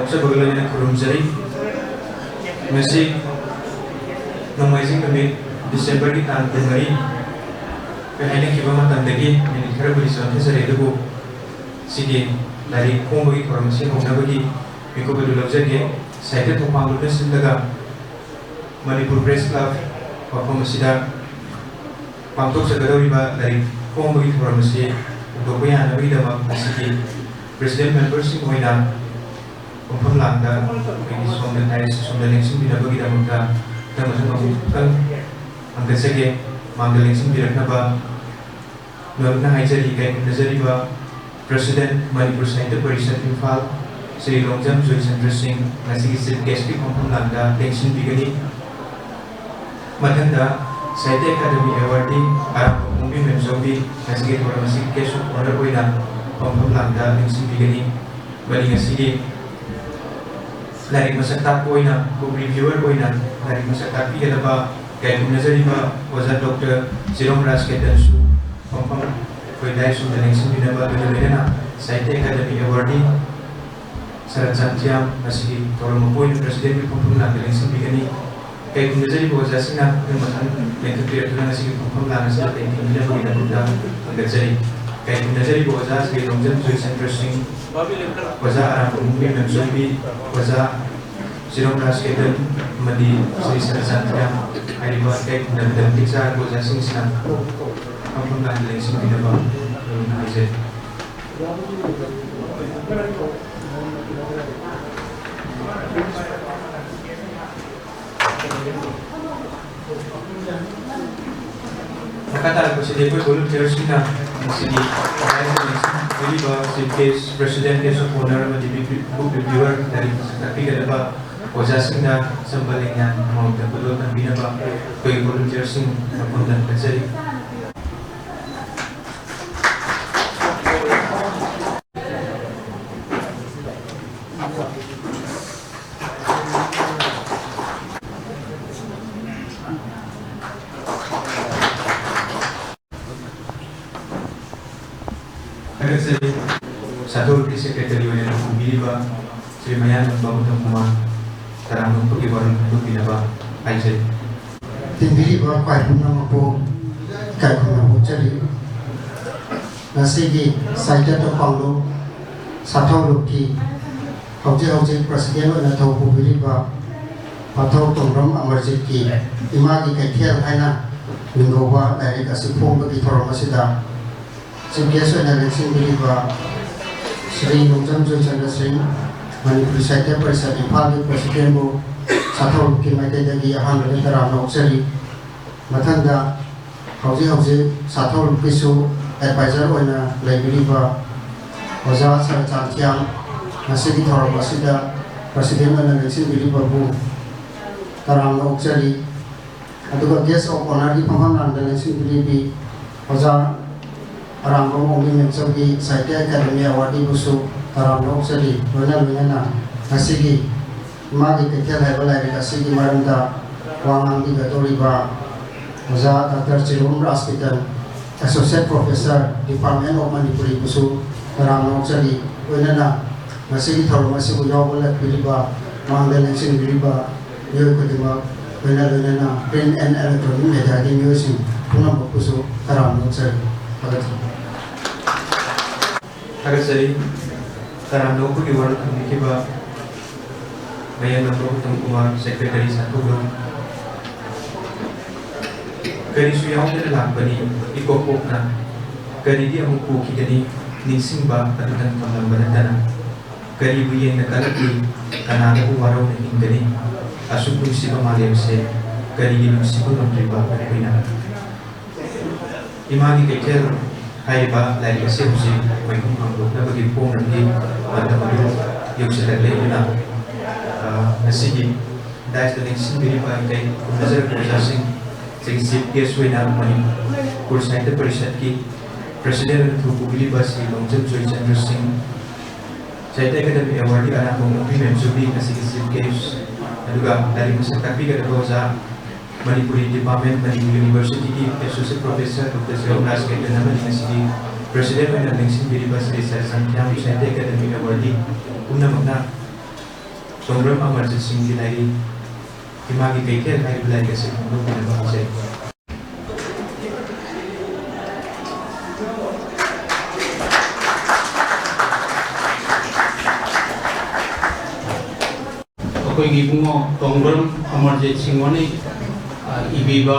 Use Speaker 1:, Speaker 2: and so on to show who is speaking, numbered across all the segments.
Speaker 1: ꯅꯣꯛꯆ ꯕꯒꯂꯣꯏꯅ ꯈꯨꯔꯨꯝꯖꯔꯤ ꯉꯁꯤ ꯅꯣꯡꯃꯥꯏꯖꯤꯡ ꯅꯨꯃꯤꯠ ꯗꯤꯁꯦꯝꯕꯔꯒꯤ ꯇꯥꯡ 2 ꯍꯥꯏꯅꯈꯤꯕ ꯃꯇꯝꯗꯒꯤ ꯃꯤꯅꯤꯠ ꯈꯔꯕꯨꯗꯤ ꯆꯣꯟꯊꯖꯔꯦ ꯑꯗꯨꯕꯨ ꯁꯤꯒꯤ ꯂꯥꯏꯔꯤꯛ ꯐꯣꯡꯕꯒꯤ ꯊꯧꯔꯝ ꯑꯁꯤ ꯍꯧꯅꯕꯒꯤ ꯃꯤꯀꯨꯞ ꯑꯗꯨ ꯂꯧꯖꯒꯦ ꯁꯥꯍꯤꯇ꯭ꯌ ꯊꯧꯄꯥꯡꯂꯨꯞꯅ ꯁꯤꯜꯂꯒ ꯃꯅꯤꯄꯨꯔ ꯄ꯭ꯔꯦꯁ ꯀ꯭ꯂꯕ ꯃꯐꯝ ꯑꯁꯤꯗ ꯄꯥꯡꯊꯣꯛꯆꯒꯗꯧꯔꯤꯕ ꯂꯥꯏꯔꯤꯛ ꯐꯣꯡꯕꯒꯤ ꯊꯧꯔꯝ ꯑꯁꯤ ꯍꯧꯗꯣꯛꯄ ꯌꯥꯅꯕꯒꯤꯗꯃꯛ ꯉꯁꯤꯒꯤ ꯄ꯭ꯔꯦꯁꯤꯗꯦꯟꯠ ꯃꯦꯝꯕꯔꯁꯤꯡ ꯑꯣꯏꯅ ꯃꯐꯝ ꯂꯥꯡꯗ ꯑꯩꯈꯣꯏꯒꯤ ꯁꯣꯝꯗ ꯂꯦꯡꯁꯤꯟꯕꯤꯅꯕꯒꯤꯗꯃꯛꯇ ꯃꯊꯪ ꯑꯃꯨꯛꯇꯪ ꯍꯪꯒꯠꯆꯒꯦ ꯃꯥꯡꯗ ꯂꯦꯡꯁꯤꯟꯕꯤꯔꯛꯅꯕ ꯅꯣꯏꯅ ꯍꯥꯏꯖꯔꯤ ꯀꯥꯏꯈꯨꯝꯅꯖꯔꯤꯕ ꯄ꯭ꯔꯦꯁꯤꯗꯦꯟꯠ ꯃꯅꯤꯄꯨꯔ ꯁꯥꯍꯤꯇ꯭य ꯄꯔꯤꯁꯠ ꯏꯝꯐꯥꯜ ꯁ꯭ꯔꯤ ꯂꯣꯡꯖꯝ ꯖꯣꯏꯆꯟꯗ꯭ꯔ ꯁꯤꯡ ꯉꯁꯤꯒꯤ ꯆꯤꯐ ꯒꯦꯁꯀꯤ ꯃꯐꯝ ꯂꯥꯡꯗ ꯂꯦꯡꯁꯤꯟꯕꯤꯒꯅꯤ ꯃꯊꯪꯗ ꯁꯥꯍꯤꯇ꯭य ꯑꯦꯀꯥꯗꯃꯤ ꯑꯦꯋꯥꯔꯗꯤ ꯑꯔꯥꯝꯕꯝ ꯑꯣꯡꯕꯤ ꯃꯦꯝꯆꯧꯕꯤ ꯉꯁꯤꯒꯤ ꯊꯧꯔꯝ ꯑꯁꯤꯒꯤ ꯒꯦꯁ ꯑꯣꯐ ꯑꯣꯅꯔ ꯑꯣꯏꯅ ꯃꯐꯝ ꯂꯥꯡꯗ ꯂꯦꯡꯁꯤꯟꯕꯤꯒꯅꯤ ꯃꯔꯤ ꯉꯁꯤꯒꯤ ꯂꯥꯏꯔꯤꯛ ꯃꯁꯛ ꯇꯥꯛꯄ ꯑꯣꯏꯅ ꯕꯨꯛ ꯔꯤꯚ꯭ꯌꯨꯋꯔ ꯑꯣꯏꯅ ꯂꯥꯏꯔꯤꯛ ꯃꯁꯛ ꯇꯥꯛꯄꯤꯒꯗꯕ ꯀꯥꯏꯈꯨꯝꯅꯖꯔꯤꯕ ꯑꯣꯖꯥ ꯗꯣꯛꯇꯔ ꯆꯤꯔꯣꯝ ꯔꯥꯖ ꯀꯦꯇꯟꯁꯨ ꯃꯐꯝ ꯑꯩꯈꯣꯏ ꯗꯥꯏꯁꯣꯝꯗ ꯂꯦꯡꯁꯤꯟꯕꯤꯅꯕ ꯑꯗꯨꯒ ꯂꯣꯏꯅꯅ ꯁꯥꯍꯤꯇ꯭य ꯑꯦꯀꯥꯗꯃꯤ ꯑꯦꯋꯥꯔꯗꯤ ꯁꯔꯠ ꯁꯥꯟꯇꯤꯌꯥꯝ ꯉꯁꯤꯒꯤ ꯊꯧꯔꯝ ꯑꯃ ꯑꯣꯏꯅ ꯄ꯭ꯔꯦꯁꯤꯗꯦꯟꯠꯀꯤ ꯃꯐꯝ ꯂꯥꯡꯗ ꯂꯦꯡꯁꯤꯟꯕꯤꯒꯅꯤ ꯀꯥꯏꯈꯨꯝꯅꯖꯔꯤꯕ ꯑꯣꯖꯥꯁꯤꯡꯅ ꯑꯗꯨꯝ ꯃꯊꯪ ꯂꯦꯡꯈꯠꯄꯤꯔꯛꯇꯨꯅ ꯉꯁꯤꯒꯤ ꯃꯐꯝ ꯂꯥꯡ ꯑꯁꯤꯗ ꯂꯦꯡꯈꯠꯄꯤꯅꯕꯒꯤꯗꯃꯛꯇ ꯍꯪꯒꯠꯆꯔꯤ ꯀꯥꯏꯈꯨꯝꯅꯖꯔꯤꯕ ꯑꯣꯖꯥ ꯁ꯭ꯔꯤ ꯂꯣꯡꯖꯝ ꯖꯣꯏꯆꯟꯗ꯭ꯔ ꯁꯤꯡ ꯑꯣꯖꯥ ꯑꯔꯥꯝꯕꯝ ꯑꯣꯡꯕꯤ ꯃꯦꯝꯆꯧꯕꯤ ꯑꯣꯖꯥ ꯆꯤꯔꯣꯝ ꯔꯥꯖ ꯀꯦꯇꯟ ꯑꯃꯗꯤ ꯁ꯭ꯔꯤ ꯁꯔꯠ ꯁꯥꯟꯇꯤꯌꯥꯝ ꯍꯥꯏꯔꯤꯕ ꯀꯥꯏꯈꯨꯝꯅꯕꯗ ꯃꯇꯤꯛ ꯆꯥꯔꯕ ꯑꯣꯖꯥꯁꯤꯡꯁꯤꯅ ꯃꯐꯝ ꯂꯥꯡꯗ ꯂꯦꯡꯁꯤꯟꯕꯤꯅꯕ ꯍꯥꯏꯖꯔꯤ ꯃꯈꯥꯇꯥꯔꯛꯄꯁꯤꯗꯤ ꯑꯩꯈꯣꯏ ꯚꯣꯂꯨꯟꯇꯤꯌꯔꯁꯤꯡꯅ ꯉꯁꯤꯒꯤ ꯂꯩꯔꯤꯕ chief guest president guest of honour ꯑꯃꯗꯤ ꯕꯨꯛ ꯔꯤꯚ꯭ꯌꯨꯋꯔ ꯂꯥꯏꯔꯤꯛ ꯃꯁꯛ ꯇꯥꯛꯄꯤꯒꯗꯕ ꯑꯣꯖꯥꯁꯤꯡꯅ ꯑꯆꯝꯕ ꯂꯦꯡꯌꯥꯟ ꯑꯃꯃꯝꯇ ꯈꯨꯗꯣꯜ ꯇꯝꯕꯤꯅꯕ ꯑꯩꯈꯣꯏꯒꯤ ꯚꯣꯂꯨꯟꯇꯤꯌꯔꯁꯤꯡ ꯃꯐꯝꯗ ꯍꯪꯒꯠꯆꯔꯤ Satul Secretary Union Kubiriba Sri Mayan Bamutam Kumar Taranung Pugiwaran Kubiraba Aijay
Speaker 2: Timbiriba Kaipuna Mapo Kaipuna Mochari Nasigi Saita Topanglo Sato Luki Hauji President Nato Kubiriba Pato Tongram Amarjiki Imagi Kaitiel Haina Lingowa Larika Sipong Bagi Toromasida Sibgeso na Biriba Sri Longzam Joichandra Singh Manipur Sahitya Parishad Imphal President Bo Sathau Ki Maitedagi Ahanbada Taram Noksari Mathangda Hauji Sathau Kisu Advisor Oina Laibiriba Oza Sar Chantiam Nasigi Thoram Asida President Oina Leksin Biriba Bu Taram Noksari Aduga Guest of Honor Di Pamahan Landa Leksin Biribi Oza Arambam Omi Mensagi Saihitya Academy Award Busu Arambam Sali Lona Nasigi Magi Ketel Haiba Lairi Asigi Maranda Wangang Di Gatoriba Oza Dr. Chirong Raskitan Associate Professor Department of Manipuri Busu Arambam Sali Lona Nasigi Thorong Asibu Yawala Biriba Mangda Lensing Biriba Yoy Kodima Lona Print and Electronic Media Di Music Punam Busu Arambam Sali
Speaker 1: Hagasari Taranung Pugiwaran Kumikiba Mayan Bamutam Kumar Secretary Satugam Kari Suyang Lakbani Ikopokna Kari Dia Muku Kigani Nisingba Katutan Panglambanadana Kari Buyeng Nakalaki Kanada Uwaraw na Hingani Asupung Siba Malayamse Kari Gilong Siba Lamtriba Karipina Imagi Kekel Haiba Lari Asimsi Maikung Panglo na bagi pong nanti Matamado yung sa Laglayuna Nasigi dahil sa lingsin Biriba kay Nazar Kuzasing sa Chief Guest Wina Manipur Sahitya Parishad ki President Biriba si Longzam Joichandra Singh Saihitya Academy Award Arambam Omi Memchowbi Nasigi Chief Guest Aduga dari masa takbi kada sa Manipuri Department Manipur University ki Associate Professor Dr. Chirong Raj Ketan naman Nasigi President Wina Lingsin Biriba Sri Sar Santiam Saihitya Academy Award Una magna Tongram Amarjit Singh की लाइरी Imangi Cathay लाइरी बुलाई कैसे हम लोग ने बात से
Speaker 3: कोई गिबुंगो तोंग्रम अमरजीत सिंह ने इबीबा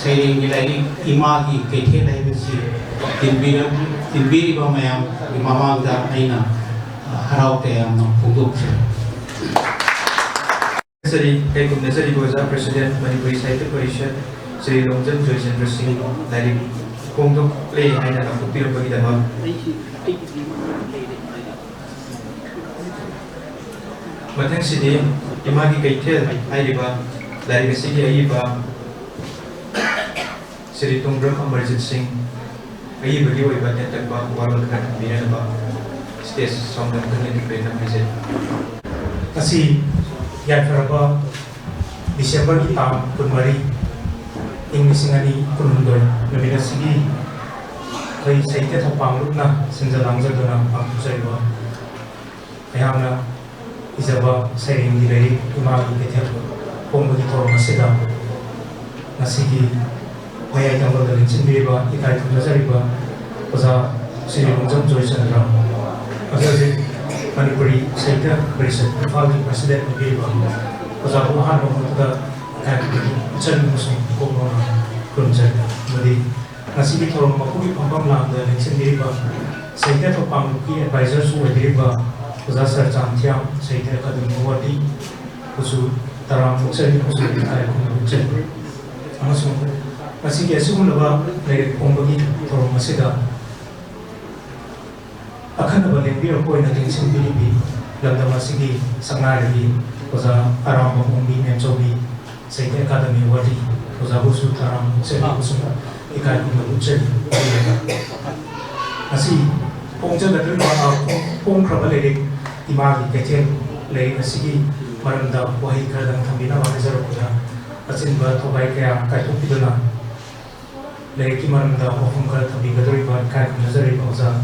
Speaker 3: सेरिंग गिलाई इमागी कैथे लाइरी सी तिनबीरीबा मयाम इमामागदा आइना हरावते यामनो पुगुक्से
Speaker 1: Seri Kaikum Nasari Goza, President Manipuri Sahitya Parishad, Sri Longjan Joychandra Singh, Lari Kongtok Play Aina Kapupira Bagidama. Matang Sidi, Imagi Kaitel, Airiba, Lari Gasigi Aiba, Sri Tongram Amarjit Singh, Aiba Liwa Ibatanba, Walakan, Biranaba, States Songan Kanetik Benam Visit.
Speaker 4: Kasi Yaifaraba December ki tam kunmari Inglisingani kunundoi Namina sigi Kai Saitya Thapang Lukna Sinjalang Jaduna Pangkusaiwa Ayamna Izaba Sairing Dilay Imagi Ketep Pongagi Toro Masida Nasigi Mayay Tambal Dalin Sinbiriba Ikai Tunazariba Oza Sri Longjam Joychandra Azazi Manipuri Sahitya Parishad Imphal President Biba Ozabu Hanwa Mutada Chan Musum Komona Kunjat Madi Nasibi Thorom Makubi Pampam Lamda Election Biba Sahitya Thapang Luki Advisors who Biba Oza Sir Chantiam Sahitya Academy Wadi Usu Taram Muksari Usu Ikai Kunjat Amasum Nasiki Asumulaba Lere Pombagi Thorom Masida Akan Balimbi or Point against Bilibi, Landamasigi, Sanari, Oza Aram Umbi, Nemsobi, Saint Academy Wadi, Ozabusu Taram, Senakusuma, Ikai Uche, Asi, Pongja the Pong Krabale, Imagi, Ketel, Lay Asigi, Maranda, Wahika, and Tambina, Mazaruka, Asimba, Tobaika, Kaitupidana, Lay Kimaranda, Ofunka, Tabigadriba, Kai Nazari Oza.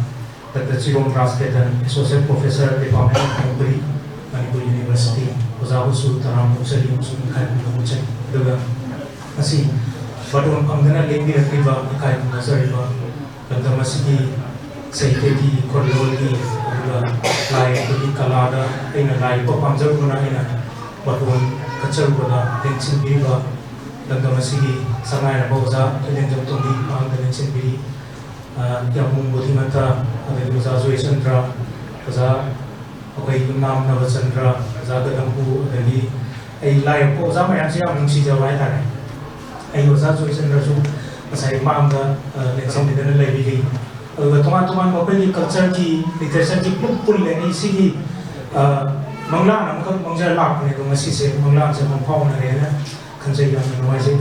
Speaker 4: Dr. Jerome Rasketan, Associate Professor, Department of Manipuri, Manipur University, Ozabusu Taram Musali Musum Kai Muchan, Duga, Asi, Badon Pangana Lembi Riva, Kai Nazariva, Dr. Masiki, Saiteti, Korloli, Lai, Kalada, in a Lai, Popamzaruna, in a Badon, Kacharuna, Tenchin Viva, Dr. Masiki, Sanai Boza, and then Jotomi, and the Tenchin Viva. Yamung Budimata, and Uza Joychandra, Uza Nam Navachandra, Zagadampu, and a live Ozama Yam Shija Vaitare. A Uza Joychandra, as I Manga, let's say the Lady, the Tomatoman Mopeli Culture, Literature, Pulani, Sigi, Manglan, Manga Lap, Masisi, Manglan, and Pong Arena, Consider Noisy.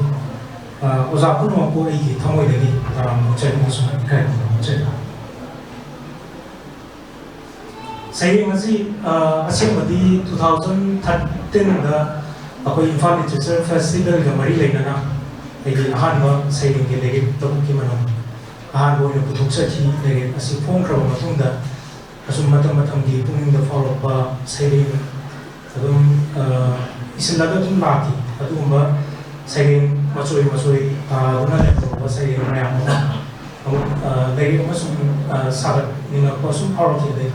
Speaker 4: Ozapuno po ay tamoy lagi taram chen muso kay chen. Saying asi asim badi 2013 da ako Imphal Literature Festival ga mari lay na ay ahan ba saying lagi tamu ki manong ahan bo yung putok sa ki lagi asi pong kraw matunda asum matang di puning da follow pa saying adum isilaga tum lati adum ba saying Masui, una lepo, saying Ram, they must Sabat in a person hurricane.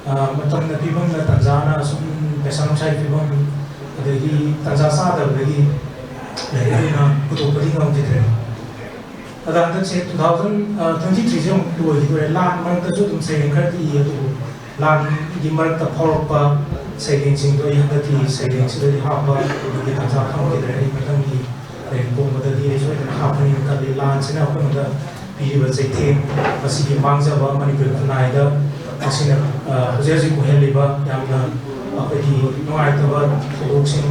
Speaker 4: Matang the people in Tanzania, some Pesam Chai people, the Tanzasa, the Putopating of the train. Adan say 2023 to a land month the Jutum saying 30 year to land the month the Porpa saying to a younger saying to the harbor, the Tanzania, the Pong the days when happening in the lands and up on the people say, Masiki Mangza, Manipur, Naida, Asina, Jessica Heliba, Yamna, Apati, Noaitava, Oxin,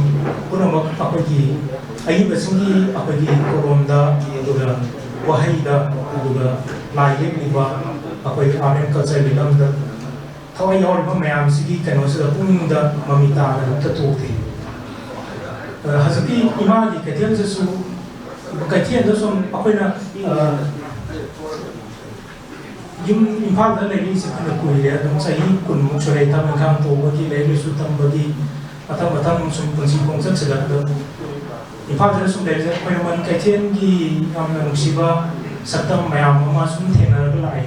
Speaker 4: Punamak, Apati, Ayubasingi, Apati, Koronda, Wahida, Lai Liba, Apati, Amen Culture, the Toy or Mam Siki, and also the Pununda, Mamita, and Tatuti. Hazapi Imagi Ketel Su Katian Dosum Apena Yum Imphal Lady Sikuna Kuya, don't say Kun Muchureta and Kanto, Bagi, Lady Sutam Bagi, matang sum punsi kongsak sedang do imphal da sum dai ja khoi man kaithen gi yamna nusiba saktam mayam ma sum thena ga lai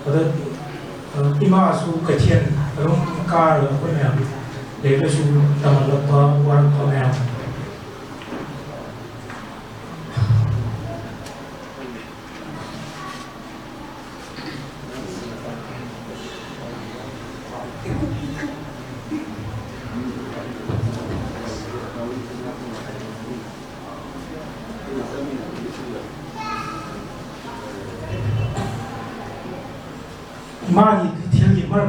Speaker 4: ada ima su kaithen rom kar khoi mayam le le su tamal pa war pa mayam magi thiel mar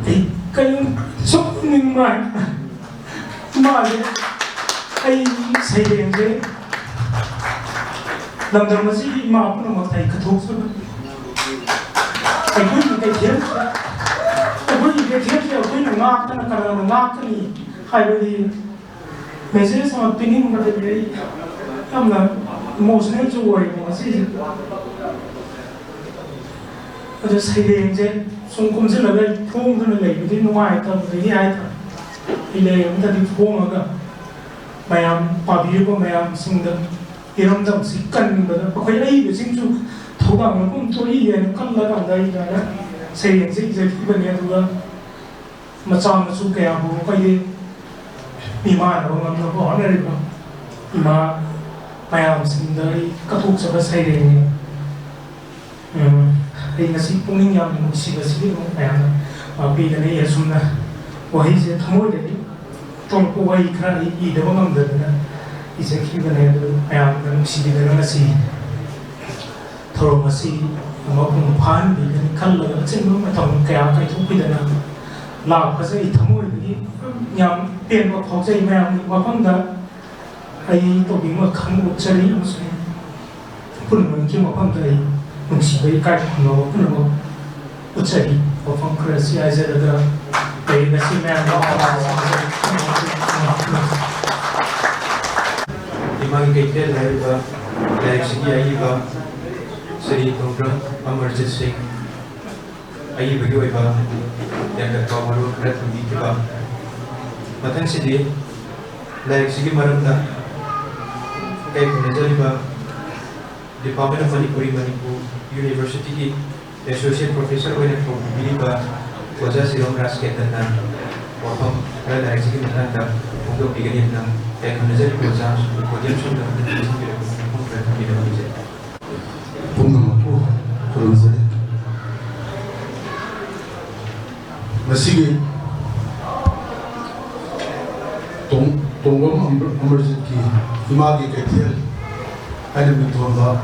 Speaker 4: ai kai sok ning mai magi ai sai deng je lam dam si ma pu ma thai ka thok su ai kun kai thiel ai kun kai thiel je kun na ngak ta na ka na ngak ta ni hai bi message sama pinning ma de am na emotional jo wai ma si ada saya je sungkum je lagi phung tu lagi jadi nuai tu jadi ai tu ile yang tadi phung aga mayam pabi ko mayam singdam iram dam sikkan bada pakai ai be sing su thogang na kum to i yen kan la dam dai da na saya je je ki ban ya tu ga macam su kaya bu kai de mi ma na ngam na ko ne ri ba ma mayam singdai ka thuk sa saya ni ai ngasi pungning yam nusi basi mo ayam pi da ne yasumna wahi je thamoi de tong ko wahi khra I de bangam da na I se khi da ne ayam da nusi de na ngasi thoro ngasi ma pung phan bi ne khal la chen mo ma thong kya kai thu pi da na la pa se I thamoi de yam pen ko phok sai ma ma phang da ai to bi ma khang u chari mo se pun mo ki ma phang da ai nusi bai kai no pun mo uchari o phong krasi ai zera da bai na si me no ha
Speaker 1: imang kaitel lai ba lai sigi ai ba seri program Amarjit Singh ai ba gi ba ya ka ka maru rat di ki ba matang sidi lai sigi maram da kai najari ba Department of Manipur University की Associate Professor होने को बिलीबा वजह से हम राष्ट्र के तंत्र और हम हर राज्य के तंत्र उनको बिगड़े ना एक नजर को जांच को जल्द से जल्द हम प्रयत्न किया जाए
Speaker 5: पुनः को नजर मसीही तोंगम अमरजीत की दिमागी कैथियल आइए मित्रों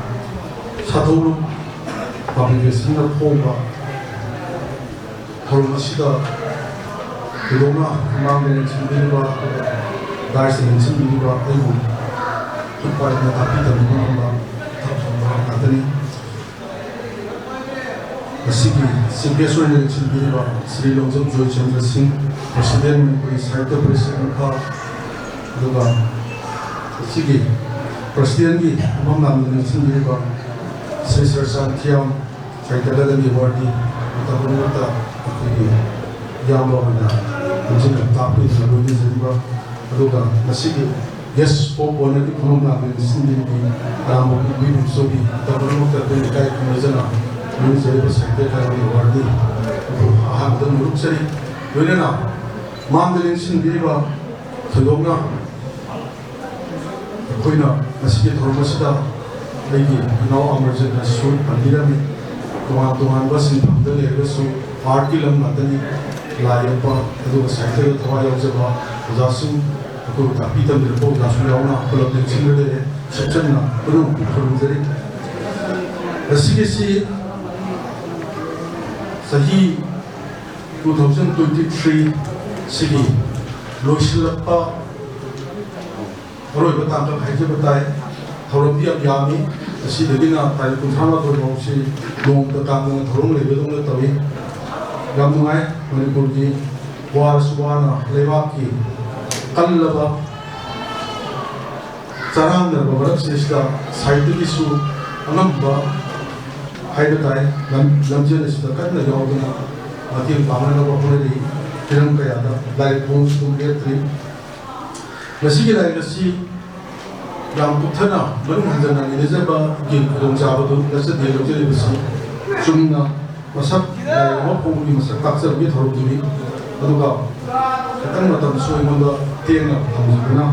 Speaker 5: साधुरु पब्लिकेशन का फोंबा थोड़ा 그동안 마음에 준비가 날씨는 준비가 아이고 똑바로 답이다 누구나 답답한 가더니 시기 시계소리는 준비가 스리롱점 조이 정글싱 프레시덴트 우리 사이트 프레시덴트가 누가 시기 프레시덴트이 엄마는 준비가 스리서산 티엄 사이트라든지 워디 부탁드립니다. 야마나 이제는 답이 들어오는 소리가 그러다 마시기 예스 포포는 그놈나는 신들이 아무 비빔 소비 더불어 때문에 가이 그러잖아. 우리 제일 세대가리 워디 아무도 무릎처리 왜냐나 마음들인 신들이가 더더구나 거기나 마시기 돌아오시다 여기 나와 아무래도 술 반이라면 동안 것은 밤들에 그래서 아르길럼 맞더니 라이어파 그리고 사이트를 도와줘서 부자승 그 답이던 거 나중에오나 그런 친구들의 실전이나 그런 분들이 SGC 사히 2023 시기 로실라파 어로이고 땅도 가이제부터에 더럽이야 야미 시대기나 다이군 산화도 없이 농도 땅은 더러운 레벨도 떠위 gamnungai manipur ki war suwana lewak ki kallaba charang dar barak sista side ki su anamba haida tai lamjana sista katna yawduna matin pamana ba phone ri hiram kaya da lai pong sum getri masigi lai nasi yang puthana ban hanjana ni jaba gi khudong jaba do nasa de lo je bisi sumna masak wa pong ni masak taksar bi thor duri aduga katang matam so imonda tenga thamjuna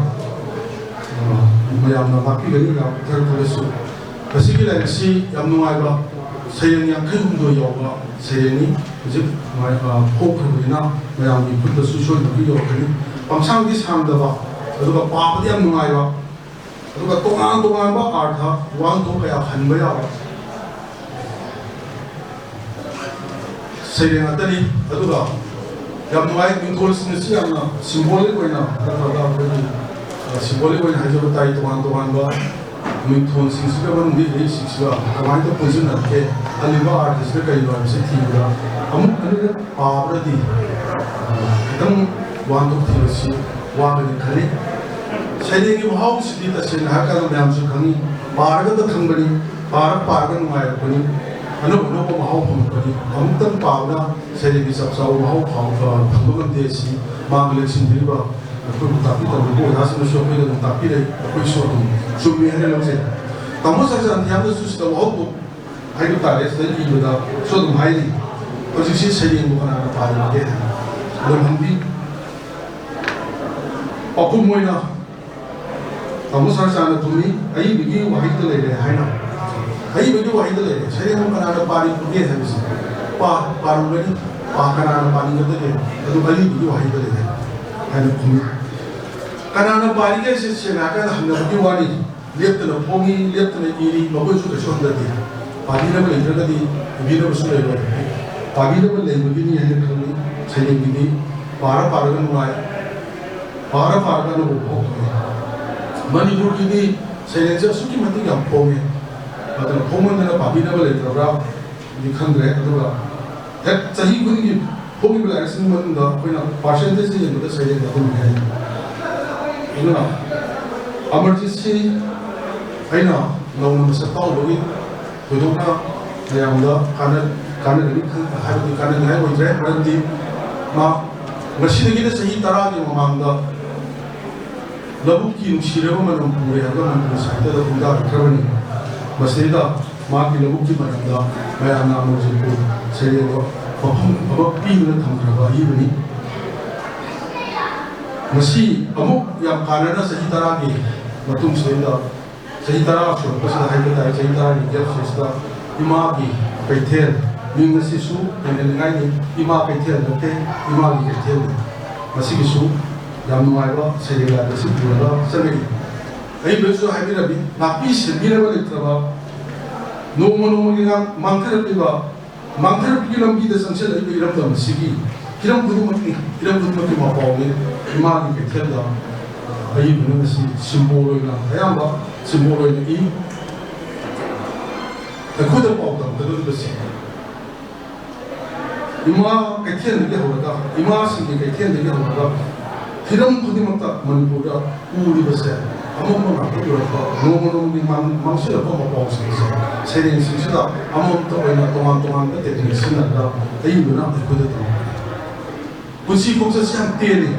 Speaker 5: mayam na baki gani ga thar thalesu masigi lai nasi yam nuai ba sayang yang kai hundo yoga sayani jib mai phok khurina mayam ni phut su so ni yo kani pamsang di sam da ba aduga pa pa yam nuai ba aduga tongang ba artha wang to kaya khan ba ya sayang atani aduga yam nuai min thol sin si yam na symbolic oina ta ta ba symbolic oina hajo tai tongang ba min thon sin si ba ndi ei si si ba kamai to position na ke aliba artist ka kai ba se thi ba amuk ani pa ba di tam wan to thi si wa ba ni khali sai ni bahau si di ta se na ka na am su khangi par ga to thang bani par ga mai ko ni anu no ko bahau ko ko ni amuk tam pa na sai ni sab sa bahau khau ka thang ba de si ma le sin di ba ko ta pi ta ko ha sin so ko ni ta pi le ko so tu sumi hene lo se tamo sa san tiam da su sta wa ko ai ko ta le se ji da so dum hai ni ko si se ni mo kana pa ni ke dum han bi aku moi na tamo sa san da tumi ai bi gi wa hi ta le le hai na ai bi gi wa hi ta le se ni mo kana pa ni ko ke ha si pa ru ni pa kana pa ni ga de adu ali bi gi wa hi ta le hai na ko kanana bari ke se na ka hamna bi wani leptana pongi leptana iri logo su ka shonda di bari na le ga di bi na su le lo bari na le bi ni ne khani chale bi ni para ga mai para ga no ko mani ru ki ni chale ja su ki mati ga pongi ata pongi na bari na le tra ni khang re adu ga tak chahi ku ni pongi bla sin man da ko na percentage ni da chale ga ko ni 이거나 아머지시 아이나 너무 무섭다고 보기 도도나 내양다 가는 우리 큰 하루도 가는 해 보이래 그런지 막 머시르기는 세이 따라하기 마음다 러브기 음시려고만 우리하고만 그 사이트도 본다 그러니 머시르다 마기 러브기 말한다 마야 나머지고 세례고 법 비는 담그라고 이분이 mesti amuk yang karena sehingga lagi betul sehingga so pasal hari kita sehingga ni jadi sehingga imagi peter ni mesti su yang lain imag peter nanti imagi peter mesti su yang mengajar sehingga mesti buat sendiri. Ini betul hari ni nabi sendiri balik teraba nomo kita mangkir kita sangsi lagi iram tu mesti kiram kudu mati mapau ni imagi peter dah ayi benar mesti simbol ina ayam ba simbol ina i aku dah pau dah betul betul ima peter ni dia hoda ima sini peter ni dia hoda kiram kudu mata manipur dah uri besar amam mana tu orang nomo ni manusia apa mapau sini sering dah amam tu ina toman tu teknik sini dah ayi benar aku dah kunci kongsa siang tiada,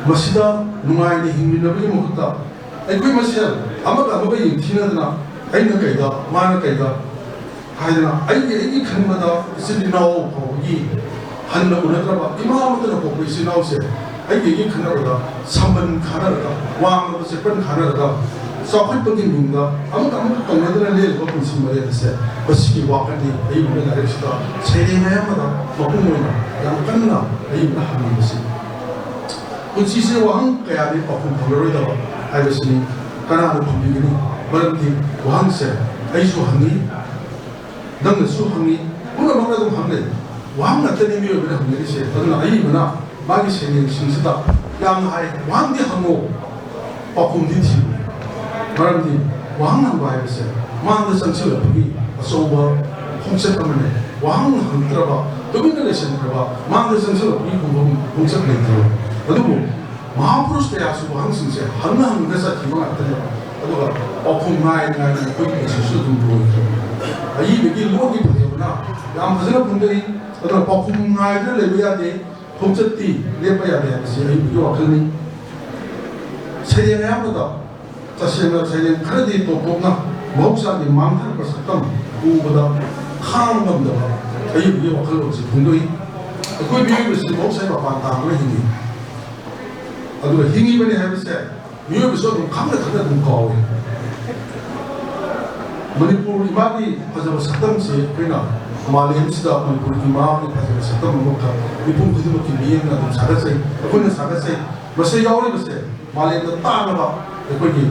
Speaker 5: masih nungai ni hingga nabi muhta. Aku masih, amat yang tina na, ayah nak kaya, mana kaya, ayah ini kan mana, isi nau kau hendak udah terapa, imam tu nak kau isi nau se, ayah ini kan ada, samban kan ada, wang ada, sepen kan ada, sokat penting bunda, amat kau ngadaran leh kau kunci mana se, masih wakan di, ayah mana ada kita, saya ni ayah mana, maupun mana. Yang kena ayat Nabi mesti. Kunci sewang kaya ni aku perlu dah. Ayat sini kerana aku begini berarti wang se ayat suhangi, dengan suhangi, bukan mana tu hangi. Wang nanti ni biar berapa hangi se. Kerana ayat mana bagi seni singsidak yang ayat wang dia hangu aku mesti. Berarti wang yang baik se. Wang dia sangsi lagi. Asoba konsep mana? Wang hangi teraba. Domination teraba, mana sensor ini konsep itu. Aduh, mahaprus dia asuh hang sensor, hang desa cuma ada. Aduh, aku main kau sesuatu dulu. Ayi bagi luar ni pergi mana? Yang pasal benda ni, aduh aku main tu lebih ada. ꯈꯣꯡꯆꯠꯇꯤ ꯂꯦꯞꯄ ꯌꯥꯗꯦ ꯍꯥꯏꯕꯁꯤ ꯑꯩꯒꯤ ꯋꯥꯈꯜꯅꯤ ꯁꯩꯔꯦꯡ ꯑꯌꯥꯝꯕꯗ ꯇꯁꯦꯡꯅ ꯁꯩꯔꯦꯡ ꯈꯔꯗꯤ ꯇꯣꯞ ꯇꯣꯞꯅ ꯃꯍꯧꯁꯥꯒꯤ ꯃꯥꯡꯊꯔꯛꯄ ꯁꯛꯇꯝ ꯎꯕꯗ ꯈꯥꯡꯕ ꯉꯝꯗꯕ ꯑꯩꯒꯤ ꯋꯥꯈꯜꯂꯣꯟꯁꯤ ꯐꯣꯡꯗꯣꯛꯏ ꯑꯩꯈꯣꯏ ꯃꯤꯑꯣꯏꯕꯁꯤ ꯃꯍꯧꯁꯥꯒꯤ ꯃꯄꯥꯟ ꯇꯥꯡꯗꯨꯅ ꯍꯤꯡꯉꯤ ꯑꯗꯨꯒ ꯍꯤꯡꯉꯤꯕꯅꯤ ꯍꯥꯏꯕꯁꯦ ꯃꯤꯑꯣꯏꯕꯁꯨ ꯑꯗꯨꯝ ꯈꯪꯅ ꯈꯪꯅ ꯑꯗꯨꯝ ꯀꯥꯎꯏ ꯃꯅꯤꯄꯨꯔ ꯏꯃꯥꯒꯤ ꯐꯖꯕ ꯁꯛꯇꯝꯁꯤ ꯑꯩꯈꯣꯏꯅ ꯃꯥꯂꯦꯝꯁꯤꯗ ꯃꯅꯤꯄꯨꯔꯒꯤ ꯏꯃꯥꯒꯤ ꯐꯖꯕ ꯁꯛꯇꯝ ꯑꯃꯈꯛ ꯃꯤꯄꯨꯝ ꯈꯨꯗꯤꯡꯃꯛꯀꯤ ꯃꯤꯠꯌꯦꯡꯅ ꯑꯗꯨꯝ ꯁꯥꯒꯠꯆꯩ ꯑꯩꯈꯣꯏꯅ ꯁꯥꯒꯠꯆꯩ ꯃꯁꯤ ꯌꯥꯎꯔꯤꯕꯁꯦ ꯃꯥꯂꯦꯝꯗ ꯇꯥꯡꯂꯕ ꯑꯩꯈꯣꯏꯒꯤ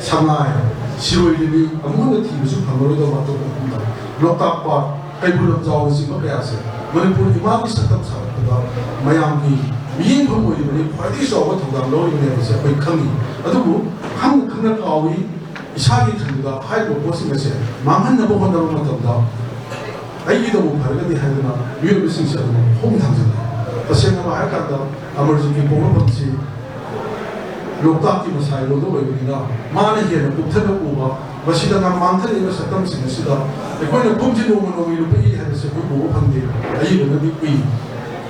Speaker 5: ꯁꯉꯥꯏ ꯁꯤꯔꯣꯏ ꯂꯤꯂꯤ ꯑꯃꯨꯛ ꯍꯟꯅ ꯊꯤꯕꯁꯨ ꯐꯪꯂꯔꯣꯏꯗꯕ ꯑꯇꯣꯞꯄ ꯃꯐꯝꯗ ꯂꯣꯛꯇꯥꯛ ꯄꯥꯠ ꯀꯩꯕꯨꯜ ꯂꯝꯖꯥꯎꯅꯆꯤꯡꯕ ꯀꯌꯥꯁꯦ ꯃꯅꯤꯄꯨꯔ ꯏꯃꯥꯒꯤ ꯁꯛꯇꯝ ꯁꯥꯒꯠꯄꯗ ꯃꯌꯥꯝꯒꯤ ꯃꯤꯠꯌꯦꯡꯐꯝ ꯑꯣꯏꯔꯤꯕꯅꯤ ꯈ꯭ꯋꯥꯏꯗꯒꯤ ꯆꯥꯎꯕ ꯊꯧꯗꯥꯡ ꯂꯧꯔꯤꯕꯅꯤ ꯍꯥꯏꯕꯁꯦ ꯑꯩꯈꯣꯏ ꯈꯪꯉꯤ ꯑꯗꯨꯕꯨ ꯈꯪꯅ ꯀꯥꯎꯏ ꯏꯁꯥꯒꯤ ꯈꯟꯕꯗ ꯍꯥꯏꯔꯤꯕ ꯄꯣꯠꯁꯤꯡ ꯑꯁꯦ ꯃꯥꯡꯍꯟꯅꯕ ꯍꯣꯠꯅꯕ ꯃꯇꯝꯗ ꯑꯩꯒꯤꯗꯕꯨ ꯐꯔꯒꯗꯤ ꯍꯥꯏꯗꯅ ꯃꯤꯑꯣꯏꯕꯁꯤꯡꯁꯦ ꯑꯗꯨꯝ ꯍꯣꯡ ꯊꯥꯡꯖꯜꯂꯤ ꯇꯁꯦꯡꯅ ꯍꯥꯏꯔꯀꯥꯟꯗ ꯑꯃꯔꯖꯤꯠꯀꯤ ꯄꯣꯛꯅꯐꯝꯁꯤ ꯂꯣꯛꯇꯥꯛꯀꯤ ꯃꯁꯥꯏꯂꯣꯟꯗ ꯑꯣꯏꯕꯅꯤꯅ ꯃꯥꯅ ꯍꯦꯟꯅ ꯀꯨꯞꯊꯅ ꯎꯕ ꯃꯁꯤꯗ ꯃꯥꯡꯊꯔꯛꯏꯕ ꯁꯛꯇꯝꯁꯤꯡ ꯑꯁꯤꯗ ꯑꯩꯈꯣꯏꯅ ꯄꯨꯝꯁꯤ ꯅꯣꯡꯃ ꯅꯣꯡꯃꯒꯤ ꯂꯨꯄꯛꯏ ꯍꯥꯏꯕꯁꯤ ꯑꯩꯈꯣꯏ ꯎꯕ ꯐꯪꯗꯦ ꯑꯏꯕꯅꯗꯤ ꯎꯏ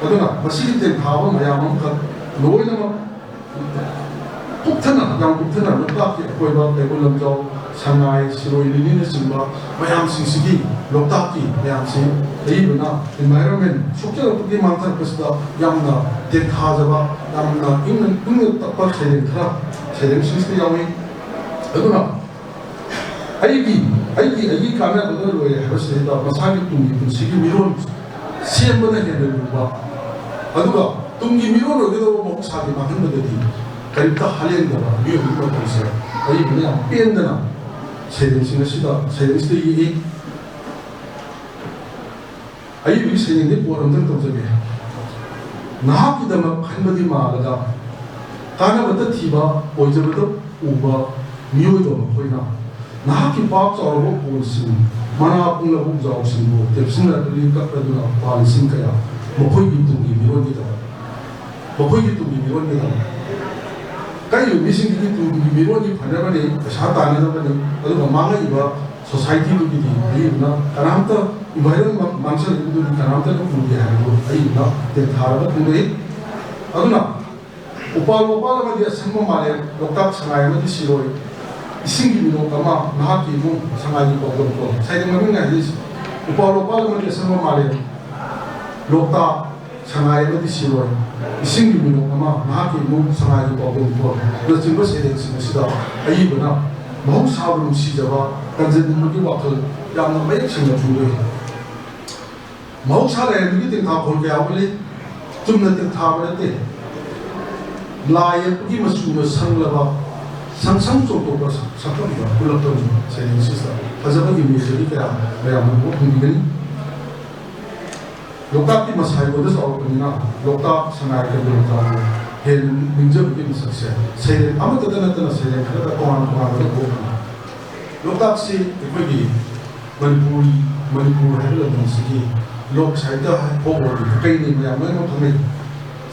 Speaker 5: ꯑꯗꯨꯅ ꯃꯁꯤꯒꯤ ꯇꯦꯟꯊꯥꯕ ꯃꯌꯥꯝ ꯑꯃꯈꯛ ꯂꯣꯏꯅꯃꯛ ꯀꯨꯞꯊꯅ ꯌꯥꯝ ꯀꯨꯞꯊꯅ ꯂꯣꯛꯇꯥꯛꯀꯤ ꯑꯀꯣꯏꯕ ꯀꯩꯕꯨꯜ ꯂꯝꯖꯥꯎ ꯁꯉꯥꯏ ꯁꯤꯔꯣꯏ ꯂꯤꯂꯤꯅꯆꯤꯡꯕ ꯃꯌꯥꯝꯁꯤꯡꯁꯤꯒꯤ ꯂꯣꯛꯇꯥꯛꯀꯤ ꯃꯌꯥꯝꯁꯤ ꯑꯏꯕꯅ ꯏꯟꯚꯥꯏꯔꯣꯟꯃꯦꯟ ꯁꯣꯛꯆꯜꯂꯛꯄꯒꯤ ꯃꯥꯡꯊꯔꯛꯄꯁꯤꯗ ꯌꯥꯝꯅ ꯇꯦꯟꯊꯥꯖꯕ ꯌꯥꯝꯅ ꯏꯪꯅ ꯇꯞꯄ ꯁꯩꯔꯦꯡꯁꯤꯡꯁꯤꯗ ꯌꯥꯎꯏ ꯑꯗꯨꯅ ꯑꯩꯒꯤ ꯀꯥꯟꯅꯕꯗ ꯂꯣꯏꯔꯦ ꯍꯥꯏꯕꯁꯤꯗ ꯃꯁꯥꯒꯤ ꯇꯨꯡꯒꯤ ꯄꯨꯟꯁꯤꯒꯤ ꯃꯤꯔꯣꯜ ꯁꯦꯝꯕꯅ ꯍꯦꯟꯅ ꯂꯨꯕ ꯑꯗꯨꯒ ꯇꯨꯡꯒꯤ ꯃꯤꯔꯣꯜ ꯑꯣꯏꯒꯗꯕ ꯃꯍꯧꯁꯥꯒꯤ ꯃꯥꯡꯍꯟꯕꯗꯗꯤ ꯀꯔꯤꯝꯇ ꯍꯥꯂꯦꯟꯗꯕ ꯃꯤꯑꯣꯏꯕꯒꯤ ꯃꯇꯧꯁꯦ ꯑꯏꯕꯅ ꯌꯥꯝ ꯄꯦꯟꯗꯅ ꯁꯩꯔꯦꯡꯁꯤꯗ ꯌꯦꯛꯏ ꯑꯏꯕꯒꯤ ꯁꯩꯔꯦꯡꯒꯤ ꯄꯣꯠ ꯑꯃꯇꯪ ꯇꯧꯖꯒꯦ ꯅꯍꯥꯛꯀꯤꯗꯃꯛ ꯈꯟꯕꯗꯤ ꯃꯥꯜꯂꯒ ꯀꯥꯟꯅꯕꯇ ꯊꯤꯕ ꯑꯣꯏꯖꯕꯗ ꯎꯕ ꯃꯤꯑꯣꯏꯕ ꯃꯈꯣꯏꯅ ꯅꯍꯥꯛꯀꯤ ꯄꯥꯛ ꯆꯥꯎꯔꯕ ꯄꯣꯜꯁꯤꯡ ꯃꯅꯥ ꯄꯨꯡꯂꯕ ꯎꯖꯥꯎꯁꯤꯡꯕꯨ ꯇꯦꯞꯁꯤꯟꯅꯗꯨꯅꯤ ꯀꯛꯂꯗꯨꯅ ꯄꯥꯜꯂꯤꯁꯤꯡ ꯀꯌꯥ ꯃꯈꯣꯏꯒꯤ ꯇꯨꯡꯒꯤ ꯃꯤꯔꯣꯟꯒꯤꯗꯃꯛ ꯀꯩꯒꯤ ꯃꯤꯁꯤꯡꯒꯤ ꯇꯨꯡꯒꯤ ꯃꯤꯔꯣꯟꯒꯤ ꯐꯅꯕꯅꯤ ꯄꯩꯁꯥ ꯇꯥꯟꯅꯅꯕꯅꯤ ꯑꯗꯨꯒ ꯃꯥꯡꯉꯛꯏꯕ ꯁꯣꯁꯥꯏꯇꯤꯗꯨꯒꯤꯗꯤ ꯑꯏꯕꯅ ꯀꯅꯥꯝꯇ ꯏꯟꯚꯥꯏꯔꯣꯟꯃꯦꯟ ꯃꯥꯡꯁꯤꯜꯂꯛꯏꯕꯗꯨꯗꯤ ꯀꯅꯥꯝꯇꯅ ꯎꯗꯦ ꯍꯥꯏꯕꯗꯨ ꯑꯏꯕꯅ ꯇꯦꯟꯊꯥꯔꯒ ꯐꯣꯡꯗꯣꯛꯏ ꯑꯗꯨꯅ ꯎꯄꯥꯜ ꯋꯥꯄꯥꯜ ꯑꯃꯗꯤ ꯑꯁꯪꯕ ꯃꯥꯂꯦꯝ ꯂꯣꯛꯇꯥꯛ ꯁꯉꯥꯏ ꯑꯃꯗꯤ ꯁꯤꯔꯣꯏ इसिंगी मिनोक अमा नहाकी इमुंग संगाई पौगम को साइडिंग ममिंग हाइदिस उपाल उपाल मध्य संगम माले लोकता संगाई मध्य सिरोय इसिंगी मिनोक अमा नहाकी इमुंग संगाई पौगम को नचिंग बस एडेंग सिंगसिदा अयि बना बहुत सावरुम सिजबा कंजन मुगी वाखल यामना मयक सिंग फुंगे बहुत सारे मुगी तिंग था खोल के आवले चुमना तिंग था बरते लाय पुगी मसुम संगलबा संसंग चोटोबा सकमबा पुलक्तम सेंसिसा फजबगी मेजरी कया मयाम को फुंगिगनी लोकताकी मसाई बोदस औरपनिना लोकता संगाय के बोलता हेल मिंजब के मसक्से सेरे अमतदनतन सेरे खदा कोन कोन को लोकता से एकोगी मणिपुर है लमसिगी लोक साहित्य है पोबोल कईनी मयाम में फंगे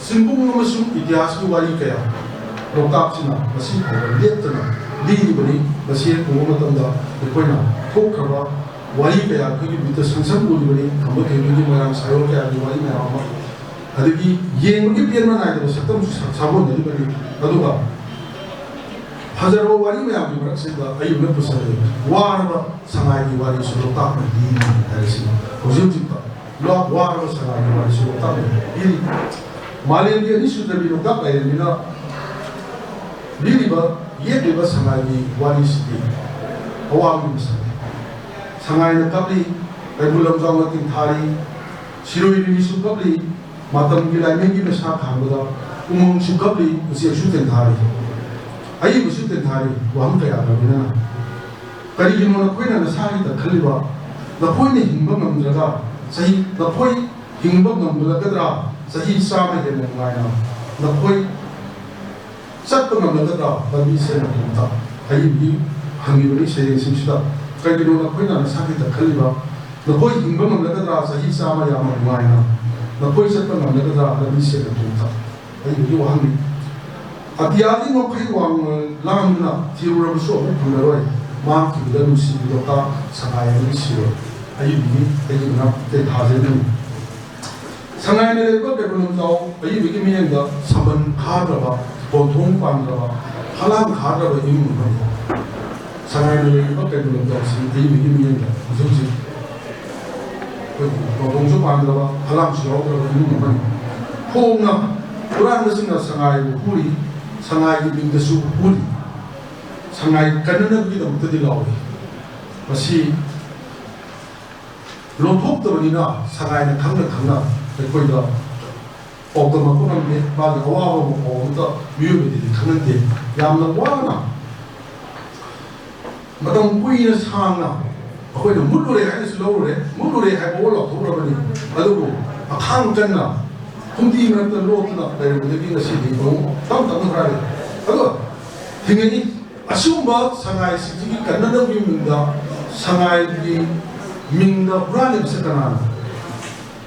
Speaker 5: सिंपुंग अमसुंग इतिहास की वारी कया लोकताक सिना मसी खबर लेतना दीबनी मसी कोमतंदा एकोइना थोखबा वारी कया खगी बित संसम बोलिबनी खंब केबी मराम सायो कया वारी मयाम अदगी येंगि पेरमा नाइदो सतम साबोन दलिबनी अदुगा हजारो वारी मयाम की मरक सेदा अयुने पुसरे वारबा संगाई वारी सु लोकताक में दी हैसी होजिजिता लोक वारबा संगाई वारी सु लोकताक में दी मालेंगे निसु दबी लोकताक लाइनिना लिबा येबा संगाई वाली सिटी अवांग मिसने संगाई न कबली कैबुल लमजांग तिंग थारी सिरोई लिली सु कबली मातम की लाइमेंगी में सा खांबदा उमंग सु कबली उसी सु तिंग थारी अई बुसु तिंग थारी वांग कया बना करिगिनो न कोइना न सारी द खलिबा द कोइने हिंबा नमद्रगा सही द कोइ हिंबा नमद्रगदरा सही सामे हे नंगायना द कोइ सत्य नमद्रगा बबी से नमता अई भी हंगिबनी सेरे सिंसिदा करिगिनो न कोइना न सारी द खलिबा द कोइ हिंबा नमद्रगदरा सही सामे या नंगायना द कोइ सत्य नमद्रगदरा बबी से नमता अई भी वांग अतियादी नो खै वांग लांगना थिरुरबसो फुनरोय मां की दनुसी लोका सगाय नि सिरो अई भी ना ते थाजे नि 상하이 내가 배우는 거 이 위기 미행다 사번 가더라 보통 관더라 하람 가더라 이문 거 상하이 내가 배우는 거 이 위기 미행다 무슨 보통 좀 관더라 하람 지어더라 이문 거 호응나 그러한 것은 상하이 후리 상하이 민대수 후리 상하이 가는 기도 드디라오리 마시 롬폭더니나 상하이는 강나 거기다 어떤 거는 막 와하고 어떤 위험이 가는데 야무나 와나 마당 부인의 상황나 거기는 물로래 해서 로래 물로래 하고 올라 돌아버니 아두고 강전나 홍디는 어떤 로트나 내리고 내기가 시디고 땅땅 하래 아두 당연히 아쉬운 바 상하이 시기가 간다는 의미입니다 상하이 민다 불안이 있었잖아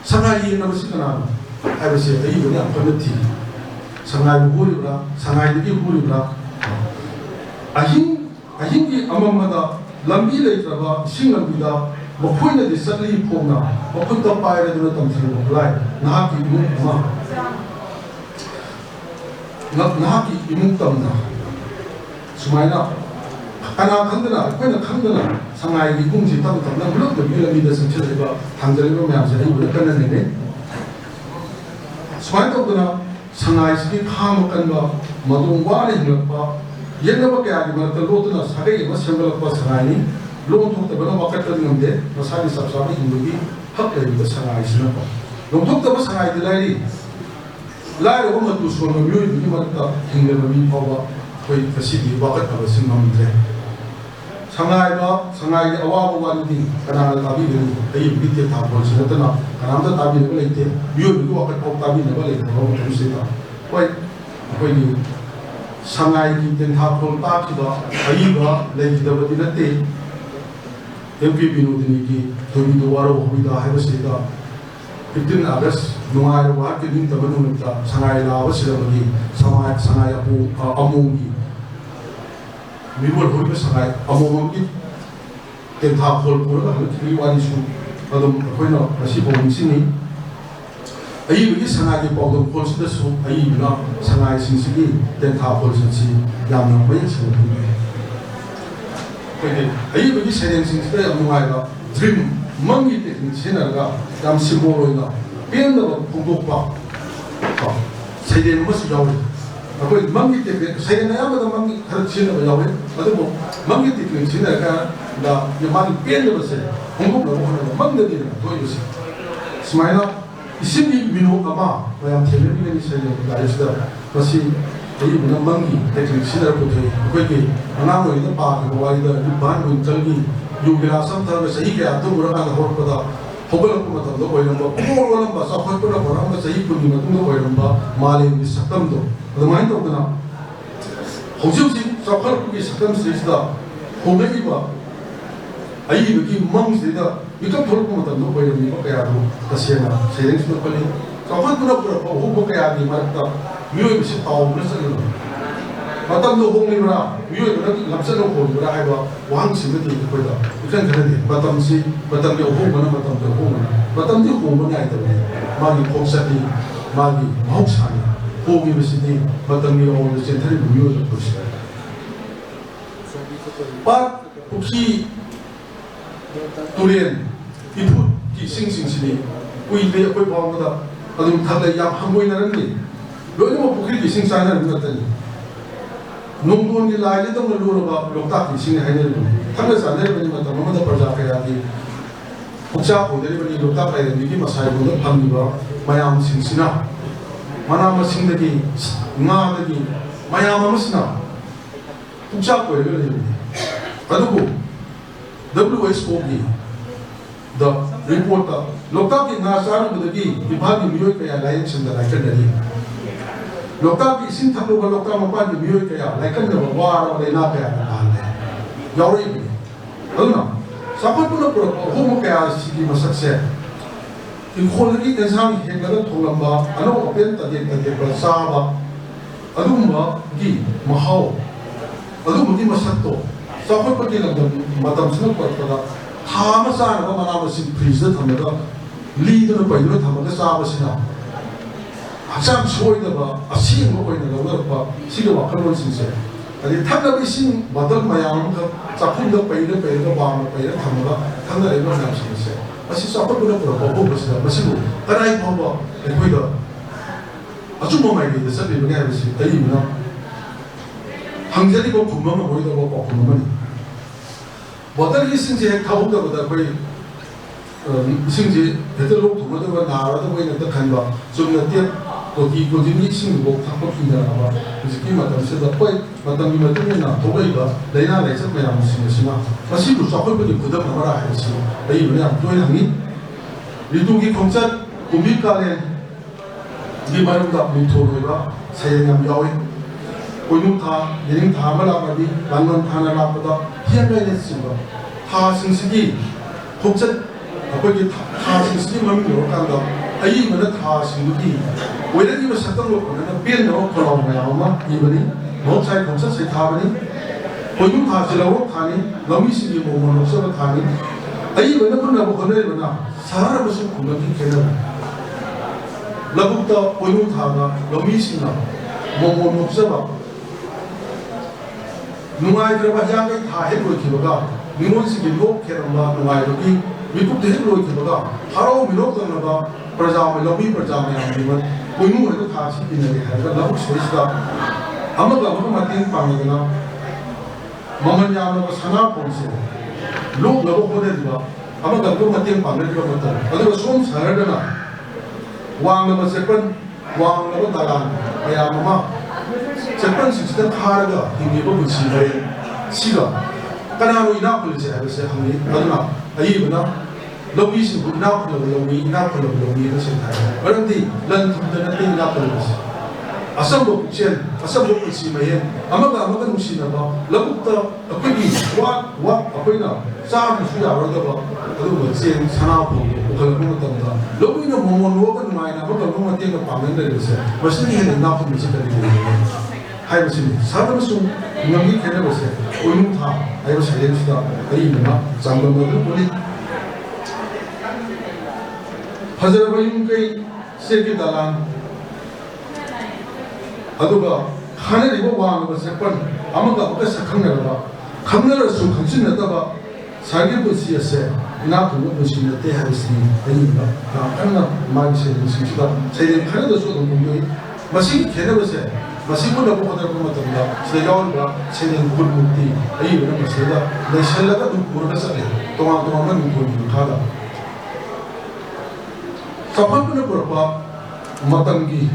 Speaker 5: 상하이 있었잖아 하면서 이분이 안 건너티 상하이 후리브라 상하이들이 후리브라 아hin기 아마마다 람비를 있다가 신람비다 뭐 포인트에 살리 포나 뭐 컨터 파이를 들었던 들고 라이 나하기 이묵마 나하기 이묵담나 수마이나 하나 강드나 거기는 강드나 상하이 공지 따로 담당 물론 미래미대 선체가 당절로 매암서 이분을 끝냈네 수마이도나 상하이스기 파먹간과 마동과를 힘을파 옛날밖에 아니면 또 로드나 사례에 뭐 생각과 상하이 롱통때보다 막혔던 건데 뭐 사리 쌉싸리 힘들기 확대되고 상하이스는 거 롱통때보 상하이들이 라이로 보면 또 수원은 묘입이 맞다 힘들면 미파가 거의 다시 와갔다고 생각하는데 상하이가 상하이 아와보고 하는데 하나는 답이는 이 밑에 다 볼수 있다나 하나도 답이 내가 있대 묘입이고 와갔다고 답이 내가 있대 너무 좀 세다 거의 상하이 기ten 다 볼 따기가 아이가 내기다 버리는데 MP 비노드니기 도미도 와로 호비다 해보시다 15 아거스트 농아이로 학교 님다 버는다 상하이 나와시라버기 상하이 아몽기 미월 호리가 상하이 아몽기 땐다 볼 보러가 하는 와리수 어떤 거기나 다시 보는 신이 아이브기 상하이 ပေါ던 폴스데수 아이브나 상하이 신식이 땐다 폴스지 양명바인 신이 아이브기 세den신식의 영웅아이가 드림 멍이 때 지나가 양 심보로이나 삐엔다고 공독박 세대는 무슨 야외 아그 멍이 때 세대는 야마다 멍이 가르치는 야외 아주 멍이 때 지나가 나 많이 삐엔다고서 공독하고 하는 거 멍들이는 도이지 스마이나 이심이 민호 아마 그냥 텔레비전이 세대는 알지다 그것이 이분은 멍이 대충 지나고도 거기 하나로 있는 바고 와이다 일반 전기 유기라 선타가 세계야 또 물어가는 것보다 호불호가 더 보이는 거 고르는 거 사포트로 보는 거 세이분이면 또 보이는 거 말이 saktam도 그만도 그나 호주지 사포트기 saktam 세시다 호메기가 아이 여기 멍세다 이거 돌고 더 보이는 거 그야로 다시나 세행스도 걸리 사포트로 보고 호보게야기 말다 위험이 파오 그랬어요. 마땅도 홍리라 위험이 남자로 보니라 하고 왕심도 있고다. 이런 그런데 마땅시 마땅게 홍보는 마땅게 홍보는 마땅게 홍보는 아이들 마기 복사비 마기 마옥사니 호기 비시니 마땅게 오늘 센터를 위험을 보시다. 바 혹시 도리엔 이푸기 싱싱시니 우이데 거의 보험보다 아주 다들 양 한보이나는데 왜냐면 북한이 생산하는 것들이 농부원이 라이드도 물러가 loktak sing hainer thangna saner bani mata mamada parja kayagi ukcha koderi bani loktak ay digi masai bodo phamniba mayam singsina manama singdagi ngadagi mayam amasna ukcha koderi bani adugo WHO gi the report loktak na saru bodagi ibhagi miyoy kaya layan sandara kadari loktak isin thaklo ba loktak mapan ni miyoy kaya laikan na wara wala na kaya na yawri bi aduna sapat puna pura homo kaya sigi masakse in kholgi insang hengala tholamba ano open tade ba saba adumba gi mahau adum gi masatto sapat pati na matam sunok patara thama sa na manama sin freeze thamada लीदुना पैदुना थमगा चाबसिना हक्साम सोइदबा असिंग ओइना लौदरपा सिगे वाखलमोनसिंसे अदि थकलब इसिंग बदल मयाम का चाखुंदा पैदा बाम पैदा थमगा थंगा लेबा नामसिंसे असी चाखुंदा पुरबा बोबसिना मसिबु कनाइ फबा एखोइदा अचुम माइदि दसबि बगे हाबसि तैमुना हंजरी को खुम्मा म होइदा को खुम्मानि बदल इसिंसे हेक थाउदबदा कोइ इसिंजे हेते लोक थुमदबा नारादा कोइ नता खनबा जुमना ते कोटी कोदिनि इसिंग बो थापा किनाबा जिकि मतम से द कोइ मतम नि मतम ना थोबैबा दैना लाइसक मयाम सिंसिना मसिबु चाखुबदि खुदम नमरा हाइसि तैमुना तोइ हंगि रितुगी खोंचत कुमि काले di marum da mi thoiba sayang yawi koinu tha yening tha mala madi langon thana la pada hian ngai ne simba tha singsigi khokchat apoi ki tha singsigi mami ro kan da ai mana tha singi oida ki ba sakam lo na pen no kolom ma ma ni bani no sai khokchat sai tha bani koinu tha jilawo thani lami singi mo mo no sa thani ai mana kunna bo khonai bana sahara basu kunna ki kena Labukta koinu thana lomisina momon mopsaba nungai graba jangai tha he loi khibaga nimon sigi lok kheramba nungai roki mikup de loi khibaga haro milok dangaba praja me lomi praja me amdiman koinu he tha si dinare ha labuk soista amaga matin pangena maman yamna sana ponse lok labo khode diba amaga ko matin pangena diba mata adu som saradana wang nama sepan wang nama dalan ayam nama sepan sistem harga tinggi bersih dari siga karena ina polisi harus kami karena ayi benar lebih sih ina lebih itu sih berarti dan nanti ina polisi asam polisi mayen amaga musim apa lebih tak apa ni apa ina sah sudah ada apa aduh macam sana pun kalau kamu tahu lebih ni momon kan main apa kalau kamu tiada panggil dari saya mesti ni hendak nak mesti dari hai mesti sahaja mesti ngambil kena mesti oyun tha ayo saya sudah hari ini nak sambil mahu boleh hajar bayung kai sedikit dalam aduga khana ribo wang mesti pun amaga bukan sekarang ada kamera su kansin ada ba sagi bersih saya ina tuh bersih nanti harus ini karena masih sudah saya karena itu sudah mungkin masih kena bersih masih pun aku pada rumah tangga sudah jauh bah saya pun bukti ayi benar masih ada dan saya lagi tuh pura saja teman-teman mungkin kada kapan pun berapa matangi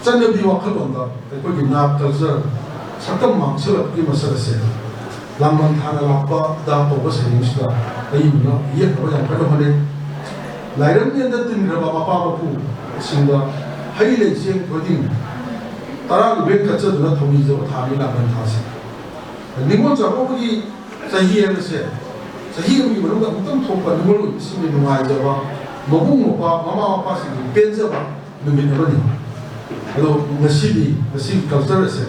Speaker 5: saya di waktu benda aku gimana culture sakam maksud lagi masalah saya lamban thana lappa da to ba sai sudah ai no ye ko yang kada hone lairam ni anda tin ra ba pa pu singa haile jeng koding tara be ka cha na thomi jo tha mi la ban tha se ningo cha ko ki sahi em se sahi mi mo da utam thok pa ningo si mi nuai ja ba mo bu mo pa mama pa si pen ja ba ni mi na ni ado nasi culture se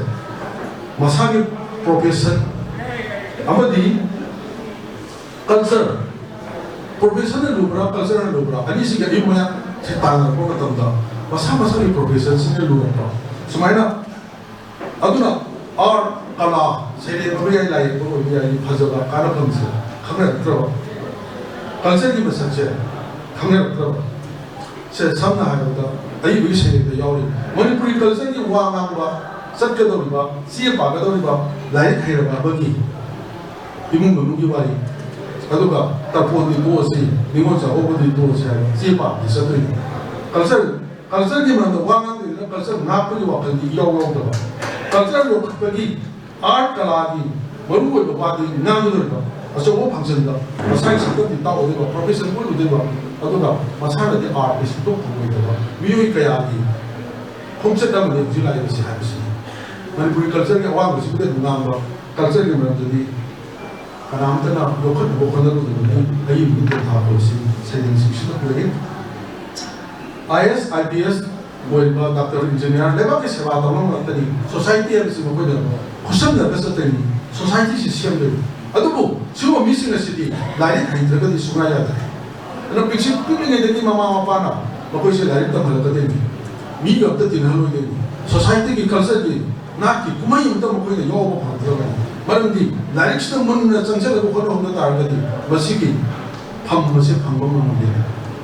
Speaker 5: masagi profession amadi culture professional lubra cultural lubra ani siga di moya setana ko katamda masa ni profession sine lubra sumaina aduna or kala sele bari lai ko ya ni phajaga kana phamse khamra tro culture ni masache khamra tro se samna ha da ai bi se de yauri manipuri culture ni wa ma ba sakka do ba si ba ga do ba lai khaira ba bagi imung menunggu wali, kalau ka tapon di dua sih, lima jauh di dua sih, siapa di satu ini. Kalau di mana wangan di, kalau nak pergi waktu di jauh tu, kalau pergi art kalagi, baru itu pagi nang itu tu, asal apa function tu, asal sesuatu di tahu tu, profession pun tu tu, kalau ka masalah di art itu tu pun itu, view kaya di, konsep dah mula julai mesti habis. Mana pun culture ni awak mesti kita nang tu, culture ni mana jadi karena kita nak lokal bukan itu ni, ayi kita tahu sih, saya yang sudah boleh. IS, IPS, boleh doktor, engineer, lepas itu sebab orang orang tadi, society yang semua boleh, khusus nak besar tadi, society sistem tu, aduh bu, semua missing nasi di, lain hari terkait di sungai ada, ꯑꯗꯨꯅ ꯄꯤꯛꯂꯤꯉꯩꯗꯒꯤ ꯃꯃꯥ ꯃꯄꯥꯅ ꯃꯈꯣꯏꯁꯦ ꯂꯥꯏꯔꯤꯛ ꯇꯝꯍꯜꯂꯛꯀꯗꯣꯏꯅꯤ ꯃꯤꯒ ꯑꯝꯇ ꯇꯤꯟꯅꯍꯜꯂꯣꯏꯗꯣꯏꯅꯤ ꯁꯣꯁꯥꯏꯇꯤꯒꯤ ꯀꯜꯆꯔꯒꯤ ꯅꯥꯠꯀꯤ ꯀꯨꯝꯍꯩ ꯑꯃꯇ ꯃꯈꯣꯏꯅ ꯌꯥꯎꯕ ꯐꯪꯗ꯭ꯔꯕꯅꯤ ꯃꯔꯝꯗꯤ ꯂꯥꯏꯔꯤꯛꯁꯤꯗ ꯃꯨꯟꯅ ꯆꯪꯁꯤꯜꯂꯒ ꯍꯣꯠꯅꯍꯧꯗ ꯇꯥꯔꯒꯗꯤ ꯃꯁꯤꯒꯤ ꯐꯝꯕꯁꯦ ꯐꯪꯕ ꯉꯝꯗꯦ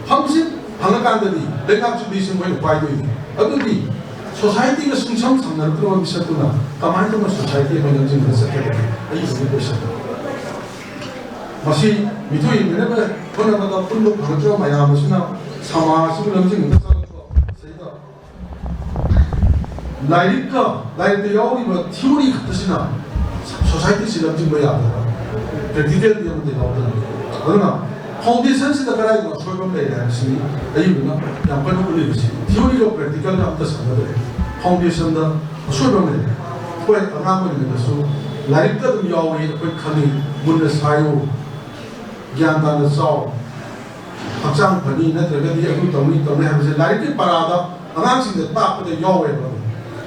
Speaker 5: ꯐꯝꯕꯁꯤ ꯐꯪꯉꯀꯥꯟꯗꯗꯤ ꯂꯩꯉꯥꯛꯁꯨ ꯃꯤꯁꯤꯡ ꯃꯣꯏꯅ ꯄꯥꯏꯗꯣꯏꯅꯤ ꯑꯗꯨꯗꯤ ꯁꯣꯁꯥꯏꯇꯤꯒ ꯁꯨꯡꯁꯝ ꯁꯝꯅꯔꯛꯇ꯭ꯔꯕ ꯃꯤꯁꯛꯇꯨꯅ ꯀꯃꯥꯏꯅ ꯇꯧꯅ ꯁꯣꯁꯥꯏꯇꯤ ꯑꯃ ꯂꯝꯖꯤꯡꯕ ꯆꯠꯀꯗꯒꯦ ꯑꯩꯒꯤ ꯀꯣꯏꯁꯟ ꯃꯁꯤ ꯃꯤꯊꯣꯏꯃꯤꯟꯅꯕ ꯍꯣꯠꯅꯕꯗ ꯄꯨꯟꯕ ꯐꯪꯉꯛꯇ꯭ꯔꯕ ꯃꯌꯥꯝ ꯑꯁꯤꯅ ꯁꯃꯥꯖꯁꯤꯕꯨ ꯂꯝꯖꯤꯡꯕꯗ ꯆꯠꯂꯛꯄ ꯁꯤꯗ ꯂꯥꯏꯔꯤꯛꯇ ꯌꯥꯎꯔꯤꯕ ꯊꯤꯑꯣꯔꯤ ꯈꯛꯇꯁꯤꯅ ꯁꯣꯁꯥꯏꯇꯤꯁꯤ ꯂꯝꯖꯤꯡꯕ ꯌꯥꯗꯕ ꯄ꯭ꯔꯦꯛꯇꯤꯀꯦꯜꯗꯤ ꯑꯃꯗꯤ ꯌꯥꯎꯗꯅ ꯑꯗꯨꯅ ꯐꯥꯎꯟꯗꯦꯁꯟꯁꯤꯗ ꯀꯗꯥꯏꯗ ꯑꯁꯣꯏꯕ ꯂꯩꯔꯦ ꯍꯥꯏꯕꯁꯤꯅꯤ ꯑꯌꯨꯛꯅ ꯌꯥꯝ ꯀꯟꯅ ꯎꯠꯂꯤꯕꯁꯤ ꯊꯤꯑꯣꯔꯤꯒ ꯄ꯭ꯔꯦꯛꯇꯤꯀꯦꯜꯒ ꯑꯝꯇ ꯁꯥꯟꯅꯗ꯭ꯔꯦ ꯐꯥꯎꯟꯗꯦꯁꯟꯗ ꯑꯁꯣꯏꯕ ꯑꯃ ꯂꯩꯔꯦ ꯑꯩꯈꯣꯏ ꯑꯉꯥꯡ ꯑꯣꯏꯔꯤꯉꯩꯗꯁꯨ ꯂꯥꯏꯔꯤꯛꯇ ꯑꯗꯨꯝ ꯌꯥꯎꯏ ꯑꯩꯈꯣꯏ ꯈꯪꯉꯤ ꯃꯨꯟꯅ ꯁꯥꯌꯨ ꯒ꯭ꯌꯥꯟ ꯇꯥꯅ ꯆꯥꯎ ꯍꯛꯆꯥꯡ ꯐꯅꯤ ꯅꯠꯇ꯭ꯔꯒꯗꯤ ꯑꯗꯨ ꯇꯧꯅꯤ ꯍꯥꯏꯕꯁꯦ ꯂꯥꯏꯔꯤꯛꯀꯤ ꯄꯔꯥꯗ ꯑꯉꯥꯡꯁꯤꯡꯗ ꯇꯥꯛꯄꯗ ꯌꯥꯎꯋꯦꯕ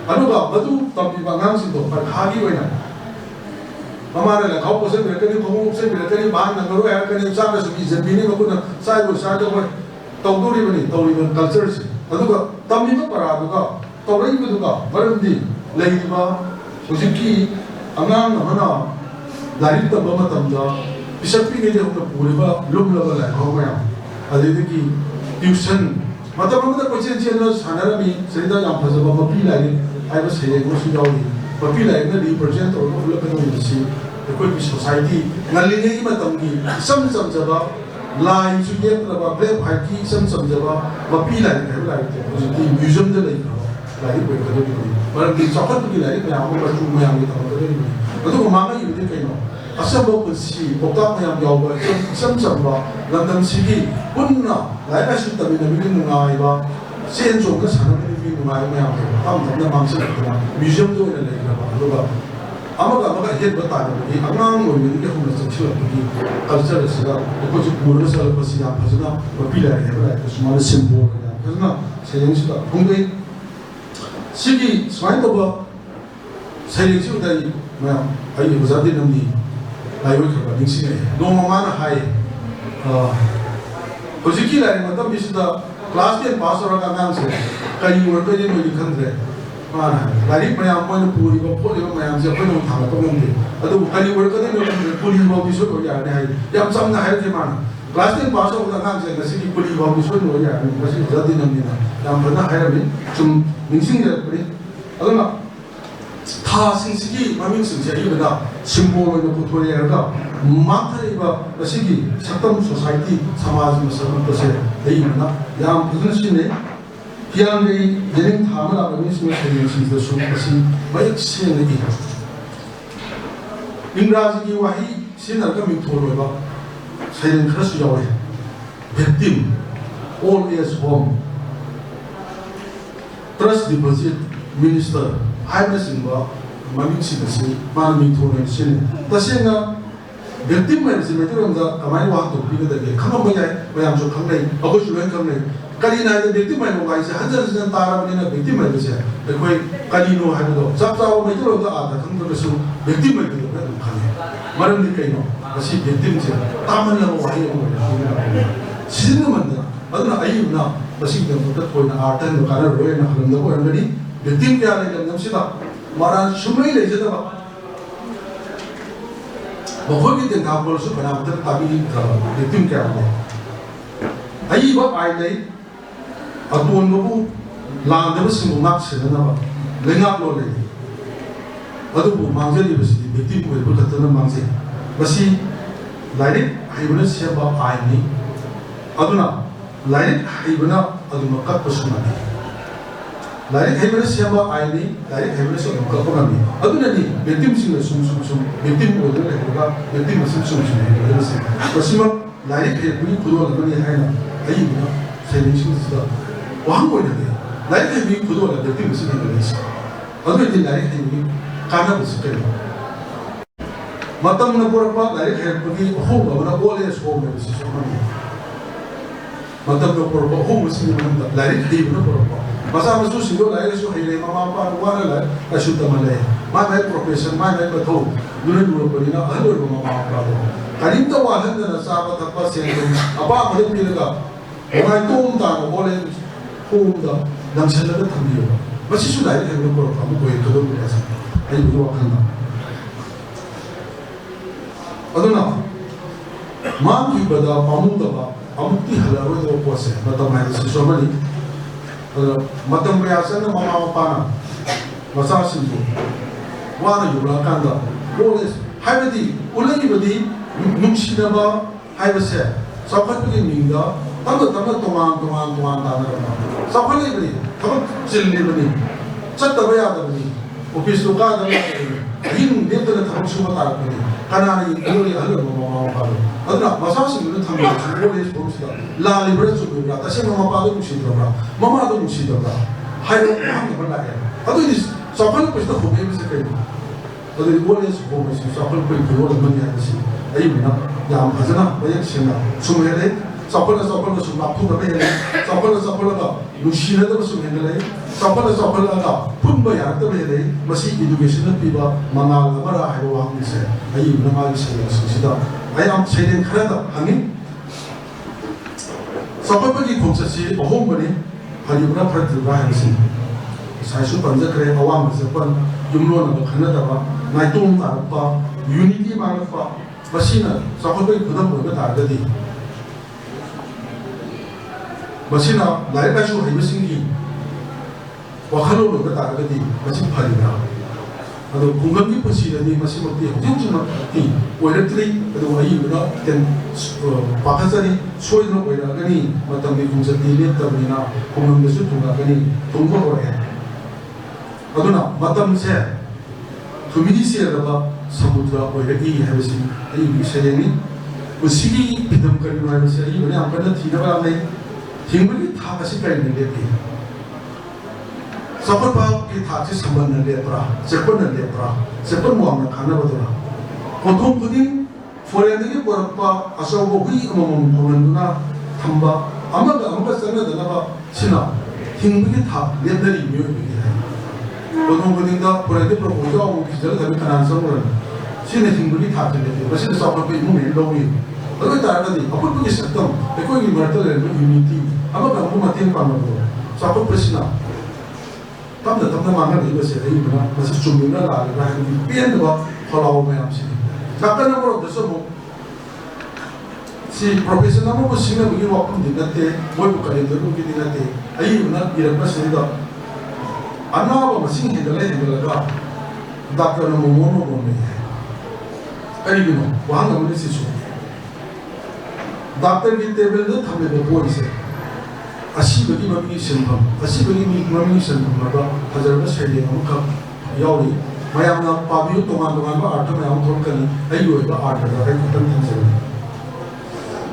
Speaker 5: ꯑꯗꯨꯒ ꯃꯗꯨ ꯇꯝꯕꯤꯕ ꯑꯉꯥꯡꯁꯤꯡꯗꯣ ꯄꯔꯤꯈꯥꯒꯤ ꯑꯣꯏꯅ ꯃꯃꯥꯅ ꯂꯩꯈꯥꯎ ꯄꯣꯠꯁꯤꯟꯕꯤꯔꯛꯀꯅꯤ ꯈꯣꯡꯎꯞ ꯎꯞꯁꯤꯟꯕꯤꯔꯛꯀꯅꯤ ꯃꯍꯥꯛ ꯅꯪꯉꯔꯣꯏ ꯍꯥꯏꯔꯛꯀꯅꯤ ꯆꯥꯅꯁꯨ ꯏꯖꯟꯕꯤꯅꯤ ꯃꯈꯣꯏꯅ ꯆꯥꯏꯕ ꯆꯥꯗ ꯍꯣꯏ ꯇꯧꯗꯣꯔꯤꯕꯅꯤ ꯇꯧꯔꯤꯕ ꯀꯜꯆꯔꯁꯤ ꯑꯗꯨꯒ ꯇꯝꯂꯤꯕ ꯄꯔꯥꯗꯨꯒ ꯇꯧꯔꯛꯏꯕꯗꯨꯒ ꯃꯔꯝꯗꯤ ꯂꯩꯔꯤꯕ ꯍꯧꯖꯤꯛꯀꯤ ꯑꯉꯥꯡ ꯑꯃꯅ ꯂꯥꯏꯔꯤꯛ ꯇꯝꯕ ꯃꯇꯝꯗ ꯄꯤꯁꯛ ꯄꯤꯛꯉꯩꯗ ꯍꯧꯅ ꯄꯨꯔꯤꯕ ꯂꯨꯝꯂꯕ ꯂꯥꯏꯔꯤꯛ ꯃꯌꯥꯝ ꯑꯗꯨꯗꯒꯤ ꯇ꯭ꯌꯨꯁꯟ ꯃꯇꯝ ꯑꯃꯗ ꯀꯣꯏꯆꯦꯟ ꯆꯦꯟꯗꯨꯅ ꯁꯥꯟꯅꯔꯝꯃꯤ ꯁꯤꯗ ꯌꯥꯝ ꯐꯖꯕ ꯃꯄꯤ ꯂꯥꯏꯔꯤꯛ ꯍꯥꯏꯕ ꯁꯩꯔꯦꯡ ꯑꯃꯁꯨ ꯌꯥꯎꯔꯤ ꯃꯄꯤ ꯂꯥꯏꯔꯤꯛꯅ ꯔꯤꯄ꯭ꯔꯖꯦꯟ ꯇꯧꯔꯒ ꯎꯠꯂꯛꯀꯗꯧꯔꯤꯕꯁꯤ ꯑꯩꯈꯣꯏꯒꯤ ꯁꯣꯁꯥꯏꯇꯤ ꯉꯜꯂꯤꯉꯩꯒꯤ ꯃꯇꯝꯒꯤ ꯏꯆꯝ ꯆꯝꯖꯕ ꯂꯥꯏꯁꯨ ꯌꯦꯛꯇ꯭ꯔꯕ ꯕ꯭ꯂꯦꯛ ꯍ꯭ꯋꯥꯏꯠꯀꯤ ꯏꯆꯝ ꯆꯝꯖꯕ ꯃꯄꯤ ꯂꯥꯏꯔꯤꯛ ꯍꯥꯏꯕ ꯂꯥꯏꯔꯤꯛꯇꯣ ꯍꯧꯖꯤꯛꯇꯤ ꯃ꯭ꯌꯨꯖꯤꯌꯝꯗ ꯂꯩꯈ꯭ꯔꯕ ꯂꯥꯏꯔꯤꯛ ꯑꯣꯏꯔꯛꯀꯗꯧꯔꯤꯕꯅꯤ ꯃꯔꯝꯗꯤ ꯆꯥꯎꯈꯠꯄꯒꯤ ꯂꯥꯏꯔꯤꯛ ꯃꯌꯥꯝ ꯑꯃ ꯃꯆꯨ ꯃꯌꯥꯝꯒꯤ ꯊꯝꯃꯛꯀꯗꯧꯔꯤꯕꯅꯤ ꯑꯗꯨꯒ ꯃꯥꯡꯉꯛꯏꯕꯗꯤ ꯀꯩꯅꯣ ꯑꯆꯝꯕ ꯄꯨꯟꯁꯤ ꯄꯥꯎꯇꯥꯛ ꯃꯌꯥꯝ ꯌꯥꯎꯕ ꯏꯆꯝꯆꯝꯕ ꯂꯝꯗꯝꯁꯤꯒꯤ ꯄꯨꯟꯅ ꯂꯥꯏꯔꯤꯛ ꯂꯥꯏꯁꯨ ꯇꯝꯃꯤꯟꯅꯕꯒꯤ ꯅꯨꯡꯉꯥꯏꯕ ꯆꯦꯟ ꯆꯣꯡꯅ ꯁꯥꯟꯅꯕꯒꯤ ꯅꯨꯡꯉꯥꯏꯕ ꯃꯌꯥꯝꯗꯣ ꯇꯞ ꯇꯞꯅ ꯃꯥꯡꯁꯤꯜꯂꯛꯇꯅ ꯃ꯭ꯌꯨꯖꯤꯌꯝꯗ ꯑꯣꯏꯅ ꯂꯩꯈ꯭ꯔꯕ ꯑꯗꯨꯒ ꯑꯃꯒ ꯑꯍꯦꯟꯕ ꯇꯥꯟꯅꯕꯒꯤ ꯑꯉꯥꯡ ꯑꯣꯏꯕꯗꯒꯤ ꯍꯧꯅ ꯆꯪꯁꯤꯜꯂꯛꯄꯒꯤ ꯀꯜꯆꯔ ꯑꯁꯤꯗ ꯑꯩꯈꯣꯏꯁꯨ ꯄꯨꯔꯒ ꯆꯠꯂꯛꯄꯁꯤ ꯌꯥꯝ ꯐꯖꯅ ꯃꯄꯤ ꯂꯥꯏꯔꯤꯛ ꯍꯥꯏꯕ ꯂꯥꯏꯔꯤꯛꯇ ꯁꯨꯃꯥꯏꯅ ꯁꯤꯝꯕꯣꯜ ꯌꯥꯝ ꯐꯖꯅ ꯁꯩꯔꯦꯡꯁꯤꯗ ꯐꯣꯡꯗꯣꯛꯏ ꯁꯤꯒꯤ ꯁꯨꯃꯥꯏꯅ ꯇꯧꯕ ꯁꯩꯔꯦꯡꯁꯤꯗ ꯃꯌꯥꯝ ꯑꯩꯒꯤ ꯑꯣꯖꯥ ꯗꯤꯅꯝꯒꯤ ꯂꯥꯏꯑꯣꯏꯈ꯭ꯔꯕ ꯅꯤꯡꯁꯤꯡꯉꯛꯑꯦ ꯅꯣꯡꯃ ꯃꯥꯅ ꯍꯥꯏ ꯍꯧꯖꯤꯛꯀꯤ ꯂꯥꯏꯔꯤꯛ ꯃꯇꯝꯁꯤꯗ ꯀ꯭ꯂꯥꯁ 10 ꯄꯥꯁ ꯇꯧꯔꯒ ꯑꯉꯥꯡꯁꯦ ꯀꯔꯤ ꯑꯣꯏꯔꯛꯀꯗꯣꯏꯅꯣꯗꯤ ꯈꯪꯗ꯭ꯔꯦ ꯃꯥꯅ ꯂꯥꯏꯔꯤꯛ ꯃꯌꯥꯝ ꯃꯣꯏꯅ ꯄꯨꯔꯤꯕ ꯈꯣꯠꯂꯤꯕ ꯃꯌꯥꯝꯁꯦ ꯑꯩꯈꯣꯏꯅ ꯑꯃꯨꯛ ꯊꯥꯡꯒꯠꯄ ꯉꯝꯗꯦ ꯑꯗꯨꯕꯨ ꯀꯔꯤ ꯑꯣꯏꯔꯛꯀꯗꯣꯏꯅꯣ ꯈꯪꯗ꯭ꯔꯦ ꯀꯨꯂꯤ ꯐꯥꯎꯗꯤ ꯁꯣꯏꯗꯕ ꯌꯥꯔꯅꯤ ꯍꯥꯏ ꯌꯥꯝ ꯆꯝꯅ ꯍꯥꯏꯔꯛꯀꯦ ꯃꯥꯅ ꯀ꯭ꯂꯥꯁ 10 ꯄꯥꯁ ꯇꯧꯕꯗ ꯑꯉꯥꯡꯁꯦ ꯉꯁꯤꯒꯤ ꯀꯨꯂꯤ ꯐꯥꯎꯗꯤ ꯁꯣꯏꯗꯕ ꯌꯥꯔꯅꯤ ꯃꯁꯤ ꯑꯣꯖꯥ ꯗꯤꯅꯝꯅꯤꯅ ꯌꯥꯝ ꯐꯖꯅ ꯍꯥꯏꯔꯝꯃꯤ ꯁꯨꯝ ꯅꯤꯡꯁꯤꯡꯖꯔꯛꯄꯅꯤ ꯑꯗꯨꯅ ꯊꯥꯁꯤꯡꯁꯤꯒꯤ ꯃꯃꯤꯡꯁꯤꯡꯁꯦ ꯑꯏꯕꯗ ꯁꯤꯝꯕꯣꯜ ꯑꯣꯏꯅ ꯄꯨꯊꯣꯛꯑꯦ ꯍꯥꯏꯔꯒ ꯃꯥꯡꯊꯔꯛꯏꯕ ꯃꯁꯤꯒꯤ ꯁꯛꯇꯝ ꯁꯣꯁꯥꯏꯇꯤ ꯁꯃꯥꯖ ꯃꯁꯛꯄꯁꯦ ꯑꯏꯕꯅ ꯌꯥꯝ ꯐꯖꯅ ꯁꯤꯖꯤꯟꯅꯩ ꯍꯤꯌꯥꯡꯒꯩ ꯌꯦꯅꯤꯡ ꯊꯥ ꯑꯃ ꯂꯥꯛꯄ ꯃꯤꯁꯤꯡꯅ ꯁꯩꯔꯦꯡꯁꯤꯡꯗꯁꯨ ꯃꯁꯤ ꯃꯌꯦꯛ ꯁꯦꯡꯅ ꯏ ꯏꯪꯒ꯭ꯔꯥꯖꯤꯒꯤ ꯋꯥꯍꯩ ꯁꯤꯖꯤꯟꯅꯔꯒ ꯃꯤꯡꯊꯣꯜ ꯑꯣꯏꯕ ꯁꯩꯔꯦꯡ ꯈꯔꯁꯨ ꯌꯥꯎꯋꯤ ꯚꯤꯛꯇꯤꯝ ꯑꯣꯜ ꯑꯦꯖ ꯍꯣꯝ ꯇ꯭ꯔꯁ ꯗꯤꯄꯣꯖꯤꯠ ꯃꯤꯅꯤꯁꯇꯔ ꯍꯥꯏꯕꯅꯆꯤꯡꯕ ꯃꯃꯤꯡꯁꯤꯡ ꯑꯁꯤ ꯃꯥꯅ ꯃꯤꯡꯊꯣꯜ ꯑꯣꯏꯅ ꯁꯤꯖꯤꯟꯅꯩ ꯇꯁꯦꯡꯅ ꯚꯤꯛꯇꯤꯝ ꯍꯥꯏꯕꯁꯤ ꯃꯩꯇꯩꯂꯣꯟꯗ ꯀꯃꯥꯏꯅ ꯋꯥꯍꯟꯊꯣꯛꯄꯤꯒꯗꯒꯦ ꯈꯪꯉꯝꯕ ꯌꯥꯏ ꯃꯌꯥꯝꯁꯨ ꯈꯪꯅꯩ ꯑꯩꯈꯣꯏꯁꯨ ꯂꯣꯏꯅ ꯈꯪꯅꯩ ꯀꯔꯤꯅ ꯍꯥꯏꯕꯗ ꯚꯤꯛꯇꯤꯝ ꯍꯥꯏꯕ ꯋꯥꯍꯩꯁꯦ ꯍꯟꯖꯤꯟ ꯍꯟꯖꯤꯟ ꯇꯥꯔꯕꯅꯤꯅ ꯚꯤꯛꯇꯤꯝ ꯍꯥꯏꯕꯁꯦ ꯑꯩꯈꯣꯏ ꯀꯔꯤꯅꯣ ꯍꯥꯏꯕꯗꯣ ꯆꯞ ꯆꯥꯕ ꯃꯩꯇꯩꯂꯣꯟꯗ ꯑꯥꯔꯊ ꯈꯪꯗ꯭ꯔꯒꯁꯨ ꯚꯤꯛꯇꯤꯝ ꯍꯥꯏꯕꯗꯣ ꯑꯗꯨꯝ ꯈꯪꯉꯦ ꯃꯔꯝꯗꯤ ꯀꯩꯅꯣ ꯃꯁꯤ ꯚꯤꯛꯇꯤꯝꯁꯦ ꯇꯥꯃꯟꯂꯕ ꯋꯥꯍꯩ ꯑꯃ ꯑꯣꯏꯅ ꯁꯤꯖꯤꯟꯅꯃꯟꯗꯅ ꯑꯗꯨꯅ ꯑꯏꯕꯅ ꯃꯁꯤꯒꯤꯗꯃꯛꯇ ꯊꯣꯏꯅ ꯑꯥꯔꯊ ꯍꯟꯕ ꯀꯥꯟꯅꯔꯣꯏꯅ ꯈꯜꯂꯝꯗꯕ ꯑꯣꯏꯔꯝꯒꯅꯤ ꯚꯤꯛꯇꯤꯝ ꯀꯌꯥ ꯂꯩ ꯂꯝꯗꯝꯁꯤꯗ ꯃꯔꯥꯜ ꯁꯨꯡꯂꯩ ꯂꯩꯖꯗꯕ ꯃꯈꯣꯏꯒꯤ ꯇꯦꯟꯊꯥꯄꯣꯜꯁꯨ ꯀꯅꯥꯝꯇ ꯇꯥꯕꯤꯗ꯭ꯔꯕ ꯚꯤꯛꯇꯤꯝ ꯀꯌꯥ ꯂꯩ ꯑꯏꯕ ꯑꯥꯏꯟ ꯂꯩ ꯑꯇꯣꯟꯕꯕꯨ ꯂꯥꯟꯗꯕꯁꯤꯡꯕꯨ ꯉꯥꯛ ꯁꯦꯟꯅꯅꯕ ꯂꯩꯉꯥꯛꯂꯣꯟ ꯂꯩ ꯑꯗꯨꯕꯨ ꯃꯥꯡꯖꯔꯤꯕꯁꯤꯗꯤ ꯚꯤꯛꯇꯤꯝ ꯑꯣꯏꯕ ꯈꯛꯇꯅ ꯃꯥꯡꯖꯩ ꯃꯁꯤ ꯂꯥꯏꯔꯤꯛ ꯍꯩꯕꯅ ꯁꯦꯝꯕ ꯑꯥꯏꯟꯅꯤ ꯑꯗꯨꯅ ꯂꯥꯏꯔꯤꯛ ꯍꯩꯕꯅ ꯑꯗꯨꯃꯛ ꯀꯛꯄꯁꯨ ꯉꯝꯃꯤ ꯂꯥꯏꯔꯤꯛ ꯍꯩꯕꯅ ꯁꯦꯝꯕ ꯑꯥꯏꯟꯅꯤ ꯂꯥꯏꯔꯤꯛ ꯍꯩꯕꯅꯁꯨ ꯑꯗꯨꯝ ꯀꯛꯄ ꯉꯝꯃꯤ ꯑꯗꯨꯅꯅꯤ ꯚꯤꯛꯇꯤꯝꯁꯤꯡꯅ ꯁꯨꯝ ꯚꯤꯛꯇꯤꯝ ꯑꯣꯏꯗꯨꯅ ꯂꯩꯔꯒ ꯚꯤꯛꯇꯤꯝ ꯃꯁꯤꯡ ꯁꯨꯝ ꯍꯦꯟꯒꯠꯂꯛꯏꯕꯁꯤ ꯃꯁꯤꯃꯛ ꯂꯥꯏꯔꯤꯛ ꯍꯩꯔꯛꯄꯒꯤ ꯈꯨꯗꯣꯜ ꯑꯃꯅꯤ ꯍꯥꯏꯅ ꯑꯏꯕꯅ ꯁꯩꯔꯦꯡꯁꯤꯡꯁꯤꯗ ꯋꯥꯍꯪ ꯑꯣꯏꯅ ꯂꯩ ꯂꯥꯏꯔꯤꯛ ꯍꯩꯕꯒꯤ ꯈꯨꯗꯣꯜ ꯚꯤꯛꯇꯤꯝ ꯃꯁꯤꯡ ꯍꯦꯟꯒꯠꯂꯛꯏꯁꯤ ꯑꯗꯨꯑꯣꯏꯗꯤ ꯂꯥꯏꯔꯤꯛ ꯍꯩꯕꯒꯤ ꯀꯥꯟꯅꯕꯁꯤ ꯀꯔꯤꯅꯣ ꯃꯇꯝꯅ ꯄꯨꯔꯛꯄ ꯂꯥꯏꯔꯤꯛ ꯍꯩꯔꯛꯄꯒꯤ ꯑꯍꯣꯡꯕ ꯑꯃꯅ ꯑꯣꯜ ꯑꯦꯖ ꯍꯣꯝ ꯍꯥꯏꯕꯁꯤꯁꯨ ꯑꯃꯅꯤ ꯃꯇꯝꯅ ꯄꯨꯔꯛꯄ ꯑꯍꯣꯡꯕꯁꯤꯡꯒꯤ ꯃꯅꯨꯡꯗ ꯂꯥꯏꯔꯤꯛ ꯍꯩꯕꯅ ꯄꯨꯔꯛꯄ ꯃꯆꯥ ꯃꯁꯨꯁꯤꯡꯗꯣ ꯂꯥꯏꯔꯤꯛ ꯂꯥꯏꯁꯨ ꯍꯩꯔꯦ ꯃꯃꯥ ꯃꯄꯥꯅ ꯋꯥꯅ ꯂꯥꯏꯔꯤꯛ ꯂꯥꯏꯁꯨ ꯇꯝꯍꯜꯂꯦ ꯃꯥꯏ ꯃꯥꯏ ꯄ꯭ꯔꯣꯐꯦꯁꯟ ꯃꯥꯏ ꯃꯥꯏ ꯃꯊꯧ ꯂꯨꯅ ꯂꯨꯔꯛꯄꯅꯤꯅ ꯑꯍꯜ ꯑꯣꯏꯕ ꯃꯃꯥ ꯃꯄꯥꯗꯣ karim ta wa han na sa ba ta pa se apa ma de pi ga mai tom ta no bole hum da dam san da tham bi ba si su dai ke ko ka mu ko e to do ka sa ai bu wa kan na aduna ma ki ba da pa mu da ba amu ti hala ro do ko se ba ta mai si so ma ni matam ba ya san na ma pa na ma sa si bu wa na yu la kan da bole hai ba di ulai ba di nung si na ba hai ba se sa khat bi ni da तब तोमान ताना सफल बनी तब chilli बनी चतब यादबनी office का हिंग देवतन थम सुब तारबनी कनानी इलोरी हलो ममा पालो अदना मसासिंग थम बोले बोसदा लाली बरे सुबरा तसे ममा पालो मुसिदबरा ममा दो मुसिदबरा हायो हम बना है अदो इस सफल पुष्ट होबे से कई अदो बोले बोले सफल कोई बोल बनी है सी आई बिना याम भजना बये सिंगा सुमेले सफल सुन लाफू दबे सफल का नुशीन दब सुन हेले सफल का पुंब यार दबे हेले मसी एजुकेशन पीबा मंगाल बरा है वो हम से आई नमाज से सिदा आई हम सेदेन खरा द हंगी सफल की खोससी अहोम बने हरिबना फरत राय से साइसु पंज करे अवाम से पन युमलो न खना दबा नाइतोम तारपा यूनिटी मानपा मसीना सफल की खुदम होगा तारगदी मसीना लाइक आशु हाइबसिंगी वखलो लोग तारगदी मसी फरिना अदो कुंगम की पुसीदनी मसी मक्ति हजिन मक्ति ओइरत्रि अदो आइबना तेन पाखसरी सोइनो ओइरागनी मतम की कुंजति ले तबनिना कुंगम दसु तुंगागनी तुंगो होरे अदुना मतम से तुमिदि से रबा समुद्र ओइरगी हाइबसि आइ विषयनि उसिगी पिदम करिनो हाइबसि आइ बने आंकन थिनबा नै हिंगली था कसी कहीं नहीं लेती सफल भाव की था से संबंध न लेपरा सेपन मुआम न खाना बदला कोथों पुदिंग फोरेंद की परप्पा असो वो हुई अमम कोनंदुना थंबा अमगा सने दनबा सिना हिंगली था लेदरी म्यू भी है कोथों पुदिंग दा फोरेंद प्रपोजल वो किजल तभी कनान संगरन सिने हिंगली था चले बस इस सफल पे मुंह में लोगी अगर तारगदी अपन पुलिस सत्तम एको की मर्तल है यूनिटी अब हम मतें पामदो सफल प्रश्न तब मांगा नहीं बस है बना बस चुमिना ला रहा है पेन दो फलाओ में आपसे ताकन नंबर दसो मो सी प्रोफेशनल मो सिंगर बिगिन वापन दिनते मोय बुकले दो की दिनते आई बना इरपा सेदा अनाब मसिंग हेदला डॉक्टर नो मोनो बोने आई बिनो वहां नमने सिसु डॉक्टर की टेबल दो थमे दो बोल से असीबगी ममी सिंपम असीबगी ममी सिंपम लगा हजारबा शैली अमुका यावरी मयामना पाबियो तोमान बा आर्ट मयाम थोकनी अयो बा आर्ट दा है खतम थंसे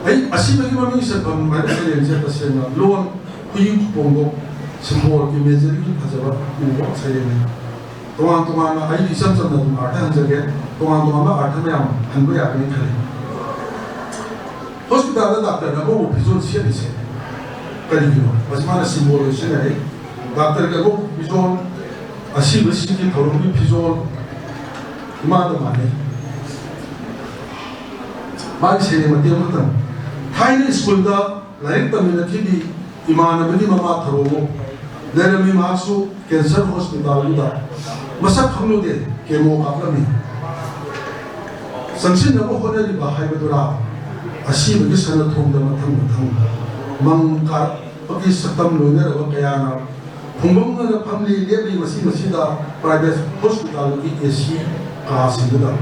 Speaker 5: आई असीबगी ममी सिंपम माने शैली से पसेना लोन हुई पोंगो सिंबल इमेजरी हजारबा उबो शैली तोमान आई इसम सम आर्ट हंजगे तोमान आर्ट मयाम हनबो यागनी खले हॉस्पिटल डॉक्टर ना वो फिजोल से से करियो बस माने सिंबल से है डॉक्टर के वो फिजोल असी बसी की थोड़ी भी फिजोल मान माने मान से मते मतन थाइने स्कूल दा लाइक कम्युनिटी भी ईमान बनी ममा थरो लेरमी मासु कैंसर हॉस्पिटल दा मसक हमलो दे केमो कापलमी संसिन नबो होनरी बाहाय बदुरा असी बगी सन थोंग द मथंग मंग का पकी सतम लोने रब कयाना खुंगम न फैमिली लेबी मसी प्राइवेट हॉस्पिटल की एसी का सिंगदा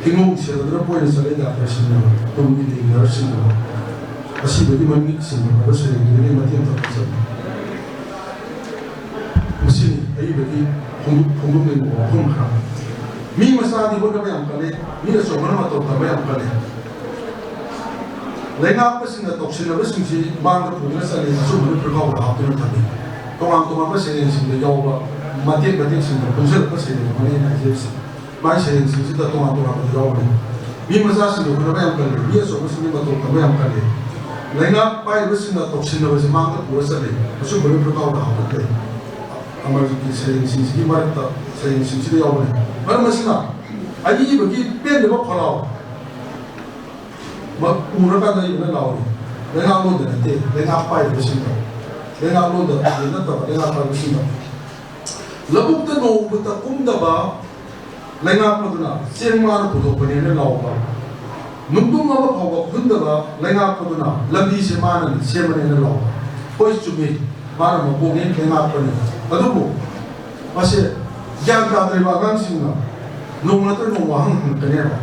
Speaker 5: हिंगो सेदर पॉइंट सले दा प्रश्न तुम भी नर्सिंग असी बगी मंगी सिंग बस रे मध्यम तक सब मसी आई बगी खुंगम ने खुंग खा मी मसादी हो गए हम कले मी सोमन मत तो गए हम कले लेना आपसिंग टॉक्सिन बसिंग मांग पुना सले सुमन प्रभाव हापन थानी तोंग बसे सिंग यावबा मते सिंग पुजल बसे मने नाइजेस माइ सेंग सिंग द तोंग यावबा मी मसा सिंग को गए हम कले मी सोमन सिंग मत तो गए हम कले लेना पाइ बसिंग टॉक्सिन बसे मांग पुना सले सुमन प्रभाव हापन अमर की सेंग सिंग की मारता सेंग सिंग यावबा मरमसिना आई बगी पेन दबा फलाव uraka dai na lawo lenga lo da te lenga pai da sin lenga lo da na ta lenga pa da sin labuk da no buta kum da ba lenga pa na seng ma pu do ne na lawo ba nungdung ma pa ba kun da ba lenga pa na lambi se ma na se ma ne na lawo poi chu me ma na ma bo ne lenga pa ne adu bu ase gyang ta da ba gang sin na nung na ta no wa hang ka ne ba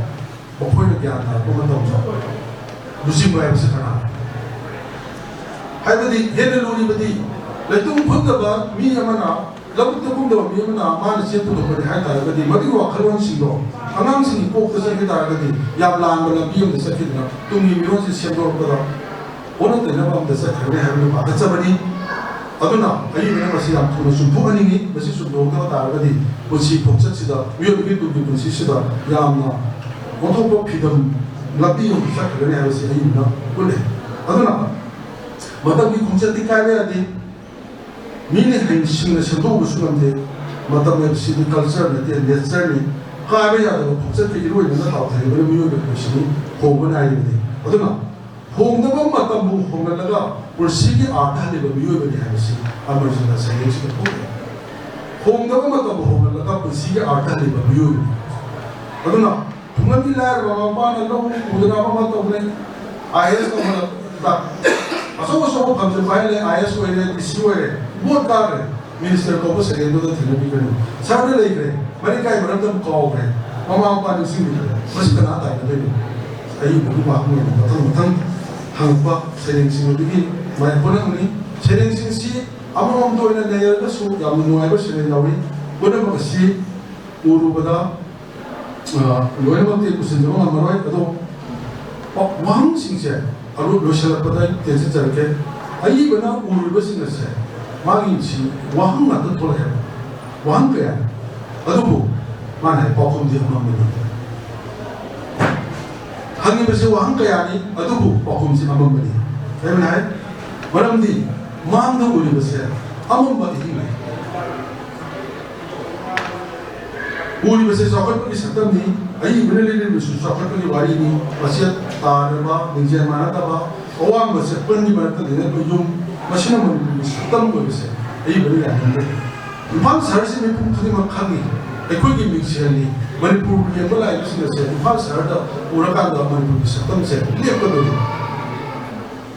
Speaker 5: ba poi na gyang ta ko ma ta Musim baik sekarang. Hai tadi, hene lori tadi. Lepas pun dah, mi mana, lalu tu pun dah mi mana, mana siapa tu pada hai tadi. Mati gua kaluan singgo, angang sing pok kesal kita tadi. Ya belan belan biom desat kita. Tu mi miron si siapa pada. Orang tu nama desat kita hai mi pada sebani. Aduna, ayi mana masih am tu sumpu ani masih sumpu kita tadi. Masih pokset sida, biar begitu begitu masih sida. Ya amna, untuk pok pidam. Lapi yang bisa kerana harus ini nak boleh. Aduh nak, mata kita kunci tikai ada. Mini hari sini sentuh usulan deh. Mata kita sini culture nanti nature ni. Kau ada ada kunci tikai itu yang nak tahu tadi. Boleh mula bersini home mana ini deh. Aduh nak, home tu pun mata bu home laga. Bersini ada ni boleh mula harus. Amar sudah saya ini boleh. Home tu pun mata bu home laga. Bersini ada ni boleh mula. Aduh nak. Tungan di layar bapak lalu udah apa mata boleh ayat kamu tak asal kamu sampai le ayat soalnya disuai buat kar minister kau pun sering tu terlebih kan siapa lagi kan mereka yang berantem kau kan mama apa di sini masih kena tak ada ni ayu bukan aku ni betul hangpa sering sini begini mai pun ni sering sini si amu tu ini layar tu su yang menguai tu sering jauhi pun makasih uru pada loya mati kusin jawab amarai atau wang singse alu loya pada tensi cerke ayi bena uru bersih nasi magi si wang nggak tu boleh wang kaya aduh bu mana pakum dia mana mana hanya bersih wang kaya ni aduh bu pakum si amam beri mana malam di mang tu uru bersih amam beri ni Uri masih sokot pun disebut ni, ayi benar benar bersih sokot pun diwari ni, masih tarba, dengan mana tarba, orang masih pun di mana tu dengan pejum, masih nama bersih, tam bersih, ayi benar benar. Impal sahar se ni pun tu makan ni, ekor ni mixer ni, Manipur yang belai bersih bersih, impal sahar dah orang kan dah Manipur bersih, tam bersih, ni apa tu?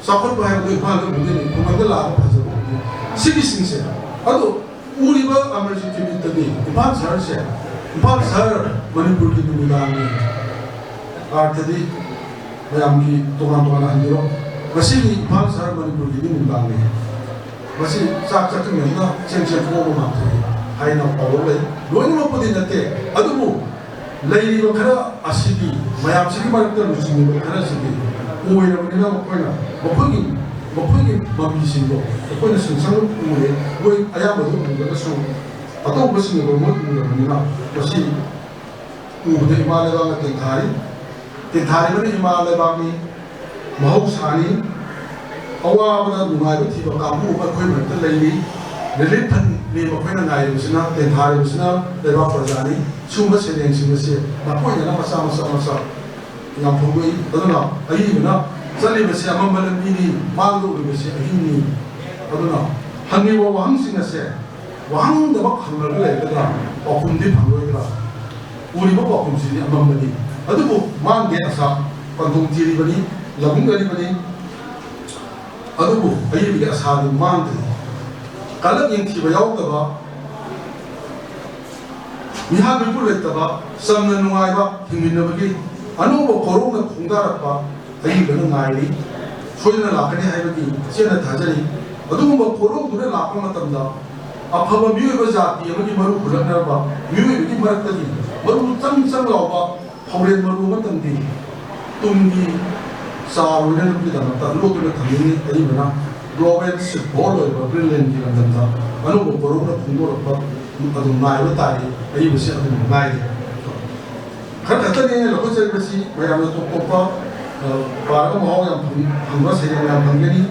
Speaker 5: Sokot pun yang tu impal tu mungkin ni, pun ada lah apa sahaja. Sini sini se, aduh, uri bah amar si film tadi, impal sahar se. Impal sahar Manipur ki dunia ni, arti bayam ki tuan handiro, masih ni impal sahar Manipur ki dunia ni, masih sak ni na ceng kau mampu, hai na power le, dua ni mampu di nate, aduh bu, lagi ni berkara asidi, bayam sini macam tu sini berkara asidi, uwe na mana mampu ni mampu sini, mampu ni sengsang uwe ayam betul betul so. Atau bersih ni bermut mula bersih, udah Himalaya bang tenthari mana Himalaya bang ni, mahu sani, awak pada dungai berarti kamu berkoi berarti lagi, lepas ni berkoi nangai bersina tenthari bersina lewat perjani, cuma sedang nak koi jangan masa yang pungui, tu na, ayi mana, sali bersih amam malam ini, malu bersih ini, tu na, hangi wawang singa Wang dah bak hamil lagi kita, pakum di panggul kita, uri bak pakum sini amam bani. Aduh bu, mang dia asap, pantung ciri bani, labung bani bani. Aduh bu, ayi biar asal mang tu. Kalau yang tiba jauh tu bah, mihak berpul itu bah, sambil nungai bah, hingin bagi. Anu bu korong nak kunggar apa, ayi benar ngai ni, soalnya lakukan ni bagi, siapa thajari. Aduh bu korong tu ni lakukan macam dah. Apa benda berjati, yang ni baru bulan apa, benda ni baru tadi, baru tang lawa, hauren baru macam ni, tunggi, sahur ni lebih dah, tak lu tu nak tadi ni, ayi mana, global support lepas brilliant dia macam tu, anu baru nak tunggu apa, aduh naik bertari, ayi bersih aduh naik. Kan kata ni, lalu saya bersih, macam tu apa, para orang yang hamba saya yang panggil ni,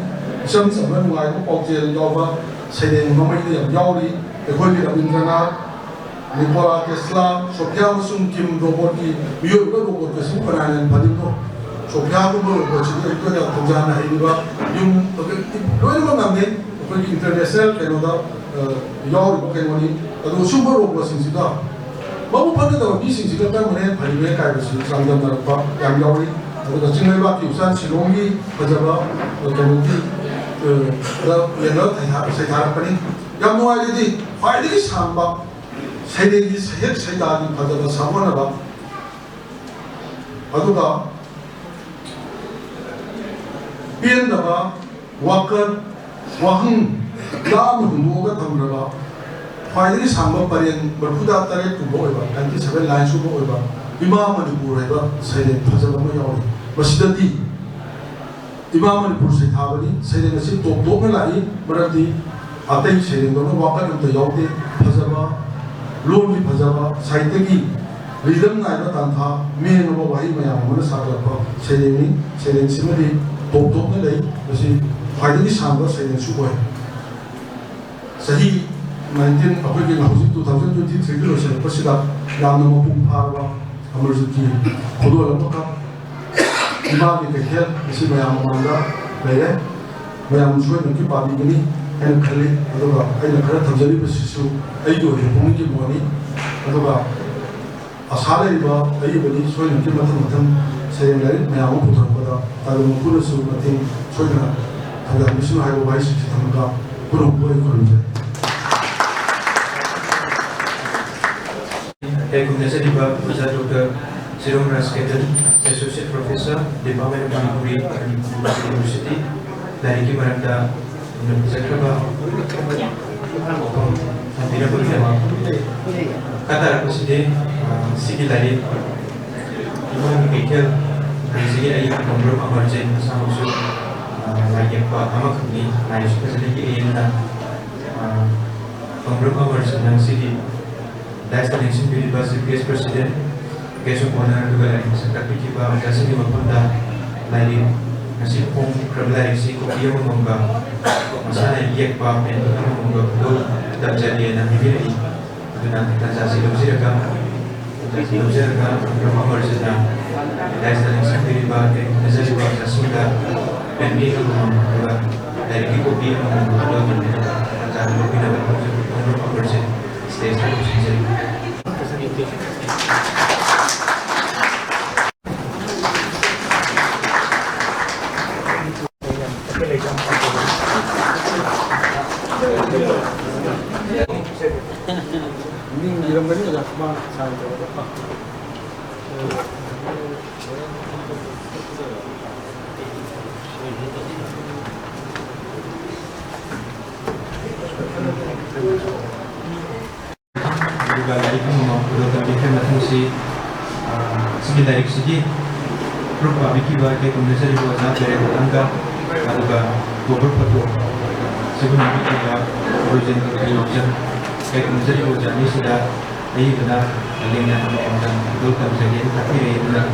Speaker 5: jam sebelah naik tu pokok jawab. Sedang mamai dia jauhi, ekor dia Rabindranath, Nikola Tesla, Sophia Musum Kim robot ni, biar robot tu semua perangai pada tu. Sophia-gumba robotsidi aikoina thongjana haiba yum loinama ngamne akhoi international kainoda yauriba kainoni adu sumba robotsingida mabu phadada bisingsiga tamane pharibe kaibasi samjamnarpa yam yauri adu chinglaiba ki usan silongi phajaba kainoki da yana saitharapani yam nuaidi khwaidagi samba saidegi sayek saidagi phajaba samonaba aduga piendaba wakar wahang dam humboga thamraba khwaidagi samba parien barphuda tare tubo oiba 97 line subo oiba ima manipur oiba saide phajaba ma yawi masidati ima manipur se thabani saide ngasi top top na lai marati atai saide ngono wakar amta yawte phajaba lon bi phajaba saide gi rhythm naiba tantha me no wahi maya mana saklapa saide simadi top top na lai ngasi khwaidagi samba saide subo sahi 19 अखोई हौजी 2023 lotion पसिदा यामना मपुंग फारबा अमरजुकी खोदोल अमका इमा के केल इसी मयाम मांगा लेले मयाम जुए नकी पाबी गनी एन खले अदुगा आइना खरा थमजरी बसिसु आइदो हे पुंग की मोनी अदुगा असाले बा आइ बनी सोय नकी मथम सेरेंगले मयाम पुथर पदा तादु मुकुलसु मथिं सोयना थदा मिसु हाइबो बाइस थमगा पुरो बोय करजे
Speaker 1: Rekomendasinya Profesor Dr. Jerome Raskedan, Associate Professor, Department of Manipuri University, dari Kimaranda University Hampir bersama. Kata Presiden Sigi lari, Imam Ekel, Sigi ayat Komro Amarjen sama usul lagi apa amak ni, naik sedikit ini dah Komro Amarjen yang Sigi. That's the nation built by the Vice President, Case of Honor to the Secretary of Justice of Punda, Lady, Nasi Pong, Krabla, Siko, Monga, Masana Yek Pam, and Monga, Dajali and Amiri, Tanzasi Lozirga, from Amarjana. That's the nation built by the Nazari of Jasunda, and Nico, like Kiko P. Amarjana. Stays like dari kamu produk BPM atau si segi dari segi berupa biki bagai kondisi di bawah dari angka atau global foto sebelum biki projen kerja kayak kondisi di bawah ini sudah ini benar adanya dan dokter jadi tapi ini benar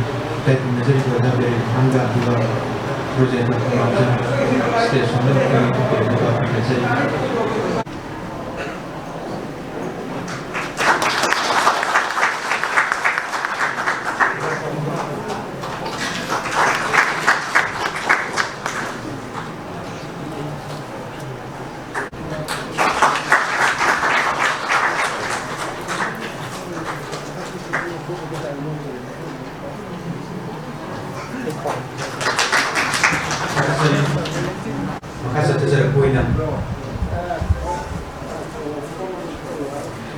Speaker 1: kayak kondisi di bawah dari angka juga projen kerja stesen dan kami kerja Makasih atas poinnya.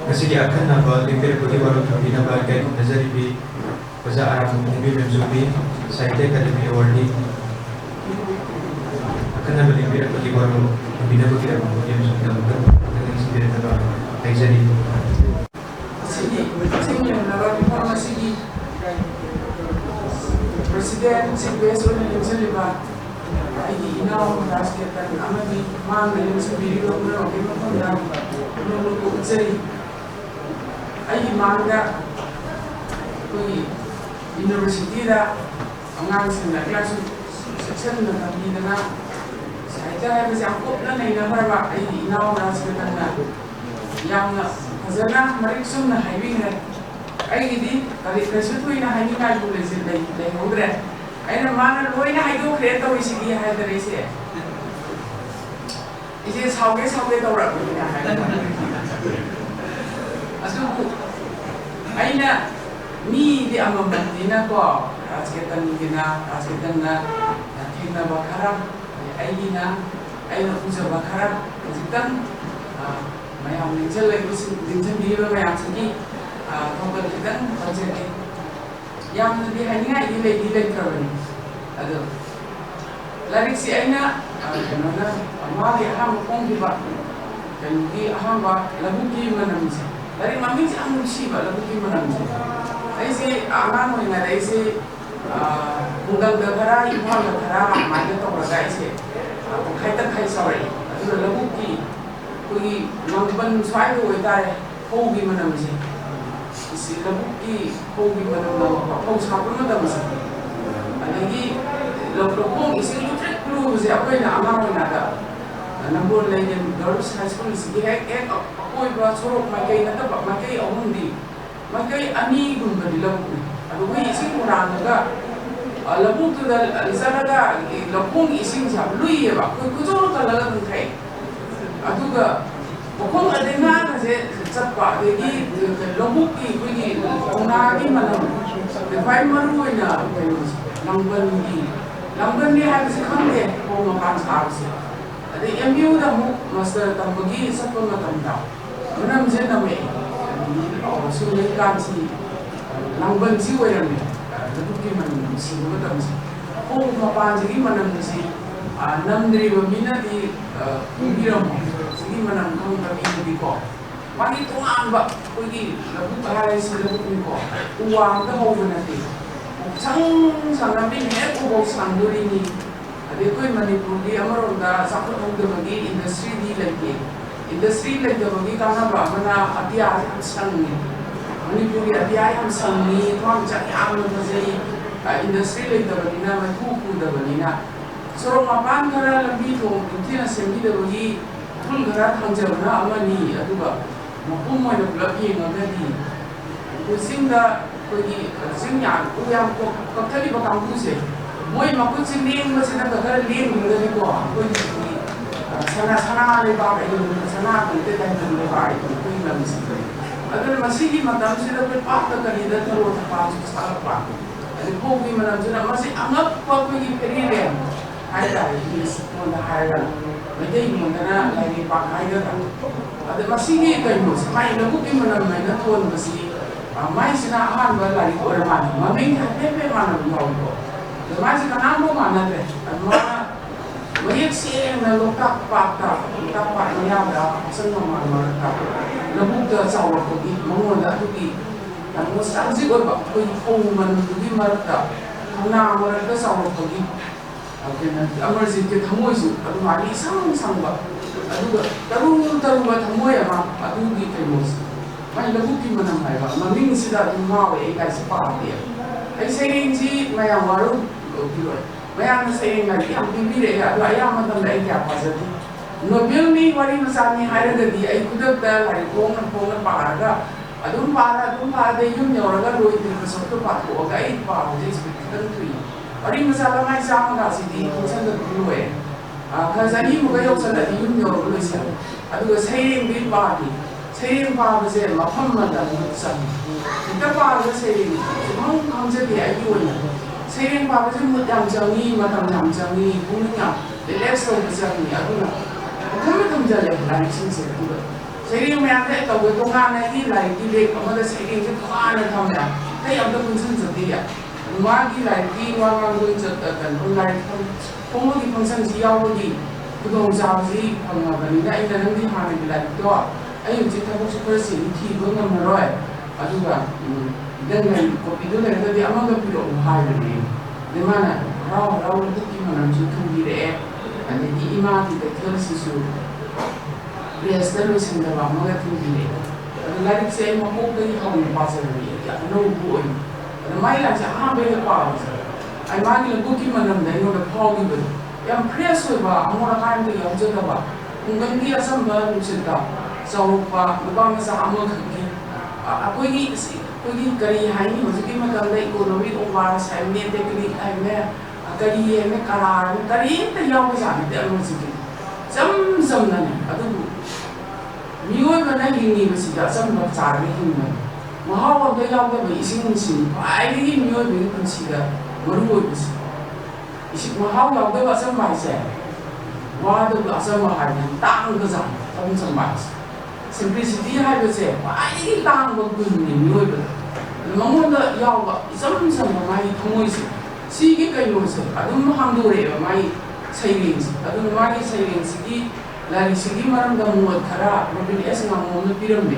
Speaker 1: Masih akan nambah lingkar putih baru kami nambah kayak nazari bi pasal arah mungkin menjubi saya akademi award akan nambah lingkar putih baru kami nambah kira mungkin sudah dengan sendiri nambah exari.
Speaker 6: Sini nambah informasi di Presiden Singapura yang terlibat ini inau menasihkan amati mana yang sebiri orang orang menunggu ceri ayi mangga kui universiti dah angang senda kelas section dah kami dengan saya macam kop na naik nama ayi inau menasihkan yang khazanah mereka na highway ayi di kali kesuatu ina highway kan boleh jadi hodre ꯑꯩꯅ ꯃꯥꯅ ꯂꯣꯏꯅ ꯍꯥꯏꯗꯣꯛꯈ꯭ꯔꯦ ꯇꯧꯔꯤꯁꯤꯗꯤ ꯍꯥꯏꯗꯅ 이제 사오게 더라고요. 아주 아이나 미디 아마 만디나 거 아직까지나 나 바카라 아이나 아이나 부자 바카라 아직간 마양 닌절레 무슨 닌절리로 마양 저기 그걸 일단 어제게 양들이 하니가 이래 그러니 아주 라릭시 아이나 그러나 마기 아무 공기바 그게 아마 라부기 만남지 dari mami si ang siba lagu di mana ni ai si anak mo ina dai si unggang dagara imah dagara manja to raga si khai ta khai sawai adu lagu ki koi mangban swai ho ita ho gi mana ni si lagu ki ho gi mana na ho sa ko na da mas adagi lokong isi lutrek lu si apoy na anak mo ina da number lain girls high school si ek कोई बात छोड़ो मकई ना तब मकई अमुंडी मकई अनी गुंबा दिलबु अबु वही इसी कुरान का लबु तो इसारा का लबुंग इसी जा लुई है बा कोई कुछ और का लगा तुम थे अदुगा बकों अदेना कसे चप्पा देगी लबु की कोई कोना की मतलब फाइव मरु है ना नंबर ने है किसी खान दे वो मकान साफ से अदे एमयू दा मु मास्टर तंबगी सब को मतंदा Menam je nama sulit kansi, langban si wayang ni, lepas tu mana si betul si. Oh, apa jadi mana si, enam dari bina di kumpiram, segi mana kau kami di kau. Mari tu ambak pergi, lepas hari si lepas ni kau, uang tu kau nanti. Sang nabi ni aku bawa sanduri ni, ada kau Manipur di Amaronda, satu orang tu bagi industri di lagi. Industry like the bagi kana ba mana atia sang ni Manipuri atia yang sang ni thong chak yang na sei industry like the bagi na mai thu da bagi na so mapan kara lambi thong intina sembi da bagi thul gara thang ja na amani aduga mapum mai da blabi na da di kusinda bagi singya uyam ko kathali ba kam se moi makut sing ning ma sina ka kara ling da di ko sana le ba itu sana kita dah le ba itu yang mesti. Agar masih macam sila berpak tak ada terus apa salah apa. Jadi kopi macam sila masih anggap kopi periode. Ada ini semua ada. Jadi mana lagi pak ada. Ada masih itu sampai lagu di mana mana tuan masih. Mai sila aman berlari orang mana. Mami apa mana mau. Masih kan ambo mana deh. Banyak sih yang lokak pak ni ada, senang mana tak. Lebih dah jauh pergi, mengolah pergi. Dan mustahil sih kalau pergi pun pergi mereka, karena mereka jauh pergi. Amar sih kita semua itu, aduh mari sang bah. Aduh taruh buat semua ya mak, aduh kita mus. Mai lebih gimana mai bah, mami sudah mau ikai sepak dia. Saya ini mai awal kilo. Bayang saya lagi yang bimbing ya, ayam macam lagi apa saja. Mobil ni wali misalnya hari tadi, aku dah hari pongan parada, adun parada yun orang dah doi di sesuatu pakai, okai parada jadi seperti itu. Wali misalnya macam sama kasih di pusat dulu kerja ni muka yang sudah yun orang doi sih. Aduh saya yang parada saya macam mana macam. Kita parada saya, cuma kerja dia ayuan. Sering apa sih yang jangi, macam yang jangi, punya, relax orang jangi, aku nak, kamu jalan lagi sini tu. Sering macam tu, kalau tungan lagi lagi lek, kamu dah sering tu tungan macam mana, tapi yang tu pun sendiri ya. Lagi lagi, orang tu kan, lagi, kamu di fungsi siapa di, kedua jauh sih, kamu apa ni, dah ini nanti hari lagi tu, ayo kita pun seperti ini, tiba dengan meroy, aduh kan. Dengan kopi itu dari tadi amat tak perlu mahal ni. Di mana raw itu gimana juga diri jadi imam kita terus itu biasa terus yang dalam mana tu diri. Lagi saya mahu pergi kamu pasal ni, ya no boy. Ada mai lah jangan berapa. Ay magi lagu gimana dah ini udah pagi ber. Yang press bah, amor akan tu yang jaga bah. Mungkin dia sambil cerita, jauh bah, bukan masa amor kerja. Aku ini ꯑꯩꯈꯣꯏꯒꯤ ꯀꯔꯤ ꯍꯥꯏꯅꯤ ꯍꯧꯖꯤꯛꯀꯤ ꯃꯇꯝꯗ economic ꯑꯣꯚꯔꯁ ꯍꯥꯏꯕꯅꯦ technique ꯍꯥꯏꯕꯅꯦ ꯀꯔꯤ ꯍꯥꯏꯕꯅꯦ ꯀꯔꯥꯔꯅꯦ ꯀꯔꯤꯝꯇ ꯌꯥꯎꯕꯖꯥꯠ ꯅꯠꯇꯦ ꯑꯃꯔꯖꯤꯠꯀꯤ ꯏꯆꯝ ꯆꯝꯅꯅꯦ ꯑꯗꯨꯕꯨ ꯃꯤꯑꯣꯏꯕꯅ ꯍꯤꯡꯉꯤꯕꯁꯤꯗ ꯑꯆꯝꯕ ꯆꯥꯔꯒ ꯍꯤꯡꯕꯅꯤ ꯃꯍꯥꯎ ꯑꯝꯇ ꯌꯥꯎꯗꯕ ꯏꯁꯤꯡꯁꯤꯡ ꯈ꯭ꯋꯥꯏꯗꯒꯤ ꯃꯤꯑꯣꯏꯕꯒꯤ ꯄꯨꯟꯁꯤꯗ ꯃꯔꯨ ꯑꯣꯏꯕꯁꯤ ꯏꯁꯤꯡ ꯃꯍꯥꯎ ꯌꯥꯎꯗꯕ ꯑꯆꯝꯕ ꯍꯥꯏꯁꯦ ꯋꯥꯗꯕ ꯑꯆꯝꯕ ꯍꯥꯏꯕꯅꯤ ꯇꯥꯡꯕꯖꯥꯠꯅꯤ ꯏꯆꯝ ꯆꯝꯕ ꯍꯥꯏꯁꯦ ꯁꯤꯝꯄ꯭ꯂꯤꯁꯤꯇꯤ ꯍꯥꯏꯕꯁꯦ ꯈ꯭ꯋꯥꯏꯗꯒꯤ ꯇꯥꯡꯕ ꯒꯨꯟꯅꯤ ꯃꯤꯑꯣꯏꯕꯗ ꯃꯉꯣꯟꯗ ꯌꯥꯎꯕ ꯏꯆꯝ ꯆꯝꯕ ꯃꯥꯒꯤ ꯊꯃꯣꯏꯁꯦ ꯁꯤꯒꯤ ꯀꯩꯅꯣꯁꯦ ꯑꯗꯨꯝ ꯍꯥꯡꯗꯣꯔꯛꯑꯦꯕ ꯃꯥꯒꯤ ꯁꯩꯔꯦꯡꯁꯦ ꯑꯗꯨꯅ ꯃꯥꯒꯤ ꯁꯩꯔꯦꯡꯁꯤꯒꯤ ꯂꯥꯏꯔꯤꯛꯁꯤꯒꯤ ꯃꯔꯝꯗ ꯃꯣꯠ ꯈꯔ ꯔꯣꯕꯤꯟ ꯑꯦꯁ ꯉꯥꯃꯣꯝꯅ ꯄꯤꯔꯝꯃꯦ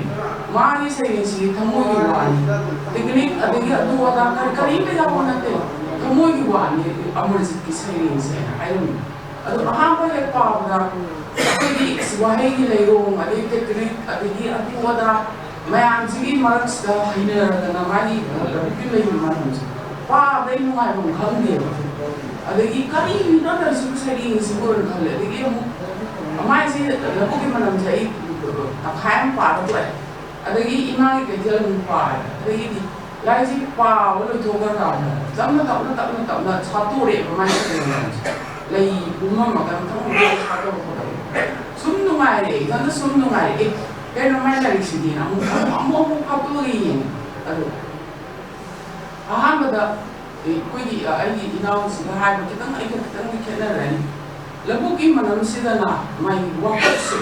Speaker 6: ꯃꯥꯒꯤ ꯁꯩꯔꯦꯡꯁꯤꯒꯤ ꯊꯃꯣꯏꯒꯤ ꯋꯥꯅꯤ ꯇꯦꯛꯅꯤꯛ ꯑꯗꯒꯤ ꯑꯗꯨ ꯑꯗꯥ ꯀꯔꯤꯝꯇ ꯌꯥꯎꯕ ꯅꯠꯇꯦ ꯊꯃꯣꯏꯒꯤ ꯋꯥꯅꯤ ꯑꯃꯔꯖꯤꯠꯀꯤ ꯁꯩꯔꯦꯡꯁꯦ ꯑꯩꯅ ꯑꯗꯣ ꯑꯍꯥꯟꯕ ꯍꯦꯛ ꯄꯥꯕꯗ ꯑꯩꯈꯣꯏꯒꯤ ꯋꯥꯍꯩꯒꯤ ꯂꯩꯔꯣꯡ ꯑꯗꯒꯤ ꯇꯦꯛꯅꯤꯛ ꯑꯗꯒꯤ ꯑꯗꯨ ꯑꯗꯥ ꯃꯌꯥꯝꯁꯤꯒꯤ ꯃꯔꯛꯁꯤꯗ ꯍꯩꯅꯔꯗꯅ ꯃꯥꯒꯤ ꯂꯧꯕꯨꯛꯀꯤ ꯂꯩꯕ ꯃꯔꯝꯁꯦ ꯄꯥꯕꯗ ꯅꯨꯡꯉꯥꯏꯐꯝ ꯈꯪꯗꯦꯕ ꯑꯗꯒꯤ ꯀꯔꯤꯅꯣ ꯇꯧꯔꯤꯁꯤꯕꯨ ꯁꯩꯔꯦꯡꯁꯤꯕꯨ ꯑꯣꯏꯅ ꯈꯜꯂꯦ ꯑꯗꯒꯤ ꯑꯃꯨꯛ ꯃꯥꯏꯁꯦ ꯂꯧꯕꯨꯛꯀꯤ ꯃꯔꯝꯁꯦ ꯑꯩ ꯇꯪꯈꯥꯏ ꯑꯃ ꯄꯥꯔ ꯇꯣꯛꯑꯦ ꯑꯗꯒꯤ ꯏꯃꯥꯒꯤ ꯀꯩꯊꯦꯜ ꯑꯃꯨꯛ ꯄꯥꯔꯦ ꯑꯗꯒꯤꯗꯤ ꯂꯥꯏꯔꯤꯛꯁꯤ ꯄꯥꯕ ꯂꯣꯏꯊꯣꯛꯈ꯭ꯔꯀꯥꯟꯗ ꯇꯞꯅ ꯁꯥꯠꯇꯣꯔꯛꯑꯦꯕ ꯃꯥꯒꯤ ꯁꯩꯔꯦꯡꯁꯦ ꯂꯩ ꯄꯨꯝꯃꯝꯃꯒ ꯃꯊꯪ ꯁꯥꯠꯇꯣꯔꯛꯄꯗ ꯁꯨꯝ ꯅꯨꯡꯉꯥꯏꯔꯦ ꯏꯊꯟꯇ ꯁꯨꯝ ꯅꯨꯡꯉꯥꯏꯔꯦ ꯀꯩꯅꯣ ꯃꯥꯏ ꯂꯥꯏꯔꯤꯛꯁꯤꯗꯤꯅ ꯑꯃꯨꯛ ꯐꯥꯛꯇꯣꯛꯑꯒ ꯌꯦꯡꯉꯦ ꯑꯗꯣ ꯑꯍꯥꯟꯕꯗ ꯑꯩꯈꯣꯏꯒꯤ ꯑꯩꯒꯤ ꯏꯅꯥꯎꯁꯤꯒ ꯍꯥꯏꯕ ꯈꯤꯇꯪ ꯑꯩꯒ ꯈꯤꯇꯪꯗꯤ ꯈꯦꯠꯅꯔꯅꯤ ꯂꯧꯕꯨꯛꯀꯤ ꯃꯅꯝꯁꯤꯗꯅ ꯃꯥꯒꯤ ꯋꯥꯀꯠꯁꯦ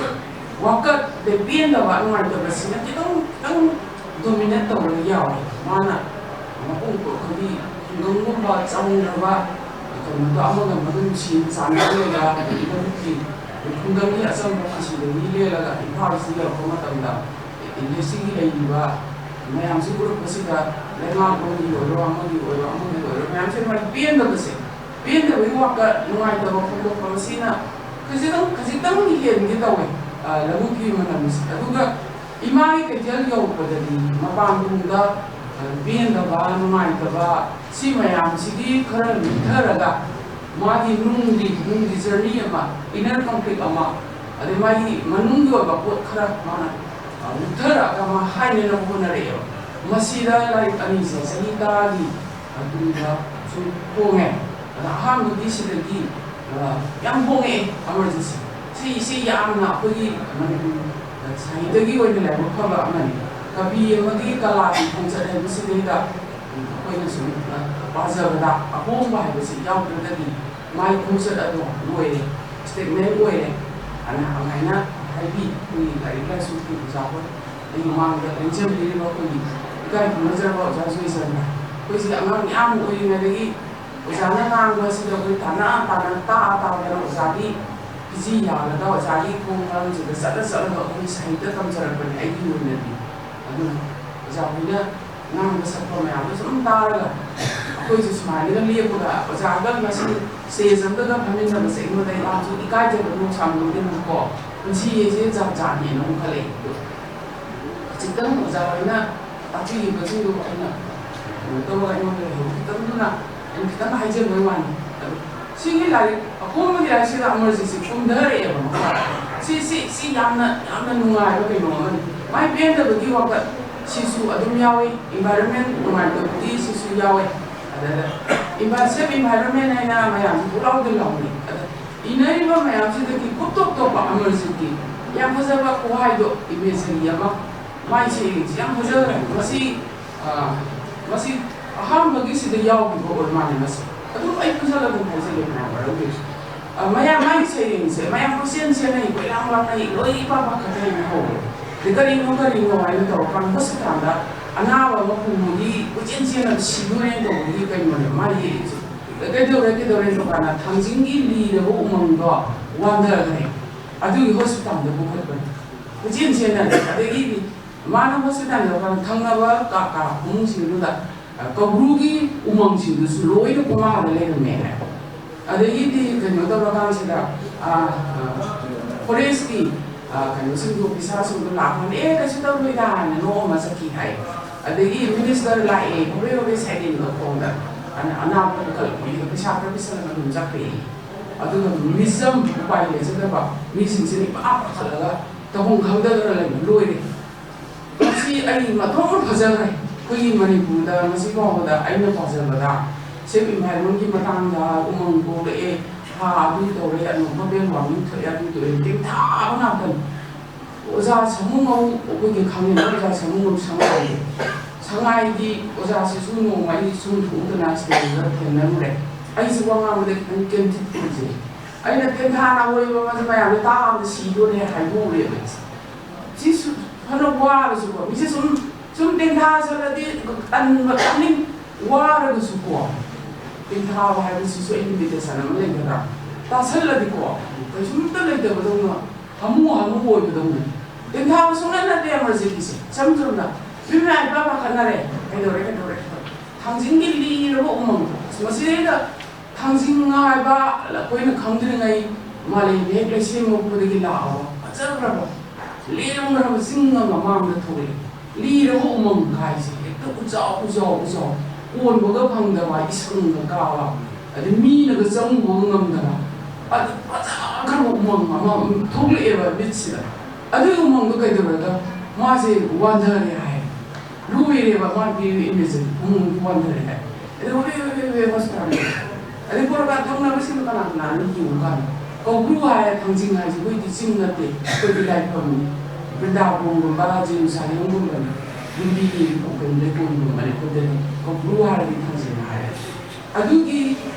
Speaker 6: ꯋꯥꯀꯠ ꯄꯦꯟꯗꯕ ꯅꯨꯡꯉꯥꯏꯇꯕꯁꯤꯅꯈꯤꯇꯪ ꯗꯣꯃꯤꯅꯦꯠ ꯇꯧꯔꯒ ꯌꯥꯎꯋꯦ ꯃꯥꯅ ꯃꯄꯨꯡ ꯑꯩꯈꯣꯏꯒꯤ ꯈꯨꯡꯒꯪꯒꯨꯝꯕ ꯆꯥꯎꯅꯕ ꯀꯩꯅꯣꯗꯣ ꯑꯃꯒ ꯃꯗꯨ ꯅꯨꯡꯁꯤ ꯆꯥꯟꯅꯔꯒ ꯂꯧꯕꯨꯛꯀꯤ ꯈꯨꯡꯒꯪꯒꯤ ꯑꯆꯝꯕ ꯄꯨꯟꯁꯤꯗꯒꯤ ꯂꯦꯜꯂꯒ ꯏꯝꯐꯥꯜꯁꯤꯗ ꯌꯧꯔꯛꯄ ꯃꯇꯝꯗ ꯁꯤꯒꯤ ꯂꯩꯔꯤꯕ ꯃꯌꯥꯝꯁꯤ ꯎꯔꯛꯄꯁꯤꯗ ꯂꯩꯉꯥꯛꯂꯣꯟꯒꯤ ꯑꯣꯏꯔꯣ ꯑꯃꯒꯤ ꯑꯣꯏꯔꯣ ꯃꯌꯥꯝꯁꯦ ꯃꯥꯒꯤ ꯄꯦꯟꯗꯕꯁꯦ ꯄꯦꯟꯗꯕꯒꯤ ꯋꯥꯀꯠ ꯅꯨꯡꯉꯥꯏꯇꯕ ꯐꯣꯡꯗꯣꯛꯄ ꯃꯁꯤꯅ ꯈꯖꯤꯛꯇꯪ ꯍꯦꯟꯒꯦ ꯇꯧꯋꯦ ꯂꯧꯕꯨꯛꯀꯤ ꯃꯇꯝꯁꯦ ꯑꯗꯨꯒ ꯏꯃꯥꯒꯤ ꯀꯩꯊꯦꯜ ꯌꯧꯔꯛꯄꯗꯗꯤ ꯃꯄꯥꯟ ꯊꯣꯡꯗ ꯄꯦꯟꯗꯕ ꯅꯨꯡꯉꯥꯏꯇꯕ ꯁꯤ ꯃꯌꯥꯝꯁꯤꯒꯤ ꯈꯔ ꯂꯨꯊꯔꯒ ꯃꯥꯒꯤ ꯅꯨꯡꯒꯤ ꯖꯔꯅꯤ ꯑꯃ ꯏꯅꯔ ꯀꯟꯐ꯭ꯂꯤꯛ ꯑꯃ ꯑꯗꯩ ꯃꯥꯒꯤ ꯃꯅꯨꯡꯒꯤ ꯑꯣꯏꯕ ꯄꯣꯠ ꯈꯔ ꯃꯥꯅ ꯂꯨꯊꯔꯛꯑꯒ ꯃꯥ ꯍꯥꯏꯅꯅꯕ ꯍꯣꯠꯅꯔꯛꯑꯦꯕ ꯃꯁꯤꯗ ꯂꯥꯏꯔꯤꯛ ꯑꯅꯤꯁꯦ ꯆꯍꯤ 10ꯒꯤ ꯃꯇꯨꯡꯗ ꯁꯨꯝ ꯍꯣꯡꯉꯦ ꯑꯗ ꯑꯍꯥꯟꯕꯗꯤ ꯁꯤꯗꯒꯤ ꯌꯥꯝ ꯍꯣꯡꯉꯛꯑꯦ ꯑꯃꯔꯖꯤꯠꯁꯦ ꯁꯤ ꯌꯥꯝꯅ ꯑꯩꯈꯣꯏꯒꯤ ꯃꯅꯤꯄꯨꯔ ꯁꯥꯍꯤꯇ꯭ꯌꯒꯤ ꯑꯣꯏꯅ ꯂꯥꯏꯕꯛ ꯐꯕ ꯑꯃꯅꯤ ꯀꯕꯤ ꯑꯃꯒꯤ ꯀꯂꯥꯒꯤ ꯈꯣꯡꯆꯠ ꯍꯥꯏꯕꯁꯤꯗꯩꯗ ꯑꯩꯈꯣꯏꯅ ꯁꯨꯝ ꯄꯥꯖꯕꯗ ꯑꯍꯣꯡꯕ ꯍꯥꯏꯕꯁꯤ ꯌꯥꯎꯗ꯭ꯔꯒꯗꯤ ꯃꯥꯒꯤ ꯈꯣꯡꯆꯠ ꯑꯗꯣ ꯂꯣꯏꯔꯦ ꯁ꯭ꯇꯦꯒꯅꯦꯟ ꯑꯣꯏꯔꯦ ꯑꯗꯨꯃꯥꯏꯅ ꯍꯥꯏꯕꯤ ꯑꯩꯈꯣꯏꯒꯤ ꯂꯥꯏꯔꯤꯛ ꯂꯥꯏꯁꯨꯒꯤ ꯑꯣꯖꯥꯈꯣꯏ ꯑꯩꯒꯤ ꯃꯃꯥꯡꯗ ꯂꯦꯡꯖꯕꯤꯔꯤꯕ ꯑꯩꯈꯣꯏꯒꯤ ꯏꯀꯥꯏ ꯈꯨꯝꯅꯖꯔꯕ ꯑꯣꯖꯥ ꯖꯣꯏꯁꯟꯅ ꯑꯩꯈꯣꯏꯁꯤ ꯑꯉꯥꯡ ꯌꯥꯝ ꯑꯣꯏꯔꯤꯉꯩꯗꯒꯤ ꯑꯣꯖꯥꯅ ꯉꯥꯡꯕꯁꯤꯗ ꯑꯩꯈoi ꯇꯥꯗꯅ ꯑꯣꯖꯥꯒꯤ ꯐꯤꯖꯤ ꯌꯥꯜꯂꯒ ꯑꯣꯖꯥꯒꯤ ꯈꯣꯡ ꯃꯔꯝꯁꯤꯗ ꯆꯠꯂꯒ ꯑꯩꯈꯣꯏ ꯁꯥꯍꯤꯇ꯭ꯌ ꯇꯝꯖꯔꯛꯄꯅꯤ ꯑꯩꯒꯤ ꯑꯣꯏꯅꯗꯤ ꯑꯗꯨꯅ ꯑꯣꯖꯥꯈꯣꯏꯅ ꯉꯥꯡꯕ ꯁꯛꯄ ꯃꯌꯥꯝꯗꯣ ꯁꯨꯝ ꯇꯥꯔꯒ ꯑꯩꯈꯣꯏꯁꯨ ꯁꯨꯃꯥꯏꯅꯒ ꯂꯦꯞꯄꯒ ꯑꯣꯖꯥꯒ ꯉꯁꯤ ꯁ꯭ꯇꯦꯖ ꯑꯝꯗꯒ ꯐꯝꯃꯤꯟꯅꯕꯁꯦ ꯑꯩꯉꯣꯟꯗ ꯌꯥꯝꯁꯨ ꯏꯀꯥꯏꯖꯕ ꯅꯨꯡꯁꯥꯡꯅꯗꯦꯅꯀꯣ ꯄꯨꯟꯁꯤ ꯍꯥꯏꯁꯦ ꯖꯥꯠꯅꯦꯅ ꯑꯃꯨꯛ ꯈꯜꯂꯛꯑꯦ ꯈꯤꯇꯪ ꯑꯣꯖꯥꯈꯣꯏꯅ ꯇꯥꯛꯄꯤꯔꯤꯕꯁꯤꯡꯗꯨ ꯑꯩꯅ ꯀꯩꯅꯣ ꯇꯧꯔꯒ ꯑꯩꯉꯣꯟꯗ ꯂꯩꯍꯧꯕ ꯈꯤꯇꯪꯗꯨꯅ ꯑꯩꯅ ꯈꯤꯇꯪ ꯍꯥꯏꯖꯕꯒꯤ ꯋꯥꯅꯤ ꯑꯗꯣ ꯁꯤꯒꯤ ꯂꯥꯏꯔꯤꯛ ꯑꯀꯣꯟꯕꯒꯤ ꯂꯥꯏꯔꯤꯛꯁꯤꯗ ꯑꯃꯔꯖꯤꯠꯁꯤ ꯀꯨꯝꯊꯔꯛꯑꯦꯕ ꯃꯈꯥꯗ ꯁꯤ ꯌꯥꯝꯅ ꯅꯨꯡꯉꯥꯏꯕ ꯀꯩꯅꯣ ꯑꯃꯅꯤ ꯃꯥꯏ ꯄꯦꯟꯗꯕꯒꯤ ꯋꯥꯀꯠ ꯁꯤꯁꯨ ꯑꯗꯨꯝ ꯌꯥꯎꯏ ꯏꯟꯚꯥꯏꯔꯟꯃꯦꯟ ꯅꯨꯡꯉꯥꯏꯇꯕꯒꯤ ꯁꯤꯁꯨ ꯌꯥꯎꯏ ꯑꯗ ꯁꯦꯞ ꯏꯟꯚꯥꯏꯔꯟꯃꯦꯟ ꯍꯥꯏꯅ ꯃꯌꯥꯝꯁꯤ ꯄꯨꯛꯂꯥꯎꯗ ꯂꯥꯎꯅꯩ ꯑꯗ ꯏꯅꯔꯤꯕ ꯃꯌꯥꯝꯁꯤꯗꯒꯤ ꯇꯣꯞ ꯑꯃꯔꯖꯤꯠꯀꯤ ꯌꯥꯝ ꯐꯖꯕ ꯈꯨꯍꯥꯏꯗꯣ ꯏꯃꯦꯖꯔꯤ ꯑꯃ ꯃꯥꯏ ꯁꯩꯔꯦꯡꯁꯤ ꯌꯥꯝ ꯐꯖꯈ꯭ꯔꯦ ꯃꯁꯤ ꯑꯍꯥꯟꯕꯒꯤꯁꯤꯗ ꯌꯥꯎꯈꯤꯕ ꯑꯣꯏ ꯃꯥꯜꯂꯦ ꯃꯁꯤ ꯑꯗꯨꯝ ꯑꯩ ꯄꯨꯟꯁꯤꯜꯂ ꯑꯗꯨꯝ ꯍꯥꯏꯖꯒꯦ ꯃꯌꯥꯝ ꯃꯥꯒꯤ ꯁꯩꯔꯦꯡꯁꯦ ꯃꯌꯥꯝ ꯄꯨꯛꯆꯦꯟ ꯆꯦꯟꯅꯩ ꯀꯣꯏꯂꯥꯡ ꯂꯥꯡꯅꯩ ꯂꯣꯏ ꯏꯄꯥꯈꯠꯅꯩ ꯍꯧꯋꯦ ꯀꯔꯤꯅꯣ ꯍꯥꯏꯅ ꯇꯧꯔꯀꯥꯟꯗ ꯍꯣꯁꯄꯤꯇꯥꯜꯗ ꯑꯅꯥꯕ ꯑꯃ ꯄꯨꯕꯒꯤ ꯀꯣꯏꯆꯦꯟ ꯆꯦꯟꯅꯕ ꯁꯤꯗꯣꯔꯦꯅ ꯇꯧꯕꯒꯤ ꯀꯩꯅꯣꯅꯦ ꯃꯥꯒꯤ ꯌꯦꯛꯏꯁꯦ ꯀꯩꯗꯧꯔꯦ ꯇꯧꯀꯥꯟꯗ ꯊꯥꯡꯖꯤꯡꯒꯤ ꯂꯤꯔꯕ ꯎꯃꯪꯗꯣ ꯋꯥꯟꯊꯈ꯭ꯔꯦ ꯑꯗꯨꯒꯤ ꯍꯣꯁꯄꯤꯇꯥꯜꯗ ꯄꯨꯈꯠꯄꯅꯤ ꯀꯣꯏꯆꯦꯟ ꯆꯦꯟꯅꯔꯦ ꯑꯗꯒꯤꯗꯤ ꯃꯥꯅ ꯍꯣꯁꯄꯤꯇꯥꯜ ꯌꯧꯔꯀꯥꯟꯗ ꯊꯪꯅꯕ ꯀꯥ ꯐꯃꯨꯡꯁꯤꯡꯗꯨꯗ ꯀꯧꯕ꯭ꯔꯨꯒꯤ ꯎꯃꯪꯁꯤꯡꯗꯨꯁꯨ ꯂꯣꯏꯅ ꯀꯣꯃꯥꯗ ꯂꯩꯔꯝꯃꯦ ꯍꯥꯏ ꯑꯗꯒꯤꯗꯤ ꯀꯩꯅꯣ ꯇꯧꯔꯀꯥꯟꯁꯤꯗ ꯐꯣꯔꯦꯁꯀꯤ ꯀꯩꯅꯣꯁꯤꯡꯗꯣ ꯑꯣꯐꯤꯁꯥꯔꯁꯤꯡꯗꯣ ꯂꯥꯛꯄꯅꯦ ꯀꯩꯁꯨ ꯇꯧꯔꯣꯏꯗ ꯍꯥꯏꯅ ꯅꯣꯛꯑꯝꯃ ꯆꯠꯈꯤ ꯍꯥꯏ ꯑꯗꯒꯤ ꯃꯤꯅꯤꯁꯇꯔ ꯂꯥꯛꯑꯦ ꯍꯣꯕꯦ ꯁꯥꯏꯔꯦꯟꯒ ꯈꯣꯡꯗ ꯑꯅꯥꯕ ꯄꯨꯈꯠꯂꯛꯄꯒꯤ ꯄꯩꯁꯥ ꯈꯔ ꯄꯤꯁꯜꯂꯒ ꯑꯗꯨꯝ ꯆꯠꯈ꯭ꯔꯦ ꯑꯗꯨꯒ ꯃꯤꯆꯝ ꯎꯄꯥꯏ ꯂꯩꯖꯗꯕ ꯃꯤꯁꯤꯡꯁꯤꯅ ꯏꯄꯥ ꯄꯥꯈꯠꯂꯒ ꯇꯧꯐꯝ ꯈꯪꯗꯗꯅ ꯂꯩꯕ ꯂꯣꯏꯔꯦ ꯃꯁꯤ ꯑꯩ ꯃꯇꯣꯟ ꯐꯖꯈ꯭ꯔꯦ ꯑꯩꯈꯣꯏꯒꯤ ꯃꯅꯤꯄꯨꯔꯗ ꯉꯁꯤ ꯐꯥꯎꯕꯗ ꯑꯩꯅ ꯄꯥꯖꯕꯗ ꯁꯦꯞ ꯏꯟꯚꯥꯏꯔꯣꯟꯃꯦꯟꯒꯤ ꯃꯇꯥꯡꯗ ꯎꯃꯪ ꯀꯣꯛꯂꯛꯑꯦ ꯑꯗꯨ ꯇꯧꯔꯦ ꯒ꯭ꯂꯣꯕꯦꯜ ꯋꯥꯔꯃꯤꯡ ꯊꯣꯛꯑꯦ ꯑꯗꯨ ꯇꯧꯔꯦ ꯇꯦꯡꯊꯥꯕ ꯉꯥꯛꯇꯅꯤ ꯑꯣꯖꯥ ꯁꯃꯨꯉꯧ ꯑꯩꯈꯣꯏꯒꯤ ꯈꯪꯉꯤꯕ ꯑꯣꯖꯥ ꯁꯃꯨꯉꯧ ꯁꯉꯥꯏ ꯁꯉꯥꯏꯒꯤ ꯑꯣꯖꯥꯁꯤꯁꯨ ꯅꯣꯡꯃ ꯑꯩ ꯁꯨꯝ ꯊꯣꯛꯗꯅ ꯁ꯭ꯇꯦꯖꯗ ꯊꯦꯡꯅꯔꯨꯔꯦ ꯑꯩꯁꯤ ꯋꯥ ꯉꯥꯡꯕꯗ ꯈꯤꯇꯪ ꯀꯦꯟꯊꯤꯠ ꯑꯣꯏꯖꯩ ꯑꯩꯅ ꯇꯦꯟꯊꯥꯅ ꯑꯣꯏꯕ ꯃꯁꯤ ꯃꯌꯥꯝꯗ ꯇꯥꯕꯗ ꯁꯤꯗꯣꯔꯦ ꯍꯥꯏꯗꯣꯛꯎꯔꯦꯕ ꯁꯤꯁꯨ ꯐꯅ ꯋꯥꯔꯁꯨꯀꯣ ꯃꯤꯁꯦ ꯁꯨꯝ ꯇꯦꯟꯊꯥ ꯆꯠꯂꯗꯤ ꯇꯟꯕ ꯇꯥꯅꯤꯡ ꯋꯥꯔꯒꯁꯨꯀꯣ ꯇꯦꯟꯊꯥꯕ ꯍꯥꯏꯕꯁꯤꯁꯨ ꯑꯩ ꯏꯟꯚꯤꯇꯦꯁꯟ ꯑꯃ ꯂꯩꯒꯗ꯭ꯔꯥ ꯇꯥꯁꯜꯂꯗꯤꯀꯣ ꯀꯩꯁꯨꯝꯇ ꯂꯩꯇꯕꯗꯧꯅ ꯍꯥꯃꯨ ꯑꯣꯏꯕꯗꯧꯅ ꯇꯦꯟꯊꯥꯕ ꯁꯨꯡꯅꯠ ꯅꯠꯇꯦ ꯑꯃꯔꯖꯤꯠꯀꯤꯁꯦ ꯏꯁꯝ ꯁꯝꯅ ꯃꯤꯃ ꯏꯄꯥ ꯄꯥꯈꯠꯅꯔꯦ ꯀꯩꯗꯧꯔꯦ ꯊꯥꯡꯖꯤꯡꯒꯤ ꯂꯤꯔꯕ ꯎꯃꯪꯗꯣ ꯃꯁꯤꯗꯩꯗ ꯊꯥꯡꯖꯤꯡ ꯍꯥꯏꯕ ꯑꯩꯈꯣꯏꯅ ꯈꯪꯗ꯭ꯔꯤꯉꯩ ꯃꯥꯂꯦꯝ ꯍꯦꯛ ꯂꯩꯁꯦꯝꯃꯛꯄꯗꯒꯤ ꯂꯥꯛꯑꯕ ꯐꯖꯈ꯭ꯔꯕ ꯂꯦꯝꯈ꯭ꯔꯕ ꯆꯤꯡ ꯑꯃ ꯃꯥꯡꯗ ꯊꯣꯛꯂꯛꯏ ꯂꯤꯔꯕ ꯎꯃꯪ ꯍꯥꯏꯁꯦ ꯍꯦꯛꯇ ꯎꯖꯥꯎ ꯀꯣꯟꯕꯒ ꯐꯪꯗꯕ ꯏꯁꯪꯒ ꯀꯥꯕ ꯑꯗꯩ ꯃꯤꯅꯒ ꯆꯪꯉꯨꯕꯒ ꯉꯝꯗꯕ ꯑꯗꯨ ꯐꯖꯈ꯭ꯔꯕ ꯎꯃꯪ ꯑꯃ ꯊꯣꯛꯂꯛꯑꯦꯕ ꯃꯤꯠꯁꯤꯗ ꯑꯗꯨꯒꯤ ꯎꯃꯪꯗꯣ ꯀꯩꯗꯧꯔꯒ ꯃꯥꯁꯦ ꯋꯥꯟꯊꯔꯦ ꯍꯥꯏ ꯂꯣꯏꯔꯦꯕ ꯃꯥ ꯄꯤꯔꯤꯕ ꯏꯃꯦꯖꯁꯦ ꯎꯃꯪꯗꯣ ꯋꯥꯟꯊꯔꯦ ꯍꯥꯏ ꯑꯗꯩ ꯍꯣꯁꯄꯤꯇꯥꯜ ꯑꯗꯩ ꯄꯨꯔꯒ ꯊꯪꯅꯕꯁꯤꯡꯗꯣ ꯀꯅꯥꯅ ꯌꯦꯡꯉꯨ ꯀꯥꯟꯗ ꯀꯧꯕ꯭ꯔꯨ ꯍꯥꯏꯔ ꯊꯥꯡꯖꯤꯡ ꯍꯥꯏꯁꯦ ꯑꯩꯈꯣꯏꯗꯤ ꯆꯤꯡ ꯅꯠꯇꯦ ꯑꯩꯈꯣꯏꯗꯤ ꯂꯥꯏꯐꯝꯅꯤ ꯕ꯭ꯔꯤꯟꯗꯥꯕꯣꯟꯒꯨꯝꯕ ꯖꯦꯔꯨꯁꯥꯂꯦꯝꯒꯨꯝꯕꯅꯤ ꯌꯨꯝꯕꯤꯒꯤ ꯂꯩꯀꯣꯜꯒꯨꯝꯕꯅꯤ ꯑꯩꯈꯣꯏꯗꯗꯤ ꯀꯧꯕ꯭ꯔꯨ ꯍꯥꯏꯔꯗꯤ ꯊꯥꯡꯖꯤꯡ ꯍꯥꯏꯔꯦ ꯑꯗꯨꯒꯤ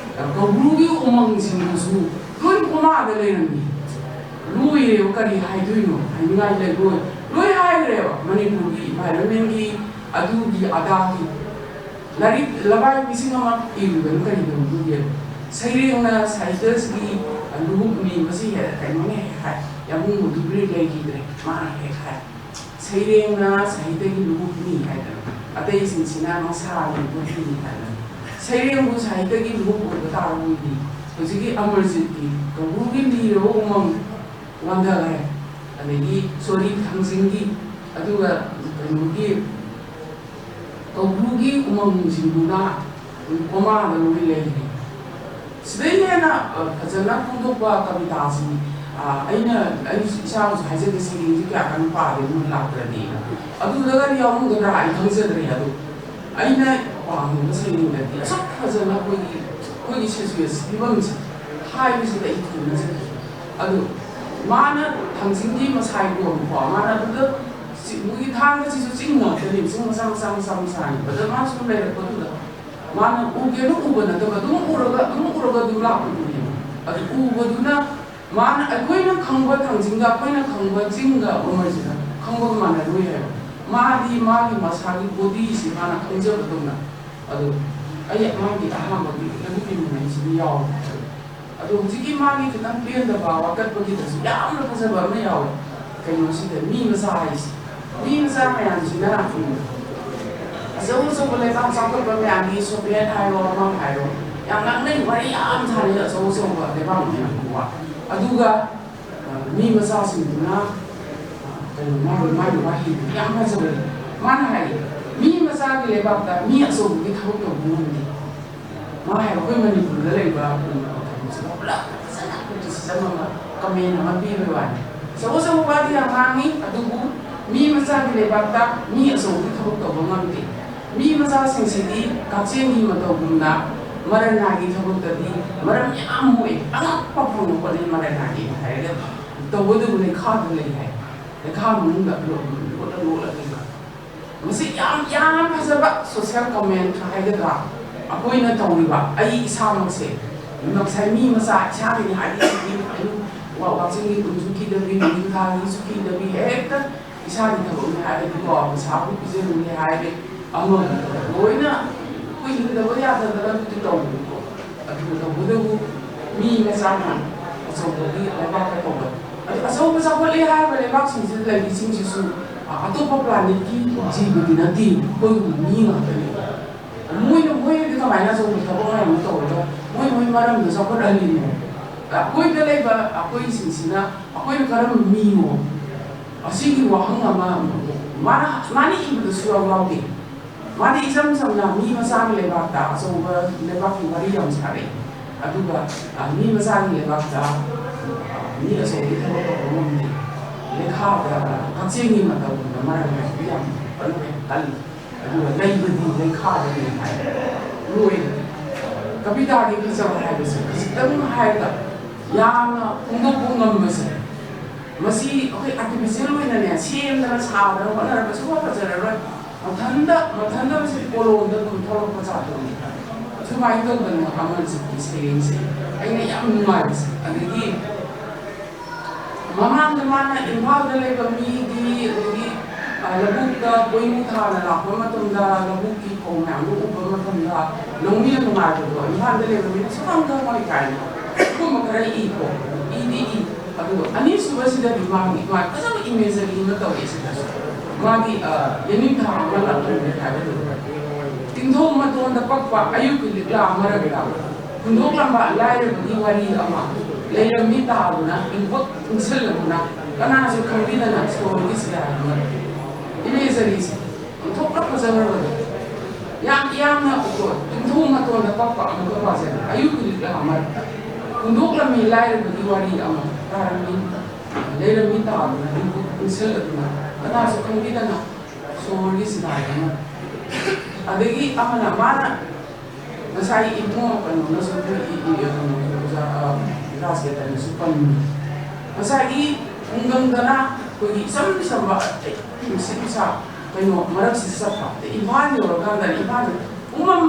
Speaker 6: ꯀꯧꯕ꯭ꯔꯨꯒꯤ ꯎꯃꯪꯁꯤꯡꯗꯨꯁꯨ ꯂꯣꯏ ꯀꯣꯃꯥꯗ ꯂꯩꯔꯝꯃꯤ ꯂꯣꯏꯔꯦꯕ ꯀꯔꯤ ꯍꯥꯏꯗꯣꯏꯅꯣ ꯍꯥꯏꯅꯤꯡꯉꯥꯏ ꯂꯩꯔꯣꯏ ꯂꯣꯏ ꯍꯥꯏꯈ꯭ꯔꯦꯕ ꯃꯅꯤꯄꯨꯔꯒꯤ ꯏꯟꯚꯥꯏꯔꯣꯟꯃꯦꯟꯒꯤ ꯑꯗꯨꯒꯤ ꯑꯗꯥꯒꯤ ꯂꯥꯏꯔꯤꯛ ꯂꯕꯥꯏ 1,000 ꯏꯔꯤꯕꯅ ꯀꯔꯤꯒꯤꯅꯣ ꯁꯩꯔꯦꯡꯅ ꯁꯥꯍꯤꯇ꯭ꯌꯁꯤꯒꯤ ꯂꯨꯍꯨꯞꯅꯤ ꯃꯁꯤ ꯀꯩꯅꯣꯅ ꯍꯦꯛ ꯍꯥꯏ ꯌꯥꯃꯨꯡ ꯃꯨꯗꯨꯕ꯭ꯔꯤ ꯂꯩꯈꯤꯗ꯭ꯔꯦ ꯃꯥꯅ ꯍꯦꯛ ꯍꯥꯏ ꯁꯩꯔꯦꯡꯅ ꯁꯥꯍꯤꯇ꯭ꯌꯒꯤ ꯂꯨꯍꯨꯞꯅꯤ ꯍꯥꯏꯗꯅ ꯑꯇꯩꯁꯤꯡꯁꯤꯅ ꯃꯁꯥꯒꯤ ꯂꯨꯍꯨꯞꯅꯤ ꯍꯥꯏꯗꯅ ꯁꯩꯔꯦꯡꯕꯨ ꯁꯥꯍꯤꯇ꯭ꯌꯒꯤ ꯂꯨꯍꯨꯞ ꯑꯣꯏꯕ ꯇꯥꯔꯕꯗꯤ ꯍꯧꯖꯤꯛꯀꯤ ꯑꯃꯔꯖꯤꯠꯀꯤ ꯀꯧꯕ꯭ꯔꯨꯒꯤ ꯂꯤꯔꯕ ꯎꯃꯪ ꯋꯥꯟꯊꯈ꯭ꯔꯦ ꯑꯗꯒꯤ ꯁꯣꯔꯤ ꯊꯥꯡꯖꯤꯡꯒꯤ ꯑꯗꯨꯒ ꯀꯩꯅꯣꯒꯤ ꯀꯧꯕ꯭ꯔꯨꯒꯤ ꯎꯃꯪꯁꯤꯡꯗꯨꯅ ꯀꯣꯃꯥꯗ ꯂꯣꯏ ꯂꯩꯔꯤ ꯁꯤꯗꯩ ꯍꯦꯟꯅ ꯐꯖꯅ ꯐꯣꯡꯗꯣꯛꯄ ꯀꯕꯤꯇꯥꯁꯤ ꯑꯩ ꯏꯁꯥꯃꯁꯨ ꯍꯥꯏꯖꯒꯦ ꯁꯩꯔꯦꯡꯁꯤ ꯀꯌꯥ ꯀꯟꯅ ꯄꯥꯗꯦ ꯃꯣꯏ ꯂꯥꯛꯇ꯭ꯔꯗꯤ ꯑꯗꯨꯗꯒ ꯌꯥꯎꯔꯝꯒꯗ꯭ꯔꯥ ꯑꯩ ꯈꯪꯖꯗ꯭ꯔꯦ ꯑꯗꯣ ꯑꯩꯅ ꯄꯥꯝꯃꯤꯕ ꯁꯩꯔꯦꯡꯗꯗꯤ ꯑꯁꯨꯛ ꯐꯖꯅ ꯑꯩꯈꯣꯏꯒꯤ ꯁꯤꯆꯨꯋꯦꯁꯟ ꯐꯤꯕꯝꯁꯦ ꯍꯥꯏꯕꯁꯤꯗ ꯑꯩ ꯊꯦꯡꯅꯖꯈꯤ ꯑꯗꯨ ꯃꯥꯅ ꯊꯥꯡꯖꯤꯡꯒꯤ ꯃꯁꯥꯏꯗꯣꯀꯣ ꯃꯥꯅ ꯑꯗꯨꯗ ꯃꯣꯏꯒꯤ ꯊꯥꯡꯒꯁꯤꯁꯨ ꯆꯤꯡ ꯉꯥꯛꯇꯅꯤ ꯆꯤꯡ ꯃꯆꯥꯅꯤ ꯑꯗ ꯃꯥ ꯁꯨꯝ ꯂꯩꯔꯛꯄꯗꯨꯗ ꯃꯥꯅ ꯎꯒꯦꯅ ꯎꯕ ꯅꯠꯇꯕ ꯑꯗꯨꯝ ꯎꯔꯒ ꯑꯗꯨꯝ ꯂꯥꯛꯄꯗꯨꯅꯦꯕ ꯑꯗꯨ ꯎꯕꯗꯨꯅ ꯃꯥꯅ ꯑꯩꯈꯣꯏꯅ ꯈꯪꯕ ꯊꯥꯡꯖꯤꯡꯒ ꯑꯩꯈꯣꯏꯅ ꯈꯪꯕ ꯆꯤꯡꯒ ꯑꯃꯁꯤꯅ ꯈꯪꯕꯒ ꯃꯥꯟꯅꯔꯣꯏ ꯍꯥꯏꯕ ꯃꯥꯗꯤ ꯃꯥꯒꯤ ꯃꯁꯥꯒꯤ ꯕꯣꯗꯤꯁꯤ ꯃꯥꯅ ꯈꯪꯖꯕꯗꯧꯅ ꯑꯗꯨ ꯑꯩ ꯃꯥꯒꯤ ꯑꯍꯥꯟꯕꯒꯤ ꯂꯧꯕꯨꯛꯀꯤ ꯃꯃꯩꯁꯤꯗ ꯌꯥꯎꯋꯦ ꯑꯗꯣ ꯍꯧꯖꯤꯛꯀꯤ ꯃꯥꯒꯤ ꯈꯤꯇꯪ ꯄꯦꯟꯗꯕ ꯋꯥꯀꯠꯄꯒꯤꯗꯁꯨ ꯌꯥꯝꯅ ꯐꯖꯕ ꯑꯃ ꯌꯥꯎꯋꯦ ꯀꯩꯅꯣꯁꯤꯗ ꯃꯤ ꯃꯆꯥ ꯍꯥꯏꯁꯤ ꯃꯤ ꯃꯆꯥ ꯃꯌꯥꯝꯁꯤꯅ ꯑꯆꯧꯕ ꯂꯩꯕꯥꯛ ꯆꯥꯎꯈꯠꯄ ꯃꯌꯥꯝꯒꯤ ꯁꯣꯚꯤꯌꯦꯠ ꯍꯥꯏꯔꯣ ꯑꯃ ꯍꯥꯏꯔꯣ ꯌꯥꯝ ꯉꯥꯡꯅꯩ ꯋꯥꯔꯤ ꯌꯥꯝ ꯁꯥꯟꯅꯩ ꯑꯆꯧꯕ ꯂꯩꯕꯥꯛ ꯃꯌꯥꯝꯒꯤ ꯋꯥ ꯑꯗꯨꯒ ꯃꯤ ꯃꯆꯥꯁꯤꯡꯗꯨꯅ ꯀꯩꯅꯣ ꯃꯥꯒꯤ ꯋꯥꯍꯩꯗꯨ ꯌꯥꯝ ꯐꯖꯕ ꯃꯥꯅ ꯍꯥꯏꯌꯦ ꯃꯤ ꯃꯆꯥꯒꯤ ꯂꯩꯕꯥꯛꯇ ꯃꯤ ꯑꯆꯧꯕꯒꯤ ꯊꯕꯛ ꯇꯧꯕ ꯉꯝꯗꯦ ꯃꯥ ꯍꯥꯏꯕ ꯑꯩꯈꯣꯏ ꯃꯅꯤꯄꯨꯔꯗ ꯂꯩꯕ ꯀꯩꯅꯣꯁꯤꯗ ꯄꯨꯂꯞ ꯐꯖꯅ ꯀ꯭ꯔꯤꯇꯤꯁꯤꯖꯝ ꯑꯃ ꯀꯃꯦꯟ ꯑꯃ ꯄꯤꯕꯒꯤ ꯋꯥꯅꯤ ꯑꯆꯧꯕ ꯋꯥꯗꯤ ꯌꯥꯝ ꯉꯥꯡꯉꯤ ꯑꯗꯨꯕꯨ ꯃꯤ ꯃꯆꯥꯒꯤ ꯂꯩꯕꯥꯛꯇ ꯃꯤ ꯑꯆꯧꯕꯒꯤ ꯊꯕꯛ ꯇꯧꯕ ꯉꯝꯗꯦ ꯃꯤ ꯃꯆꯥꯁꯤꯡꯁꯤꯗꯤ ꯀꯛꯆꯤꯡꯒꯤ ꯃꯇꯧꯒꯨꯝꯅ ꯃꯔꯟꯅꯥꯒꯤ ꯊꯕꯛꯇꯗꯤ ꯃꯔꯝ ꯌꯥꯝ ꯃꯣꯛꯏ ꯑꯉꯛꯄ ꯐꯪꯕ ꯄꯣꯠꯅꯤ ꯃꯔꯟꯅꯥꯒꯤ ꯍꯥꯏꯔꯒ ꯇꯧꯕꯗꯨꯕꯨ ꯂꯩꯈꯥꯗ ꯂꯩ ꯍꯥꯏ ꯂꯩꯈꯥ ꯃꯅꯨꯡꯗ ꯂꯣꯠꯂ ꯂꯩꯕ ꯃꯁꯤ ꯌꯥꯝ ꯐꯖꯕ ꯁꯣꯁꯤꯌꯦꯜ ꯀꯃꯦꯟ ꯍꯥꯏꯒꯗ꯭ꯔꯥ ꯑꯩꯈꯣꯏꯅ ꯇꯧꯔꯤꯕ ꯑꯩ ꯏꯁꯥꯃꯛꯁꯦ ꯉꯁꯥꯏ ꯃꯤ ꯃꯆꯥ ꯏꯁꯥꯒꯤꯅꯤ ꯍꯥꯏꯗꯤ ꯋꯥꯛꯆꯤꯡꯒꯤ ꯀꯨꯟꯁꯨ ꯀꯤꯗꯕꯤ ꯅꯨꯡꯊꯥꯒꯤꯁꯨ ꯀꯤꯗꯕꯤ ꯍꯦꯛꯇ ꯏꯁꯥꯒꯤ ꯊꯕꯛꯅꯤ ꯍꯥꯏꯔꯗꯤꯀꯣ ꯄꯩꯁꯥꯕꯨ ꯄꯤꯖꯔꯨꯅꯤ ꯍꯥꯏꯔꯗꯤ ꯑꯃ ꯂꯣꯏꯅ ꯑꯩꯈꯣꯏ ꯍꯤꯡꯗꯕ ꯌꯥꯗꯗꯅ ꯑꯗꯨꯗꯤ ꯇꯧꯕꯅꯤꯀꯣ ꯑꯗꯨꯒ ꯇꯧꯕꯗꯕꯨ ꯃꯤ ꯃꯆꯥꯅ ꯑꯆꯧꯕꯒꯤ ꯂꯩꯕꯥꯛꯇ ꯇꯧꯕ ꯑꯗꯨ ꯑꯆꯧꯕ ꯆꯥꯎꯈꯠꯂꯦ ꯍꯥꯏꯔꯤꯕ ꯂꯩꯕꯥꯛꯁꯤꯡꯁꯤꯗ ꯂꯩꯔꯤꯁꯤꯡꯁꯤꯁꯨ ꯑꯇꯣꯞꯄ ꯄ꯭ꯂꯥꯅꯦꯠꯀꯤ ꯖꯤꯕꯗꯤ ꯅꯠꯇꯦ ꯑꯩꯈꯣꯏꯒꯨꯝꯕ ꯃꯤ ꯉꯥꯛꯇꯅꯤ ꯃꯣꯏꯅꯗꯤ ꯀꯃꯥꯏꯅ ꯑꯆꯧꯕ ꯊꯕꯛ ꯃꯌꯥꯝ ꯑꯃ ꯇꯧꯔꯒ ꯃꯣꯏ ꯃꯔꯝꯗ ꯆꯥꯎꯈꯠꯍꯜꯂꯤꯅꯣ ꯑꯩꯈꯣꯏꯗ ꯂꯩꯕ ꯑꯩꯈꯣꯏꯁꯤꯡꯁꯤꯅ ꯑꯩꯈꯣꯏꯅ ꯀꯔꯝꯕ ꯃꯤꯅꯣ ꯑꯁꯤꯒꯤ ꯋꯥꯍꯪ ꯑꯃ ꯃꯥꯅ ꯏꯕꯗꯁꯨ ꯌꯥꯎꯗꯦ ꯃꯥꯗꯤ ꯏꯆꯝ ꯆꯝꯅ ꯃꯤ ꯃꯆꯥꯒꯤ ꯂꯩꯕꯥꯛꯇ ꯑꯆꯧꯕ ꯂꯩꯕꯥꯛꯀꯤ ꯋꯥꯔꯤ ꯌꯥꯝ ꯁꯥꯔꯛꯏ ꯑꯗꯨꯒ ꯃꯤ ꯃꯆꯥꯒꯤ ꯂꯩꯕꯥꯛꯇ ꯃꯤ ꯑꯆꯧꯕꯒꯤ ꯊꯕꯛ ꯇꯧꯕ ꯉꯝꯗꯦ ꯂꯩꯈꯥꯗ ꯀꯛꯆꯤꯡꯒꯤ ꯃꯇꯧꯒꯨꯝꯕ ꯃꯔꯝ ꯌꯥꯝ ꯀꯜꯂꯤ ꯑꯗꯨꯒ ꯂꯩꯕꯗꯤ ꯂꯩꯈꯥꯗ ꯂꯩ ꯍꯥꯏ ꯂꯣꯏꯔꯦ ꯀꯕꯤꯇꯥꯒꯤ ꯐꯖꯕ ꯍꯥꯏꯕꯁꯦ ꯈꯖꯤꯛꯇꯪ ꯍꯥꯏꯔꯒ ꯌꯥꯝꯅ ꯐꯣꯡꯗꯣꯛꯄ ꯉꯝꯕꯁꯦ ꯃꯁꯤ ꯑꯩꯈꯣꯏ ꯑꯥꯔꯇꯤꯐꯤꯁꯦꯜ ꯑꯣꯏꯅꯅꯦ ꯁꯦꯝꯗꯅ ꯁꯥꯗꯅ ꯍꯣꯠꯅꯔꯒ ꯁꯨꯡꯐ ꯐꯖꯔꯔꯣꯏ ꯃꯊꯟꯇ ꯃꯁꯤ ꯀꯣꯂꯣꯝꯗ ꯑꯗꯨꯝ ꯊꯣꯛꯂꯛꯄ ꯖꯥꯠꯇꯨꯅꯤ ꯁꯨꯃꯥꯏꯅ ꯇꯧꯗꯅ ꯑꯃꯔꯖꯤꯠꯀꯤ ꯁꯩꯔꯦꯡꯁꯦ ꯑꯩꯅ ꯌꯥꯝ ꯅꯨꯡꯉꯥꯏꯕꯁꯦ ꯑꯗꯒꯤ ꯃꯃꯥꯡꯗ ꯃꯥꯅ ꯏꯝꯐꯥꯜꯗ ꯂꯩꯕ ꯃꯤꯒꯤ ꯑꯗꯒꯤ ꯂꯧꯕꯨꯛꯇ ꯄꯣꯏꯅꯨ ꯊꯥꯅ ꯂꯥꯛꯄ ꯃꯇꯝꯗ ꯂꯧꯕꯨꯛꯀꯤ ꯐꯧ ꯃꯌꯥꯝꯗꯣ ꯎꯕ ꯃꯇꯝꯗ ꯂꯧꯃꯤꯅ ꯅꯨꯡꯉꯥꯏꯕꯗꯣ ꯏꯝꯐꯥꯜꯗ ꯂꯩꯕ ꯃꯤꯅ ꯁꯨꯈꯪ ꯈꯪꯉꯣꯏ ꯀꯥꯏꯅ ꯑꯗꯨꯒꯨꯝꯕ ꯈꯔ ꯏꯀꯣ ꯏꯗꯤ ꯑꯗꯨꯒ ꯑꯅꯤꯁꯨꯕꯁꯤꯗꯗꯤ ꯃꯥꯒꯤ ꯐꯖꯕ ꯏꯃꯦꯖꯔꯤ ꯑꯃ ꯇꯧꯋꯦ ꯁꯤꯗꯁꯨ ꯃꯥꯒꯤ ꯌꯦꯅꯤꯡꯊꯥ ꯑꯃ ꯂꯥꯛꯇꯣꯏꯅꯦ ꯍꯥꯏꯕꯗꯨ ꯇꯤꯡꯊꯣꯡ ꯃꯇꯣꯟꯗ ꯄꯛꯄ ꯑꯌꯨꯛꯀꯤ ꯂꯤꯛꯂꯥ ꯃꯔꯛꯇ ꯍꯨꯟꯗꯣꯛꯂꯝꯕ ꯂꯥꯏꯔꯕꯒꯤ ꯋꯥꯔꯤ ꯑꯃ ꯂꯩꯔꯝꯃꯤ ꯇꯥꯗꯨꯅ ꯏꯪꯄꯛ ꯏꯪꯁꯤꯜꯂꯗꯨꯅ ꯀꯅꯥꯁꯨ ꯈꯪꯕꯤꯗꯅ ꯁꯣꯔꯒꯤꯁꯤꯗ ꯍꯥꯏꯕ ꯏꯃꯦꯖꯔꯤꯁꯦ ꯊꯣꯛꯂ ꯐꯖꯈ꯭ꯔꯕꯗꯣ ꯌꯥꯝꯅ ꯇꯤꯡꯊꯣꯡ ꯃꯇꯣꯟꯗ ꯄꯛꯄ ꯑꯃꯨꯛꯀ ꯄꯥꯖꯔꯦ ꯑꯌꯨꯛꯀꯤ ꯂꯤꯛꯂꯥ ꯃꯔꯛꯇ ꯍꯨꯟꯗꯣꯛꯂꯝꯃꯤ ꯂꯥꯏꯔꯕꯒꯤ ꯋꯥꯔꯤ ꯑꯃ ꯇꯥꯔꯝꯃꯤ ꯂꯩꯔꯝꯃꯤ ꯇꯥꯗꯨꯅ ꯏꯪꯄꯛ ꯏꯪꯁꯤꯜꯂꯗꯨꯅ ꯀꯅꯥꯁꯨ ꯈꯪꯕꯤꯗꯅ ꯁꯣꯔꯒꯤꯁꯤꯗ ꯍꯥꯏꯕ ꯑꯗꯒꯤ ꯑꯃꯅ ꯃꯥꯅ ꯉꯁꯥꯏ ꯏꯕꯨꯡꯉꯣ ꯀꯩꯅꯣꯅꯁꯨ ꯔꯥꯖꯀꯦꯇꯟꯅꯁꯨ ꯄꯟꯕꯤ ꯉꯁꯥꯏꯒꯤ ꯈꯨꯡꯒꯪꯗꯅ ꯑꯩꯈꯣꯏꯒꯤ ꯏꯆꯝ ꯆꯝꯕ ꯅꯨꯡꯁꯤꯠ ꯀꯩꯅꯣ ꯃꯔꯛꯁꯤꯗ ꯆꯠꯄ ꯏꯝꯐꯥꯜ ꯌꯧꯔꯀꯥꯟꯗ ꯏꯝꯐꯥꯜ ꯎꯃꯝ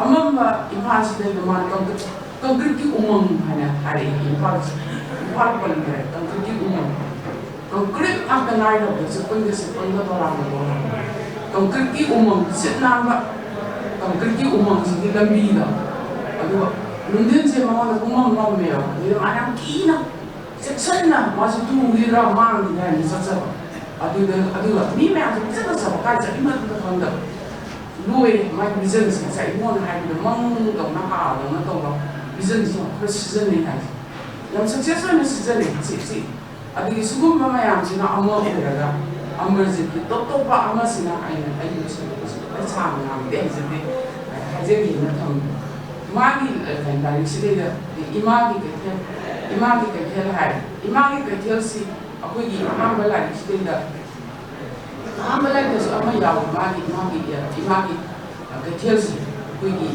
Speaker 6: ꯑꯃꯝꯕ ꯏꯝꯐꯥꯜꯁꯤꯗꯩꯗ ꯃꯥꯅ ꯀꯪꯀ꯭ꯔꯤꯠꯀꯤ ꯎꯃꯪ ꯍꯥꯏꯅ ꯍꯥꯏꯔꯛꯏ ꯏꯝꯐꯥꯜ ꯄꯟꯈ꯭ꯔꯦ ꯀꯪꯀ꯭ꯔꯤꯠꯀꯤ ꯎꯃꯪ ꯀꯪꯀ꯭ꯔꯤꯠ ꯉꯥꯛꯇ ꯉꯥꯏꯔꯕꯗ ꯆꯠꯄꯟꯒ ꯇꯣꯔꯥꯡꯒ ꯀꯪꯀ꯭ꯔꯤꯠꯀꯤ ꯎꯃꯪ ꯁꯤꯠ ꯅꯥꯟꯕ ꯀꯪꯀ꯭ꯔꯤꯠꯀꯤ ꯎꯃꯪꯁꯤꯒꯤ ꯂꯝꯕꯤꯗ ꯑꯗꯨꯒ ꯅꯨꯡꯊꯤꯟꯁꯦ ꯃꯉꯣꯟꯗ ꯄꯨꯡꯃꯝ ꯃꯝꯃꯦꯕ ꯑꯗꯨꯗ ꯃꯥꯅ ꯌꯥꯝ ꯀꯤꯅ ꯆꯦꯛꯁꯤꯟꯅ ꯃꯥꯁꯤ ꯇꯨꯈꯤꯗ꯭ꯔꯥ ꯃꯥꯡꯈꯤꯗ꯭ꯔꯥ ꯍꯥꯏꯅ ꯆꯠꯆꯕ ꯑꯗꯨꯒ ꯃꯤ ꯃꯌꯥꯝꯁꯦ ꯐꯖꯅ ꯆꯠꯄ ꯀꯥꯏ ꯆꯠꯂꯤꯃꯠꯇ ꯈꯪꯗꯕ ꯂꯣꯏꯔꯦ ꯃꯥꯒꯤ ꯚꯤꯖꯟꯁꯦ ꯉꯁꯥꯏ ꯏꯃꯣꯟꯅ ꯍꯥꯏꯕꯗ ꯃꯪꯗꯧꯅ ꯍꯥꯗꯧꯅ ꯇꯧꯕ ꯚꯤꯖꯟꯁꯤ ꯈꯔ ꯁꯤꯖꯤꯟꯅꯩ ꯍꯥꯏꯁꯦ ꯌꯥꯝ ꯁꯛꯁꯦꯁ ꯑꯣꯏꯅ ꯁꯤꯖꯤꯟꯅꯩ ꯁꯤ ꯑꯗꯒꯤ ꯁꯤꯒꯨꯝꯕ ꯃꯌꯥꯝꯁꯤꯅ ꯑꯃ ꯑꯣꯏꯔꯒ ꯑꯃꯔꯖꯤꯠꯀꯤ ꯇꯣꯞ ꯇꯣꯞꯄ ꯑꯃꯁꯤꯅ ꯑꯩꯒꯤ ꯑꯩ ꯁꯥꯡꯅ ꯉꯥꯡꯕꯗꯤ ꯍꯥꯏꯖꯒꯦꯅ ꯊꯝꯃꯤ ꯃꯥꯒꯤ ꯂꯥꯏꯔꯤꯛꯁꯤꯗꯩꯗ ꯏꯃꯥꯒꯤ ꯀꯩꯊꯦꯜ ꯍꯥꯏ ꯏꯃꯥꯒꯤ ꯀꯩꯊꯦꯜꯁꯤ ꯑꯩꯈꯣꯏꯒꯤ ꯑꯍꯥꯟꯕ ꯂꯥꯏꯔꯤꯛꯁꯤꯗꯩꯗ ꯑꯍꯥꯟꯕ ꯂꯥꯏꯔꯤꯛꯇꯁꯨ ꯑꯃ ꯌꯥꯎꯋꯤ ꯏꯃꯥꯒꯤ ꯀꯩꯊꯦꯜꯁꯤ ꯑꯩꯈꯣꯏꯒꯤ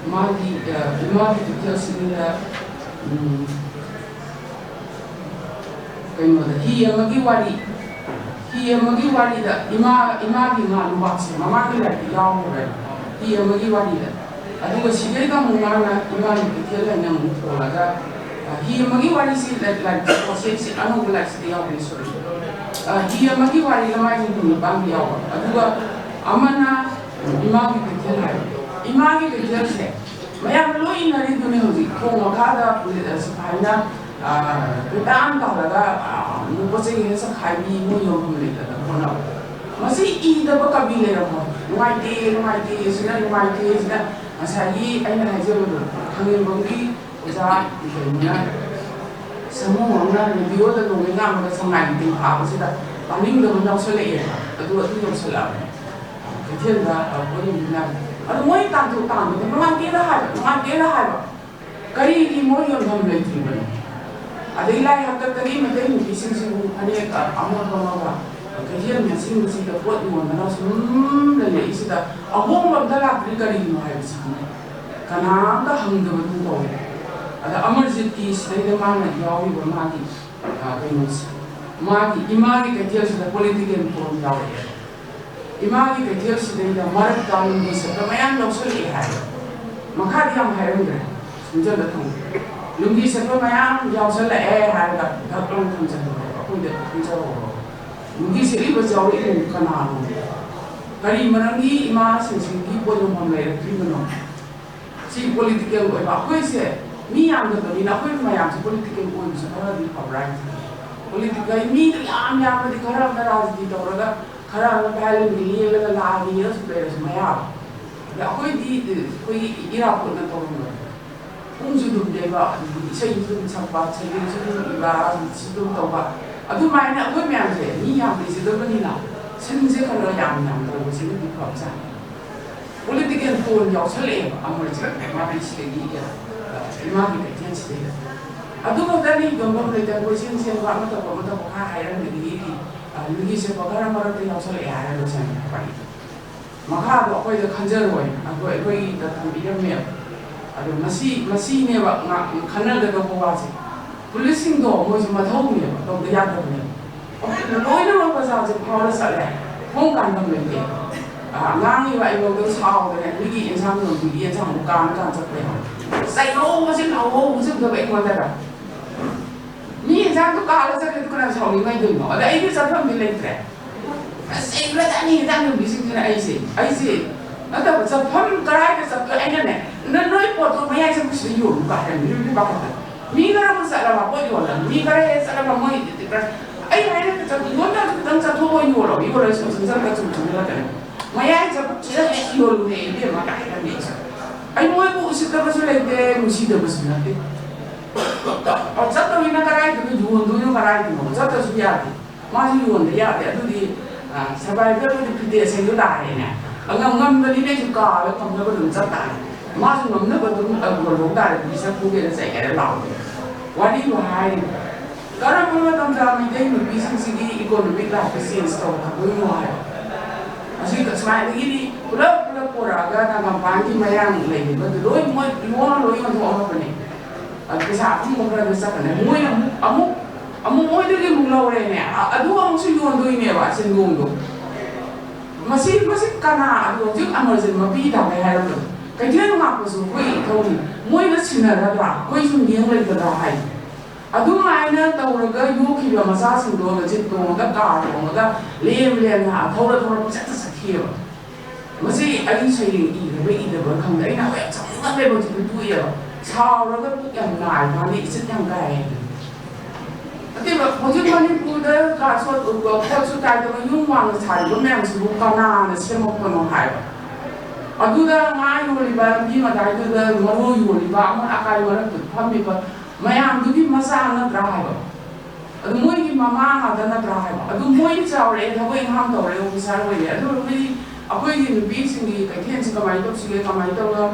Speaker 6: ꯏꯃꯥꯒꯤ ꯀꯩꯊꯦꯜꯁꯤꯗꯩꯗ ꯀꯩꯅꯣꯗ ꯍꯤ ꯑꯃꯒꯤ ꯋꯥꯔꯤꯗ ꯏꯃꯥꯒꯤ ꯉꯥꯂꯨꯕꯥꯛꯁꯦ ꯃꯃꯥꯡꯒꯤ ꯂꯥꯏꯔꯤꯛꯇ ꯌꯥꯎꯈ꯭ꯔꯦꯕ ꯍꯤ ꯑꯃꯒꯤ ꯋꯥꯔꯤꯗ ꯑꯗꯨꯒ ꯁꯤꯗꯩꯗ ꯑꯃꯨꯛ ꯃꯥꯅ ꯏꯃꯥꯒꯤ ꯀꯩꯊꯦꯜ ꯍꯥꯏꯅ ꯑꯃꯨꯛ ꯊꯣꯜꯂꯒ ꯍꯤ ꯑꯃꯒꯤ ꯋꯥꯔꯤꯁꯤ ꯂꯥꯏꯔꯤꯛꯁꯤ ꯑꯅꯧꯕ ꯂꯥꯏꯔꯤꯛꯁꯤꯗ ꯌꯥꯎꯕꯅꯤ ꯁꯣꯔꯤ ꯍꯤ ꯑꯃꯒꯤ ꯋꯥꯔꯤꯗ ꯃꯥꯒꯤ ꯅꯤꯄꯥꯟꯒꯤ ꯌꯥꯎꯕ ꯑꯗꯨꯒ ꯑꯃꯅ ꯏꯃꯥꯒꯤ ꯀꯩꯊꯦꯜ ꯍꯥꯏꯕ ꯏꯃꯥꯒꯤ ꯀꯩꯊꯦꯜꯁꯦ ꯃꯌꯥꯝ ꯂꯣꯏ ꯏꯅꯔꯤꯗꯨꯅꯤ ꯍꯧꯖꯤꯛ ꯊꯣꯡ ꯃꯈꯥꯗ ꯁꯨꯃꯥꯏꯅ ꯀꯣꯏꯇꯥꯟ ꯇꯧꯔꯒ ꯄꯣꯠ ꯆꯩ ꯍꯦꯛ ꯆꯠꯈꯥꯏꯕꯤ ꯃꯣꯏ ꯌꯣꯟꯐꯝ ꯂꯩꯇꯅ ꯍꯣꯠꯅꯕ ꯃꯁꯤ ꯏꯗꯕ ꯀꯕꯤ ꯂꯩꯔꯝꯃꯣꯏ ꯅꯨꯡꯉꯥꯏꯇꯦ ꯁꯤꯅ ꯉꯁꯥꯏꯒꯤ ꯑꯩꯅ ꯍꯥꯏꯖꯕꯗꯣ ꯈꯥꯡꯉꯦꯝꯕꯝꯒꯤ ꯑꯣꯖꯥ ꯀꯩꯅꯣꯅ ꯁꯃꯨꯍꯪꯅ ꯔꯦꯗꯤꯑꯣꯗ ꯅꯣꯡꯃꯩ ꯉꯥꯡꯕꯗ ꯁꯉꯥꯏꯒꯤ ꯇꯤꯡ ꯐꯥꯕꯁꯤꯗ ꯄꯥꯅꯤꯡꯗꯕ ꯌꯥꯎꯁꯜꯂꯛꯑꯦꯕ ꯑꯗꯨ ꯌꯧꯁꯜꯂꯛꯑꯕꯅꯦ ꯀꯩꯊꯦꯜꯗ ꯄꯣꯠꯌꯣꯟꯕꯤꯅ ꯑꯗꯨ ꯃꯣꯏ ꯇꯥꯟꯊꯣꯛꯕꯗ ꯅꯨꯡꯉꯥꯏꯇꯦꯅ ꯍꯥꯏꯕ ꯀꯔꯤꯒꯤ ꯃꯣꯏ ꯌꯣꯟꯐꯝ ꯂꯩꯇ꯭ꯔꯤꯕꯅꯣ ꯑꯗꯩ ꯂꯥꯏ ꯍꯥꯛꯇꯛꯇꯒꯤ ꯃꯩꯇꯩ ꯅꯨꯄꯤꯁꯤꯡꯁꯤꯕꯨ ꯐꯅꯦꯛ ꯑꯃꯒ ꯀꯩꯊꯦꯜ ꯃꯁꯤꯡꯁꯤꯗ ꯄꯣꯠ ꯌꯣꯟꯗꯅ ꯁꯨꯝ ꯂꯩꯔꯛꯏꯁꯤꯗ ꯑꯍꯣꯡꯕ ꯑꯝꯇ ꯂꯥꯛꯇ꯭ꯔꯤ ꯀꯔꯤꯒꯤꯅꯣ ꯍꯥꯏꯕꯁꯤ ꯀꯅꯥꯝꯇ ꯍꯪꯗꯕꯗꯨ ꯇꯧꯋꯦ ꯑꯗ ꯑꯃꯔꯖꯤꯠꯀꯤ ꯁꯤꯗꯩꯗ ꯃꯥꯅ ꯌꯥꯎꯔꯤꯕ ꯃꯥꯒꯤ ꯀꯩꯅꯣꯁꯦ ꯏꯃꯥꯒꯤ ꯀꯩꯊꯦꯜꯁꯤꯗ ꯄꯣꯂꯤꯇꯤꯀꯦꯜ ꯐꯣꯔꯝ ꯌꯥꯎꯔꯛꯑꯦ ꯏꯃꯥꯒꯤ ꯀꯩꯊꯦꯜꯁꯤꯗꯩꯗ ꯃꯔꯛꯇ ꯂꯝꯕꯤ ꯆꯠꯄ ꯃꯌꯥꯝ ꯌꯥꯎꯁꯜꯂꯛꯑꯦ ꯍꯥꯏꯕ ꯃꯈꯥꯗꯤ ꯌꯥꯝ ꯍꯥꯏꯔꯝꯗ꯭ꯔꯦ ꯁꯨꯝꯖꯜꯂ ꯊꯝꯃꯦ ꯂꯝꯕꯤ ꯆꯠꯄ ꯃꯌꯥꯝ ꯌꯥꯎꯁꯜꯂꯛꯑꯦ ꯍꯥꯏꯔꯒ ꯙꯛ ꯂꯥꯎꯅ ꯊꯝꯖꯟꯕꯅꯦꯕ ꯑꯩꯈꯣꯏꯗ ꯈꯪꯖꯍꯧꯔꯣ ꯂꯝꯕꯤ ꯆꯠꯂꯤꯕ ꯌꯥꯎꯔꯛꯏꯕ ꯀꯅꯥꯅꯣ ꯀꯔꯤ ꯃꯔꯝꯒꯤ ꯏꯃꯥꯁꯤꯡꯁꯤꯒꯤ ꯄꯣꯠ ꯌꯣꯟꯐꯝ ꯂꯩꯔꯛꯇ꯭ꯔꯤꯕꯅꯣ ꯁꯤ ꯄꯣꯂꯤꯇꯤꯀꯦꯜ ꯑꯣꯏꯕ ꯑꯩꯈꯣꯏꯁꯦ ꯃꯤ ꯌꯥꯝꯗꯕꯅꯤꯅ ꯑꯩꯈꯣꯏ ꯃꯌꯥꯝꯁꯦ ꯄꯣꯂꯤꯇꯤꯀꯦꯜ ꯑꯣꯏꯕꯁꯨ ꯈꯔꯗꯤ ꯐꯕ꯭ꯔꯥ ꯄꯣꯂꯤꯇꯤꯀꯦꯜ ꯃꯤꯗꯣ ꯌꯥꯝꯕꯗꯤ ꯈꯔ ꯑꯃꯅ ꯔꯥꯖꯅꯤꯇꯤ ꯇꯧꯔꯒ ꯈꯔ ꯑꯃꯅ ꯚꯥꯏꯂꯦꯟꯒꯤ ꯂꯦꯜꯂꯒ ꯂꯥꯛꯑꯒꯦꯅꯁꯨ ꯂꯩꯔꯁꯨ ꯃꯌꯥꯝ ꯑꯗ ꯑꯩꯈꯣꯏꯒꯤ ꯏꯔꯥꯄꯣꯠꯅ ꯇꯧꯔꯝꯕ ꯄꯨꯡꯁꯨ ꯑꯗꯨꯝ ꯂꯩꯕ ꯑꯗꯒꯤ ꯏꯁꯩꯁꯨ ꯑꯗꯨꯝ ꯁꯛꯄ ꯁꯩꯔꯦꯡꯁꯨ ꯑꯗꯨꯝ ꯏꯕ ꯔꯥꯖꯅꯤꯇꯤꯁꯨ ꯑꯗꯨꯝ ꯇꯧꯕ ꯑꯗꯨꯃꯥꯏꯅ ꯑꯩꯈꯣꯏ ꯃꯌꯥꯝꯁꯦ ꯃꯤ ꯌꯥꯝ ꯂꯩꯖꯗꯕꯅꯤꯅ ꯁꯤꯟꯁꯦ ꯈꯔ ꯌꯥꯝ ꯇꯧꯕꯁꯤꯅꯗꯤ ꯐꯕꯖꯥꯠꯅꯤ ꯄꯣꯂꯤꯇꯤꯀꯦꯜ ꯇꯣꯟ ꯌꯥꯎꯁꯜꯂꯛꯑꯦꯕ ꯑꯃꯔꯖꯤꯠ ꯃꯥꯒꯤ ꯁꯤꯗꯒꯤ ꯏꯃꯥꯒꯤ ꯀꯩꯊꯦꯜꯁꯤꯗꯩꯗ ꯑꯗꯨ ꯈꯛꯇꯅꯤ ꯌꯣꯟꯐꯝ ꯂꯩꯇꯕ ꯀꯣꯏꯆꯦꯟ ꯆꯦꯟꯕ ꯑꯃ ꯇꯧꯕ ꯈꯔ ꯍꯥꯏꯔꯝꯗꯒꯤ ꯂꯤꯒꯤꯁꯦ ꯈꯔ ꯃꯔꯛꯇ ꯌꯥꯎꯁꯜꯂꯛꯑꯦ ꯍꯥꯏꯔꯒ ꯋꯥꯔꯤ ꯃꯈꯥꯗꯣ ꯑꯩꯈꯣꯏꯗ ꯈꯟꯖꯔꯣꯏ ꯑꯩꯈꯣꯏꯒꯤꯗ ꯊꯝꯕꯤꯔꯝꯃꯦꯕ ꯑꯗꯣ ꯃꯁꯤꯅꯦꯕ ꯈꯟꯅꯒꯗꯧꯕ ꯋꯥꯁꯦ ꯄꯨꯂꯤꯁꯁꯤꯡꯗꯣ ꯃꯣꯏꯁꯨ ꯃꯊꯧꯅꯦꯕ ꯇꯧꯗ ꯌꯥꯗꯕꯅꯦꯕ ꯂꯣꯏꯅꯃꯛ ꯕꯖꯥꯔꯁꯦ ꯐꯥꯎꯔ ꯆꯠꯂꯦ ꯊꯣꯡ ꯀꯥꯟꯐꯝ ꯂꯩꯇꯦ ꯉꯥꯡꯉꯤꯕ ꯑꯩꯉꯣꯟꯗ ꯁꯥꯎꯗꯅ ꯃꯤꯒꯤ ꯌꯦꯟꯁꯥꯡ ꯌꯣꯟꯕꯤꯒꯤ ꯌꯦꯟꯁꯥꯡꯗꯣ ꯀꯥꯟ ꯆꯠꯄ ꯆꯩꯍꯧꯕꯁꯦ ꯂꯥꯎꯍꯧꯕꯁꯦ ꯎꯗꯕ ꯑꯩꯉꯣꯟꯗꯒ ꯃꯤ ꯌꯦꯟꯁꯥꯡꯗꯣ ꯀꯥꯜꯂ ꯆꯠꯈ꯭ꯔꯦꯗꯣ ꯀꯅꯥ ꯁꯥꯎꯅꯤꯡꯉꯥꯏꯗꯣꯏꯅꯣ ꯑꯗ ꯑꯩꯗꯤ ꯆꯠꯐꯝꯗꯤ ꯂꯩꯇ꯭ꯔꯦ ꯆꯩꯈ꯭ꯔꯖꯥꯠꯅꯤ ꯌꯦꯟꯁꯥꯡ ꯌꯣꯟꯕꯤꯁꯤꯡꯁꯤꯅ ꯑꯩꯁꯦ ꯅꯠꯇꯕ ꯆꯠꯐꯝ ꯀꯔꯥꯏꯗ ꯆꯠꯄ ꯑꯩꯅꯅꯦ ꯅꯣꯏ ꯄꯣꯠꯇꯣ ꯃꯌꯥꯏ ꯆꯠꯄꯁꯤꯗ ꯌꯣꯜꯂꯨ ꯀꯥꯏꯅ ꯃꯤ ꯄꯥꯈꯠꯇ ꯃꯤ ꯈꯔꯕꯨ ꯆꯠꯂꯕ ꯄꯣꯠ ꯌꯣꯜꯂ ꯃꯤ ꯈꯔ ꯍꯦꯛ ꯆꯠꯂꯕ ꯃꯣꯏ ꯑꯩ ꯍꯥꯏꯅ ꯌꯣꯟꯗ ꯈꯤꯇꯪ ꯆꯠꯊꯣꯛꯑ ꯌꯣꯜꯂ ꯁꯨꯝ ꯆꯠꯂꯒ ꯁꯨꯝ ꯆꯠꯀꯅꯤ ꯃꯌꯥꯏ ꯆꯠꯄꯁꯤꯗ ꯍꯦꯛ ꯌꯣꯜꯂꯨꯅꯦꯏꯕꯦꯝꯃ ꯀꯥꯏꯅ ꯑꯩ ꯃꯣꯏꯕꯨ ꯎꯁꯤꯠꯇꯕꯁꯨ ꯂꯩꯇꯦ ꯅꯨꯡꯁꯤꯗꯕꯁꯨ ꯅꯠꯇꯦ ꯆꯠꯇꯧꯔꯤꯅ ꯀꯔꯥꯏꯗꯅꯣ ꯌꯣꯟꯗꯣꯏꯅꯣ ꯀꯔꯥꯏꯗꯅꯣ ꯆꯠꯇꯁꯨ ꯌꯥꯗꯦ ꯃꯥꯁꯨ ꯌꯣꯟꯕ ꯌꯥꯗꯦ ꯑꯗꯨꯗꯤ ꯁꯔꯕꯥꯏꯚꯦꯜꯒꯤ ꯐꯤꯗꯦꯁꯟꯗꯣ ꯇꯥꯔꯦꯅꯦ ꯉꯝꯕꯅꯤꯅ ꯑꯩꯁꯨ ꯀꯥꯔꯒ ꯉꯝꯅꯕ ꯑꯗꯨꯝ ꯆꯠ ꯇꯥꯔꯦ ꯃꯥꯁꯨ ꯉꯝꯅꯕ ꯑꯗꯨꯝ ꯌꯣꯜꯍꯧ ꯇꯥꯔꯦ ꯄꯨꯂꯤꯁꯅ ꯐꯨꯒꯦꯅ ꯆꯩꯒꯦꯅ ꯂꯥꯎꯗꯦ ꯋꯥꯔꯤꯕꯨ ꯍꯥꯏꯔꯤꯕ ꯀꯔꯝꯕ ꯃꯇꯝꯗ ꯃꯩꯇꯩ ꯅꯨꯄꯤꯁꯤꯡꯁꯤꯒꯤ ꯏꯀꯣꯅꯣꯃꯤꯛ ꯂꯥꯏꯐꯇ ꯆꯦꯟꯖ ꯇꯧꯕ ꯊꯛꯇꯣꯏꯅꯣ ꯍꯥꯏꯕ ꯑꯁꯤ ꯁꯨꯃꯥꯏꯅꯗꯒꯤꯗꯤ ꯄꯨꯂꯞ ꯄꯣꯔꯛꯑꯒ ꯅꯒꯥꯝꯄꯥꯟꯒꯤ ꯃꯌꯥꯡ ꯂꯩꯔꯤꯕꯗꯨ ꯂꯣꯏ ꯃꯣꯏ ꯂꯣꯏ ꯌꯣꯟꯊꯣꯛꯑꯝꯃꯕꯅꯦ ꯄꯩꯁꯥ ꯑꯐꯪꯕ ꯈꯔꯗ ꯆꯠꯀꯅꯤ ꯃꯣꯏꯅ ꯑꯃꯨꯛ ꯃꯣꯏꯗꯒꯤ ꯑꯃꯨꯛ ꯂꯧꯔꯦꯅꯦ ꯑꯗꯨ ꯑꯃꯨꯛꯁꯨ ꯌꯣꯟꯗꯣꯏꯅꯦꯕ ꯁꯦꯟꯗꯣꯡꯗꯣ ꯃꯁꯤ ꯀꯅꯥ ꯑꯗꯣ ꯍꯧꯖꯤꯛ ꯑꯃꯔꯖꯤꯠ ꯃꯄꯤ ꯇꯥꯒꯦ ꯍꯥꯏꯔꯝꯕꯗꯣ ꯀꯩꯊꯦꯜ ꯉꯥꯛꯄꯁꯨ ꯑꯩꯈꯣꯏ ꯏꯊꯧꯅꯤ ꯃꯣꯏꯅ ꯁꯤꯟꯅꯔꯗ꯭ꯔꯥ ꯑꯩꯈꯣꯏ ꯁꯨꯝ ꯌꯦꯡ ꯂꯩꯒꯗ꯭ꯔꯥ ꯍꯥꯏ ꯑꯗꯨꯃꯥꯏꯅ ꯇꯧꯔꯒ ꯌꯣꯛꯈꯤꯕ ꯃꯆꯥꯁꯤꯡꯗꯣ ꯖꯤꯞ ꯇꯣꯡꯉꯒ ꯀꯥꯔ ꯇꯣꯡꯉꯒ ꯂꯦꯝꯅ ꯊꯧꯔ ꯄꯨꯡꯆꯠꯇ ꯆꯠꯈꯤꯑꯕ ꯃꯁꯤ ꯑꯩ ꯁꯩꯔꯦꯡ ꯏꯔꯕ ꯏꯗꯕ ꯈꯪꯗꯦ ꯑꯩꯅ ꯍꯣꯏ ꯌꯥꯝ ꯁꯥꯎꯅꯤꯡꯉꯝꯃꯦꯕ ꯍꯧꯖꯤꯛꯇꯤ ꯇꯣꯛꯑꯦꯕ ꯁꯥꯎꯔꯒ ꯄꯨꯛ ꯌꯥꯝ ꯅꯥꯏ ꯃꯥꯗꯤ ꯏꯆꯤꯠ ꯌꯥꯝ ꯀꯥꯏ ꯑꯇꯩꯕ ꯍꯧꯖꯤꯛ ꯃꯅꯤꯄꯨꯔꯗ ꯄꯣꯠꯁꯨ ꯇꯥꯏꯗꯕ ꯌꯨꯝ ꯋꯥꯡꯅ ꯁꯥꯔꯤꯕ ꯃꯌꯥꯝꯁꯤꯕꯨ ꯀꯅꯥꯅ ꯁꯦꯝꯃꯛꯄꯅꯣ ꯍꯥꯏꯕ ꯑꯗꯨꯗ ꯉꯥ ꯌꯣꯜꯂꯤꯕ ꯂꯝꯕꯤ ꯃꯇꯥꯏꯗꯨꯗ ꯃꯔꯣꯏ ꯌꯣꯜꯂꯤꯕ ꯑꯃꯣꯠ ꯑꯀꯥꯏ ꯃꯔꯛꯇ ꯐꯝꯃꯤꯕ ꯃꯌꯥꯝꯗꯨꯒꯤ ꯃꯆꯥ नत्रा है अदु मोई की ममा ngada नत्रा है अदु मोई चावरे थबो इंहाम तौरे ऑफिसर होय अदु मी अखोई की नुबी सिंगी कैथेन से कमाई तो सिगे कमाई तो